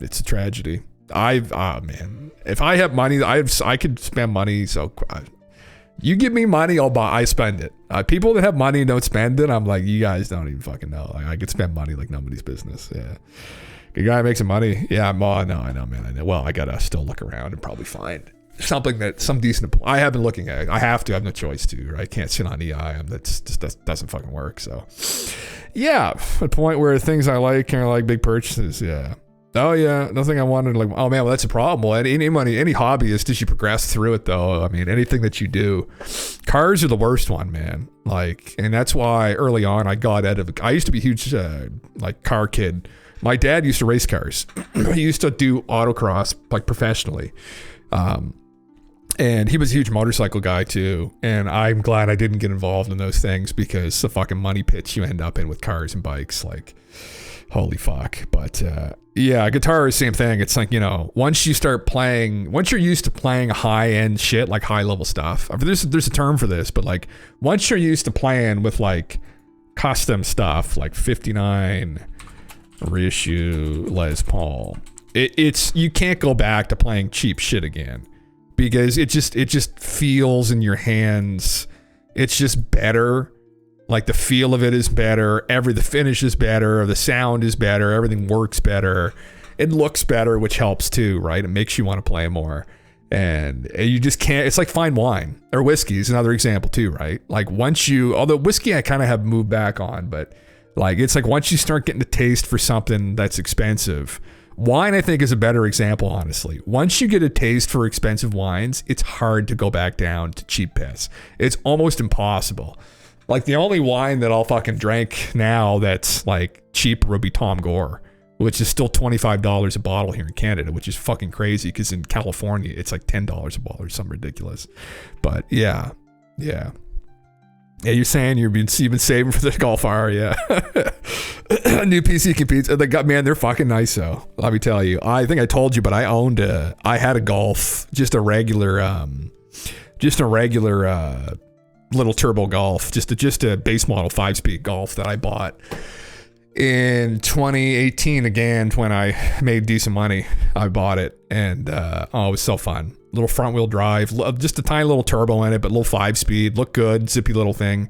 it's a tragedy. Man, if I have money, I could spend money. So You give me money, I spend it. People that have money and don't spend it, I'm like, you guys don't even fucking know. Like, I could spend money like nobody's business. Yeah. The guy makes some money. Yeah, no, I know, man. I know. Well, I gotta still look around and probably find something that some decent. I have been looking at. I have to. I have no choice to. Right? I can't sit on EI. That doesn't fucking work. So, yeah, a point where things I like are like big purchases. Yeah. Oh yeah, nothing I wanted. Like, oh man, well that's a problem. Well, any hobbyist, as you progress through it, though, I mean, anything that you do, cars are the worst one, man. Like, and that's why early on I got out of. I used to be a huge like car kid. My dad used to race cars. He used to do autocross like professionally. And he was a huge motorcycle guy too. And I'm glad I didn't get involved in those things because the fucking money pits you end up in with cars and bikes, like, holy fuck. But yeah, guitar is the same thing. It's like, you know, once you're used to playing high end shit, like high level stuff. There's a term for this, but like once you're used to playing with like custom stuff, like 59 reissue Les Paul, it's you can't go back to playing cheap shit again because it just feels in your hands. It's just better. Like the feel of it is better. The finish is better. The sound is better. Everything works better. It looks better, which helps too, right? It makes you want to play more. And you just can't. It's like fine wine or whiskey is another example too, right? Like although whiskey I kind of have moved back on, but like it's like once you start getting a taste for something that's expensive, wine I think is a better example, honestly. Once you get a taste for expensive wines, it's hard to go back down to cheap piss. It's almost impossible. Like the only wine that I'll fucking drink now that's like cheap would be Tom Gore, which is still $25 a bottle here in Canada, which is fucking crazy because in California it's like $10 a bottle or something ridiculous. But yeah. Yeah, you're saying you've been saving for the Golf R, yeah. New PC competes. They're fucking nice though. Let me tell you. I think I told you, but I had a Golf, just a regular little turbo Golf, just a base model 5-speed Golf that I bought in 2018 again when I made decent money. I bought it and it was so fun. Little front wheel drive, just a tiny little turbo in it, but a little 5-speed, looked good, zippy little thing.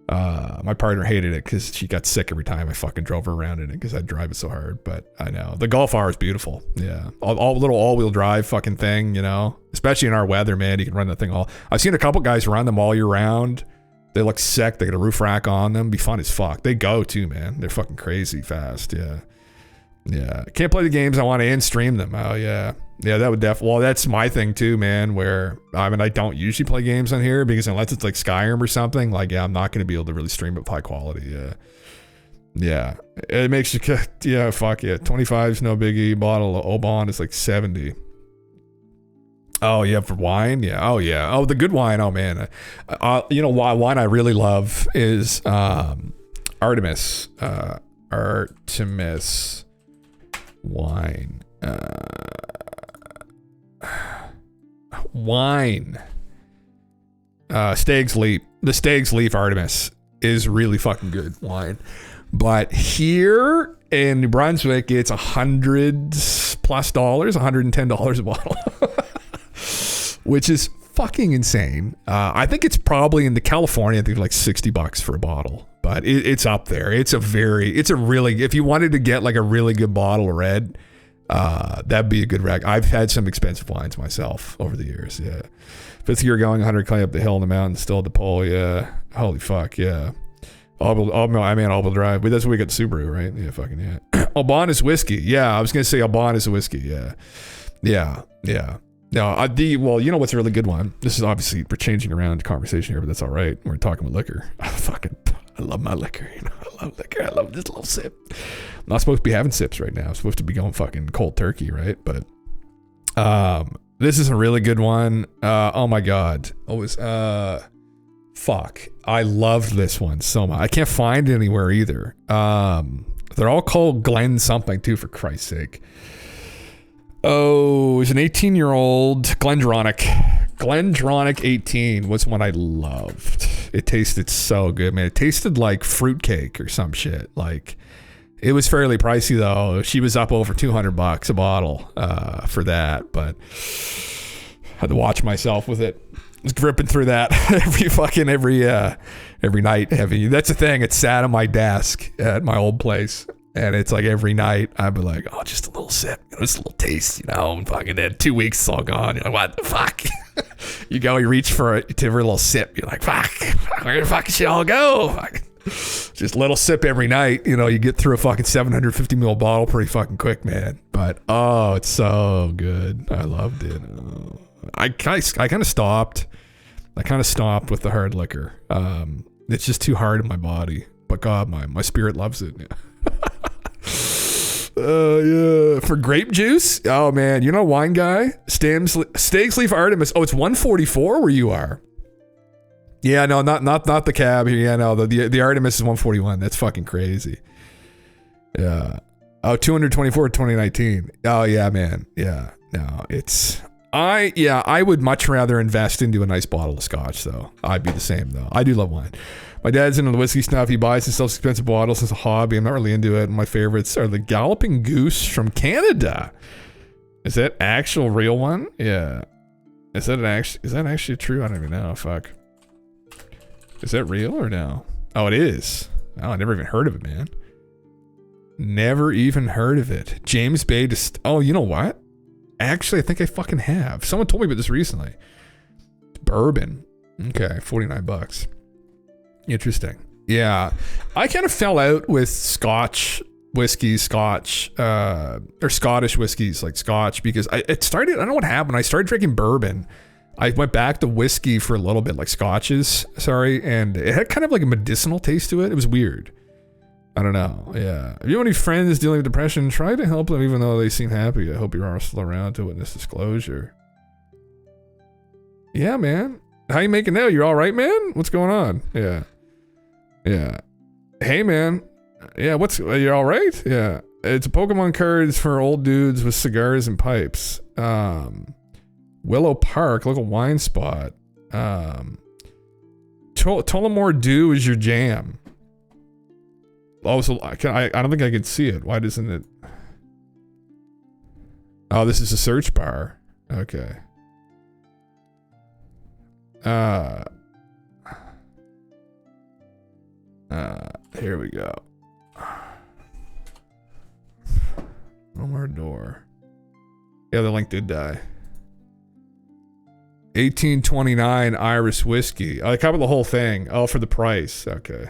My partner hated it because she got sick every time I fucking drove her around in it because I drive it so hard. But I know the Golf R is beautiful. Yeah, all little all-wheel drive fucking thing, you know. Especially in our weather, man, you can run that thing all. I've seen a couple guys run them all year round. They look sick. They got a roof rack on them. Be fun as fuck. They go too, man. They're fucking crazy fast. Yeah. Can't play the games. I want to in-stream them. Oh yeah. Yeah, that would well, that's my thing too, man, where, I mean, I don't usually play games on here because unless it's like Skyrim or something, like, yeah, I'm not going to be able to really stream it with high quality. Yeah. It makes you, yeah, fuck yeah. 25 is no biggie. Bottle of Oban is like 70. Oh, yeah, for wine? Yeah. Oh, yeah. Oh, the good wine. Oh, man. You know, wine I really love is Artemis. Artemis wine. Wine. Stag's Leap. The Stag's Leap Artemis is really fucking good wine. But here in New Brunswick, it's $100+ $110 a bottle. Which is fucking insane. I think it's probably in California, I think like $60 for a bottle. But it's up there. It's a really, if you wanted to get like a really good bottle of red, that'd be a good rack. I've had some expensive wines myself over the years. Yeah. 5th year going 100K up the hill in the mountains, still at the pole. Yeah. Holy fuck. Yeah. All-wheel drive. But that's what we got the Subaru, right? Yeah. Fucking yeah. Oban is whiskey. Yeah. I was going to say Oban is a whiskey. Yeah. No, well, you know what's a really good one? This is obviously, we're changing around the conversation here, but that's all right. We're talking about liquor. I love my liquor. You know, I love liquor. I love this little sip. I'm not supposed to be having sips right now. I'm supposed to be going fucking cold turkey, right? But this is a really good one. Oh my god. Fuck. I love this one so much. I can't find it anywhere either. They're all called Glen something too, for Christ's sake. Oh, it's an 18-year-old Glendronach. Glendronach 18 was one I loved. It tasted so good, man. It tasted like fruitcake or some shit. Like, it was fairly pricey though. She was up over $200 a bottle for that, but I had to watch myself with it. Just ripping through that every night. That's the thing. It's sat on my desk at my old place, and it's like every night I'd be like, oh, just a little sip, just a little taste, and fucking then 2 weeks it's all gone. You're like, what the fuck? You reach for a little sip. You're like, fuck, where the fuck should all go? Fuck. Just a little sip every night. You get through a fucking 750 ml bottle pretty fucking quick, man. But oh, it's so good. I loved it. Oh. I kind of stopped. I kind of stopped with the hard liquor. It's just too hard in my body. But God, my spirit loves it. Yeah. For grape juice? Oh man, wine guy? Steaks Leaf Artemis. Oh, it's 144 where you are. Yeah, no, not the cab here. Yeah, no, the Artemis is 141. That's fucking crazy. Yeah. Oh, 224 2019. Oh yeah, man. Yeah. No, it's I would much rather invest into a nice bottle of scotch though. I'd be the same though. I do love wine. My dad's into the whiskey stuff. He buys and sells expensive bottles as a hobby. I'm not really into it. My favorites are the Galloping Goose from Canada. Is that actual real one? Yeah. Is that actually true? I don't even know. Fuck. Is that real or no? Oh, it is. Oh, I never even heard of it, man. Never even heard of it. James Bay. Oh, you know what? Actually, I think I fucking have. Someone told me about this recently. Bourbon. Okay, $49. Interesting. Yeah. I kind of fell out with Scotch whiskeys, or Scottish whiskeys, like Scotch, because I don't know what happened. I started drinking bourbon. I went back to whiskey for a little bit, like Scotches, and it had kind of like a medicinal taste to it. It was weird. I don't know. Yeah. If you have any friends dealing with depression, try to help them even though they seem happy. I hope you are still around to witness disclosure. Yeah, man. How you making now? You're all right, man? What's going on? Yeah. Yeah. Hey, man. Yeah, you're all right? Yeah. It's Pokemon cards for old dudes with cigars and pipes. Willow Park, local wine spot. Tullamore Dew is your jam. Oh, so I don't think I can see it. Why doesn't it? Oh, this is a search bar. Okay. Here we go. One more door. Yeah, the link did die. 1829 Irish whiskey. I covered the whole thing. Oh, for the price. Okay.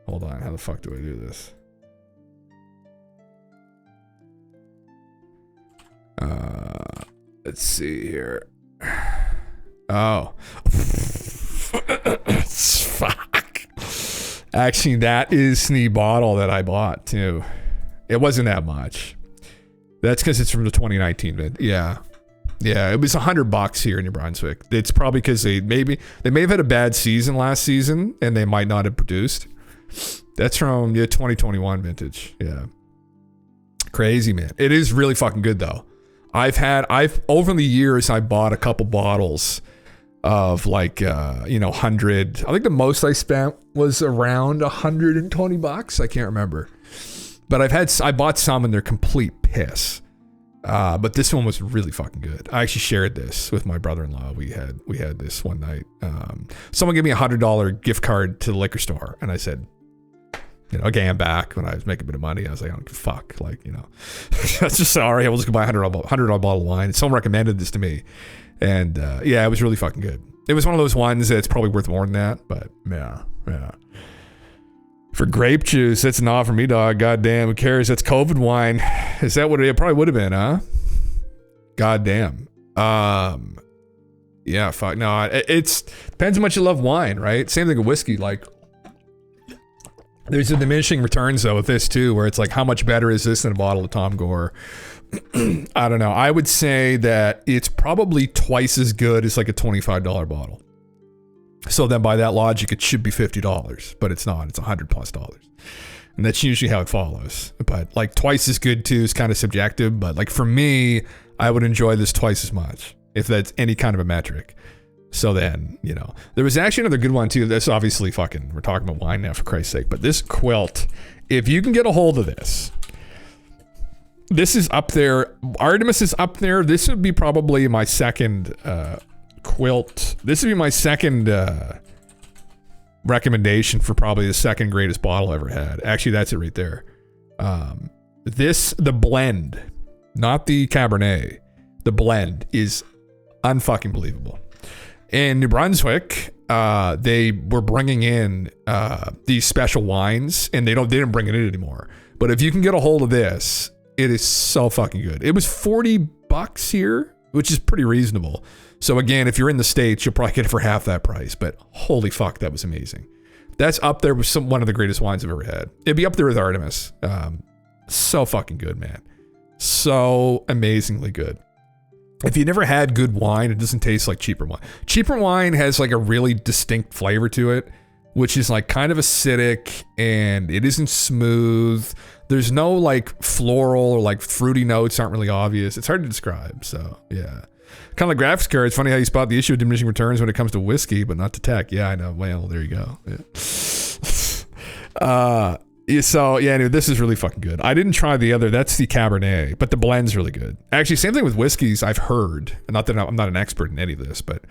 Hold on. How the fuck do I do this? Let's see here. Oh. Fuck. Actually, that is the bottle that I bought too. It wasn't that much. That's because it's from the 2019 vid. Yeah. Yeah, it was $100 here in New Brunswick. It's probably because they may have had a bad season last season and they might not have produced. That's from 2021 vintage. Yeah. Crazy, man. It is really fucking good though. I've over the years I bought a couple bottles of like 100. I think the most I spent was around $120. I can't remember. But I bought some and they're complete piss. But this one was really fucking good. I actually shared this with my brother-in-law. We had this one night. Someone gave me $100 gift card to the liquor store, and I said, again, back when I was making a bit of money, I was like, I don't give a fuck, that's just sorry. I was just gonna buy a $100 bottle of wine. Someone recommended this to me, and yeah, it was really fucking good. It was one of those ones that's probably worth more than that, but yeah. For grape juice, that's not for me, dog. Goddamn, who cares? That's COVID wine. Is that what it probably would have been, huh? Goddamn. Yeah, fuck. No, it's depends how much you love wine, right? Same thing with whiskey. Like, there's a diminishing returns though with this too, where it's like, how much better is this than a bottle of Tom Gore? I don't know. I would say that it's probably twice as good as like a $25 bottle. So then by that logic, it should be $50, but it's not. It's $100+. And that's usually how it follows. But like twice as good too is kind of subjective. But like for me, I would enjoy this twice as much if that's any kind of a metric. So then, there was actually another good one too. This obviously we're talking about wine now for Christ's sake. But this quilt, if you can get a hold of this is up there. Artemis is up there. This would be probably my second quilt. This would be my second recommendation for probably the second greatest bottle I ever had. Actually, that's it right there. The blend, not the Cabernet, the blend is unfucking believable. In New Brunswick, they were bringing in these special wines, and they didn't bring it in anymore. But if you can get a hold of this, it is so fucking good. It was $40 here, which is pretty reasonable. So again, if you're in the States, you'll probably get it for half that price. But holy fuck, that was amazing. That's up there with one of the greatest wines I've ever had. It'd be up there with Artemis. So fucking good, man. So amazingly good. If you never had good wine, it doesn't taste like cheaper wine. Cheaper wine has like a really distinct flavor to it, which is like kind of acidic and it isn't smooth. There's no like floral or like fruity notes aren't really obvious. It's hard to describe. So yeah. Kind of like graphics card. It's funny how you spot the issue of diminishing returns when it comes to whiskey, but not to tech. Yeah, I know. Well, there you go. Yeah. So yeah, anyway, this is really fucking good. I didn't try the other. That's the Cabernet, but the blend's really good. Actually, same thing with whiskeys. I've heard. Not that I'm not an expert in any of this, but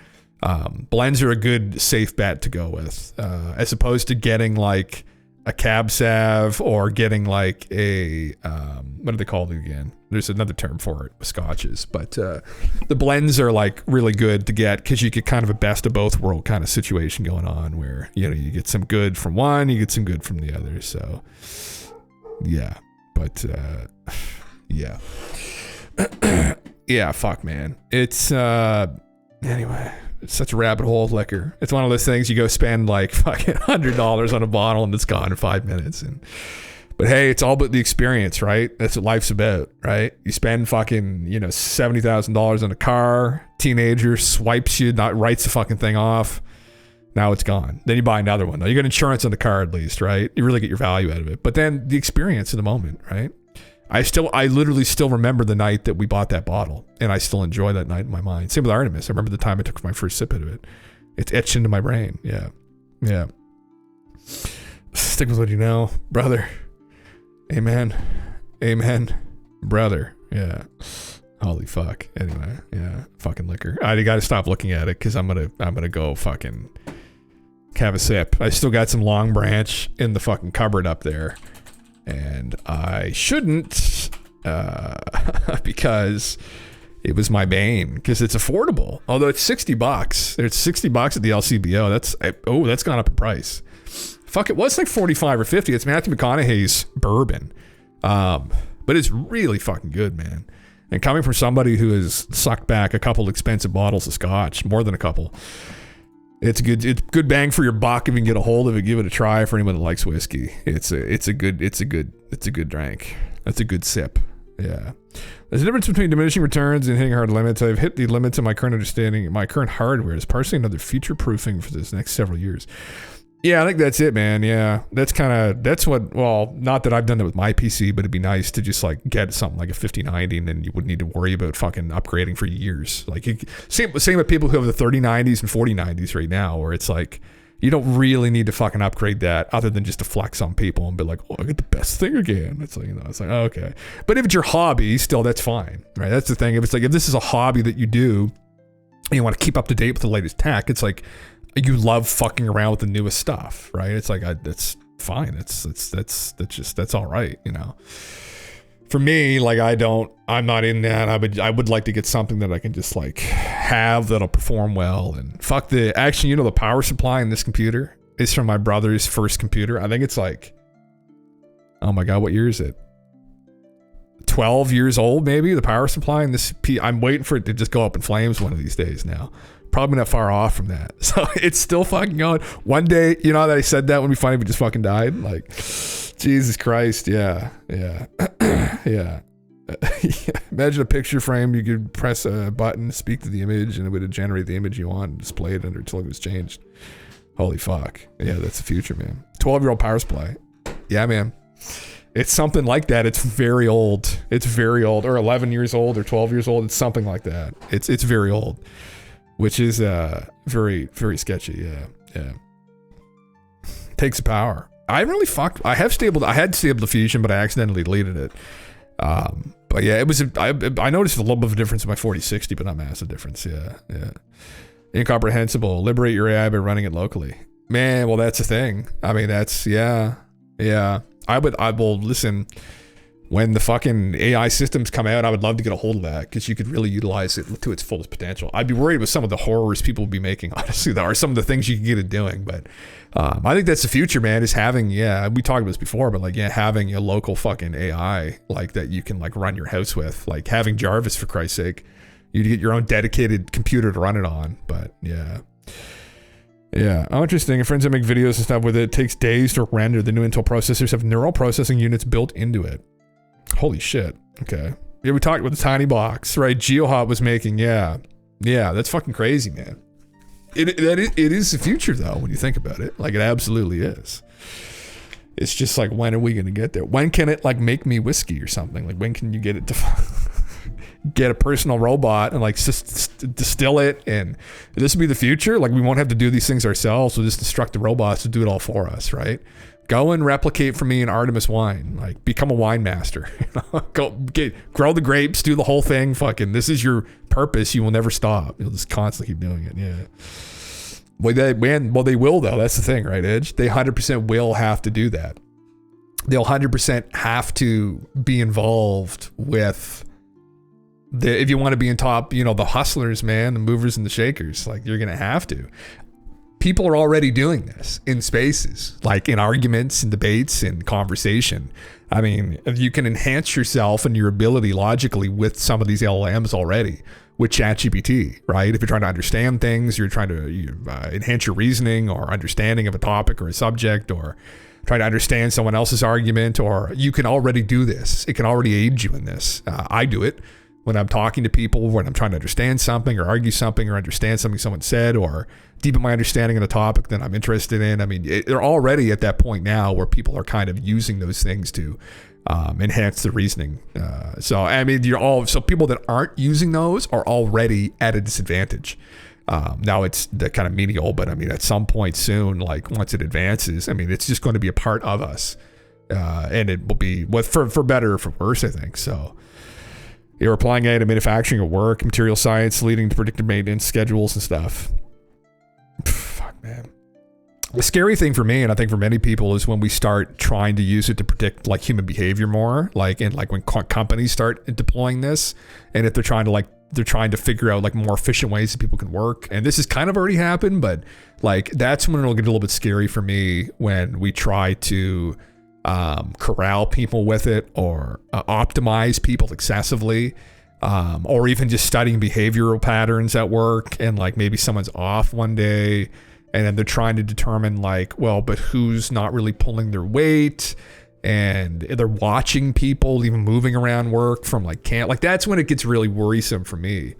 blends are a good safe bet to go with, as opposed to getting like a Cab Sav or getting like a what are they called again? There's another term for it, scotches. But the blends are like really good to get because you get kind of a best of both world kind of situation going on where you get some good from one, you get some good from the other. So yeah, but yeah, yeah, fuck man, it's anyway. It's such a rabbit hole of liquor. It's one of those things you go spend like fucking $100 on a bottle and it's gone in 5 minutes. But hey, it's all but the experience, right? That's what life's about, right? You spend fucking, $70,000 on a car. Teenager swipes you, writes the fucking thing off. Now it's gone. Then you buy another one. Though you get insurance on the car at least, right? You really get your value out of it. But then the experience in the moment, right? I literally still remember the night that we bought that bottle, and I still enjoy that night in my mind. Same with Artemis. I remember the time I took my first sip out of it. It's etched into my brain. Yeah. Yeah. Stick with what you know, brother. Amen. Amen. Brother. Yeah. Holy fuck. Anyway, yeah. Fucking liquor. I gotta stop looking at it because I'm gonna go fucking have a sip. I still got some Long Branch in the fucking cupboard up there. And I shouldn't because it was my bane because it's affordable. Although it's $60. It's $60 at the LCBO. That's gone up in price. Fuck, it was like 45 or 50. It's Matthew McConaughey's bourbon. But it's really fucking good, man. And coming from somebody who has sucked back a couple expensive bottles of scotch, more than a couple, it's good bang for your buck if you can get a hold of it. Give it a try for anyone that likes whiskey. It's a good drink. That's a good sip. Yeah. There's a difference between diminishing returns and hitting hard limits. I've hit the limits of my current understanding. My current hardware is partially another future proofing for this next several years. Yeah, I think that's it, man. Yeah, that's what, well, not that I've done that with my PC, but it'd be nice to just like get something like a 5090 and then you wouldn't need to worry about fucking upgrading for years. Like, same with people who have the 3090s and 4090s right now, where it's like, you don't really need to fucking upgrade that other than just to flex on people and be like, oh, I get the best thing again. It's like, it's like, oh, okay. But if it's your hobby, still, that's fine, right? That's the thing. If this is a hobby that you do and you want to keep up to date with the latest tech, it's like, you love fucking around with the newest stuff, right? It's like, that's fine. That's all right, For me, like, I'm not in that. I would like to get something that I can just like have that'll perform well. And fuck the power supply in this computer is from my brother's first computer. I think it's like, oh my God, what year is it? 12 years old, maybe, the power supply in this. I'm waiting for it to just go up in flames one of these days now. Probably not far off from that. So it's still fucking going. One day, that I said that when we finally just fucking died? Like, Jesus Christ. Yeah. Yeah. Imagine a picture frame. You could press a button, speak to the image, and it would generate the image you want and display it until it was changed. Holy fuck. Yeah, that's the future, man. 12-year-old power supply. Yeah, man. It's something like that. It's very old. Or 11 years old or 12 years old. It's something like that. It's very old. Which is very, very sketchy. Yeah. Takes the power. I had stable diffusion, but I accidentally deleted it. But yeah, I noticed a little bit of a difference in my 4060, but not massive difference. Yeah. Incomprehensible. Liberate your AI by running it locally. Man, well, that's the thing. I mean, that's, yeah. I will listen, when the fucking AI systems come out, I would love to get a hold of that, because you could really utilize it to its fullest potential. I'd be worried with some of the horrors people would be making, honestly, there are some of the things you can get it doing, but I think that's the future, man, is having, we talked about this before, but like, having a local fucking AI like that you can like run your house with, like having Jarvis, for Christ's sake. You get your own dedicated computer to run it on, but yeah. Oh, interesting. Friends that make videos and stuff with it, takes days to render. The new Intel processors have neural processing units built into it. Holy shit. Okay. Yeah, we talked about the tiny box, right? GeoHot was making, yeah, that's fucking crazy, man. It is the future, though, when you think about it. Like, it absolutely is. It's just like, when are we going to get there? When can it, like, make me whiskey or something? Like, when can you get it to get a personal robot and, like, distill it? And this will be the future? Like, we won't have to do these things ourselves. We'll just instruct the robots to do it all for us, right? Go and replicate for me an Artemis wine. Like, become a wine master. Go grow the grapes, do the whole thing. Fucking, this is your purpose. You will never stop. You'll just constantly keep doing it. Yeah. Well, they will, though. That's the thing, right, Edge? They 100% will have to do that. They'll 100% have to be involved with if you want to be in top, the hustlers, man, the movers and the shakers. Like, you're going to have to. People are already doing this in spaces, like in arguments and debates and conversation. I mean, if you can enhance yourself and your ability logically with some of these LLMs already, with ChatGPT, right? If you're trying to understand things, you're trying to enhance your reasoning or understanding of a topic or a subject, or try to understand someone else's argument, or you can already do this. It can already aid you in this. I do it when I'm talking to people, when I'm trying to understand something or argue something or understand something someone said, or deepen my understanding of a topic that I'm interested in. I mean, they're already at that point now where people are kind of using those things to enhance the reasoning. So, I mean, so people that aren't using those are already at a disadvantage. Now it's the kind of menial, but I mean, at some point soon, like once it advances, I mean, it's just going to be a part of us. And it will be for better or for worse, I think. So, you're applying AI to manufacturing or work, material science, leading to predictive maintenance schedules and stuff. Fuck, man. The scary thing for me, and I think for many people, is when we start trying to use it to predict like human behavior more, like when companies start deploying this, and if they're trying to figure out like more efficient ways that people can work. And this has kind of already happened, but like that's when it'll get a little bit scary for me, when we try to corral people with it, or optimize people excessively, or even just studying behavioral patterns at work, and like maybe someone's off one day and then they're trying to determine like, well, but who's not really pulling their weight, and they're watching people even moving around work from like that's when it gets really worrisome for me.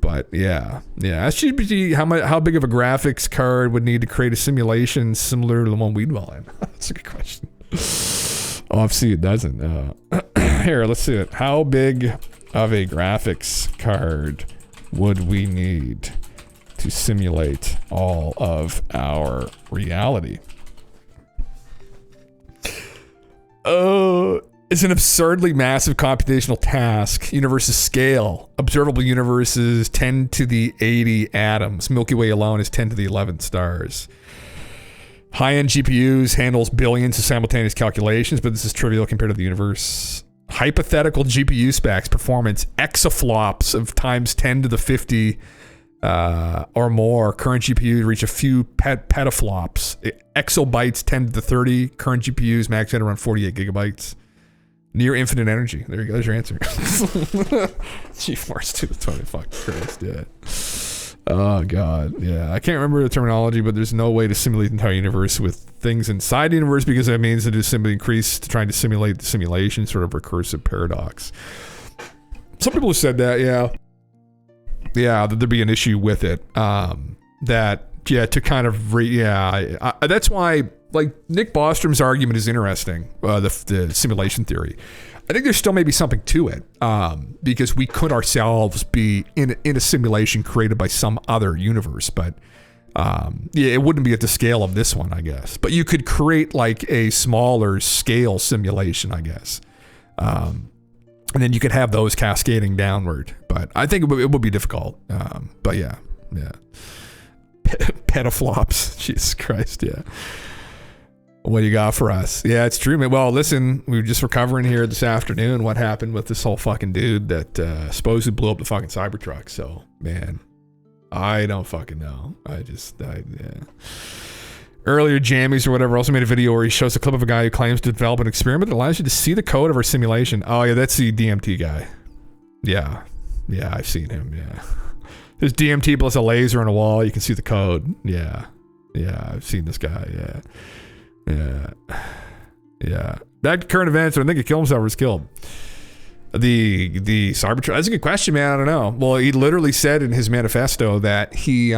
But yeah, SGPT, how big of a graphics card would need to create a simulation similar to the one we dwell in? That's a good question. Obviously it doesn't. Here, let's see it. How big of a graphics card would we need to simulate all of our reality? It's an absurdly massive computational task. Universes scale. Observable universes 10 to the 80 atoms. Milky Way alone is 10 to the 11 stars. High-end GPUs handles billions of simultaneous calculations, but this is trivial compared to the universe. Hypothetical GPU specs, performance, exaflops of times 10 to the 50 or more. Current GPU reach a few petaflops. Exobytes 10 to the 30. Current GPUs max at around 48 gigabytes. Near infinite energy. There you go. There's your answer. GeForce to the 20 fucking Christ, yeah. Oh god, yeah. I can't remember the terminology, but there's no way to simulate the entire universe with things inside the universe, because that means it is simply increased to trying to simulate the simulation, sort of recursive paradox. Some people have said that, that there'd be an issue with it. To kind of that's why, like, Nick Bostrom's argument is interesting. The simulation theory. I think there's still maybe something to it, because we could ourselves be in a simulation created by some other universe, but it wouldn't be at the scale of this one, I guess. But you could create like a smaller scale simulation, I guess, and then you could have those cascading downward. But I think it would be difficult. But yeah, Yeah. Petaflops. Jesus Christ. Yeah. What do you got for us? Yeah, it's true, man. Well, listen, we were just recovering here this afternoon. What happened with this whole fucking dude that supposedly blew up the fucking Cybertruck? So, man, I don't fucking know. Yeah. Earlier, Jammies or whatever also made a video where he shows a clip of a guy who claims to develop an experiment that allows you to see the code of our simulation. Oh, yeah, that's the DMT guy. Yeah. Yeah, I've seen him, yeah. There's DMT plus a laser on a wall. You can see the code. Yeah. Yeah, I've seen this guy, yeah. Yeah. Yeah. Back to current events. I think he killed himself or was killed. The Cybertruck. That's a good question, man. I don't know. Well, he literally said in his manifesto that he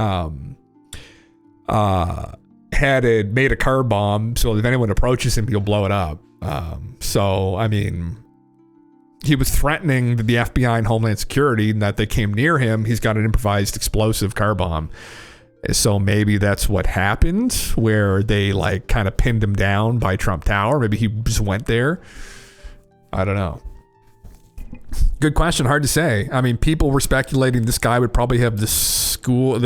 made a car bomb, so if anyone approaches him, he'll blow it up. So, I mean, he was threatening the FBI and Homeland Security, and that they came near him. He's got an improvised explosive car bomb. So maybe that's what happened, where they like kind of pinned him down by Trump Tower. Maybe he just went there. I don't know. Good question. Hard to say. I mean, people were speculating this guy would probably have the skill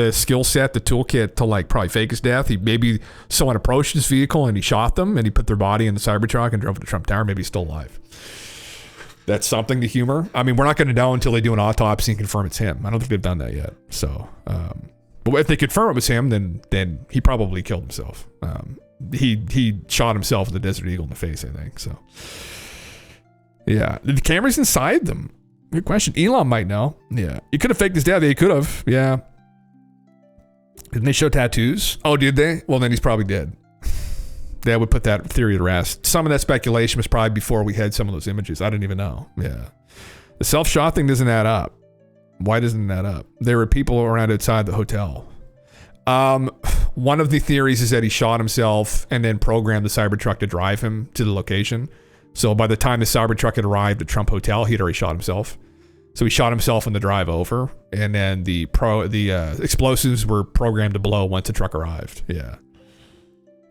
set, the toolkit to like probably fake his death. Maybe someone approached his vehicle and he shot them and he put their body in the Cybertruck and drove to Trump Tower. Maybe he's still alive. That's something to humor. I mean, we're not going to know until they do an autopsy and confirm it's him. I don't think they've done that yet. So, but if they confirm it was him, then he probably killed himself. He shot himself with the Desert Eagle in the face, I think. So, yeah. The camera's inside them. Good question. Elon might know. Yeah. He could have faked his death. He could have. Yeah. Didn't they show tattoos? Oh, did they? Well, then he's probably dead. That would put that theory to rest. Some of that speculation was probably before we had some of those images. I didn't even know. Yeah. The self-shot thing doesn't add up. Why doesn't it add up? There were people around outside the hotel. One of the theories is that he shot himself and then programmed the Cybertruck to drive him to the location. So by the time the Cybertruck had arrived at Trump Hotel, he'd already shot himself. So he shot himself on the drive over, and then the explosives were programmed to blow once the truck arrived. Yeah.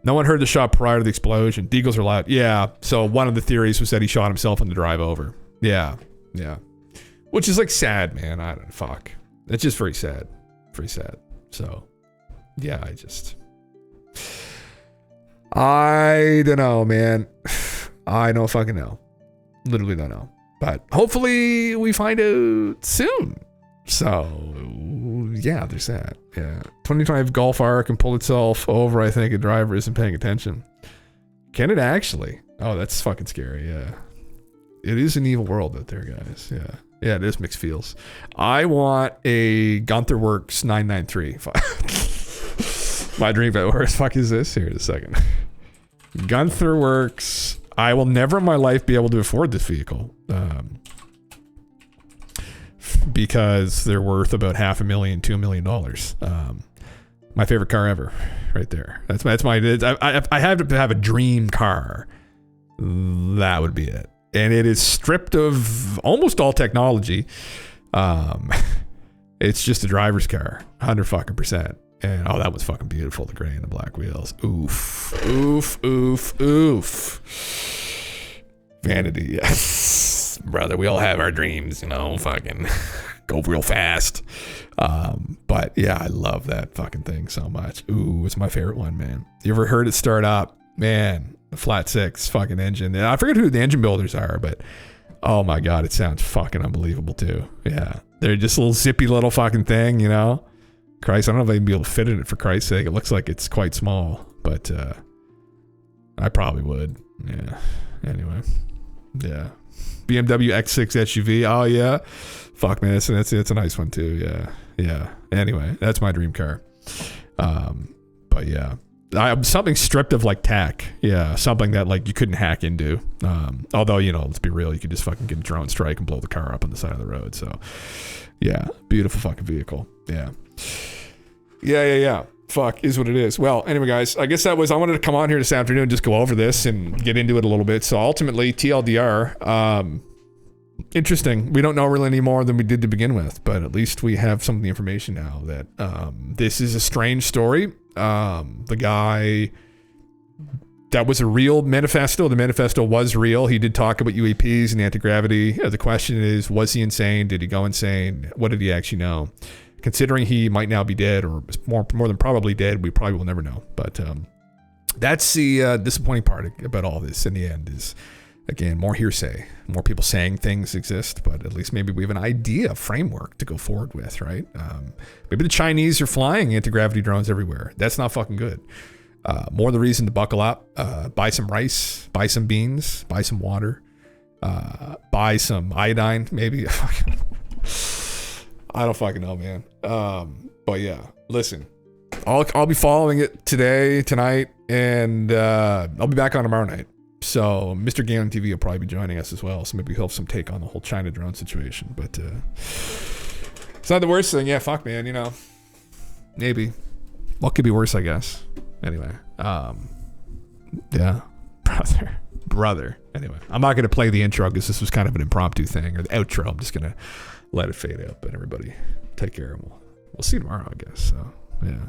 No one heard the shot prior to the explosion. Deagles are loud. Yeah. So one of the theories was that he shot himself on the drive over. Yeah. Yeah. Which is like sad, man. I don't fuck. It's just very sad. Very sad. So yeah, I don't know, man. I don't fucking know. Literally don't know. But hopefully we find out soon. So yeah, there's that. Yeah. 2025 Golf R can pull itself over. I think a driver isn't paying attention. Can it actually? Oh, that's fucking scary. Yeah. It is an evil world out there, guys. Yeah. Yeah, it is mixed feels. I want a Gunther Works 993. My dream, but where the fuck is this? Here in a second. Gunther Works. I will never in my life be able to afford this vehicle. Because they're worth about $500,000, $2 million. My favorite car ever, right there. That's my. I have to have a dream car. That would be it, and it is stripped of almost all technology. It's just a driver's car, 100%. And oh, that was fucking beautiful. The gray and the black wheels. Oof, oof, oof, oof. Vanity, yes, brother. We all have our dreams, you know. Fucking go real fast. But yeah, I love that fucking thing so much. Ooh, it's my favorite one, man. You ever heard it start up? Man, the flat six fucking engine. And I forget who the engine builders are, but oh my god, it sounds fucking unbelievable too. Yeah, they're just a little zippy little fucking thing, you know. Christ, I don't know if I'd be able to fit in it for Christ's sake. It looks like it's quite small, but I probably would. Yeah. Anyway. Yeah. BMW X6 SUV. Oh yeah. Fuck man, it's a nice one too. Yeah. Yeah. Anyway, that's my dream car. But yeah. Something stripped of like tech. Yeah. Something that like you couldn't hack into. Although, you know, let's be real, you could just fucking get a drone strike and blow the car up on the side of the road. So yeah. Beautiful fucking vehicle. Yeah. Yeah. Fuck, is what it is. Well, anyway, guys, I guess I wanted to come on here this afternoon and just go over this and get into it a little bit. So ultimately, TLDR, interesting. We don't know really any more than we did to begin with, but at least we have some of the information now that this is a strange story. The guy, that was a real manifesto. The manifesto was real. He did talk about UAPs and anti-gravity. The question is, was he insane? Did he go insane? What did he actually know? considering he might now be dead, or more than probably dead, we probably will never know. But that's the disappointing part about all this in the end is, again, more hearsay. More people saying things exist, but at least maybe we have an idea, framework to go forward with, right? Maybe the Chinese are flying anti-gravity drones everywhere. That's not fucking good. More the reason to buckle up, buy some rice, buy some beans, buy some water, buy some iodine, maybe. I don't fucking know, man. But yeah, listen, I'll be following it today, tonight, and I'll be back on tomorrow night. So Mr. Galen TV will probably be joining us as well. So maybe he'll have some take on the whole China drone situation. But it's not the worst thing. Yeah, fuck, man. You know, maybe. What could be worse, I guess. Anyway, yeah, brother. Anyway, I'm not gonna play the intro because this was kind of an impromptu thing, or the outro. I'm just gonna let it fade out. But everybody, take care, and we'll see you tomorrow, I guess. So yeah.